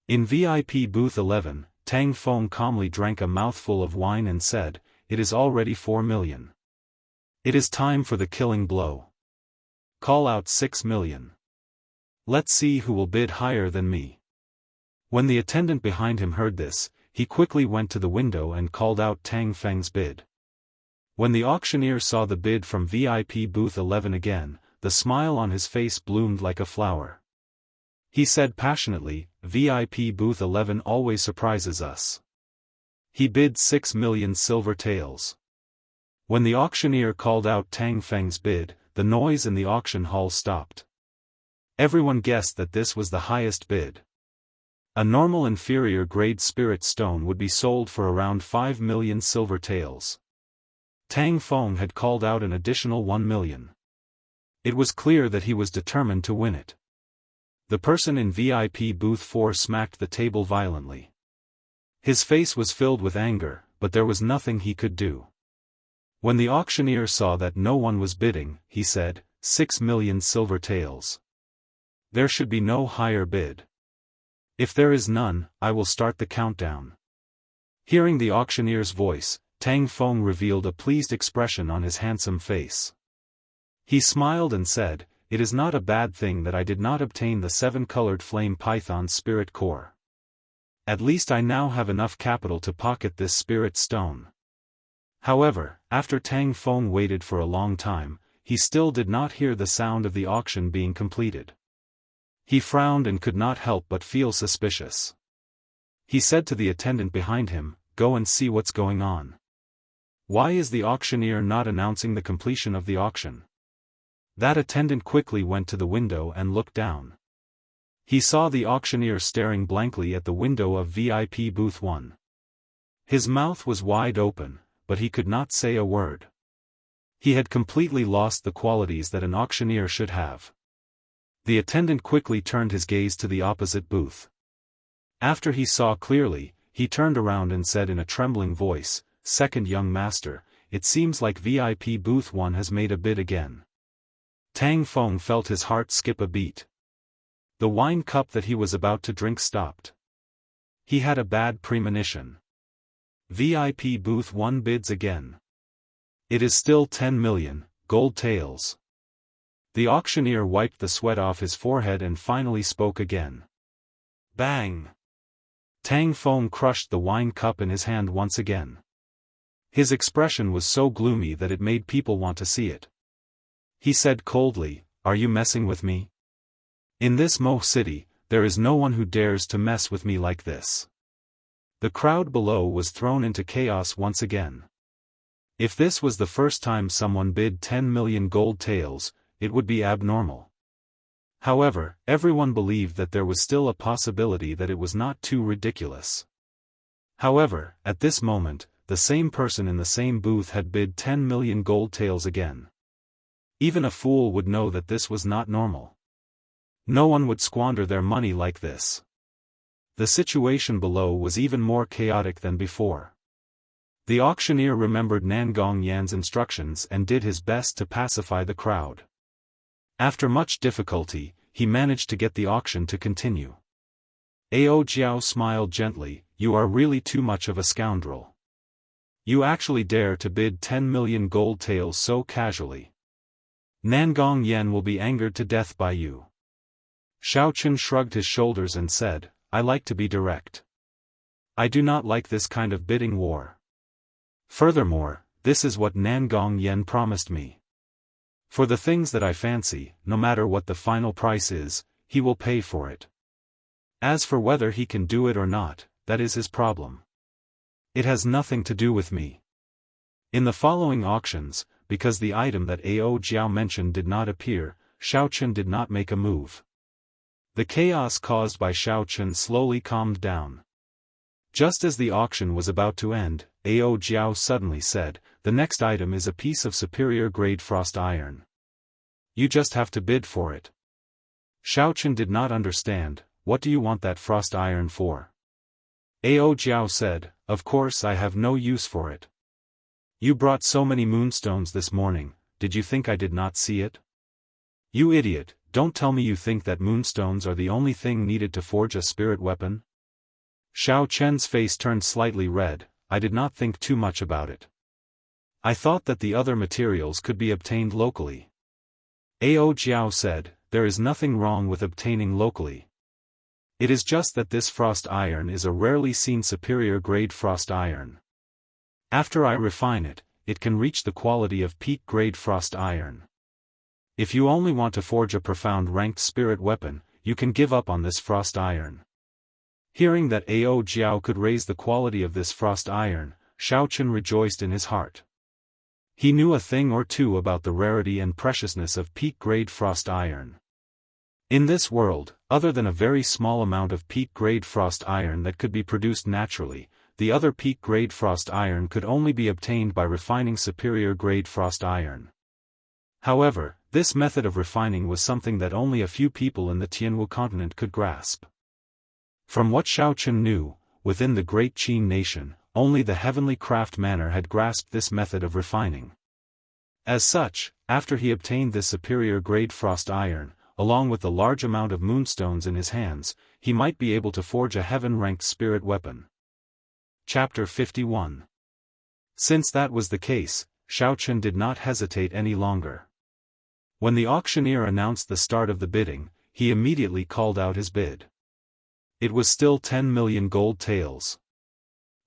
A: In VIP booth 11, Tang Feng calmly drank a mouthful of wine and said, "It is already 4 million. It is time for the killing blow. Call out 6 million. Let's see who will bid higher than me." When the attendant behind him heard this, he quickly went to the window and called out Tang Feng's bid. When the auctioneer saw the bid from VIP booth 11 again, the smile on his face bloomed like a flower. He said passionately, "VIP booth 11 always surprises us." He bid 6 million silver taels. When the auctioneer called out Tang Feng's bid, the noise in the auction hall stopped. Everyone guessed that this was the highest bid. A normal inferior-grade spirit stone would be sold for around 5 million silver taels. Tang Feng had called out an additional 1 million. It was clear that he was determined to win it. The person in VIP booth 4 smacked the table violently. His face was filled with anger, but there was nothing he could do. When the auctioneer saw that no one was bidding, he said, 6 million silver taels. There should be no higher bid. If there is none, I will start the countdown. Hearing the auctioneer's voice, Tang Feng revealed a pleased expression on his handsome face. He smiled and said, "It is not a bad thing that I did not obtain the 7-colored flame python spirit core. At least I now have enough capital to pocket this spirit stone." However, after Tang Feng waited for a long time, he still did not hear the sound of the auction being completed. He frowned and could not help but feel suspicious. He said to the attendant behind him, "Go and see what's going on. Why is the auctioneer not announcing the completion of the auction?" That attendant quickly went to the window and looked down. He saw the auctioneer staring blankly at the window of VIP booth 1. His mouth was wide open, but he could not say a word. He had completely lost the qualities that an auctioneer should have. The attendant quickly turned his gaze to the opposite booth. After he saw clearly, he turned around and said in a trembling voice, "Second young master, it seems like VIP booth 1 has made a bid again." Tang Feng felt his heart skip a beat. The wine cup that he was about to drink stopped. He had a bad premonition. VIP booth 1 bids again. It is still 10 million, gold taels. The auctioneer wiped the sweat off his forehead and finally spoke again. Bang! Tang Feng crushed the wine cup in his hand once again. His expression was so gloomy that it made people want to see it. He said coldly, "Are you messing with me? In this Mo city, there is no one who dares to mess with me like this." The crowd below was thrown into chaos once again. If this was the first time someone bid 10 million gold taels, it would be abnormal. However, everyone believed that there was still a possibility that it was not too ridiculous. However, at this moment, the same person in the same booth had bid 10 million gold taels again. Even a fool would know that this was not normal. No one would squander their money like this. The situation below was even more chaotic than before. The auctioneer remembered Nangong Yan's instructions and did his best to pacify the crowd. After much difficulty, he managed to get the auction to continue. Ao Jiao smiled gently, "You are really too much of a scoundrel. You actually dare to bid 10 million gold taels so casually. Nangong Yan will be angered to death by you." Xiao Chen shrugged his shoulders and said, "I like to be direct. I do not like this kind of bidding war. Furthermore, this is what Nangong Yan promised me. For the things that I fancy, no matter what the final price is, he will pay for it. As for whether he can do it or not, that is his problem. It has nothing to do with me." In the following auctions, because the item that Ao Jiao mentioned did not appear, Xiao Chen did not make a move. The chaos caused by Xiao Chen slowly calmed down. Just as the auction was about to end, Ao Jiao suddenly said, "The next item is a piece of superior grade frost iron. You just have to bid for it." Xiao Chen did not understand. "What do you want that frost iron for?" Ao Jiao said, "Of course I have no use for it. You brought so many moonstones this morning, did you think I did not see it? You idiot, don't tell me you think that moonstones are the only thing needed to forge a spirit weapon?" Xiao Chen's face turned slightly red. "I did not think too much about it. I thought that the other materials could be obtained locally." Ao Jiao said, "There is nothing wrong with obtaining locally. It is just that this frost iron is a rarely seen superior grade frost iron. After I refine it, it can reach the quality of peak grade frost iron. If you only want to forge a profound ranked spirit weapon, you can give up on this frost iron." Hearing that Ao Jiao could raise the quality of this frost iron, Xiao Chen rejoiced in his heart. He knew a thing or two about the rarity and preciousness of peak-grade frost iron. In this world, other than a very small amount of peak-grade frost iron that could be produced naturally, the other peak-grade frost iron could only be obtained by refining superior-grade frost iron. However, this method of refining was something that only a few people in the Tianwu continent could grasp. From what Xiao Chen knew, within the Great Qin nation, only the Heavenly Craft Manor had grasped this method of refining. As such, after he obtained this superior-grade frost iron, along with the large amount of moonstones in his hands, he might be able to forge a heaven-ranked spirit weapon. Chapter 51. Since that was the case, Xiao Chen did not hesitate any longer. When the auctioneer announced the start of the bidding, he immediately called out his bid. It was still 10 million gold taels.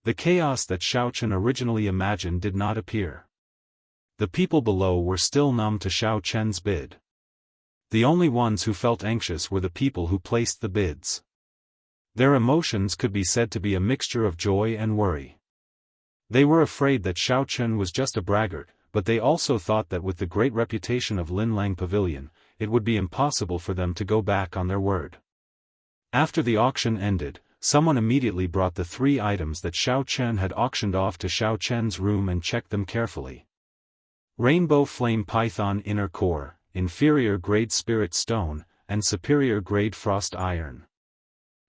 A: The chaos that Xiao Chen originally imagined did not appear. The people below were still numb to Xiao Chen's bid. The only ones who felt anxious were the people who placed the bids. Their emotions could be said to be a mixture of joy and worry. They were afraid that Xiao Chen was just a braggart, but they also thought that with the great reputation of Lin Lang Pavilion, it would be impossible for them to go back on their word. After the auction ended, someone immediately brought the 3 items that Xiao Chen had auctioned off to Xiao Chen's room and checked them carefully. Rainbow Flame Python Inner Core, Inferior Grade Spirit Stone, and superior-grade frost iron.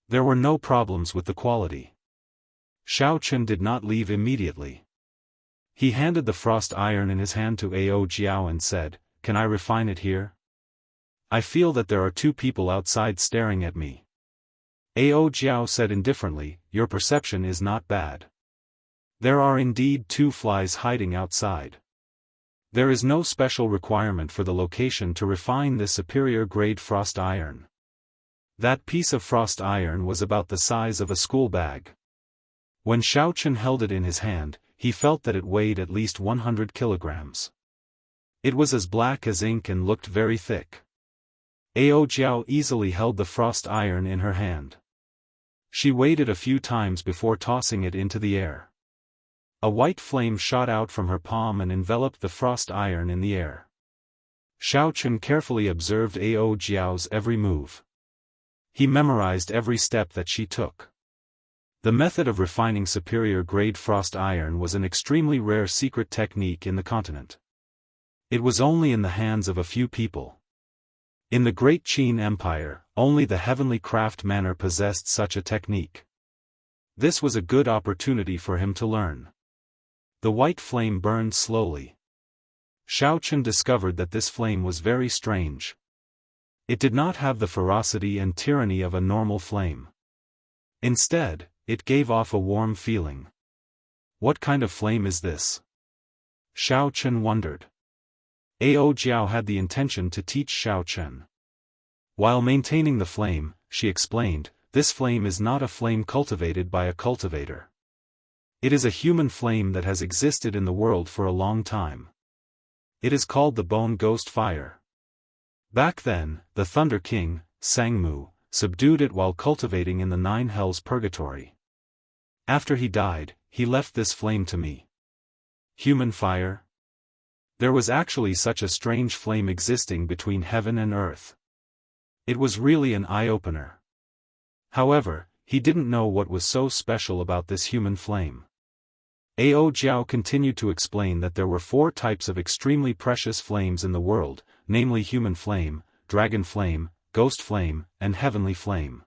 A: There were no problems with the quality. Xiao Chen did not leave immediately. He handed the frost iron in his hand to Ao Jiao and said, "Can I refine it here? I feel that there are two people outside staring at me." Ao Jiao said indifferently, "Your perception is not bad. There are indeed two flies hiding outside. There is no special requirement for the location to refine this superior-grade frost iron." That piece of frost iron was about the size of a school bag. When Xiao Chen held it in his hand, he felt that it weighed at least 100 kilograms. It was as black as ink and looked very thick. Ao Jiao easily held the frost iron in her hand. She weighed it a few times before tossing it into the air. A white flame shot out from her palm and enveloped the frost iron in the air. Xiao Chen carefully observed Ao Jiao's every move. He memorized every step that she took. The method of refining superior-grade frost iron was an extremely rare secret technique in the continent. It was only in the hands of a few people. In the Great Qin Empire, only the heavenly craft manor possessed such a technique. This was a good opportunity for him to learn. The white flame burned slowly. Xiao Chen discovered that this flame was very strange. It did not have the ferocity and tyranny of a normal flame. Instead, it gave off a warm feeling. What kind of flame is this? Xiao Chen wondered. Ao Jiao had the intention to teach Xiao Chen. While maintaining the flame, she explained, "This flame is not a flame cultivated by a cultivator. It is a human flame that has existed in the world for a long time. It is called the Bone Ghost Fire. Back then, the Thunder King, Sangmu, subdued it while cultivating in the Nine Hells Purgatory. After he died, he left this flame to me." Human fire? There was actually such a strange flame existing between heaven and earth. It was really an eye-opener. However, he didn't know what was so special about this human flame. Ao Jiao continued to explain that there were 4 types of extremely precious flames in the world, namely human flame, dragon flame, ghost flame, and heavenly flame.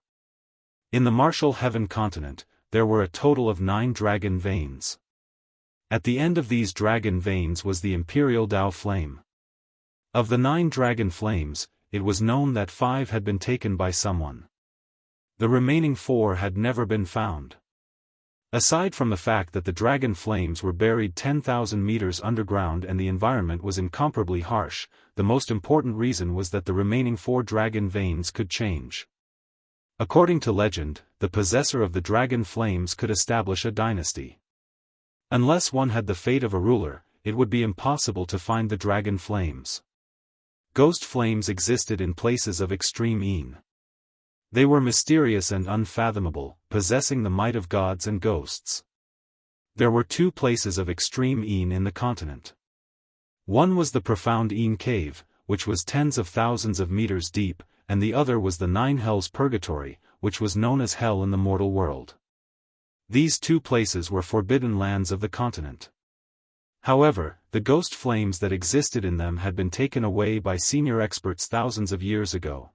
A: In the martial heaven continent, there were a total of 9 dragon veins. At the end of these dragon veins was the imperial Dao flame. Of the 9 dragon flames, it was known that 5 had been taken by someone. The remaining 4 had never been found. Aside from the fact that the dragon flames were buried 10,000 meters underground and the environment was incomparably harsh, the most important reason was that the remaining 4 dragon veins could change. According to legend, the possessor of the dragon flames could establish a dynasty. Unless one had the fate of a ruler, it would be impossible to find the dragon flames. Ghost flames existed in places of extreme yin. They were mysterious and unfathomable, possessing the might of gods and ghosts. There were 2 places of extreme yin in the continent. One was the profound yin cave, which was tens of thousands of meters deep, and the other was the Nine Hells Purgatory, which was known as hell in the mortal world. These 2 places were forbidden lands of the continent. However, the ghost flames that existed in them had been taken away by senior experts thousands of years ago.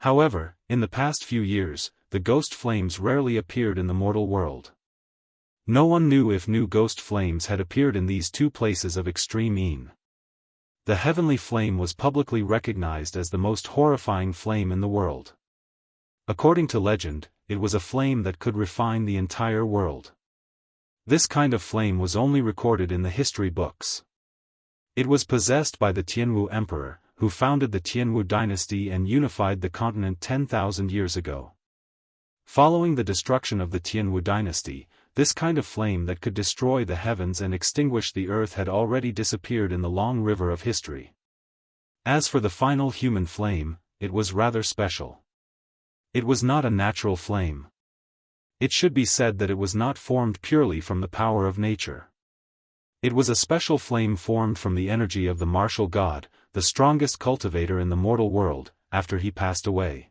A: However, in the past few years, the ghost flames rarely appeared in the mortal world. No one knew if new ghost flames had appeared in these 2 places of extreme yin. The heavenly flame was publicly recognized as the most horrifying flame in the world. According to legend, it was a flame that could refine the entire world. This kind of flame was only recorded in the history books. It was possessed by the Tianwu Emperor, who founded the Tianwu dynasty and unified the continent 10,000 years ago. Following the destruction of the Tianwu dynasty, this kind of flame that could destroy the heavens and extinguish the earth had already disappeared in the long river of history. As for the final human flame, it was rather special. It was not a natural flame. It should be said that it was not formed purely from the power of nature. It was a special flame formed from the energy of the martial god, the strongest cultivator in the mortal world, after he passed away.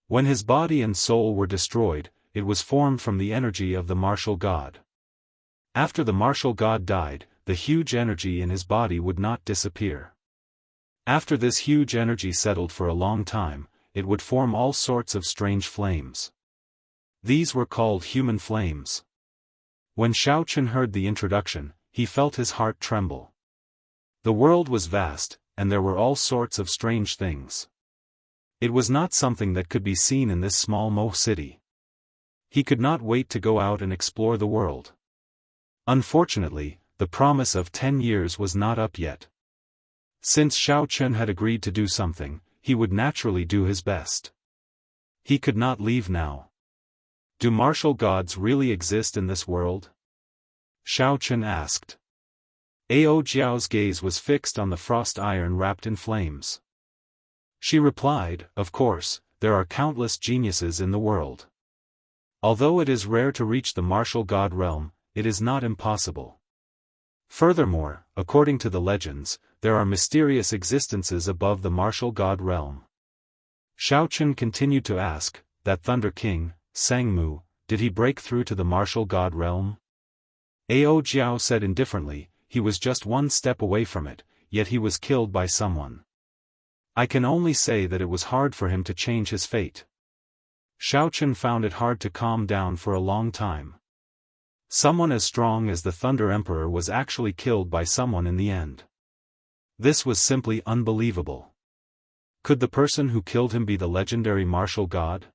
A: When his body and soul were destroyed, it was formed from the energy of the martial god. After the martial god died, the huge energy in his body would not disappear. After this huge energy settled for a long time, it would form all sorts of strange flames. These were called human flames. When Xiaochen heard the introduction, he felt his heart tremble. The world was vast, and there were all sorts of strange things. It was not something that could be seen in this small Mo city. He could not wait to go out and explore the world. Unfortunately, the promise of 10 years was not up yet. Since Xiaochen had agreed to do something, he would naturally do his best. He could not leave now. Do martial gods really exist in this world? Xiaochen asked. Ao Jiao's gaze was fixed on the frost iron wrapped in flames. She replied, of course, there are countless geniuses in the world. Although it is rare to reach the martial god realm, it is not impossible. Furthermore, according to the legends, there are mysterious existences above the martial god realm. Xiaochen continued to ask, that Thunder King, Sangmu, did he break through to the martial god realm? Ao Jiao said indifferently, he was just one step away from it, yet he was killed by someone. I can only say that it was hard for him to change his fate. Xiaochen found it hard to calm down for a long time. Someone as strong as the Thunder Emperor was actually killed by someone in the end. This was simply unbelievable. Could the person who killed him be the legendary martial god?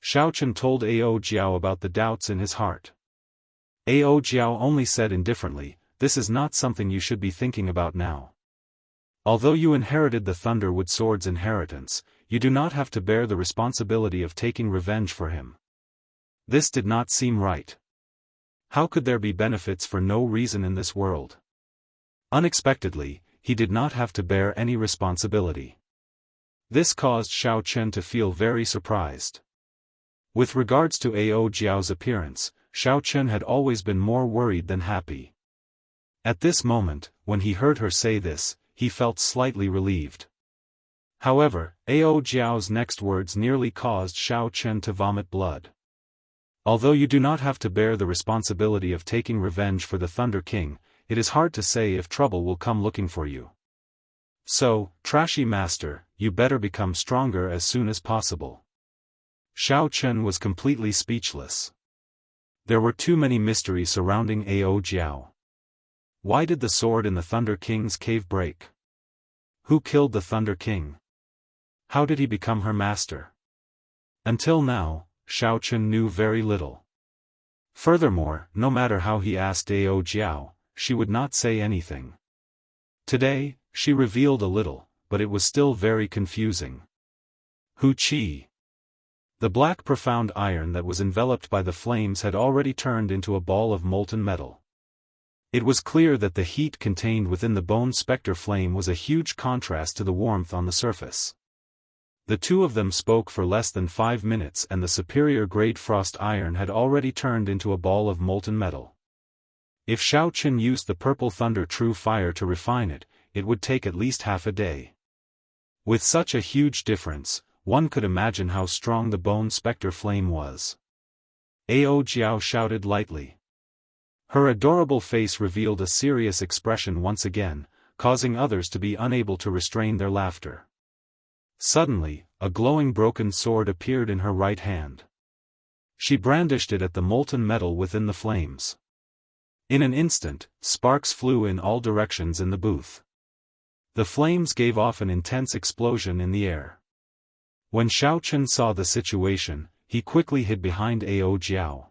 A: Xiaochen told Ao Jiao about the doubts in his heart. Ao Jiao only said indifferently, this is not something you should be thinking about now. Although you inherited the Thunderwood Sword's inheritance, you do not have to bear the responsibility of taking revenge for him. This did not seem right. How could there be benefits for no reason in this world? Unexpectedly, he did not have to bear any responsibility. This caused Xiaochen to feel very surprised. With regards to Ao Jiao's appearance, Xiaochen had always been more worried than happy. At this moment, when he heard her say this, he felt slightly relieved. However, Ao Jiao's next words nearly caused Xiaochen to vomit blood. Although you do not have to bear the responsibility of taking revenge for the Thunder King, it is hard to say if trouble will come looking for you. So, trashy master, you better become stronger as soon as possible. Xiaochen was completely speechless. There were too many mysteries surrounding Ao Jiao. Why did the sword in the Thunder King's cave break? Who killed the Thunder King? How did he become her master? Until now, Xiaochen knew very little. Furthermore, no matter how he asked Ao Jiao, she would not say anything. Today, she revealed a little, but it was still very confusing. Hu Qi. The black profound iron that was enveloped by the flames had already turned into a ball of molten metal. It was clear that the heat contained within the bone spectre flame was a huge contrast to the warmth on the surface. The two of them spoke for less than 5 minutes and the superior-grade frost iron had already turned into a ball of molten metal. If Xiaochen used the purple thunder true fire to refine it, it would take at least half a day. With such a huge difference, one could imagine how strong the bone spectre flame was. Ao Jiao shouted lightly. Her adorable face revealed a serious expression once again, causing others to be unable to restrain their laughter. Suddenly, a glowing broken sword appeared in her right hand. She brandished it at the molten metal within the flames. In an instant, sparks flew in all directions in the booth. The flames gave off an intense explosion in the air. When Xiaochen saw the situation, he quickly hid behind Ao Jiao.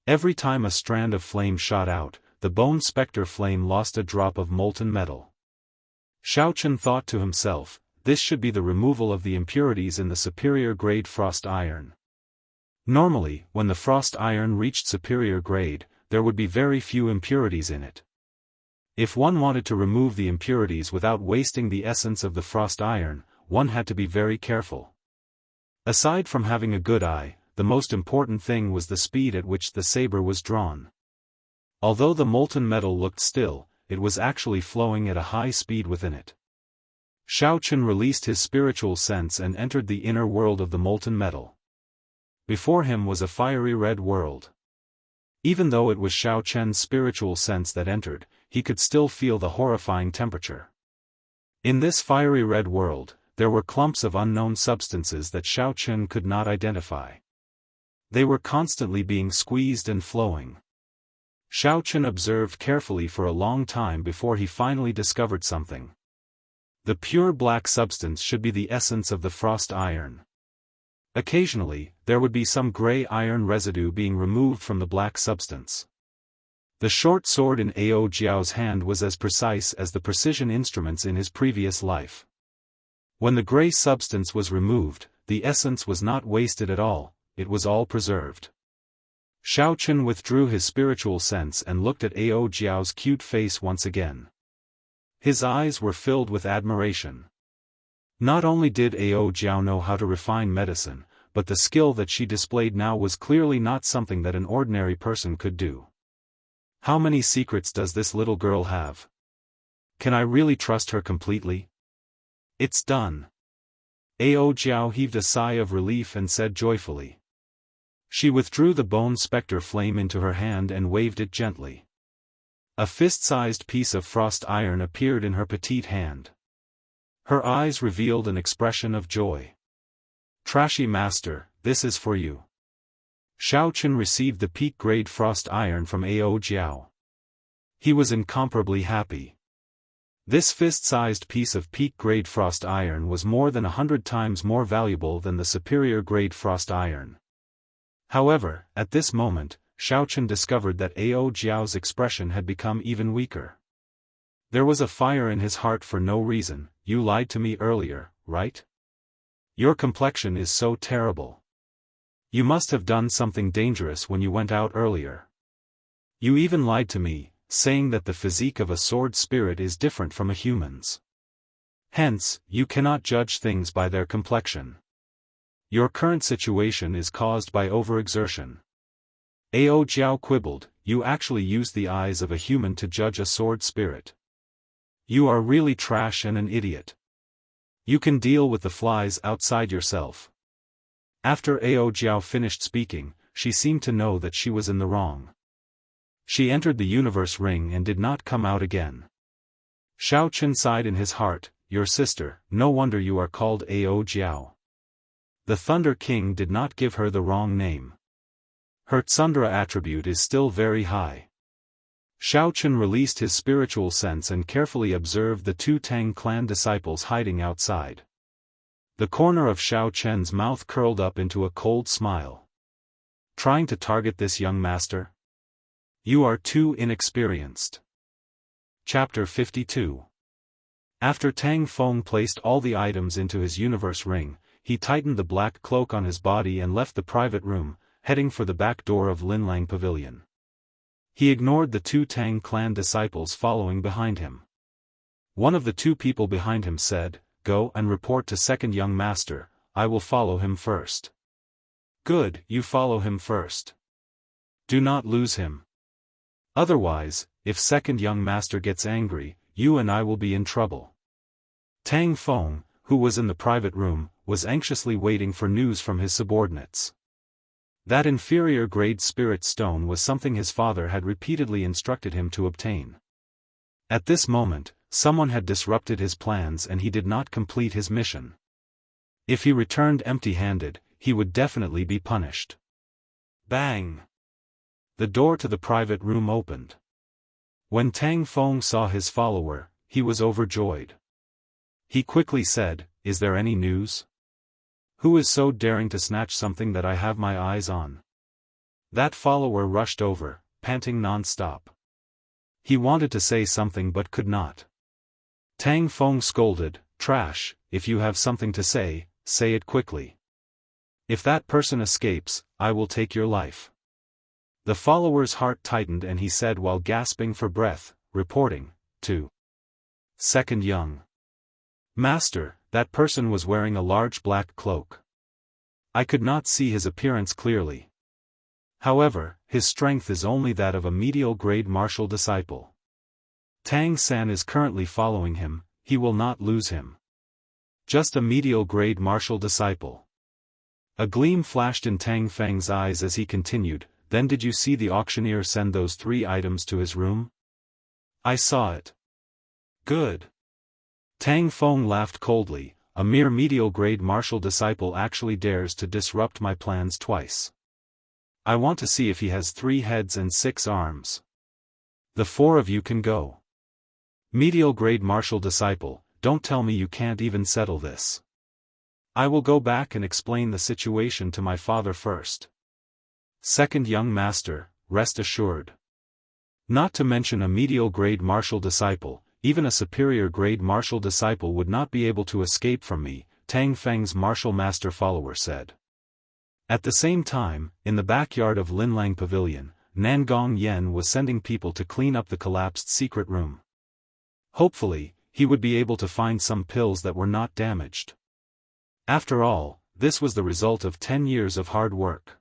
A: Every time a strand of flame shot out, the bone spectre flame lost a drop of molten metal. Xiaochen thought to himself, this should be the removal of the impurities in the superior grade frost iron. Normally, when the frost iron reached superior grade, there would be very few impurities in it. If one wanted to remove the impurities without wasting the essence of the frost iron, one had to be very careful. Aside from having a good eye, the most important thing was the speed at which the saber was drawn. Although the molten metal looked still, it was actually flowing at a high speed within it. Xiaochen released his spiritual sense and entered the inner world of the molten metal. Before him was a fiery red world. Even though it was Xiaochen's spiritual sense that entered, he could still feel the horrifying temperature. In this fiery red world, there were clumps of unknown substances that Xiao Chun could not identify. They were constantly being squeezed and flowing. Xiao Chun observed carefully for a long time before he finally discovered something. The pure black substance should be the essence of the frost iron. Occasionally, there would be some gray iron residue being removed from the black substance. The short sword in Ao Jiao's hand was as precise as the precision instruments in his previous life. When the gray substance was removed, the essence was not wasted at all, it was all preserved. Xiao Chun withdrew his spiritual sense and looked at Ao Jiao's cute face once again. His eyes were filled with admiration. Not only did Ao Jiao know how to refine medicine, but the skill that she displayed now was clearly not something that an ordinary person could do. How many secrets does this little girl have? Can I really trust her completely? It's done. Ao Jiao heaved a sigh of relief and said joyfully. She withdrew the bone spectre flame into her hand and waved it gently. A fist-sized piece of frost iron appeared in her petite hand. Her eyes revealed an expression of joy. Trashy master, this is for you. Xiao Chun received the peak-grade frost iron from Ao Jiao. He was incomparably happy. This fist-sized piece of peak-grade frost iron was more than 100 times more valuable than the superior-grade frost iron. However, at this moment, Xiao Chun discovered that Ao Jiao's expression had become even weaker. There was a fire in his heart for no reason. You lied to me earlier, right? Your complexion is so terrible. You must have done something dangerous when you went out earlier. You even lied to me, saying that the physique of a sword spirit is different from a human's. Hence, you cannot judge things by their complexion. Your current situation is caused by overexertion. Ao Jiao quibbled, you actually used the eyes of a human to judge a sword spirit. You are really trash and an idiot. You can deal with the flies outside yourself. After Ao Jiao finished speaking, she seemed to know that she was in the wrong. She entered the universe ring and did not come out again. Xiao Chun sighed in his heart, your sister, no wonder you are called Ao Jiao. The Thunder King did not give her the wrong name. Her Tsundra attribute is still very high. Xiao Chun released his spiritual sense and carefully observed the two Tang clan disciples hiding outside. The corner of Xiao Chen's mouth curled up into a cold smile. Trying to target this young master? You are too inexperienced. Chapter 52. After Tang Feng placed all the items into his universe ring, he tightened the black cloak on his body and left the private room, heading for the back door of Linlang Pavilion. He ignored the two Tang clan disciples following behind him. One of the two people behind him said, go and report to second young master, I will follow him first. Good, you follow him first. Do not lose him. Otherwise, if second young master gets angry, you and I will be in trouble. Tang Feng, who was in the private room, was anxiously waiting for news from his subordinates. That inferior grade spirit stone was something his father had repeatedly instructed him to obtain. At this moment, someone had disrupted his plans and he did not complete his mission. If he returned empty-handed, he would definitely be punished. Bang! The door to the private room opened. When Tang Feng saw his follower, he was overjoyed. He quickly said, is there any news? Who is so daring to snatch something that I have my eyes on? That follower rushed over, panting non-stop. He wanted to say something but could not. Tang Feng scolded, trash, if you have something to say it quickly. If that person escapes, I will take your life. The follower's heart tightened and he said while gasping for breath, reporting, to second young master, that person was wearing a large black cloak. I could not see his appearance clearly. However, his strength is only that of a medial grade martial disciple. Tang San is currently following him, he will not lose him. Just a medial grade martial disciple. A gleam flashed in Tang Feng's eyes as he continued, then did you see the auctioneer send those 3 items to his room? I saw it. Good. Tang Feng laughed coldly. A mere medial-grade martial disciple actually dares to disrupt my plans twice. I want to see if he has 3 heads and 6 arms. The 4 of you can go. Medial-grade martial disciple, don't tell me you can't even settle this. I will go back and explain the situation to my father first. Second young master, rest assured. Not to mention a medial-grade martial disciple, even a superior-grade martial disciple would not be able to escape from me, Tang Feng's martial master follower said. At the same time, in the backyard of Linlang Pavilion, Nangong Yen was sending people to clean up the collapsed secret room. Hopefully, he would be able to find some pills that were not damaged. After all, this was the result of 10 years of hard work.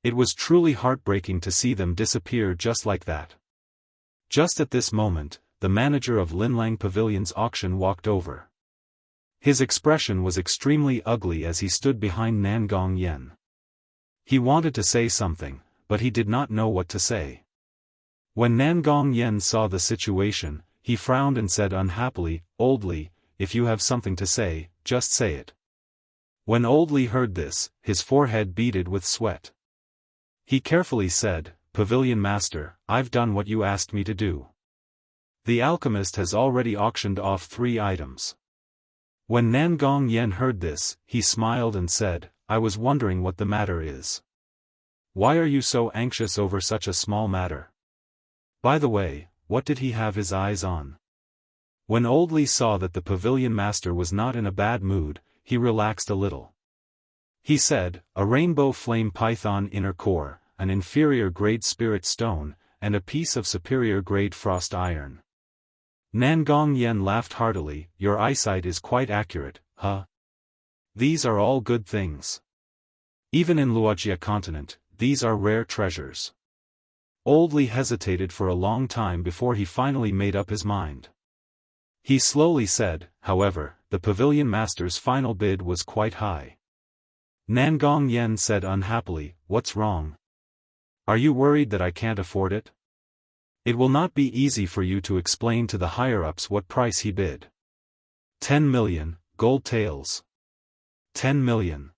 A: It was truly heartbreaking to see them disappear just like that. Just at this moment, the manager of Linlang Pavilion's auction walked over. His expression was extremely ugly as he stood behind Nangong Yen. He wanted to say something, but he did not know what to say. When Nangong Yen saw the situation, he frowned and said unhappily, "Old Li, if you have something to say, just say it." When Old Li heard this, his forehead beaded with sweat. He carefully said, "Pavilion Master, I've done what you asked me to do. The alchemist has already auctioned off 3 items." When Nangong Yen heard this, he smiled and said, "I was wondering what the matter is. Why are you so anxious over such a small matter? By the way, what did he have his eyes on?" When Old Li saw that the pavilion master was not in a bad mood, he relaxed a little. He said, "A rainbow flame python inner core, an inferior grade spirit stone, and a piece of superior grade frost iron." Nangong Yen laughed heartily. "Your eyesight is quite accurate, huh? These are all good things. Even in Luojia continent, these are rare treasures." Old Li hesitated for a long time before he finally made up his mind. He slowly said, "However, the pavilion master's final bid was quite high." Nangong Yen said unhappily, "What's wrong? Are you worried that I can't afford it? It will not be easy for you to explain to the higher-ups what price he bid." 10 million, gold taels. 10 million.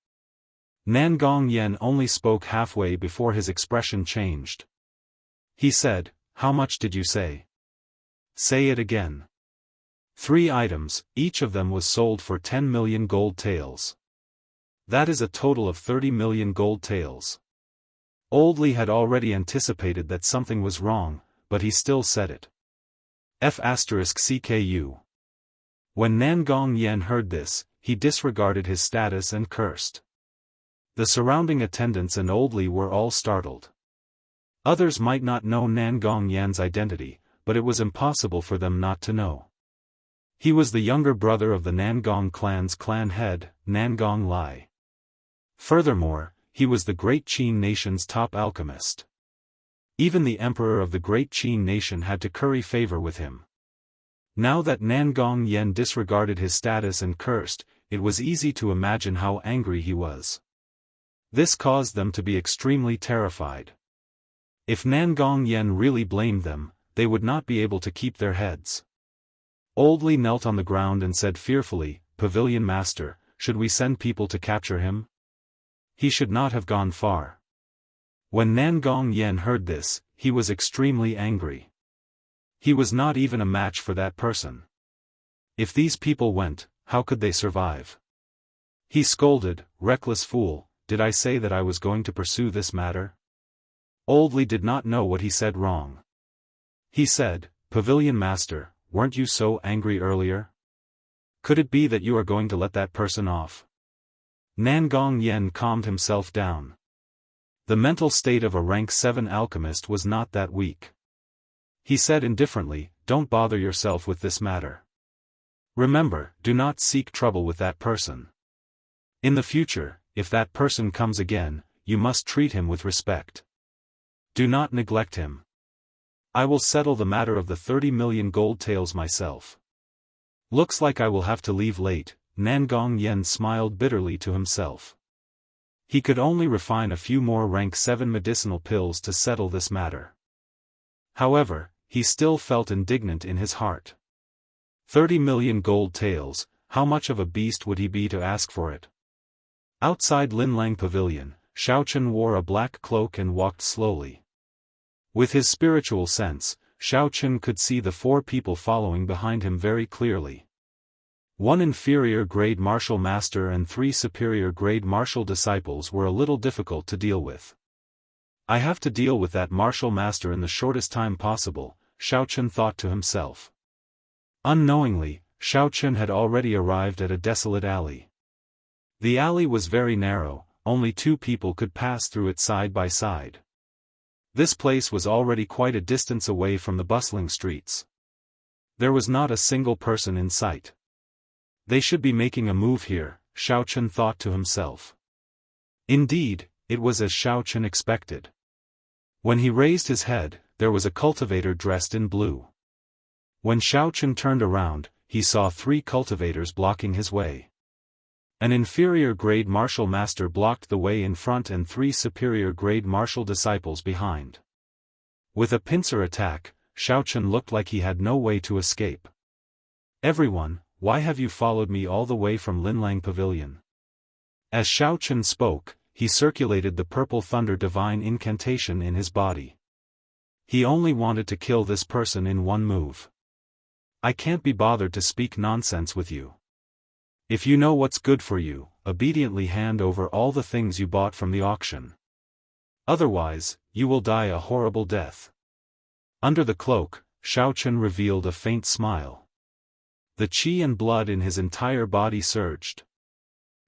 A: Nangong Yen only spoke halfway before his expression changed. He said, "How much did you say? Say it again." 3 items, each of them was sold for 10 million gold taels. That is a total of 30 million gold taels. Old Li had already anticipated that something was wrong, but he still said it. F***CKU. When Nangong Yen heard this, he disregarded his status and cursed. The surrounding attendants and Old Li were all startled. Others might not know Nangong Yan's identity, but it was impossible for them not to know. He was the younger brother of the Nangong clan's clan head, Nangong Lai. Furthermore, he was the Great Qin nation's top alchemist. Even the emperor of the Great Qin nation had to curry favor with him. Now that Nangong Yen disregarded his status and cursed, it was easy to imagine how angry he was. This caused them to be extremely terrified. If Nangong Yen really blamed them, they would not be able to keep their heads. Old Li knelt on the ground and said fearfully, "Pavilion Master, should we send people to capture him? He should not have gone far." When Nangong Yen heard this, he was extremely angry. He was not even a match for that person. If these people went, how could they survive? He scolded, "Reckless fool, did I say that I was going to pursue this matter?" Old Li did not know what he said wrong. He said, "Pavilion Master, weren't you so angry earlier? Could it be that you are going to let that person off?" Nangong Yen calmed himself down. The mental state of a rank 7 alchemist was not that weak. He said indifferently, "Don't bother yourself with this matter. Remember, do not seek trouble with that person. In the future, if that person comes again, you must treat him with respect. Do not neglect him. I will settle the matter of the 30 million gold taels myself." "Looks like I will have to leave late," Nangong Yen smiled bitterly to himself. He could only refine a few more rank 7 medicinal pills to settle this matter. However, he still felt indignant in his heart. 30 million gold taels, how much of a beast would he be to ask for it? Outside Linlang Pavilion, Xiaochen wore a black cloak and walked slowly. With his spiritual sense, Xiaochen could see the 4 people following behind him very clearly. 1 inferior-grade martial master and 3 superior-grade martial disciples were a little difficult to deal with. I have to deal with that martial master in the shortest time possible, Xiaochen thought to himself. Unknowingly, Xiaochen had already arrived at a desolate alley. The alley was very narrow, only 2 people could pass through it side by side. This place was already quite a distance away from the bustling streets. There was not a single person in sight. They should be making a move here, Xiaochen thought to himself. Indeed, it was as Xiaochen expected. When he raised his head, there was a cultivator dressed in blue. When Xiaochen turned around, he saw 3 cultivators blocking his way. An inferior-grade martial master blocked the way in front and 3 superior-grade martial disciples behind. With a pincer attack, Xiaochen looked like he had no way to escape. Everyone, why have you followed me all the way from Linlang Pavilion? As Xiaochen spoke, he circulated the purple thunder divine incantation in his body. He only wanted to kill this person in one move. I can't be bothered to speak nonsense with you. If you know what's good for you, obediently hand over all the things you bought from the auction. Otherwise, you will die a horrible death. Under the cloak, Xiaochen revealed a faint smile. The qi and blood in his entire body surged.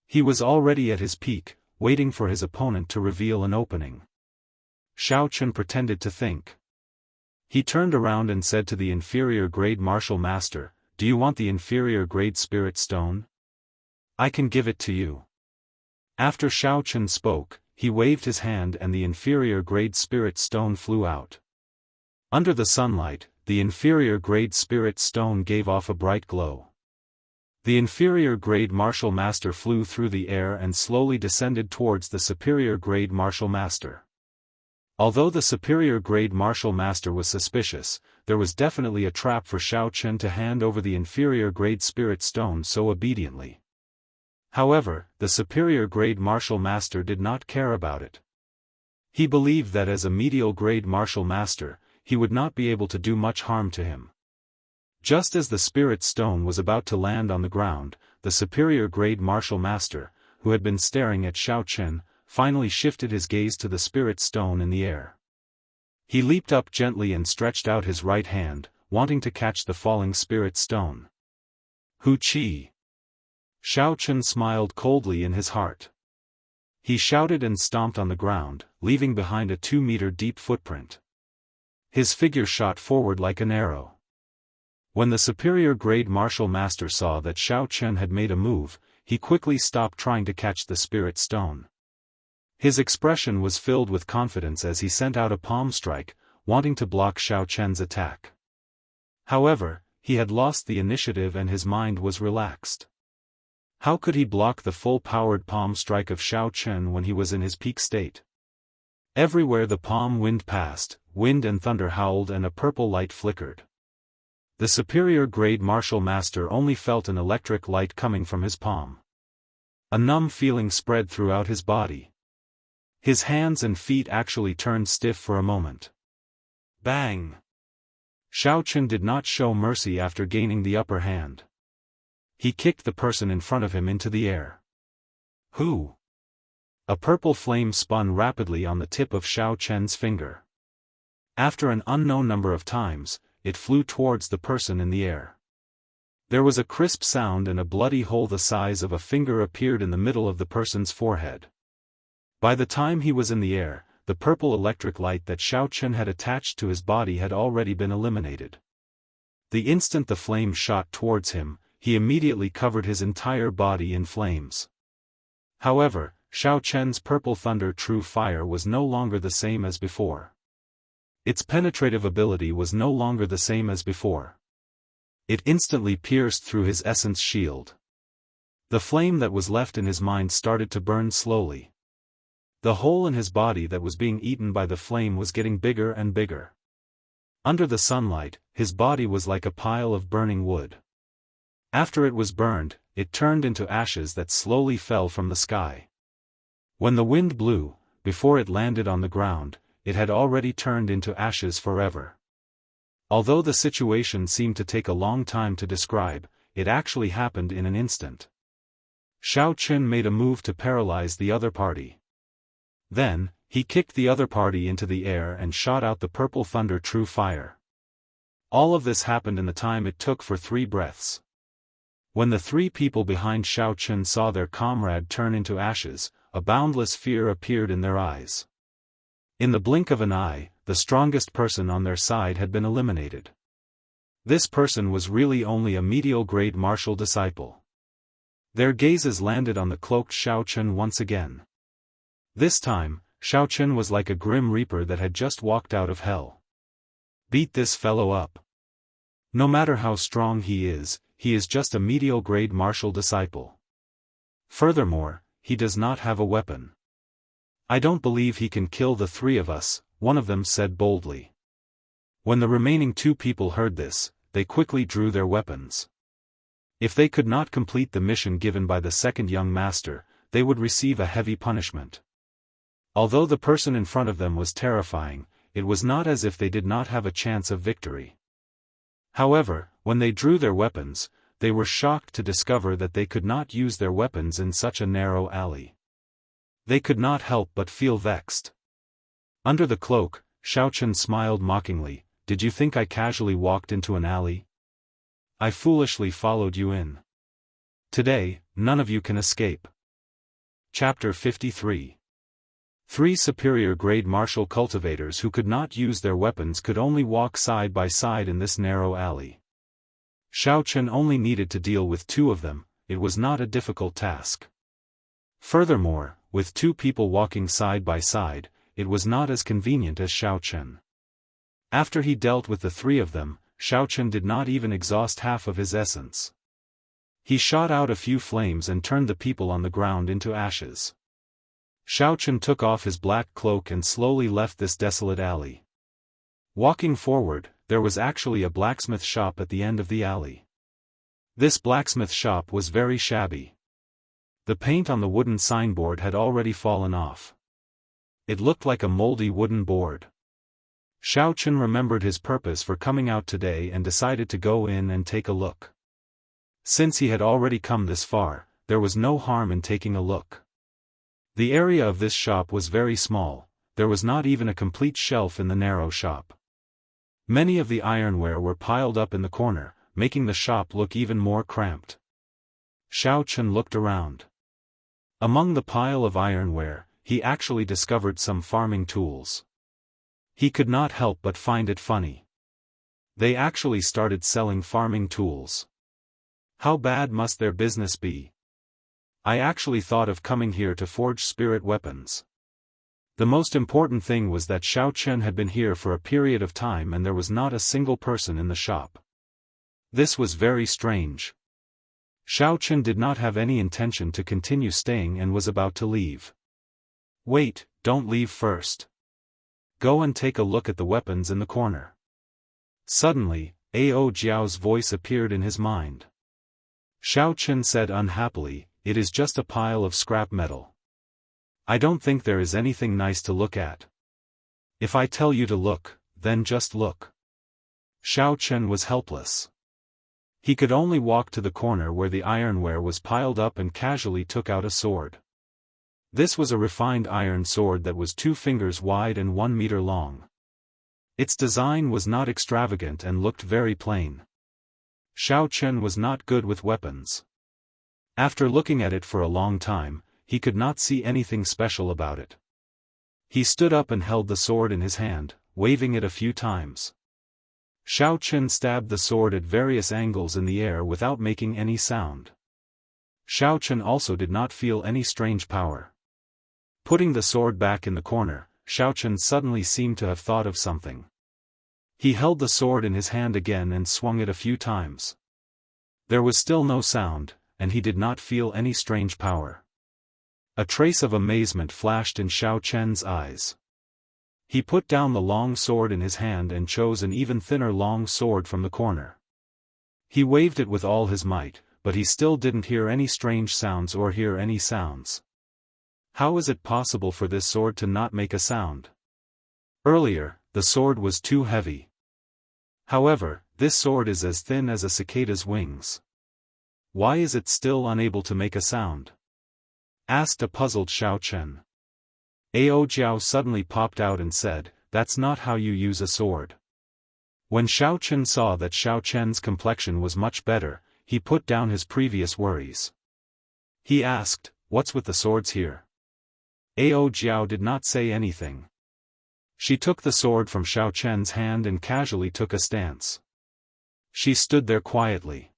A: He was already at his peak, waiting for his opponent to reveal an opening. Xiaochen pretended to think. He turned around and said to the inferior-grade martial master, "Do you want the inferior-grade spirit stone? I can give it to you." After Xiaochen spoke, he waved his hand and the inferior-grade spirit stone flew out. Under the sunlight, the inferior-grade spirit stone gave off a bright glow. The inferior-grade martial master flew through the air and slowly descended towards the superior-grade martial master. Although the superior-grade martial master was suspicious, there was definitely a trap for Xiaochen to hand over the inferior-grade spirit stone so obediently. However, the superior-grade martial master did not care about it. He believed that as a medial-grade martial master, he would not be able to do much harm to him. Just as the spirit stone was about to land on the ground, the superior-grade martial master, who had been staring at Xiaochen, finally shifted his gaze to the spirit stone in the air. He leaped up gently and stretched out his right hand, wanting to catch the falling spirit stone. Hu Qi. Xiaochen smiled coldly in his heart. He shouted and stomped on the ground, leaving behind a 2-meter deep footprint. His figure shot forward like an arrow. When the superior-grade martial master saw that Xiaochen had made a move, he quickly stopped trying to catch the spirit stone. His expression was filled with confidence as he sent out a palm strike, wanting to block Xiaochen's attack. However, he had lost the initiative and his mind was relaxed. How could he block the full-powered palm strike of Xiaochen when he was in his peak state? Everywhere the palm wind passed, wind and thunder howled and a purple light flickered. The superior-grade martial master only felt an electric light coming from his palm. A numb feeling spread throughout his body. His hands and feet actually turned stiff for a moment. Bang! Xiaochen did not show mercy after gaining the upper hand. He kicked the person in front of him into the air. Who? A purple flame spun rapidly on the tip of Xiaochen's finger. After an unknown number of times, it flew towards the person in the air. There was a crisp sound and a bloody hole the size of a finger appeared in the middle of the person's forehead. By the time he was in the air, the purple electric light that Xiaochen had attached to his body had already been eliminated. The instant the flame shot towards him, he immediately covered his entire body in flames. However, Xiaochen's purple thunder true fire was no longer the same as before. Its penetrative ability was no longer the same as before. It instantly pierced through his essence shield. The flame that was left in his mind started to burn slowly. The hole in his body that was being eaten by the flame was getting bigger and bigger. Under the sunlight, his body was like a pile of burning wood. After it was burned, it turned into ashes that slowly fell from the sky. When the wind blew, before it landed on the ground, it had already turned into ashes forever. Although the situation seemed to take a long time to describe, it actually happened in an instant. Xiao Qun made a move to paralyze the other party. Then, he kicked the other party into the air and shot out the purple thunder true fire. All of this happened in the time it took for 3 breaths. When the 3 people behind Xiao Qun saw their comrade turn into ashes, a boundless fear appeared in their eyes. In the blink of an eye, the strongest person on their side had been eliminated. This person was really only a medial grade martial disciple. Their gazes landed on the cloaked Xiao Qun once again. This time, Xiao Qun was like a grim reaper that had just walked out of hell. Beat this fellow up. No matter how strong he is just a medial grade martial disciple. Furthermore, he does not have a weapon. I don't believe he can kill the 3 of us, one of them said boldly. When the remaining 2 people heard this, they quickly drew their weapons. If they could not complete the mission given by the second young master, they would receive a heavy punishment. Although the person in front of them was terrifying, it was not as if they did not have a chance of victory. However, when they drew their weapons, they were shocked to discover that they could not use their weapons in such a narrow alley. They could not help but feel vexed. Under the cloak, Xiao Qun smiled mockingly. Did you think I casually walked into an alley? I foolishly followed you in. Today, none of you can escape. Chapter 53. 3 superior grade martial cultivators who could not use their weapons could only walk side by side in this narrow alley. Xiao Qun only needed to deal with 2 of them, it was not a difficult task. Furthermore, with 2 people walking side by side, it was not as convenient as Xiao Qun. After he dealt with the 3 of them, Xiao Qun did not even exhaust half of his essence. He shot out a few flames and turned the people on the ground into ashes. Xiao Qun took off his black cloak and slowly left this desolate alley. Walking forward, there was actually a blacksmith shop at the end of the alley. This blacksmith shop was very shabby. The paint on the wooden signboard had already fallen off. It looked like a moldy wooden board. Xiao Qun remembered his purpose for coming out today and decided to go in and take a look. Since he had already come this far, there was no harm in taking a look. The area of this shop was very small, there was not even a complete shelf in the narrow shop. Many of the ironware were piled up in the corner, making the shop look even more cramped. Xiao Qun looked around. Among the pile of ironware, he actually discovered some farming tools. He could not help but find it funny. They actually started selling farming tools. How bad must their business be? I actually thought of coming here to forge spirit weapons. The most important thing was that Xiao Qun had been here for a period of time and there was not a single person in the shop. This was very strange. Xiao Qun did not have any intention to continue staying and was about to leave. Wait, don't leave first. Go and take a look at the weapons in the corner. Suddenly, Ao Jiao's voice appeared in his mind. Xiao Qun said unhappily, it is just a pile of scrap metal. I don't think there is anything nice to look at. If I tell you to look, then just look. Xiao Qun was helpless. He could only walk to the corner where the ironware was piled up and casually took out a sword. This was a refined iron sword that was 2 fingers wide and 1 meter long. Its design was not extravagant and looked very plain. Xiao Qun was not good with weapons. After looking at it for a long time, he could not see anything special about it. He stood up and held the sword in his hand, waving it a few times. Xiao Qun stabbed the sword at various angles in the air without making any sound. Xiao Qun also did not feel any strange power. Putting the sword back in the corner, Xiao Qun suddenly seemed to have thought of something. He held the sword in his hand again and swung it a few times. There was still no sound, and he did not feel any strange power. A trace of amazement flashed in Xiao Qun's eyes. He put down the long sword in his hand and chose an even thinner long sword from the corner. He waved it with all his might, but he still didn't hear any strange sounds or hear any sounds. How is it possible for this sword to not make a sound? Earlier, the sword was too heavy. However, this sword is as thin as a cicada's wings. Why is it still unable to make a sound? Asked a puzzled Xiao Chen. Ao Jiao suddenly popped out and said, "That's not how you use a sword." When Xiao Chen saw that Xiao Chen's complexion was much better, he put down his previous worries. He asked, "What's with the swords here?" Ao Jiao did not say anything. She took the sword from Xiao Chen's hand and casually took a stance. She stood there quietly.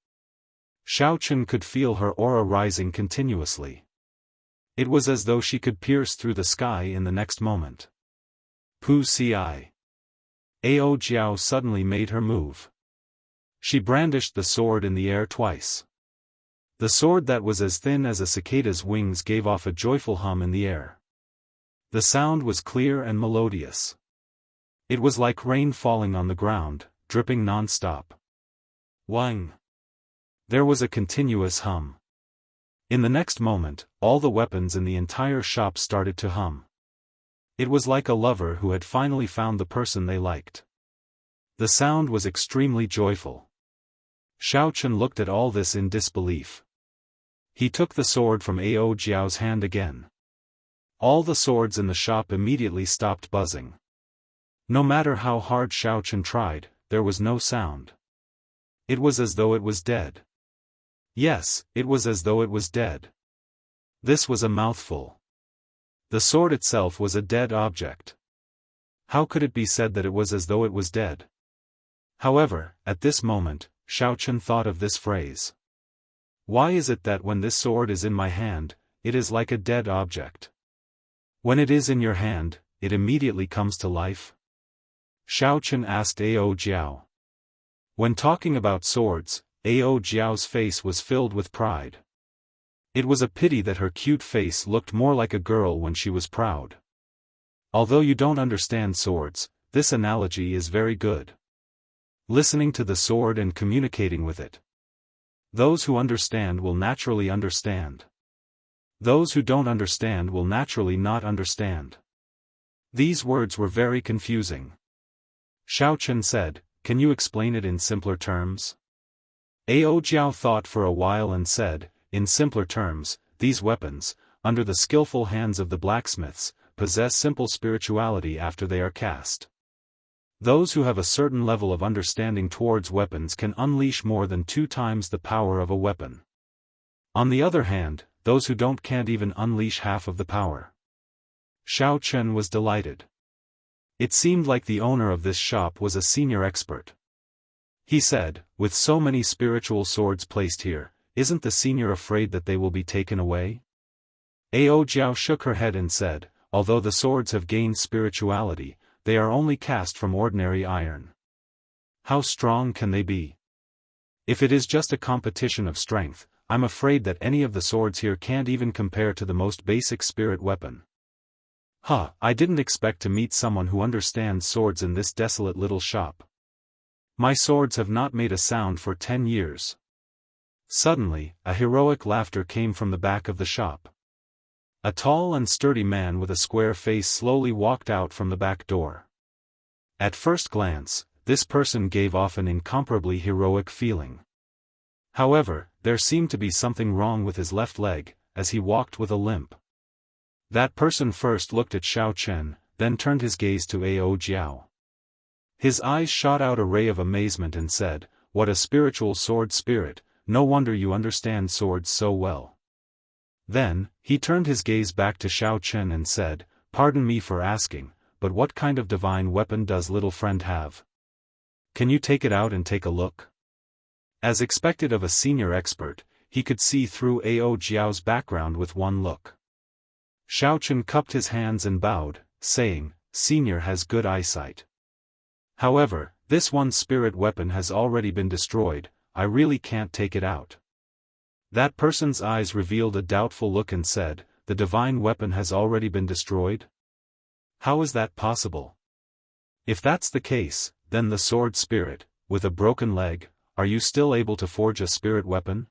A: Xiao Chen could feel her aura rising continuously. It was as though she could pierce through the sky in the next moment. Pu Si. Ao Jiao suddenly made her move. She brandished the sword in the air twice. The sword that was as thin as a cicada's wings gave off a joyful hum in the air. The sound was clear and melodious. It was like rain falling on the ground, dripping non-stop. Wang. There was a continuous hum. In the next moment, all the weapons in the entire shop started to hum. It was like a lover who had finally found the person they liked. The sound was extremely joyful. Xiao Chen looked at all this in disbelief. He took the sword from Ao Jiao's hand again. All the swords in the shop immediately stopped buzzing. No matter how hard Xiao Chen tried, there was no sound. It was as though it was dead. Yes, it was as though it was dead. This was a mouthful. The sword itself was a dead object. How could it be said that it was as though it was dead? However, at this moment, Xiao Chen thought of this phrase. Why is it that when this sword is in my hand, it is like a dead object? When it is in your hand, it immediately comes to life? Xiao Chen asked Ao Jiao. When talking about swords, Ao Jiao's face was filled with pride. It was a pity that her cute face looked more like a girl when she was proud. Although you don't understand swords, this analogy is very good. Listening to the sword and communicating with it. Those who understand will naturally understand. Those who don't understand will naturally not understand. These words were very confusing. Xiao Chen said, "Can you explain it in simpler terms?" Ao Jiao thought for a while and said, "In simpler terms, these weapons, under the skillful hands of the blacksmiths, possess simple spirituality after they are cast. Those who have a certain level of understanding towards weapons can unleash more than 2 times the power of a weapon. On the other hand, those who don't can't even unleash half of the power." Xiao Chen was delighted. It seemed like the owner of this shop was a senior expert. He said, "With so many spiritual swords placed here, isn't the senior afraid that they will be taken away?" Ao Jiao shook her head and said, "Although the swords have gained spirituality, they are only cast from ordinary iron. How strong can they be? If it is just a competition of strength, I'm afraid that any of the swords here can't even compare to the most basic spirit weapon." I didn't expect to meet someone who understands swords in this desolate little shop. My swords have not made a sound for 10 years. Suddenly, a heroic laughter came from the back of the shop. A tall and sturdy man with a square face slowly walked out from the back door. At first glance, this person gave off an incomparably heroic feeling. However, there seemed to be something wrong with his left leg, as he walked with a limp. That person first looked at Xiao Chen, then turned his gaze to Ao Jiao. His eyes shot out a ray of amazement and said, "What a spiritual sword spirit, no wonder you understand swords so well." Then, he turned his gaze back to Xiao Chen and said, "Pardon me for asking, but what kind of divine weapon does little friend have? Can you take it out and take a look?" As expected of a senior expert, he could see through Ao Jiao's background with one look. Xiao Chen cupped his hands and bowed, saying, "Senior has good eyesight. However, this one spirit weapon has already been destroyed, I really can't take it out." That person's eyes revealed a doubtful look and said, "The divine weapon has already been destroyed? How is that possible? If that's the case, then the sword spirit, with a broken leg, are you still able to forge a spirit weapon?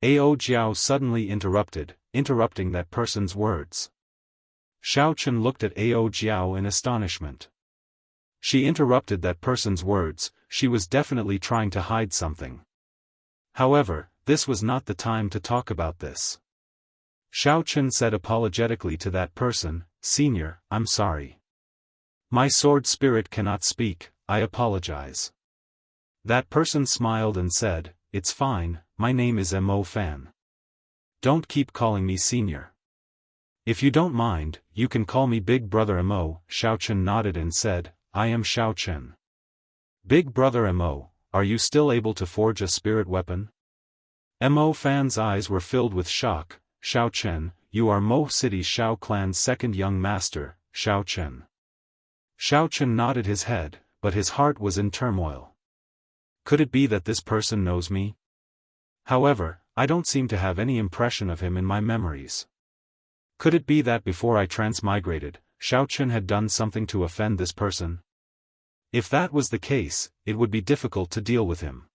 A: Ao Jiao suddenly interrupting that person's words. Xiao Chen looked at Ao Jiao in astonishment. She interrupted that person's words, she was definitely trying to hide something. However, this was not the time to talk about this. Xiao Chen said apologetically to that person, "Senior, I'm sorry. My sword spirit cannot speak, I apologize." That person smiled and said, "It's fine, my name is Mo Fan. Don't keep calling me senior. If you don't mind, you can call me Big Brother Mo." Xiao Chen nodded and said, "I am Xiao Chen." "Big Brother Mo, are you still able to forge a spirit weapon?" Mo Fan's eyes were filled with shock. "Xiao Chen, you are Mo City Xiao Clan's second young master, Xiao Chen." Xiao Chen nodded his head, but his heart was in turmoil. Could it be that this person knows me? However, I don't seem to have any impression of him in my memories. Could it be that before I transmigrated, Xiao Chen had done something to offend this person? If that was the case, it would be difficult to deal with him.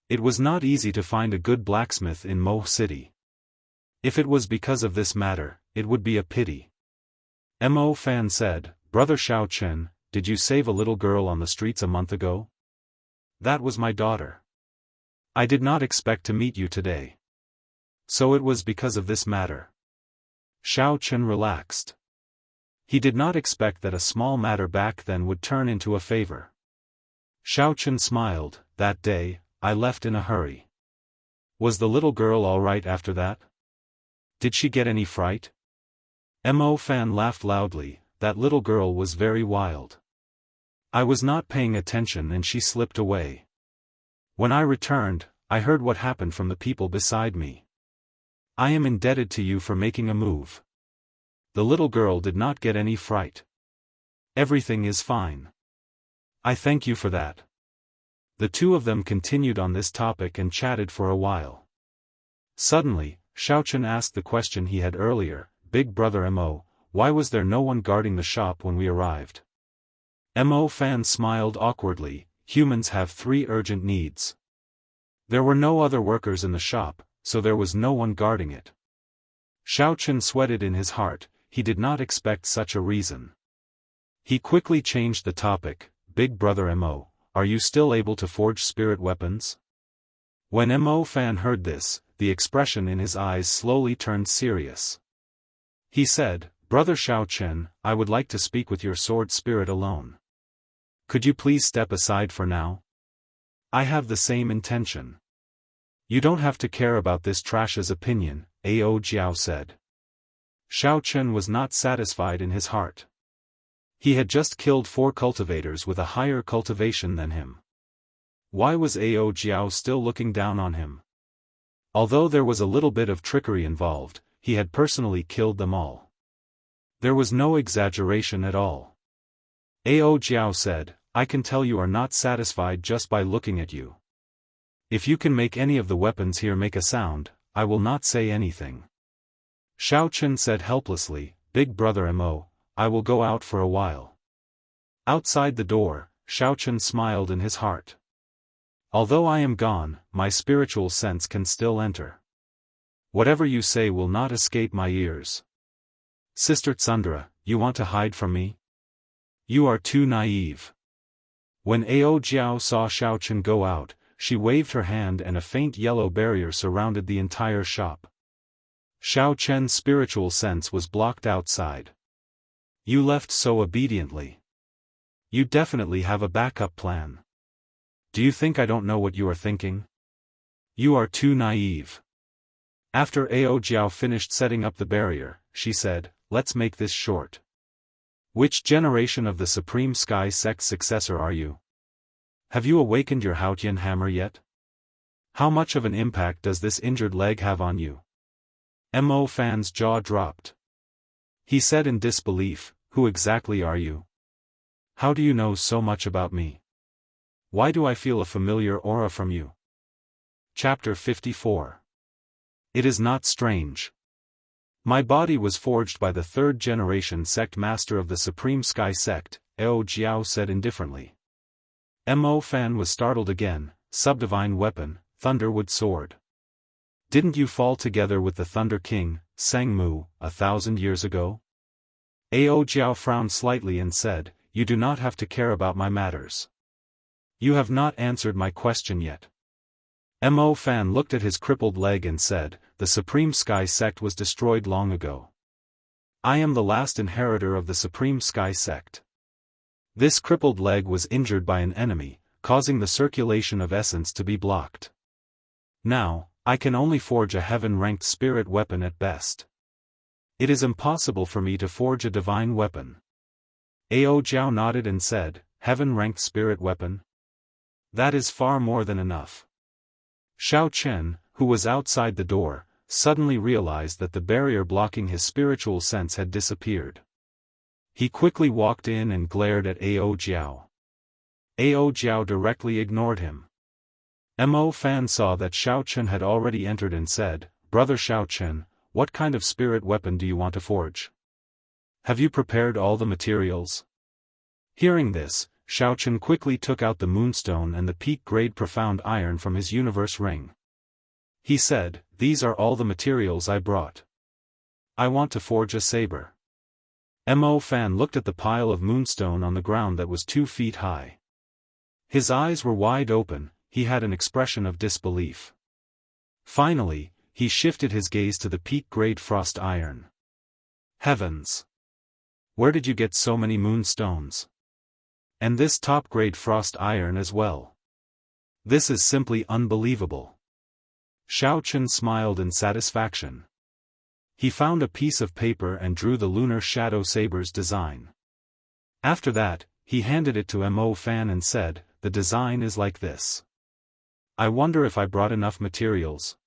A: It was not easy to find a good blacksmith in Mo City. If it was because of this matter, it would be a pity. Mo Fan said, "Brother Xiao Chen, did you save a little girl on the streets a month ago?" "That was my daughter. I did not expect to meet you today. So it was because of this matter." Xiao Chen relaxed. He did not expect that a small matter back then would turn into a favor. Xiao Chen smiled. "That day, I left in a hurry. Was the little girl all right after that? Did she get any fright?" Mo Fan laughed loudly. "That little girl was very wild. I was not paying attention and she slipped away. When I returned, I heard what happened from the people beside me. I am indebted to you for making a move. The little girl did not get any fright. Everything is fine. I thank you for that." The two of them continued on this topic and chatted for a while. Suddenly, Xiao Chen asked the question he had earlier, "Big Brother Mo, why was there no one guarding the shop when we arrived?" Mo Fan smiled awkwardly. "Humans have 3 urgent needs. There were no other workers in the shop, so there was no one guarding it." Xiao Chen sweated in his heart, he did not expect such a reason. He quickly changed the topic. "Big Brother Mo, are you still able to forge spirit weapons?" When Mo Fan heard this, the expression in his eyes slowly turned serious. He said, "Brother Xiao Chen, I would like to speak with your sword spirit alone. Could you please step aside for now? I have the same intention." "You don't have to care about this trash's opinion," Ao Jiao said. Xiao Chen was not satisfied in his heart. He had just killed 4 cultivators with a higher cultivation than him. Why was Ao Jiao still looking down on him? Although there was a little bit of trickery involved, he had personally killed them all. There was no exaggeration at all. Ao Jiao said, "I can tell you are not satisfied just by looking at you. If you can make any of the weapons here make a sound, I will not say anything." Xiao Chen said helplessly, "Big Brother Mo, I will go out for a while." Outside the door, Xiao Chen smiled in his heart. "Although I am gone, my spiritual sense can still enter. Whatever you say will not escape my ears. Sister Tsundra, you want to hide from me? You are too naive." When Ao Jiao saw Xiao Chen go out, she waved her hand and a faint yellow barrier surrounded the entire shop. Xiao Chen's spiritual sense was blocked outside. "You left so obediently. You definitely have a backup plan. Do you think I don't know what you are thinking? You are too naive." After Ao Jiao finished setting up the barrier, she said, "Let's make this short. Which generation of the Supreme Sky Sect successor are you? Have you awakened your Haotian hammer yet? How much of an impact does this injured leg have on you?" Mo Fan's jaw dropped. He said in disbelief, "Who exactly are you? How do you know so much about me? Why do I feel a familiar aura from you?" Chapter 54. It is not strange. My body was forged by the 3rd generation sect master of the Supreme Sky Sect, Ao Jiao said indifferently. Mo Fan was startled again. subdivine weapon, Thunderwood Sword. Didn't you fall together with the Thunder King, Sangmu, 1,000 years ago? Ao Jiao frowned slightly and said, you do not have to care about my matters. You have not answered my question yet. Mo Fan looked at his crippled leg and said, the Supreme Sky Sect was destroyed long ago. I am the last inheritor of the Supreme Sky Sect. This crippled leg was injured by an enemy, causing the circulation of essence to be blocked. Now, I can only forge a heaven-ranked spirit weapon at best. It is impossible for me to forge a divine weapon. Ao Jiao nodded and said, heaven-ranked spirit weapon? That is far more than enough. Xiao Chen, who was outside the door, suddenly realized that the barrier blocking his spiritual sense had disappeared. He quickly walked in and glared at Ao Jiao. Ao Jiao directly ignored him. Mo Fan saw that Xiao Chen had already entered and said, Brother Xiao Chen, what kind of spirit weapon do you want to forge? Have you prepared all the materials? Hearing this, Xiao Chen quickly took out the moonstone and the peak-grade profound iron from his universe ring. He said, these are all the materials I brought. I want to forge a saber. Mo Fan looked at the pile of moonstone on the ground that was 2 feet high. His eyes were wide open, he had an expression of disbelief. Finally, he shifted his gaze to the peak-grade frost iron. Heavens! Where did you get so many moonstones? And this top-grade frost iron as well. This is simply unbelievable. Xiao Chen smiled in satisfaction. He found a piece of paper and drew the lunar shadow saber's design. After that, he handed it to Mo Fan and said, the design is like this. I wonder if I brought enough materials.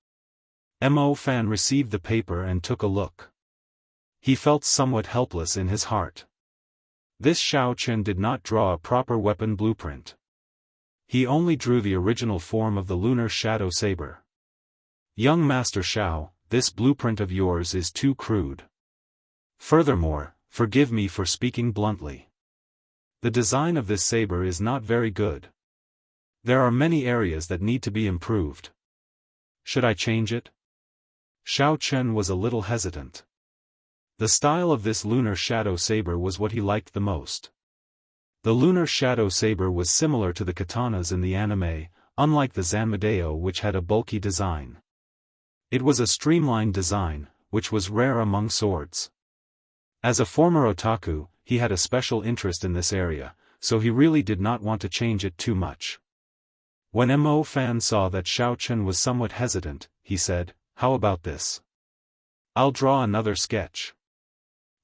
A: Mo Fan received the paper and took a look. He felt somewhat helpless in his heart. This Xiao Chen did not draw a proper weapon blueprint. He only drew the original form of the lunar shadow saber. Young Master Xiao, this blueprint of yours is too crude. Furthermore, forgive me for speaking bluntly. The design of this saber is not very good. There are many areas that need to be improved. Should I change it? Xiao Chen was a little hesitant. The style of this lunar shadow saber was what he liked the most. The lunar shadow saber was similar to the katanas in the anime, unlike the Zanmadeo which had a bulky design. It was a streamlined design, which was rare among swords. As a former otaku, he had a special interest in this area, so he really did not want to change it too much. When Mo Fan saw that Xiao Chen was somewhat hesitant, he said, how about this? I'll draw another sketch.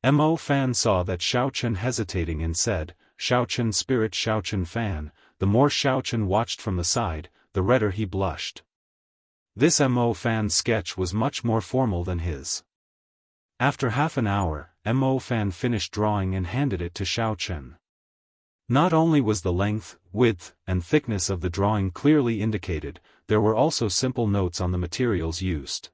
A: Mo Fan saw that Xiao Chen hesitating and said, Xiao Chen spirit Xiao Chen Fan. The more Xiao Chen watched from the side, the redder he blushed. This Mo Fan's sketch was much more formal than his. After half an hour, Mo Fan finished drawing and handed it to Xiao Chen. Not only was the length, width, and thickness of the drawing clearly indicated, there were also simple notes on the materials used.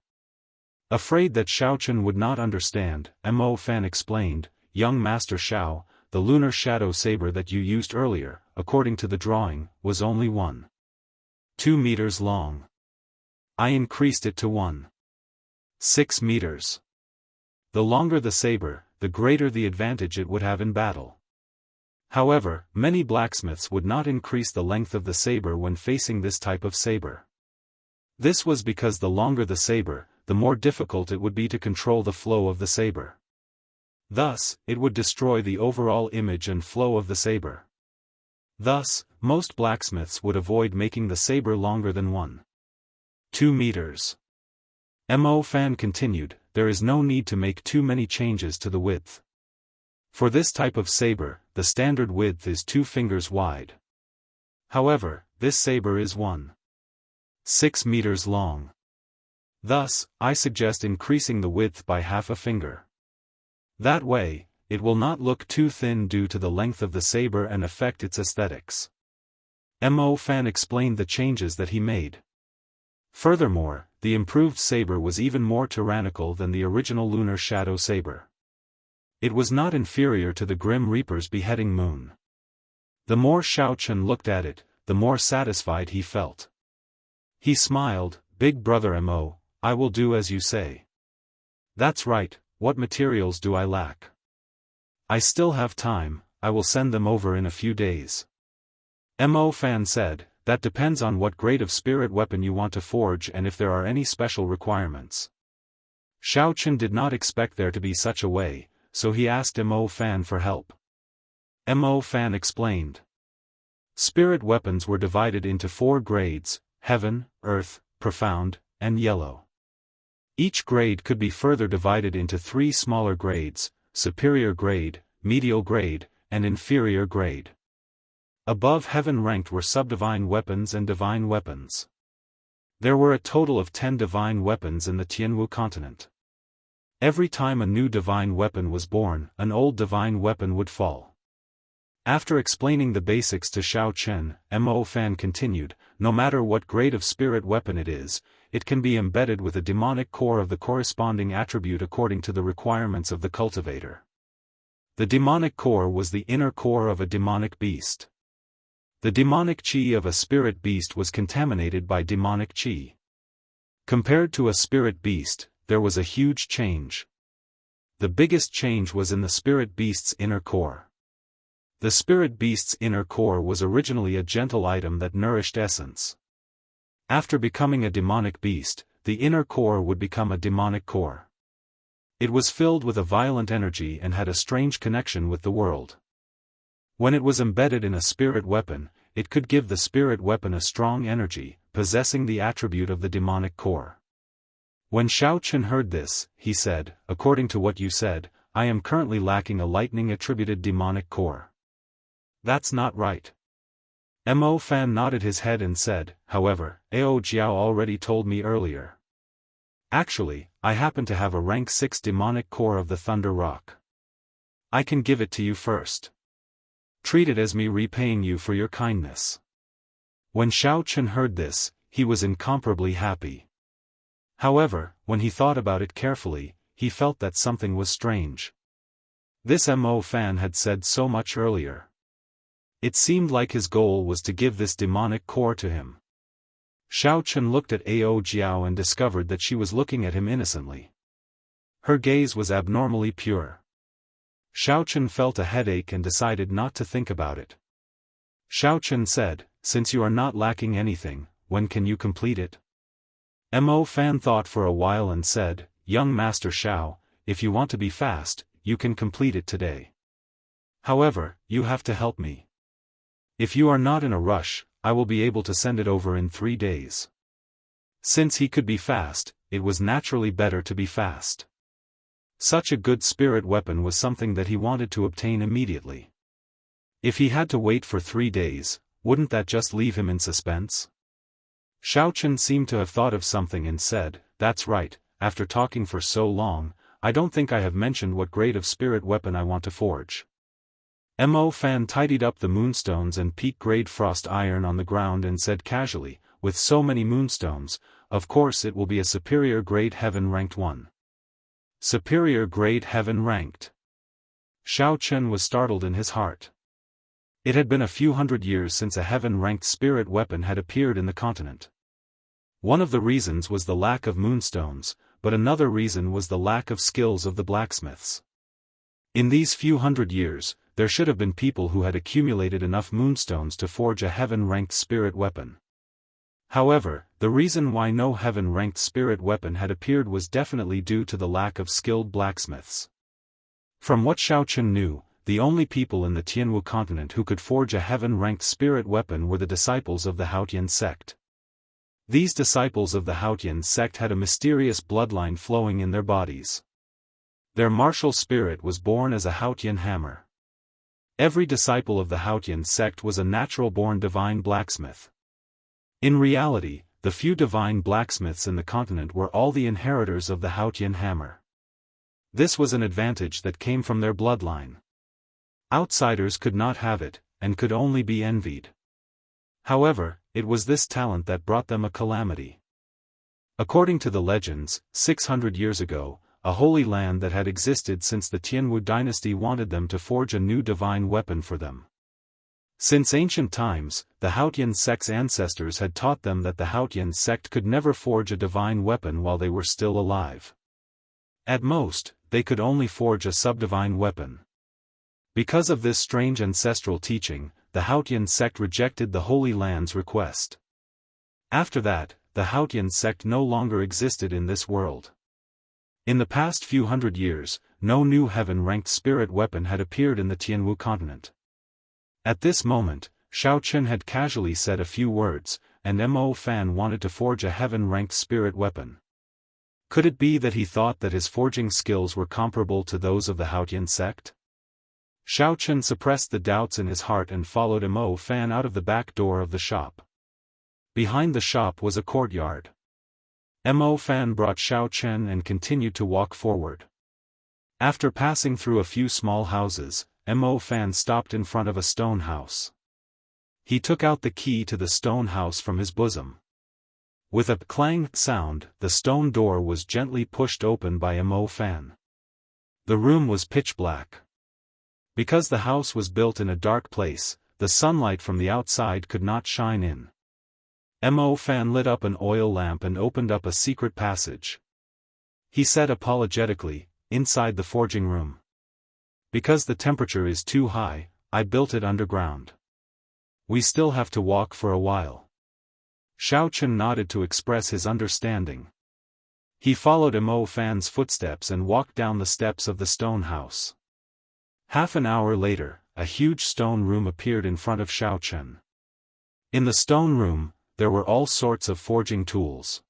A: Afraid that Xiao Chen would not understand, Mo Fan explained, young Master Xiao, the lunar shadow saber that you used earlier, according to the drawing, was only 1.2 meters long. I increased it to 1.6 meters. The longer the saber, the greater the advantage it would have in battle. However, many blacksmiths would not increase the length of the saber when facing this type of saber. This was because the longer the saber, the more difficult it would be to control the flow of the saber. Thus, it would destroy the overall image and flow of the saber. Thus, most blacksmiths would avoid making the saber longer than 1.2 meters. Mo Fan continued, there is no need to make too many changes to the width. For this type of saber, the standard width is 2 fingers wide. However, this saber is 1.6 meters long. Thus, I suggest increasing the width by half a finger. That way, it will not look too thin due to the length of the saber and affect its aesthetics. Mo Fan explained the changes that he made. Furthermore, the improved saber was even more tyrannical than the original lunar shadow saber. It was not inferior to the Grim Reaper's beheading moon. The more Xiao Chen looked at it, the more satisfied he felt. He smiled, "Big brother Mo, I will do as you say." "That's right, what materials do I lack?" "I still have time, I will send them over in a few days." Mo Fan said, "That depends on what grade of spirit weapon you want to forge and if there are any special requirements." Xiao Chen did not expect there to be such a way, so he asked Mo Fan for help. Mo Fan explained. Spirit weapons were divided into 4 grades: heaven, earth, profound, and yellow. Each grade could be further divided into 3 smaller grades: superior grade, medial grade, and inferior grade. Above heaven ranked were subdivine weapons and divine weapons. There were a total of 10 divine weapons in the Tianwu continent. Every time a new divine weapon was born, an old divine weapon would fall. After explaining the basics to Xiao Chen, Mo Fan continued, "No matter what grade of spirit weapon it is, it can be embedded with a demonic core of the corresponding attribute according to the requirements of the cultivator." The demonic core was the inner core of a demonic beast. The demonic qi of a spirit beast was contaminated by demonic qi. Compared to a spirit beast, there was a huge change. The biggest change was in the spirit beast's inner core. The spirit beast's inner core was originally a gentle item that nourished essence. After becoming a demonic beast, the inner core would become a demonic core. It was filled with a violent energy and had a strange connection with the world. When it was embedded in a spirit weapon, it could give the spirit weapon a strong energy, possessing the attribute of the demonic core. When Xiao Chen heard this, he said, "According to what you said, I am currently lacking a lightning-attributed demonic core." "That's not right." Mo Fan nodded his head and said, "However, Ao Jiao already told me earlier. Actually, I happen to have a rank 6 demonic core of the Thunder Rock. I can give it to you first. Treat it as me repaying you for your kindness." When Xiao Chen heard this, he was incomparably happy. However, when he thought about it carefully, he felt that something was strange. This Mo Fan had said so much earlier. It seemed like his goal was to give this demonic core to him. Xiao Chen looked at Ao Jiao and discovered that she was looking at him innocently. Her gaze was abnormally pure. Xiao Chen felt a headache and decided not to think about it. Xiao Chen said, "Since you are not lacking anything, when can you complete it?" Mo Fan thought for a while and said, "Young Master Xiao, if you want to be fast, you can complete it today. However, you have to help me. If you are not in a rush, I will be able to send it over in 3 days." Since he could be fast, it was naturally better to be fast. Such a good spirit weapon was something that he wanted to obtain immediately. If he had to wait for 3 days, wouldn't that just leave him in suspense? Xiao Chen seemed to have thought of something and said, "That's right, after talking for so long, I don't think I have mentioned what grade of spirit weapon I want to forge." Mo Fan tidied up the moonstones and peak-grade frost iron on the ground and said casually, "With so many moonstones, of course it will be a superior grade heaven ranked one." Superior grade heaven ranked. Xiao Chen was startled in his heart. It had been a few hundred years since a heaven-ranked spirit weapon had appeared in the continent. One of the reasons was the lack of moonstones, but another reason was the lack of skills of the blacksmiths. In these few hundred years, there should have been people who had accumulated enough moonstones to forge a heaven-ranked spirit weapon. However, the reason why no heaven-ranked spirit weapon had appeared was definitely due to the lack of skilled blacksmiths. From what Xiao Chen knew, the only people in the Tianwu continent who could forge a heaven-ranked spirit weapon were the disciples of the Haotian sect. These disciples of the Haotian sect had a mysterious bloodline flowing in their bodies. Their martial spirit was born as a Haotian hammer. Every disciple of the Haotian sect was a natural-born divine blacksmith. In reality, the few divine blacksmiths in the continent were all the inheritors of the Haotian hammer. This was an advantage that came from their bloodline. Outsiders could not have it, and could only be envied. However, it was this talent that brought them a calamity. According to the legends, 600 years ago, a holy land that had existed since the Tianwu dynasty wanted them to forge a new divine weapon for them. Since ancient times, the Haotian sect's ancestors had taught them that the Haotian sect could never forge a divine weapon while they were still alive. At most, they could only forge a subdivine weapon. Because of this strange ancestral teaching, the Haotian sect rejected the Holy Land's request. After that, the Haotian sect no longer existed in this world. In the past few hundred years, no new heaven-ranked spirit weapon had appeared in the Tianwu continent. At this moment, Shao Chen had casually said a few words, and Mo Fan wanted to forge a heaven-ranked spirit weapon. Could it be that he thought that his forging skills were comparable to those of the Haotian sect? Shao Chen suppressed the doubts in his heart and followed Mo Fan out of the back door of the shop. Behind the shop was a courtyard. Mo Fan brought Shao Chen and continued to walk forward. After passing through a few small houses, Mo Fan stopped in front of a stone house. He took out the key to the stone house from his bosom. With a clang sound, the stone door was gently pushed open by Mo Fan. The room was pitch black. Because the house was built in a dark place, the sunlight from the outside could not shine in. Mo Fan lit up an oil lamp and opened up a secret passage. He said apologetically, "Inside the forging room. Because the temperature is too high, I built it underground. We still have to walk for a while." Shao Chen nodded to express his understanding. He followed Mo Fan's footsteps and walked down the steps of the stone house. Half an hour later, a huge stone room appeared in front of Shao Chen. In the stone room, there were all sorts of forging tools.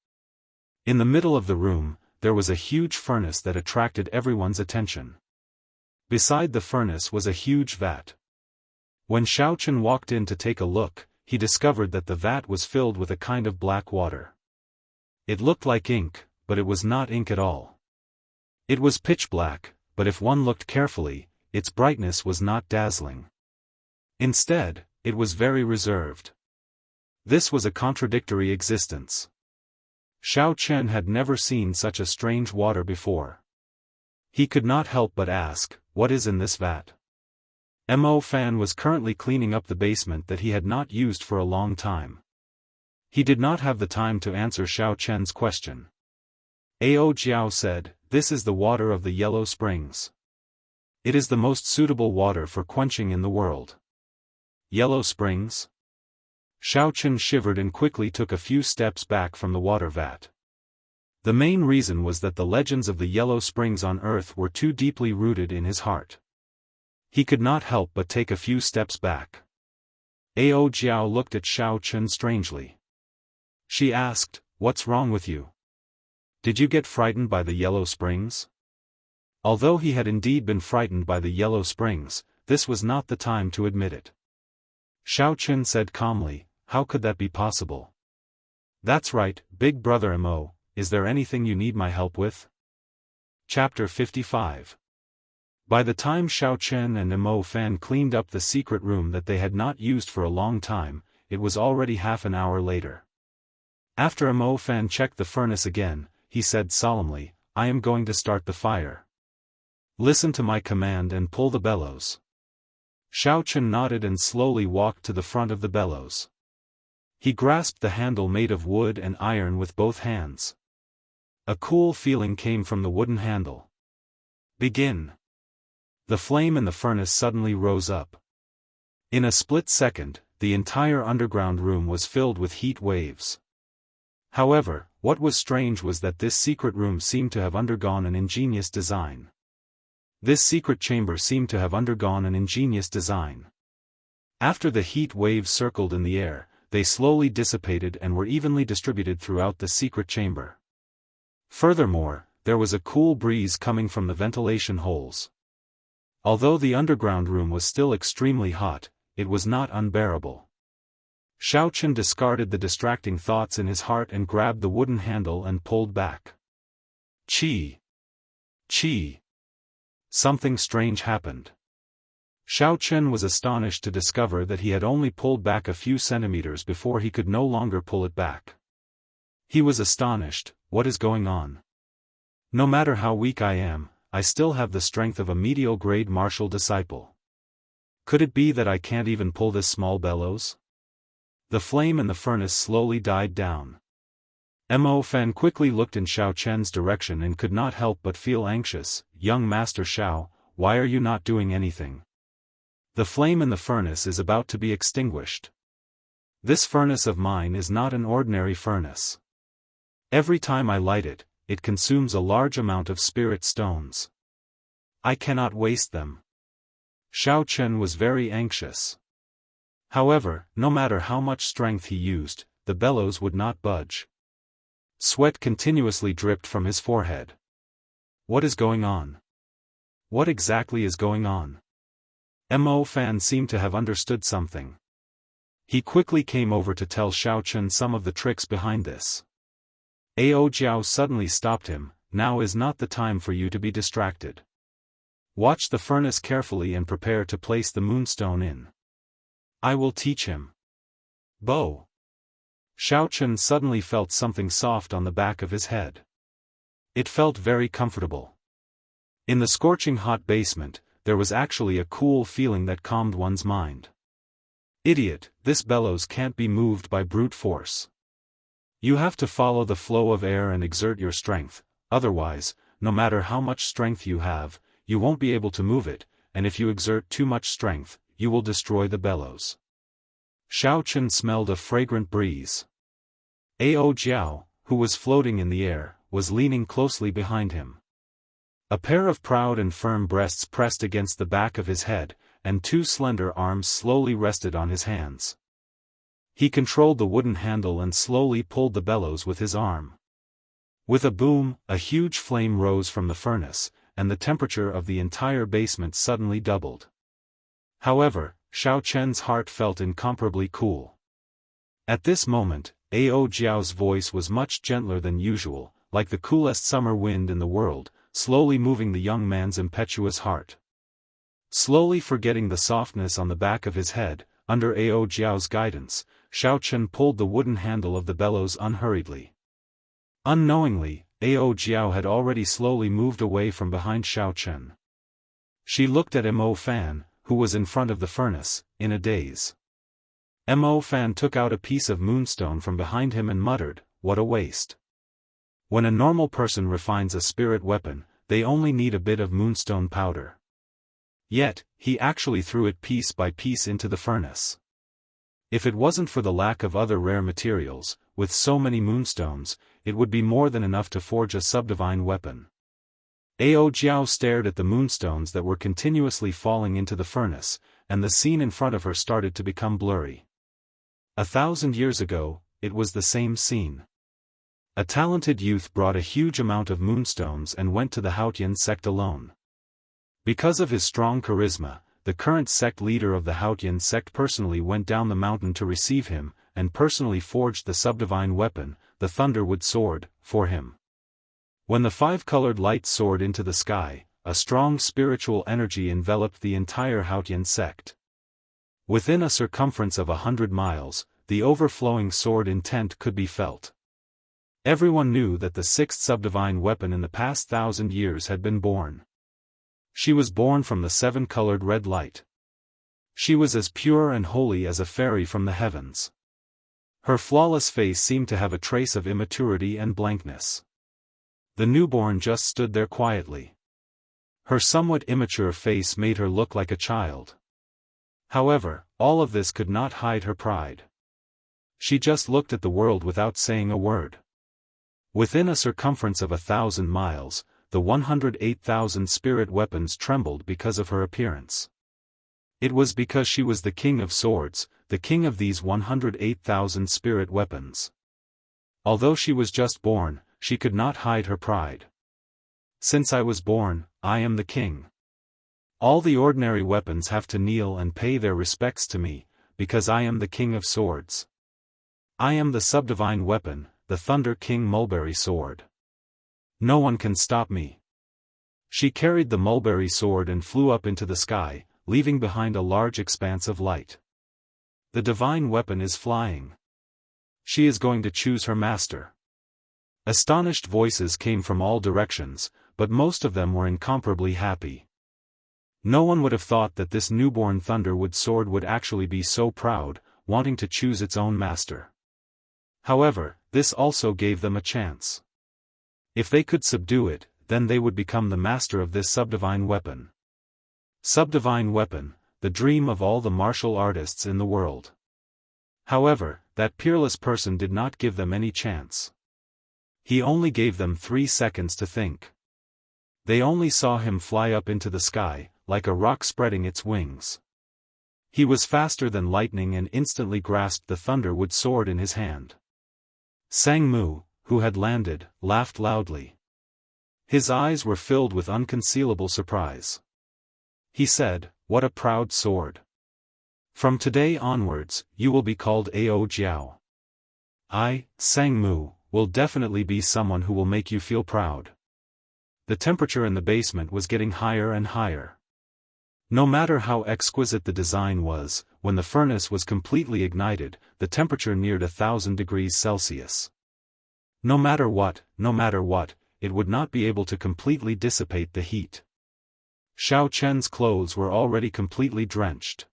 A: In the middle of the room, there was a huge furnace that attracted everyone's attention. Beside the furnace was a huge vat. When Shao Chen walked in to take a look, he discovered that the vat was filled with a kind of black water. It looked like ink, but it was not ink at all. It was pitch black, but if one looked carefully, its brightness was not dazzling. Instead, it was very reserved. This was a contradictory existence. Shao Chen had never seen such a strange water before. He could not help but ask, "What is in this vat?" Mo Fan was currently cleaning up the basement that he had not used for a long time. He did not have the time to answer Shao Chen's question. Ao Jiao said, "This is the water of the Yellow Springs. It is the most suitable water for quenching in the world." Yellow Springs? Shao Chen shivered and quickly took a few steps back from the water vat. The main reason was that the legends of the Yellow Springs on Earth were too deeply rooted in his heart. He could not help but take a few steps back. Ao Jiao looked at Shao Chen strangely. She asked, "What's wrong with you? Did you get frightened by the Yellow Springs?" Although he had indeed been frightened by the Yellow Springs, this was not the time to admit it. Shao Chen said calmly, "How could that be possible?" "That's right, big brother Mo. Is there anything you need my help with?" Chapter 55. By the time Shao Chen and Mo Fan cleaned up the secret room that they had not used for a long time, it was already half an hour later. After Mo Fan checked the furnace again, he said solemnly, "I am going to start the fire. Listen to my command and pull the bellows." Shao Chen nodded and slowly walked to the front of the bellows. He grasped the handle made of wood and iron with both hands. A cool feeling came from the wooden handle. "Begin." The flame in the furnace suddenly rose up. In a split second, the entire underground room was filled with heat waves. However, what was strange was that this secret room seemed to have undergone an ingenious design. This secret chamber seemed to have undergone an ingenious design. After the heat waves circled in the air, they slowly dissipated and were evenly distributed throughout the secret chamber. Furthermore, there was a cool breeze coming from the ventilation holes. Although the underground room was still extremely hot, it was not unbearable. Shao Chen discarded the distracting thoughts in his heart and grabbed the wooden handle and pulled back. Chi! Chi! Something strange happened. Shao Chen was astonished to discover that he had only pulled back a few centimeters before he could no longer pull it back. He was astonished. What is going on? No matter how weak I am, I still have the strength of a medial-grade martial disciple. Could it be that I can't even pull this small bellows? The flame in the furnace slowly died down. Mo Fan quickly looked in Xiao Chen's direction and could not help but feel anxious. Young Master Xiao, why are you not doing anything? The flame in the furnace is about to be extinguished. This furnace of mine is not an ordinary furnace. Every time I light it, it consumes a large amount of spirit stones. I cannot waste them. Xiao Chen was very anxious. However, no matter how much strength he used, the bellows would not budge. Sweat continuously dripped from his forehead. What is going on? What exactly is going on? Mo Fan seemed to have understood something. He quickly came over to tell Xiao Chen some of the tricks behind this. Ao Jiao suddenly stopped him. Now is not the time for you to be distracted. Watch the furnace carefully and prepare to place the moonstone in. I will teach him. Bo. Xiao Chen suddenly felt something soft on the back of his head. It felt very comfortable. In the scorching hot basement, there was actually a cool feeling that calmed one's mind. Idiot, this bellows can't be moved by brute force. You have to follow the flow of air and exert your strength, otherwise, no matter how much strength you have, you won't be able to move it, and if you exert too much strength, you will destroy the bellows. Xiao Chen smelled a fragrant breeze. Ao Jiao, who was floating in the air, was leaning closely behind him. A pair of proud and firm breasts pressed against the back of his head, and two slender arms slowly rested on his hands. He controlled the wooden handle and slowly pulled the bellows with his arm. With a boom, a huge flame rose from the furnace, and the temperature of the entire basement suddenly doubled. However, Xiao Chen's heart felt incomparably cool. At this moment, Ao Jiao's voice was much gentler than usual, like the coolest summer wind in the world, slowly moving the young man's impetuous heart. Slowly forgetting the softness on the back of his head, under Ao Jiao's guidance, Xiao Chen pulled the wooden handle of the bellows unhurriedly. Unknowingly, Ao Jiao had already slowly moved away from behind Xiao Chen. She looked at Mo Fan, who was in front of the furnace, in a daze. Mo Fan took out a piece of moonstone from behind him and muttered, "What a waste." When a normal person refines a spirit weapon, they only need a bit of moonstone powder. Yet, he actually threw it piece by piece into the furnace. If it wasn't for the lack of other rare materials, with so many moonstones, it would be more than enough to forge a subdivine weapon. Ao Jiao stared at the moonstones that were continuously falling into the furnace, and the scene in front of her started to become blurry. 1,000 years ago, it was the same scene. A talented youth brought a huge amount of moonstones and went to the Haotian sect alone. Because of his strong charisma, the current sect leader of the Haotian sect personally went down the mountain to receive him, and personally forged the subdivine weapon, the Thunderwood Sword, for him. When the five-colored light soared into the sky, a strong spiritual energy enveloped the entire Haotian sect. Within a circumference of 100 miles, the overflowing sword intent could be felt. Everyone knew that the sixth subdivine weapon in the past 1,000 years had been born. She was born from the seven-colored red light. She was as pure and holy as a fairy from the heavens. Her flawless face seemed to have a trace of immaturity and blankness. The newborn just stood there quietly. Her somewhat immature face made her look like a child. However, all of this could not hide her pride. She just looked at the world without saying a word. Within a circumference of 1,000 miles, the 108,000 spirit weapons trembled because of her appearance. It was because she was the king of swords, the king of these 108,000 spirit weapons. Although she was just born, she could not hide her pride. Since I was born, I am the king. All the ordinary weapons have to kneel and pay their respects to me, because I am the king of swords. I am the subdivine weapon, the Thunder King Mulberry Sword. No one can stop me. She carried the mulberry sword and flew up into the sky, leaving behind a large expanse of light. The divine weapon is flying. She is going to choose her master. Astonished voices came from all directions, but most of them were incomparably happy. No one would have thought that this newborn Thunderwood sword would actually be so proud, wanting to choose its own master. However, this also gave them a chance. If they could subdue it, then they would become the master of this subdivine weapon. Subdivine weapon, the dream of all the martial artists in the world. However, that peerless person did not give them any chance. He only gave them 3 seconds to think. They only saw him fly up into the sky, like a rock spreading its wings. He was faster than lightning and instantly grasped the Thunderwood sword in his hand. Sang Mu, who had landed, laughed loudly. His eyes were filled with unconcealable surprise. He said, "What a proud sword. From today onwards, you will be called Ao Jiao. I, Sang Mu, will definitely be someone who will make you feel proud." The temperature in the basement was getting higher and higher. No matter how exquisite the design was, when the furnace was completely ignited, the temperature neared 1,000 degrees Celsius. No matter what, it would not be able to completely dissipate the heat. Xiao Chen's clothes were already completely drenched.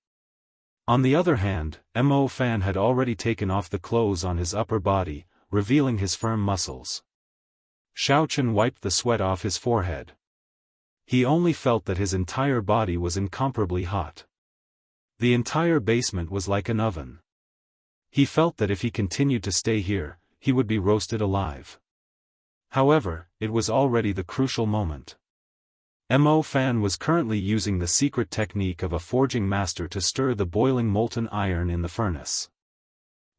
A: On the other hand, Mo Fan had already taken off the clothes on his upper body, revealing his firm muscles. Xiao Chen wiped the sweat off his forehead. He only felt that his entire body was incomparably hot. The entire basement was like an oven. He felt that if he continued to stay here, he would be roasted alive. However, it was already the crucial moment. Mo Fan was currently using the secret technique of a forging master to stir the boiling molten iron in the furnace.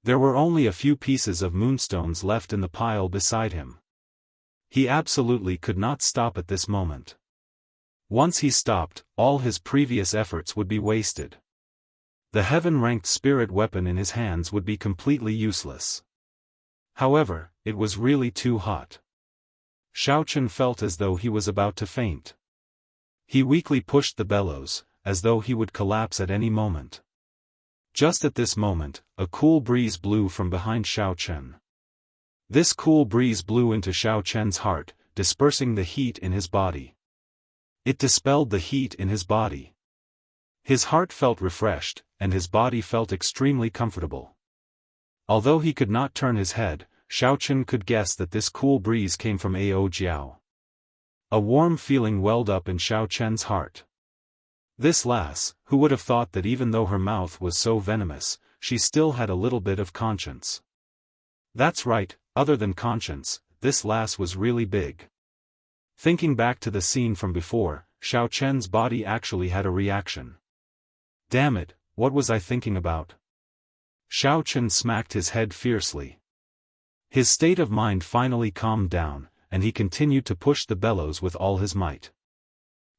A: There were only a few pieces of moonstones left in the pile beside him. He absolutely could not stop at this moment. Once he stopped, all his previous efforts would be wasted. The heaven-ranked spirit weapon in his hands would be completely useless. However, it was really too hot. Xiao Chen felt as though he was about to faint. He weakly pushed the bellows, as though he would collapse at any moment. Just at this moment, a cool breeze blew from behind Xiao Chen. This cool breeze blew into Xiao Chen's heart, dispersing the heat in his body. It dispelled the heat in his body. His heart felt refreshed, and his body felt extremely comfortable. Although he could not turn his head, Xiao Chen could guess that this cool breeze came from Ao Jiao. A warm feeling welled up in Xiao Chen's heart. This lass, who would have thought that even though her mouth was so venomous, she still had a little bit of conscience. That's right, other than conscience, this lass was really big. Thinking back to the scene from before, Xiao Chen's body actually had a reaction. Damn it, what was I thinking about? Xiao Chen smacked his head fiercely. His state of mind finally calmed down, and he continued to push the bellows with all his might.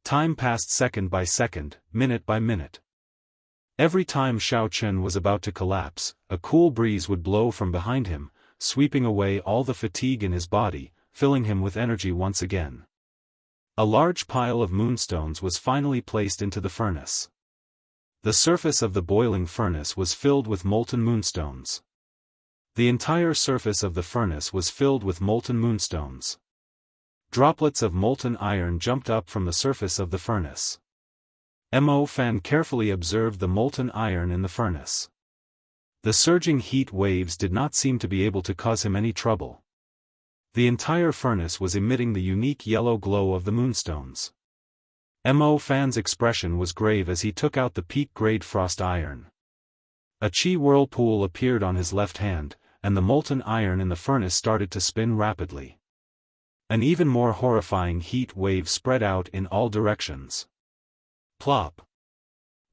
A: Time passed second by second, minute by minute. Every time Xiao Chen was about to collapse, a cool breeze would blow from behind him, sweeping away all the fatigue in his body, filling him with energy once again. A large pile of moonstones was finally placed into the furnace. The surface of the boiling furnace was filled with molten moonstones. The entire surface of the furnace was filled with molten moonstones. Droplets of molten iron jumped up from the surface of the furnace. Mo Fan carefully observed the molten iron in the furnace. The surging heat waves did not seem to be able to cause him any trouble. The entire furnace was emitting the unique yellow glow of the moonstones. Mo Fan's expression was grave as he took out the peak-grade frost iron. A chi whirlpool appeared on his left hand, and the molten iron in the furnace started to spin rapidly. An even more horrifying heat wave spread out in all directions. Plop!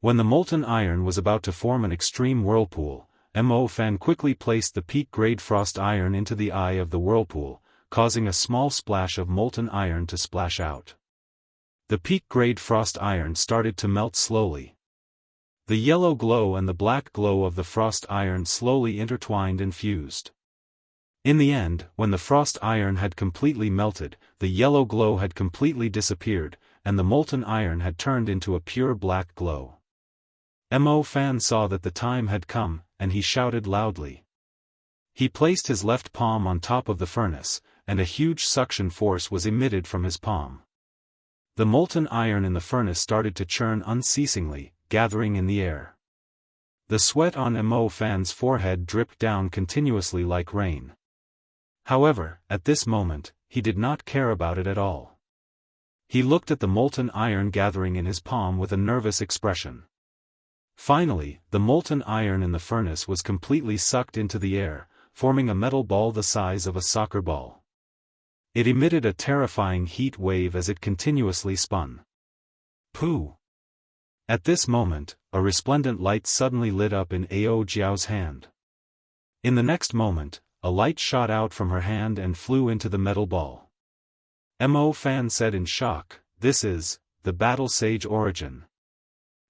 A: When the molten iron was about to form an extreme whirlpool, Mo Fan quickly placed the peak-grade frost iron into the eye of the whirlpool, causing a small splash of molten iron to splash out. The peak-grade frost iron started to melt slowly. The yellow glow and the black glow of the frost iron slowly intertwined and fused. In the end, when the frost iron had completely melted, the yellow glow had completely disappeared, and the molten iron had turned into a pure black glow. Mo Fan saw that the time had come, and he shouted loudly. He placed his left palm on top of the furnace, and a huge suction force was emitted from his palm. The molten iron in the furnace started to churn unceasingly, gathering in the air. The sweat on Mo Fan's forehead dripped down continuously like rain. However, at this moment, he did not care about it at all. He looked at the molten iron gathering in his palm with a nervous expression. Finally, the molten iron in the furnace was completely sucked into the air, forming a metal ball the size of a soccer ball. It emitted a terrifying heat wave as it continuously spun. Pooh! At this moment, a resplendent light suddenly lit up in Ao Jiao's hand. In the next moment, a light shot out from her hand and flew into the metal ball. Mo Fan said in shock, "This is the Battle Sage Origin."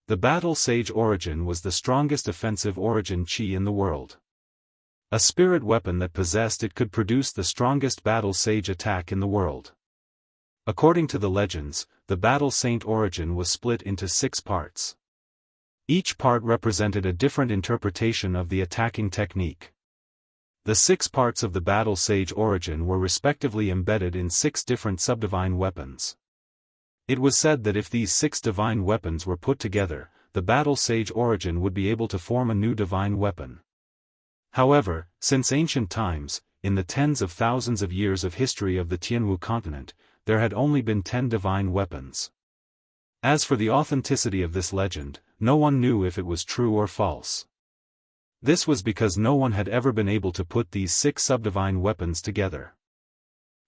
A: The Battle Sage Origin was the strongest offensive origin chi in the world. A spirit weapon that possessed it could produce the strongest Battle Sage attack in the world. According to the legends, the Battle Saint origin was split into 6 parts. Each part represented a different interpretation of the attacking technique. The 6 parts of the Battle Sage origin were respectively embedded in 6 different subdivine weapons. It was said that if these 6 divine weapons were put together, the Battle Sage origin would be able to form a new divine weapon. However, since ancient times, in the tens of thousands of years of history of the Tianwu continent, there had only been 10 divine weapons. As for the authenticity of this legend, no one knew if it was true or false. This was because no one had ever been able to put these 6 subdivine weapons together.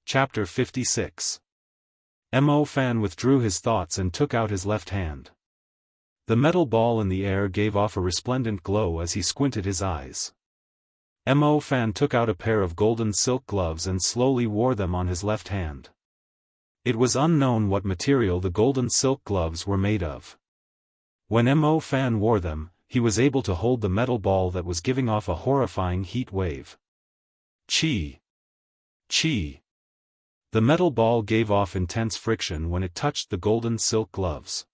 A: Chapter 56. Mo Fan withdrew his thoughts and took out his left hand. The metal ball in the air gave off a resplendent glow as he squinted his eyes. Mo Fan took out a pair of golden silk gloves and slowly wore them on his left hand. It was unknown what material the golden silk gloves were made of. When Mo Fan wore them, he was able to hold the metal ball that was giving off a horrifying heat wave. Chi! Chi! The metal ball gave off intense friction when it touched the golden silk gloves.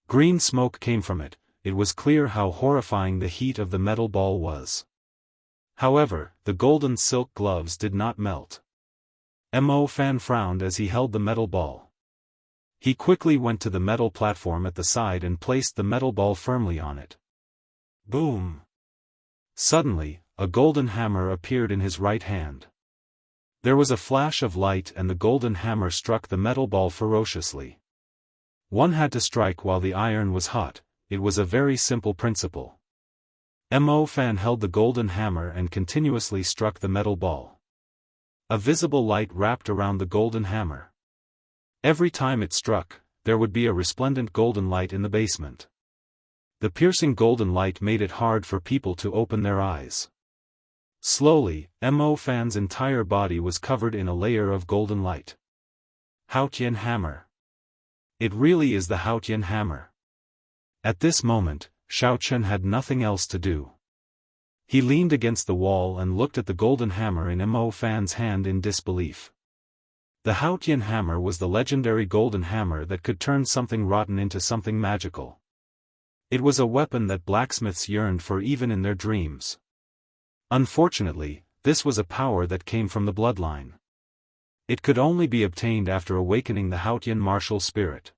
A: Green smoke came from it. It was clear how horrifying the heat of the metal ball was. However, the golden silk gloves did not melt. Mo Fan frowned as he held the metal ball. He quickly went to the metal platform at the side and placed the metal ball firmly on it. Boom! Suddenly, a golden hammer appeared in his right hand. There was a flash of light and the golden hammer struck the metal ball ferociously. One had to strike while the iron was hot. It was a very simple principle. Mo Fan held the golden hammer and continuously struck the metal ball. A visible light wrapped around the golden hammer. Every time it struck, there would be a resplendent golden light in the basement. The piercing golden light made it hard for people to open their eyes. Slowly, Mo Fan's entire body was covered in a layer of golden light. Haotian hammer. It really is the Haotian hammer. At this moment, Shao Chen had nothing else to do. He leaned against the wall and looked at the golden hammer in Mo Fan's hand in disbelief. The Haotian hammer was the legendary golden hammer that could turn something rotten into something magical. It was a weapon that blacksmiths yearned for even in their dreams. Unfortunately, this was a power that came from the bloodline. It could only be obtained after awakening the Haotian martial spirit.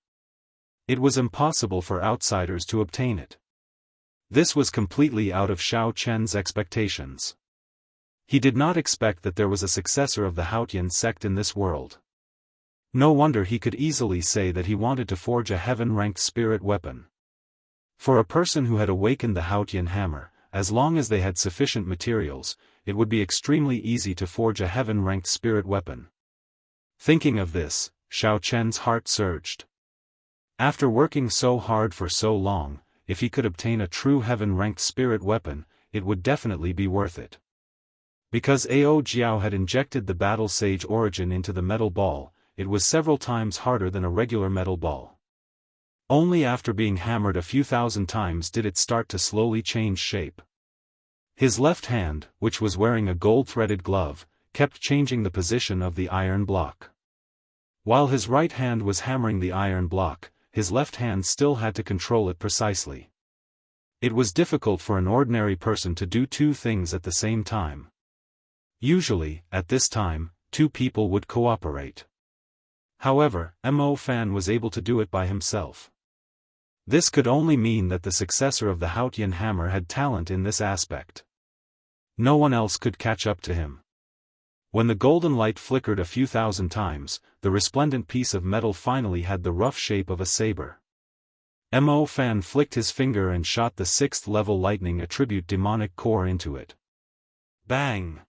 A: It was impossible for outsiders to obtain it. This was completely out of Shao Chen's expectations. He did not expect that there was a successor of the Haotian sect in this world. No wonder he could easily say that he wanted to forge a heaven-ranked spirit weapon. For a person who had awakened the Haotian hammer, as long as they had sufficient materials, it would be extremely easy to forge a heaven-ranked spirit weapon. Thinking of this, Shao Chen's heart surged. After working so hard for so long, if he could obtain a true heaven-ranked spirit weapon, it would definitely be worth it. Because Ao Jiao had injected the Battle Sage origin into the metal ball, it was several times harder than a regular metal ball. Only after being hammered a few thousand times did it start to slowly change shape. His left hand, which was wearing a gold-threaded glove, kept changing the position of the iron block. While his right hand was hammering the iron block, his left hand still had to control it precisely. It was difficult for an ordinary person to do 2 things at the same time. Usually, at this time, 2 people would cooperate. However, Mo Fan was able to do it by himself. This could only mean that the successor of the Haotian hammer had talent in this aspect. No one else could catch up to him. When the golden light flickered a few thousand times, the resplendent piece of metal finally had the rough shape of a saber. Mo Fan flicked his finger and shot the 6th level lightning attribute demonic core into it. Bang!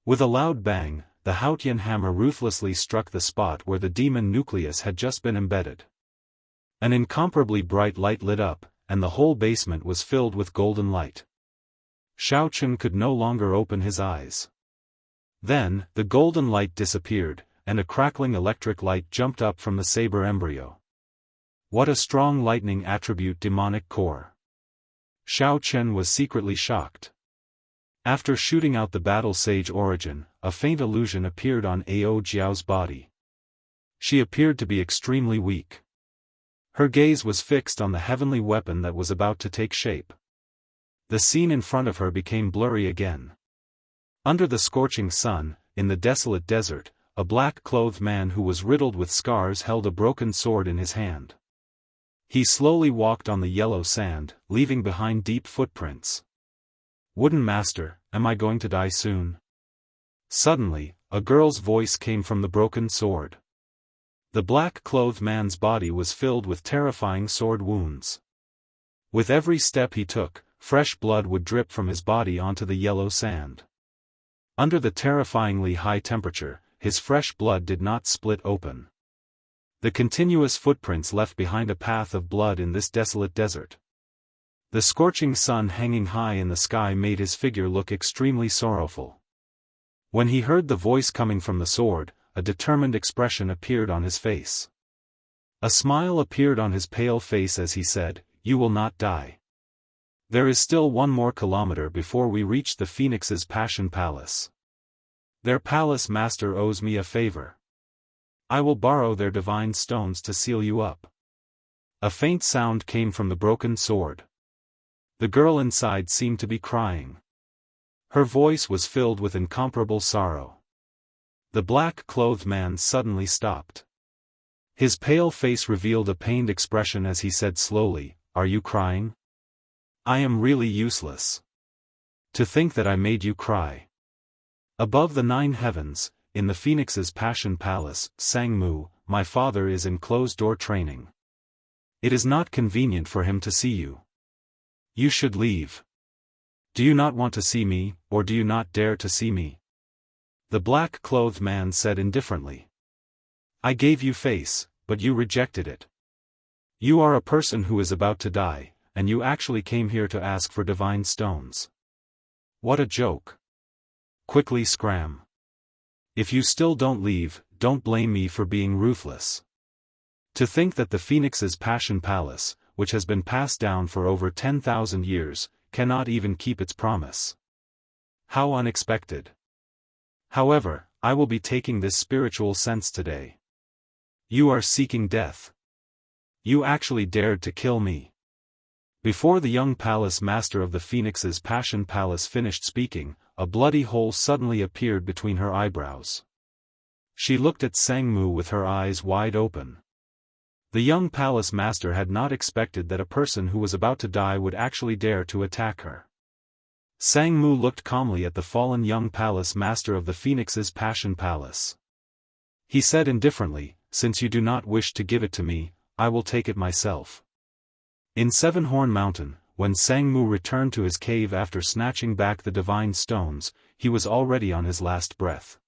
A: With a loud bang, the Haotian hammer ruthlessly struck the spot where the demon nucleus had just been embedded. An incomparably bright light lit up, and the whole basement was filled with golden light. Xiao Chun could no longer open his eyes. Then, the golden light disappeared, and a crackling electric light jumped up from the saber embryo. What a strong lightning attribute demonic core! Xiao Chen was secretly shocked. After shooting out the battle sage origin, a faint illusion appeared on Ao Jiao's body. She appeared to be extremely weak. Her gaze was fixed on the heavenly weapon that was about to take shape. The scene in front of her became blurry again. Under the scorching sun, in the desolate desert, a black-clothed man who was riddled with scars held a broken sword in his hand. He slowly walked on the yellow sand, leaving behind deep footprints. "Wooden Master, am I going to die soon?" Suddenly, a girl's voice came from the broken sword. The black-clothed man's body was filled with terrifying sword wounds. With every step he took, fresh blood would drip from his body onto the yellow sand. Under the terrifyingly high temperature, his fresh blood did not split open. The continuous footprints left behind a path of blood in this desolate desert. The scorching sun hanging high in the sky made his figure look extremely sorrowful. When he heard the voice coming from the sword, a determined expression appeared on his face. A smile appeared on his pale face as he said, "You will not die. There is still 1 more kilometer before we reach the Phoenix's Passion Palace. Their palace master owes me a favor. I will borrow their divine stones to seal you up." A faint sound came from the broken sword. The girl inside seemed to be crying. Her voice was filled with incomparable sorrow. The black-clothed man suddenly stopped. His pale face revealed a pained expression as he said slowly, "Are you crying? I am really useless. To think that I made you cry." Above the 9 heavens, in the Phoenix's Passion Palace, Sang Mu, my father is in closed-door training. It is not convenient for him to see you. You should leave. Do you not want to see me, or do you not dare to see me? The black-clothed man said indifferently. I gave you face, but you rejected it. You are a person who is about to die, and you actually came here to ask for divine stones. What a joke. Quickly scram. If you still don't leave, don't blame me for being ruthless. To think that the Phoenix's Passion Palace, which has been passed down for over 10,000 years, cannot even keep its promise. How unexpected. However, I will be taking this spiritual sense today. You are seeking death. You actually dared to kill me. Before the young palace master of the Phoenix's Passion Palace finished speaking, a bloody hole suddenly appeared between her eyebrows. She looked at Sang Mu with her eyes wide open. The young palace master had not expected that a person who was about to die would actually dare to attack her. Sang Mu looked calmly at the fallen young palace master of the Phoenix's Passion Palace. He said indifferently, "Since you do not wish to give it to me, I will take it myself." In Seven-Horn Mountain, when Sang Mu returned to his cave after snatching back the divine stones, he was already on his last breath.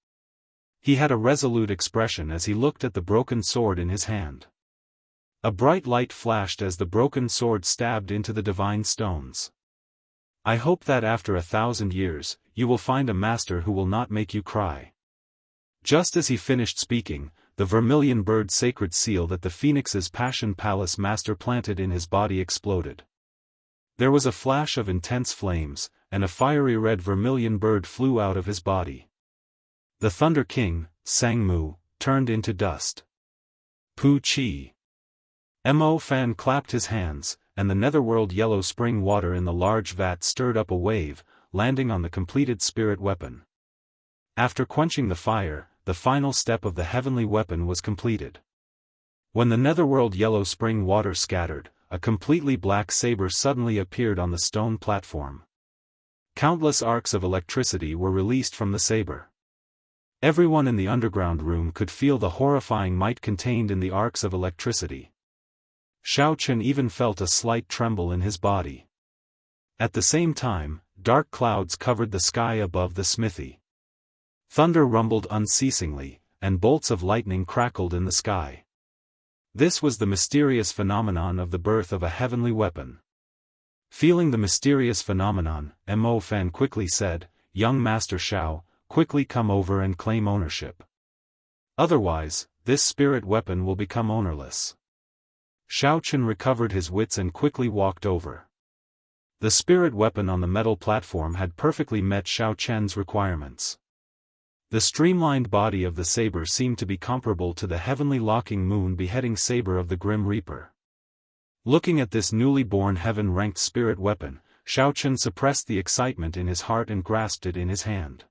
A: He had a resolute expression as he looked at the broken sword in his hand. A bright light flashed as the broken sword stabbed into the divine stones. I hope that after 1,000 years, you will find a master who will not make you cry. Just as he finished speaking, the vermilion bird sacred seal that the Phoenix's Passion Palace master planted in his body exploded. There was a flash of intense flames, and a fiery red vermilion bird flew out of his body. The Thunder King, Sang Mu, turned into dust. Pu Chi. Mo Fan clapped his hands, and the netherworld yellow spring water in the large vat stirred up a wave, landing on the completed spirit weapon. After quenching the fire, the final step of the heavenly weapon was completed. When the netherworld yellow spring water scattered, a completely black saber suddenly appeared on the stone platform. Countless arcs of electricity were released from the saber. Everyone in the underground room could feel the horrifying might contained in the arcs of electricity. Xiaochen even felt a slight tremble in his body. At the same time, dark clouds covered the sky above the smithy. Thunder rumbled unceasingly, and bolts of lightning crackled in the sky. This was the mysterious phenomenon of the birth of a heavenly weapon. Feeling the mysterious phenomenon, Mo Fan quickly said, "Young Master Xiao, quickly come over and claim ownership. Otherwise, this spirit weapon will become ownerless." Xiaochen recovered his wits and quickly walked over. The spirit weapon on the metal platform had perfectly met Xiaochen's requirements. The streamlined body of the saber seemed to be comparable to the heavenly locking moon beheading saber of the Grim Reaper. Looking at this newly born heaven-ranked spirit weapon, Xiaochen suppressed the excitement in his heart and grasped it in his hand.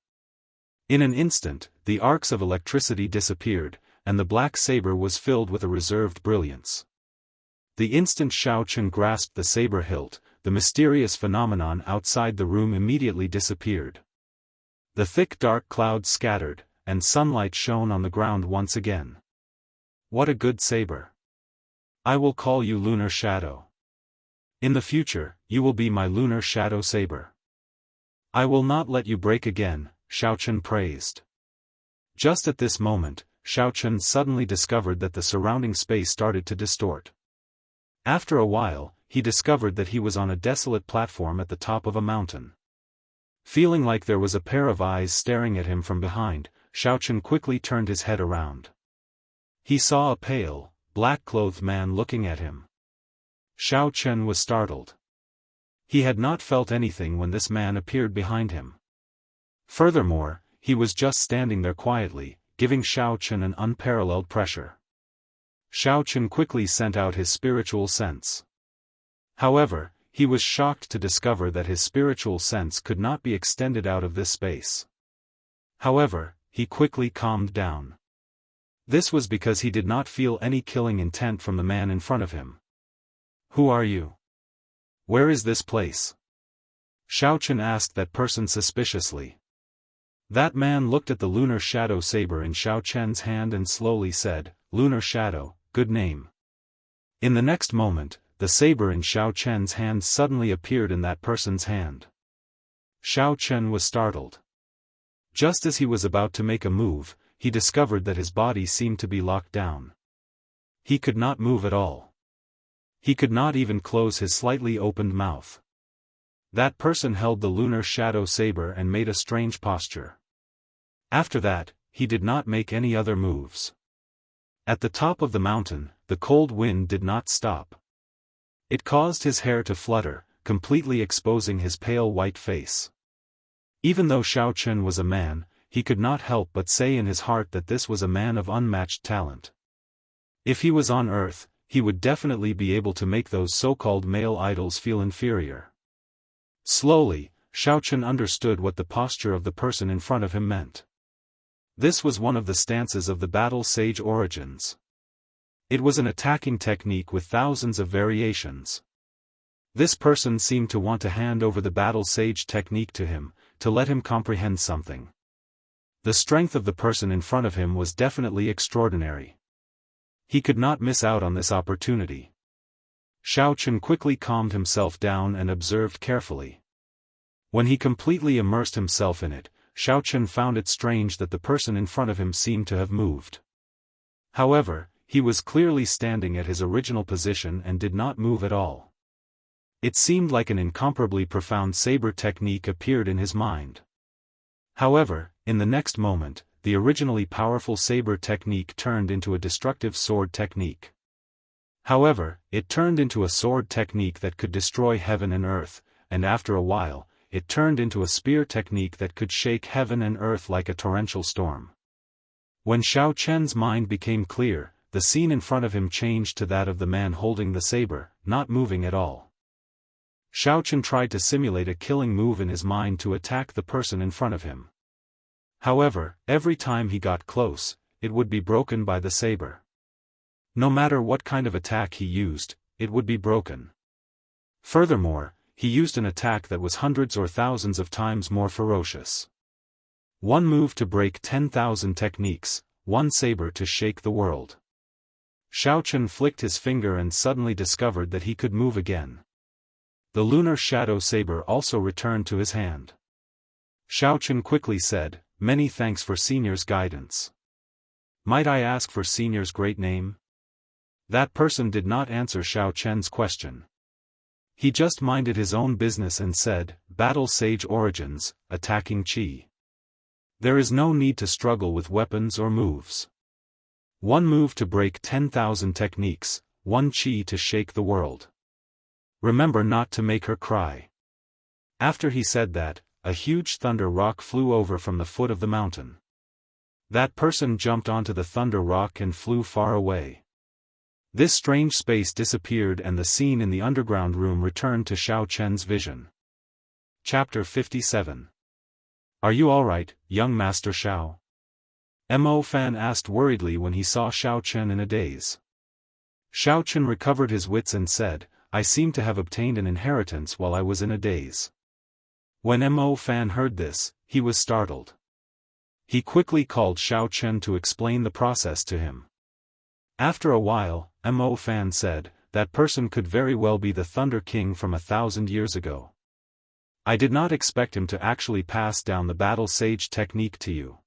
A: In an instant, the arcs of electricity disappeared, and the black saber was filled with a reserved brilliance. The instant Xiaochen grasped the saber hilt, the mysterious phenomenon outside the room immediately disappeared. The thick dark clouds scattered, and sunlight shone on the ground once again. What a good saber! I will call you Lunar Shadow. In the future, you will be my Lunar Shadow saber. I will not let you break again, Xiaochen praised. Just at this moment, Xiaochen suddenly discovered that the surrounding space started to distort. After a while, he discovered that he was on a desolate platform at the top of a mountain. Feeling like there was a pair of eyes staring at him from behind, Xiaochen quickly turned his head around. He saw a pale, black-clothed man looking at him. Xiaochen was startled. He had not felt anything when this man appeared behind him. Furthermore, he was just standing there quietly, giving Xiaochen an unparalleled pressure. Xiaochen quickly sent out his spiritual sense. However, he was shocked to discover that his spiritual sense could not be extended out of this space. However, he quickly calmed down. This was because he did not feel any killing intent from the man in front of him. "Who are you? Where is this place?" Xiaochen asked that person suspiciously. That man looked at the Lunar Shadow saber in Xiaochen's hand and slowly said, "Lunar Shadow, good name." In the next moment, the saber in Xiaochen's hand suddenly appeared in that person's hand. Xiaochen was startled. Just as he was about to make a move, he discovered that his body seemed to be locked down. He could not move at all. He could not even close his slightly opened mouth. That person held the Lunar Shadow saber and made a strange posture. After that, he did not make any other moves. At the top of the mountain, the cold wind did not stop. It caused his hair to flutter, completely exposing his pale white face. Even though Xiaochen was a man, he could not help but say in his heart that this was a man of unmatched talent. If he was on Earth, he would definitely be able to make those so-called male idols feel inferior. Slowly, Xiaochen understood what the posture of the person in front of him meant. This was one of the stances of the battle sage origins. It was an attacking technique with thousands of variations. This person seemed to want to hand over the battle sage technique to him, to let him comprehend something. The strength of the person in front of him was definitely extraordinary. He could not miss out on this opportunity. Xiaochen quickly calmed himself down and observed carefully. When he completely immersed himself in it, Xiaochen found it strange that the person in front of him seemed to have moved. However, he was clearly standing at his original position and did not move at all. It seemed like an incomparably profound saber technique appeared in his mind. However, in the next moment, the originally powerful saber technique turned into a destructive sword technique. However, it turned into a sword technique that could destroy heaven and earth, and after a while, it turned into a spear technique that could shake heaven and earth like a torrential storm. When Xiaochen's mind became clear, the scene in front of him changed to that of the man holding the saber, not moving at all. Xiaochen tried to simulate a killing move in his mind to attack the person in front of him. However, every time he got close, it would be broken by the saber. No matter what kind of attack he used, it would be broken. Furthermore, he used an attack that was hundreds or thousands of times more ferocious. One move to break 10,000 techniques, one saber to shake the world. Xiaochen flicked his finger and suddenly discovered that he could move again. The lunar shadow saber also returned to his hand. Xiaochen quickly said, "Many thanks for Senior's guidance. Might I ask for Senior's great name?" That person did not answer Xiaochen's question. He just minded his own business and said, "Battle Sage Origins, attacking Qi. There is no need to struggle with weapons or moves. One move to break 10,000 techniques, one Qi to shake the world. Remember not to make her cry." After he said that, a huge thunder rock flew over from the foot of the mountain. That person jumped onto the thunder rock and flew far away. This strange space disappeared and the scene in the underground room returned to Xiaochen's vision. Chapter 57. Are you alright, young Master Xiao? Mo Fan asked worriedly when he saw Xiaochen in a daze. Xiaochen recovered his wits and said, "I seem to have obtained an inheritance while I was in a daze." When Mo Fan heard this, he was startled. He quickly called Xiaochen to explain the process to him. After a while, Mo Fan said, "That person could very well be the Thunder King from 1,000 years ago. I did not expect him to actually pass down the Battle Sage technique to you."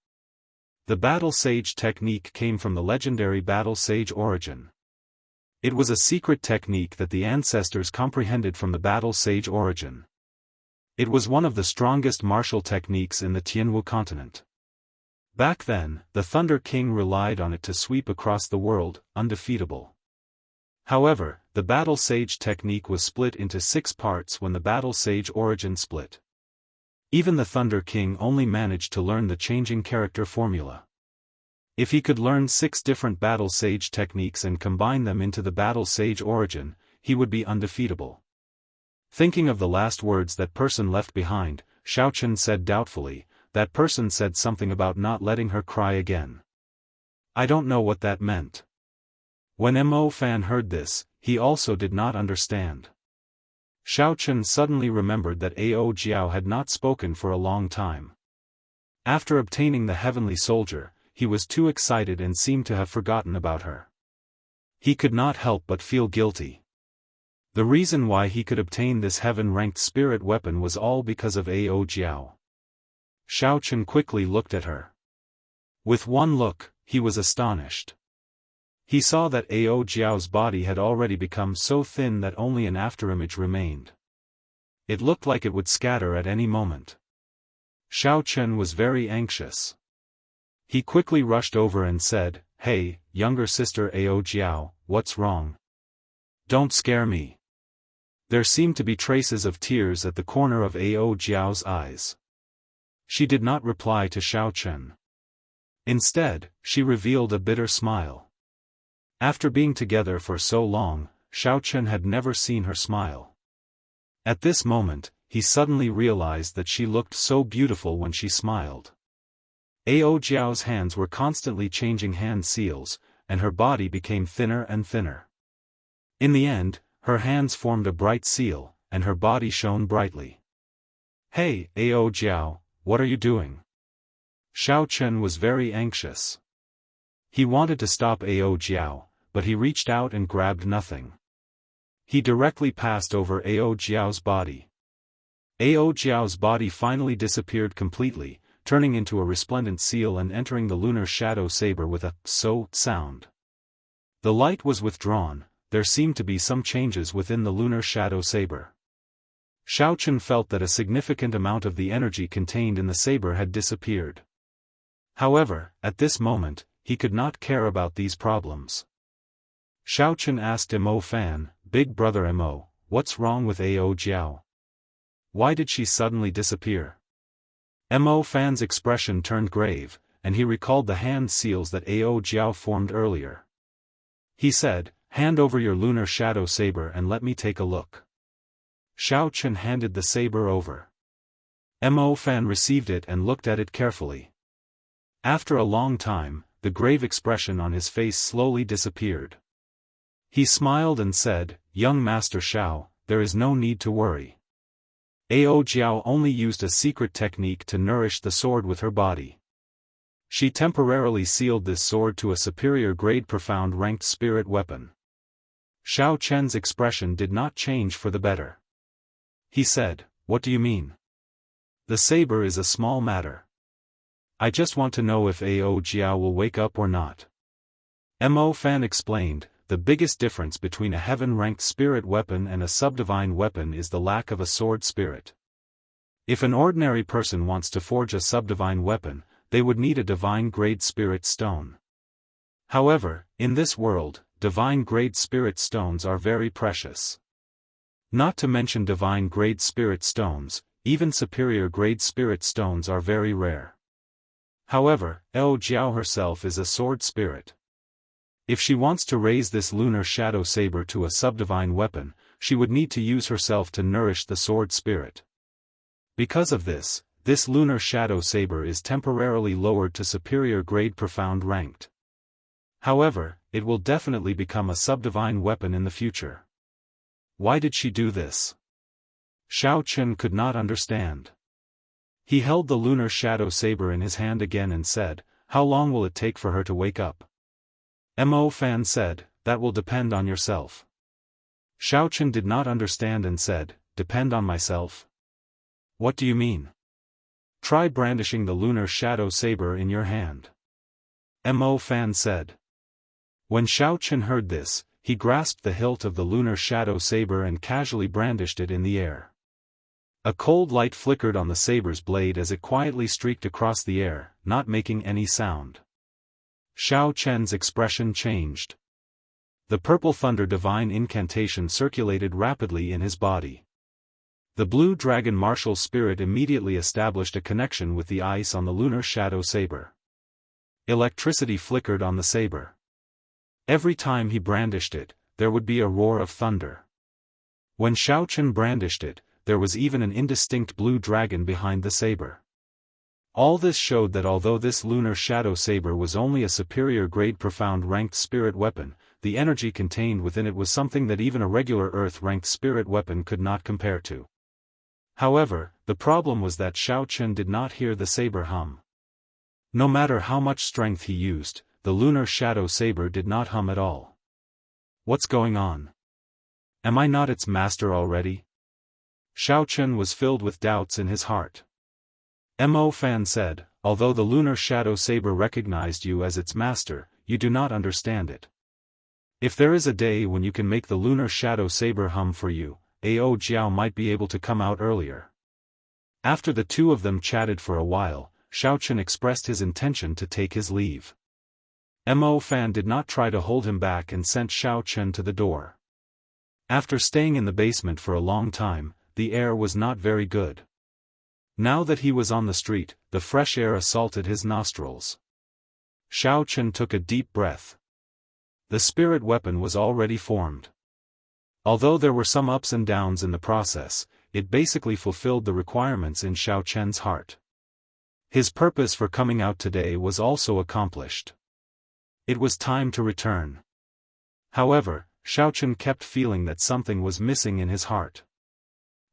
A: The Battle Sage technique came from the legendary Battle Sage origin. It was a secret technique that the ancestors comprehended from the Battle Sage origin. It was one of the strongest martial techniques in the Tianwu continent. Back then, the Thunder King relied on it to sweep across the world, undefeatable. However, the Battle Sage technique was split into 6 parts when the Battle Sage origin split. Even the Thunder King only managed to learn the changing character formula. If he could learn 6 different Battle Sage techniques and combine them into the Battle Sage origin, he would be undefeatable. Thinking of the last words that person left behind, Xiaochen said doubtfully, "That person said something about not letting her cry again. I don't know what that meant." When Mo Fan heard this, he also did not understand. Xiaochen suddenly remembered that Ao Jiao had not spoken for a long time. After obtaining the Heavenly Soldier, he was too excited and seemed to have forgotten about her. He could not help but feel guilty. The reason why he could obtain this heaven-ranked spirit weapon was all because of Ao Jiao. Xiaochen quickly looked at her. With one look, he was astonished. He saw that Ao Jiao's body had already become so thin that only an afterimage remained. It looked like it would scatter at any moment. Xiaochen was very anxious. He quickly rushed over and said, "Hey, younger sister Ao Jiao, what's wrong? Don't scare me." There seemed to be traces of tears at the corner of Ao Jiao's eyes. She did not reply to Xiaochen. Instead, she revealed a bitter smile. After being together for so long, Xiaochen had never seen her smile. At this moment, he suddenly realized that she looked so beautiful when she smiled. Ao Jiao's hands were constantly changing hand seals, and her body became thinner and thinner. In the end, her hands formed a bright seal, and her body shone brightly. "Hey, Ao Jiao, what are you doing?" Xiaochen was very anxious. He wanted to stop Ao Jiao, but he reached out and grabbed nothing. He directly passed over Ao Jiao's body. Ao Jiao's body finally disappeared completely, turning into a resplendent seal and entering the lunar shadow saber with a "so" sound. The light was withdrawn. There seemed to be some changes within the lunar shadow saber. Xiaochen felt that a significant amount of the energy contained in the saber had disappeared. However, at this moment, he could not care about these problems. Xiaochen asked Mo Fan, "Big brother Mo, what's wrong with Ao Jiao? Why did she suddenly disappear?" Mo Fan's expression turned grave, and he recalled the hand seals that Ao Jiao formed earlier. He said, "Hand over your lunar shadow saber and let me take a look." Xiaochen handed the saber over. Mo Fan received it and looked at it carefully. After a long time, the grave expression on his face slowly disappeared. He smiled and said, "Young Master Xiao, there is no need to worry. Ao Jiao only used a secret technique to nourish the sword with her body. She temporarily sealed this sword to a superior grade profound ranked spirit weapon." Xiao Chen's expression did not change for the better. He said, "What do you mean? The saber is a small matter. I just want to know if Ao Jiao will wake up or not." Mo Fan explained, "The biggest difference between a heaven-ranked spirit weapon and a subdivine weapon is the lack of a sword spirit. If an ordinary person wants to forge a subdivine weapon, they would need a divine-grade spirit stone. However, in this world, divine-grade spirit stones are very precious. Not to mention divine-grade spirit stones, even superior-grade spirit stones are very rare. However, Ao Jiao herself is a sword spirit. If she wants to raise this lunar shadow saber to a subdivine weapon, she would need to use herself to nourish the sword spirit. Because of this, this lunar shadow saber is temporarily lowered to superior grade profound ranked. However, it will definitely become a subdivine weapon in the future." Why did she do this? Xiao Chen could not understand. He held the lunar shadow saber in his hand again and said, "How long will it take for her to wake up?" Mo Fan said, "That will depend on yourself." Xiao Chen did not understand and said, "Depend on myself? What do you mean? Try brandishing the lunar shadow saber in your hand." Mo Fan said. When Xiao Chen heard this, he grasped the hilt of the lunar shadow saber and casually brandished it in the air. A cold light flickered on the saber's blade as it quietly streaked across the air, not making any sound. Xiao Chen's expression changed. The purple thunder divine incantation circulated rapidly in his body. The blue dragon martial spirit immediately established a connection with the ice on the lunar shadow saber. Electricity flickered on the saber. Every time he brandished it, there would be a roar of thunder. When Xiao Chen brandished it, there was even an indistinct blue dragon behind the saber. All this showed that although this lunar shadow saber was only a superior grade profound ranked spirit weapon, the energy contained within it was something that even a regular earth-ranked spirit weapon could not compare to. However, the problem was that Xiao Chen did not hear the saber hum. No matter how much strength he used, the lunar shadow saber did not hum at all. What's going on? Am I not its master already? Xiao Chen was filled with doubts in his heart. Mo Fan said, "Although the lunar shadow saber recognized you as its master, you do not understand it. If there is a day when you can make the lunar shadow saber hum for you, Ao Jiao might be able to come out earlier." After the two of them chatted for a while, Xiao Chen expressed his intention to take his leave. Mo Fan did not try to hold him back and sent Xiao Chen to the door. After staying in the basement for a long time, the air was not very good. Now that he was on the street, the fresh air assaulted his nostrils. Xiao Chen took a deep breath. The spirit weapon was already formed. Although there were some ups and downs in the process, it basically fulfilled the requirements in Xiao Chen's heart. His purpose for coming out today was also accomplished. It was time to return. However, Xiao Chen kept feeling that something was missing in his heart.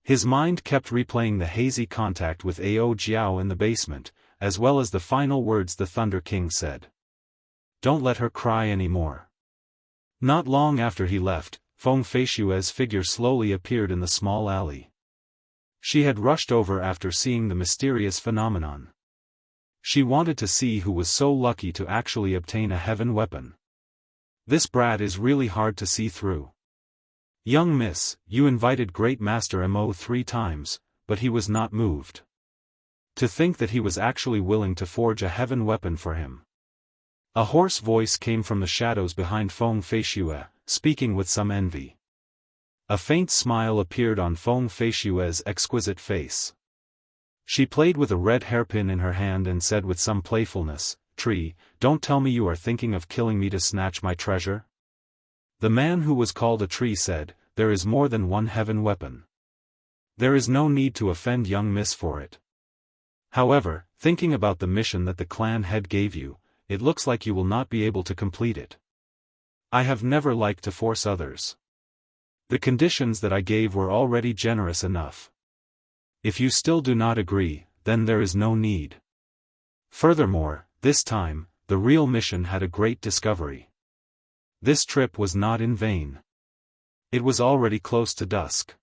A: His mind kept replaying the hazy contact with Ao Jiao in the basement, as well as the final words the Thunder King said. "Don't let her cry anymore." Not long after he left, Feng Feishue's figure slowly appeared in the small alley. She had rushed over after seeing the mysterious phenomenon. She wanted to see who was so lucky to actually obtain a heaven weapon. "This brat is really hard to see through. Young miss, you invited Great Master Mo 3 times, but he was not moved. To think that he was actually willing to forge a heaven weapon for him." A hoarse voice came from the shadows behind Feng Feishue, speaking with some envy. A faint smile appeared on Feng Feishue's exquisite face. She played with a red hairpin in her hand and said with some playfulness, "Tree, don't tell me you are thinking of killing me to snatch my treasure?" The man who was called a tree said, "There is more than one heaven weapon. There is no need to offend young miss for it. However, thinking about the mission that the clan head gave you, it looks like you will not be able to complete it. I have never liked to force others. The conditions that I gave were already generous enough. If you still do not agree, then there is no need. Furthermore, this time, the real mission had a great discovery. This trip was not in vain. It was already close to dusk.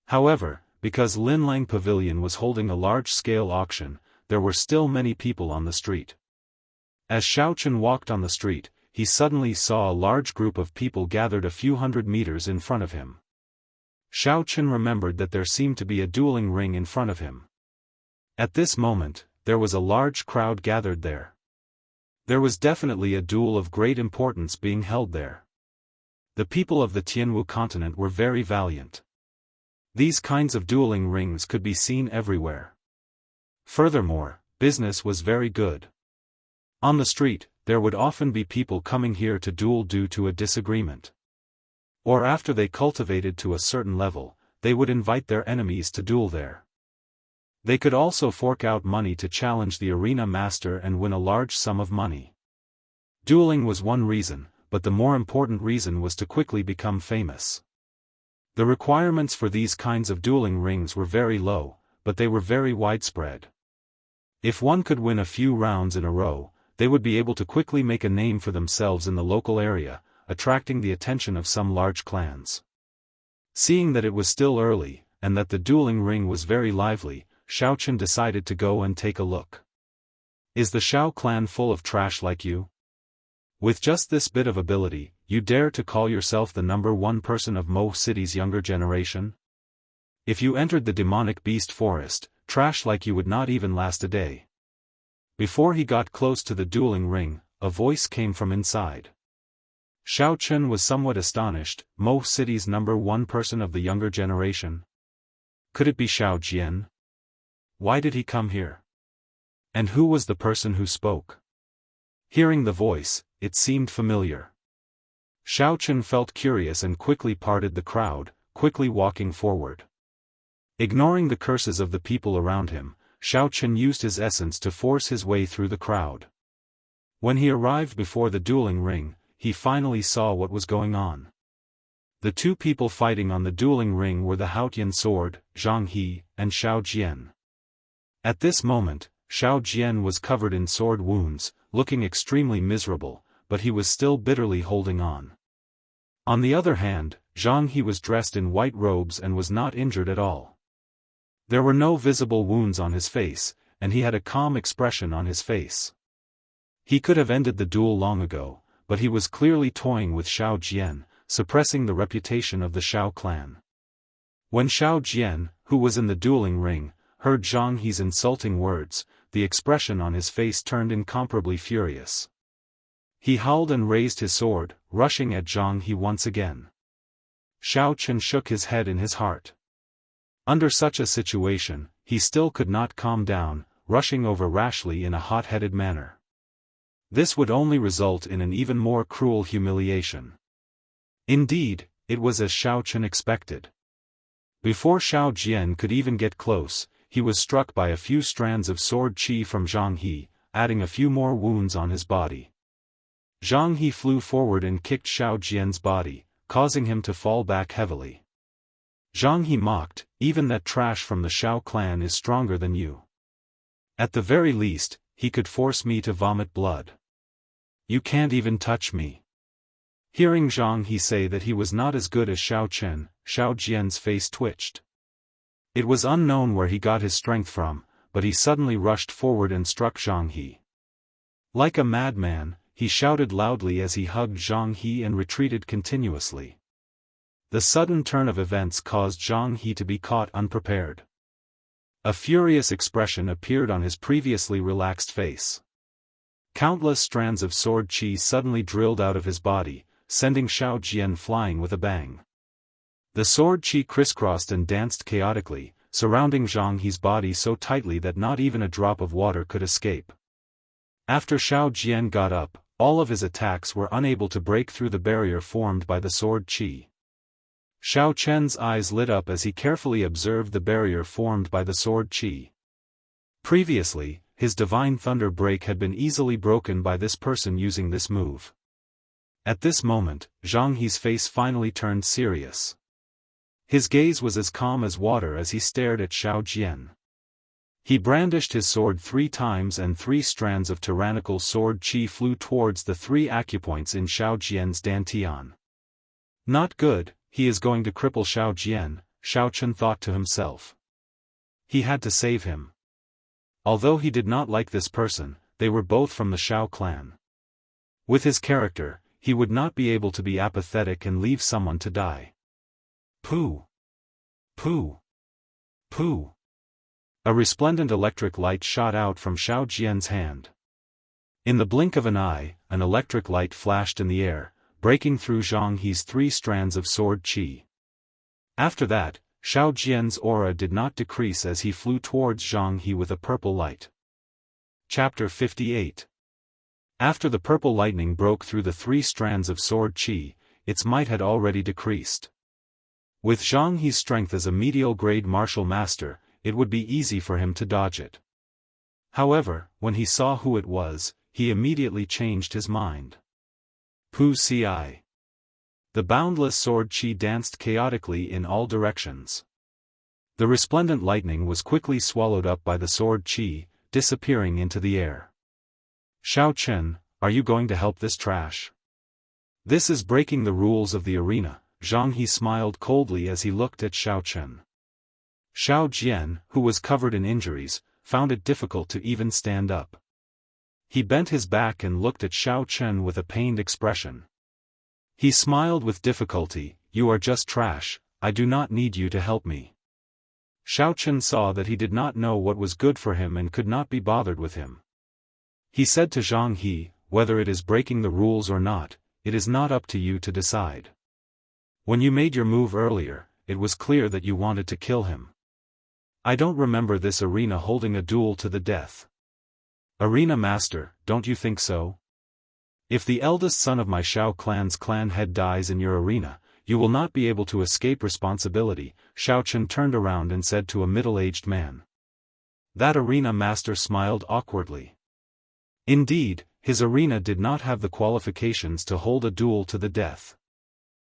A: However, because Linlang Pavilion was holding a large-scale auction, there were still many people on the street. As Xiaochen walked on the street, he suddenly saw a large group of people gathered a few hundred meters in front of him. Xiaochen remembered that there seemed to be a dueling ring in front of him. At this moment, there was a large crowd gathered there. There was definitely a duel of great importance being held there. The people of the Tianwu continent were very valiant. These kinds of dueling rings could be seen everywhere. Furthermore, business was very good. On the street, there would often be people coming here to duel due to a disagreement. Or after they cultivated to a certain level, they would invite their enemies to duel there. They could also fork out money to challenge the arena master and win a large sum of money. Dueling was one reason, but the more important reason was to quickly become famous. The requirements for these kinds of dueling rings were very low, but they were very widespread. If one could win a few rounds in a row, they would be able to quickly make a name for themselves in the local area, attracting the attention of some large clans. Seeing that it was still early, and that the dueling ring was very lively, Xiaochen decided to go and take a look. Is the Xiao clan full of trash like you? With just this bit of ability, you dare to call yourself the #1 person of Mo City's younger generation? If you entered the demonic beast forest, trash like you would not even last a day. Before he got close to the dueling ring, a voice came from inside. Xiaochen was somewhat astonished. Mo City's #1 person of the younger generation? Could it be Xiao Jian? Why did he come here? And who was the person who spoke? Hearing the voice, it seemed familiar. Xiaochen felt curious and quickly parted the crowd, quickly walking forward. Ignoring the curses of the people around him, Xiaochen used his essence to force his way through the crowd. When he arrived before the dueling ring, he finally saw what was going on. The two people fighting on the dueling ring were the Haotian sword, Zhang He, and Xiao Jian. At this moment, Xiao Jian was covered in sword wounds, looking extremely miserable, but he was still bitterly holding on. On the other hand, Zhang He was dressed in white robes and was not injured at all. There were no visible wounds on his face, and he had a calm expression on his face. He could have ended the duel long ago, but he was clearly toying with Xiao Jian, suppressing the reputation of the Xiao clan. When Xiao Jian, who was in the dueling ring, heard Zhang He's insulting words, the expression on his face turned incomparably furious. He howled and raised his sword, rushing at Zhang He once again. Xiaochen shook his head in his heart. Under such a situation, he still could not calm down, rushing over rashly in a hot-headed manner. This would only result in an even more cruel humiliation. Indeed, it was as Xiaochen expected. Before Xiao Jian could even get close, he was struck by a few strands of sword qi from Zhang He, adding a few more wounds on his body. Zhang He flew forward and kicked Xiao Jian's body, causing him to fall back heavily. Zhang He mocked, "Even that trash from the Xiao clan is stronger than you. At the very least, he could force me to vomit blood. You can't even touch me." Hearing Zhang He say that he was not as good as Xiao Chen, Xiao Jian's face twitched. It was unknown where he got his strength from, but he suddenly rushed forward and struck Zhang He. Like a madman, he shouted loudly as he hugged Zhang He and retreated continuously. The sudden turn of events caused Zhang He to be caught unprepared. A furious expression appeared on his previously relaxed face. Countless strands of sword qi suddenly drilled out of his body, sending Xiao Jian flying with a bang. The sword qi crisscrossed and danced chaotically, surrounding Zhang He's body so tightly that not even a drop of water could escape. After Xiao Jian got up, all of his attacks were unable to break through the barrier formed by the sword qi. Xiao Chen's eyes lit up as he carefully observed the barrier formed by the sword qi. Previously, his divine thunder break had been easily broken by this person using this move. At this moment, Jianghu's face finally turned serious. His gaze was as calm as water as he stared at Xiao Jian. He brandished his sword 3 times and 3 strands of tyrannical sword qi flew towards the 3 acupoints in Xiao Jian's dantian. Not good, he is going to cripple Xiao Jian, Xiao Chen thought to himself. He had to save him. Although he did not like this person, they were both from the Xiao clan. With his character, he would not be able to be apathetic and leave someone to die. Pooh! Pooh! Pooh! A resplendent electric light shot out from Xiao Jian's hand. In the blink of an eye, an electric light flashed in the air, breaking through Jianghu's 3 strands of sword qi. After that, Xiao Jian's aura did not decrease as he flew towards Jianghu with a purple light. Chapter 58. After the purple lightning broke through the 3 strands of sword qi, its might had already decreased. With Jianghu's strength as a medial-grade martial master, it would be easy for him to dodge it. However, when he saw who it was, he immediately changed his mind. Pu Ci. The boundless sword qi danced chaotically in all directions. The resplendent lightning was quickly swallowed up by the sword qi, disappearing into the air. Xiao Chen, are you going to help this trash? This is breaking the rules of the arena, Jianghu smiled coldly as he looked at Xiao Chen. Xiao Jian, who was covered in injuries, found it difficult to even stand up. He bent his back and looked at Xiao Chen with a pained expression. He smiled with difficulty, you are just trash, I do not need you to help me. Xiao Chen saw that he did not know what was good for him and could not be bothered with him. He said to Jianghu, whether it is breaking the rules or not, it is not up to you to decide. When you made your move earlier, it was clear that you wanted to kill him. I don't remember this arena holding a duel to the death. Arena master, don't you think so? If the eldest son of my Xiao clan's clan head dies in your arena, you will not be able to escape responsibility, Xiao Chen turned around and said to a middle-aged man. That arena master smiled awkwardly. Indeed, his arena did not have the qualifications to hold a duel to the death.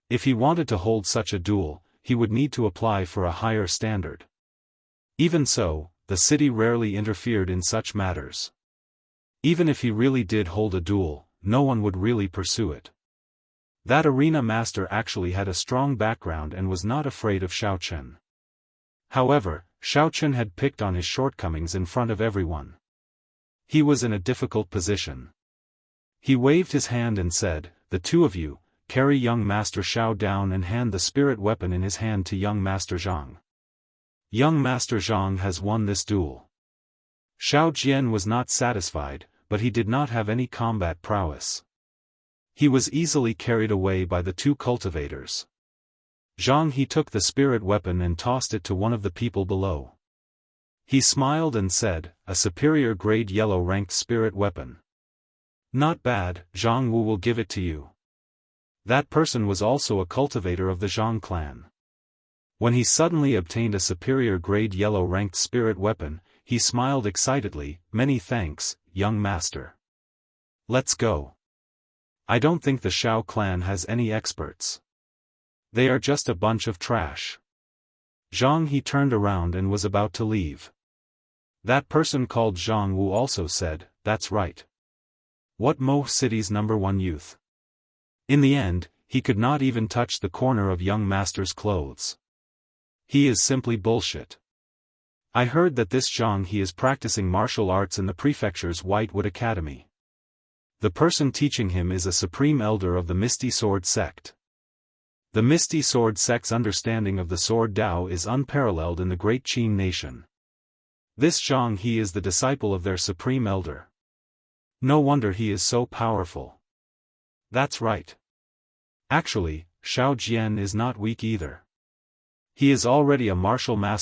A: If he wanted to hold such a duel, he would need to apply for a higher standard. Even so, the city rarely interfered in such matters. Even if he really did hold a duel, no one would really pursue it. That arena master actually had a strong background and was not afraid of Xiao Chen. However, Xiao Chen had picked on his shortcomings in front of everyone. He was in a difficult position. He waved his hand and said, the 2 of you, carry young Master Xiao down and hand the spirit weapon in his hand to young Master Zhang. Young Master Zhang has won this duel. Xiao Jian was not satisfied, but he did not have any combat prowess. He was easily carried away by the 2 cultivators. Zhang took the spirit weapon and tossed it to one of the people below. He smiled and said, a superior grade yellow-ranked spirit weapon. Not bad, Jianghu will give it to you. That person was also a cultivator of the Zhang clan. When he suddenly obtained a superior grade yellow-ranked spirit weapon, he smiled excitedly, many thanks, young master. Let's go. I don't think the Xiao clan has any experts. They are just a bunch of trash. Zhang turned around and was about to leave. That person called Zhang Wu also said, that's right. What Mo City's #1 youth? In the end, he could not even touch the corner of young master's clothes. He is simply bullshit. I heard that this Zhang is practicing martial arts in the prefecture's Whitewood Academy. The person teaching him is a supreme elder of the Misty Sword sect. The Misty Sword sect's understanding of the Sword Dao is unparalleled in the Great Qin nation. This Zhang is the disciple of their supreme elder. No wonder he is so powerful. That's right. Actually, Xiao Jian is not weak either. He is already a martial master.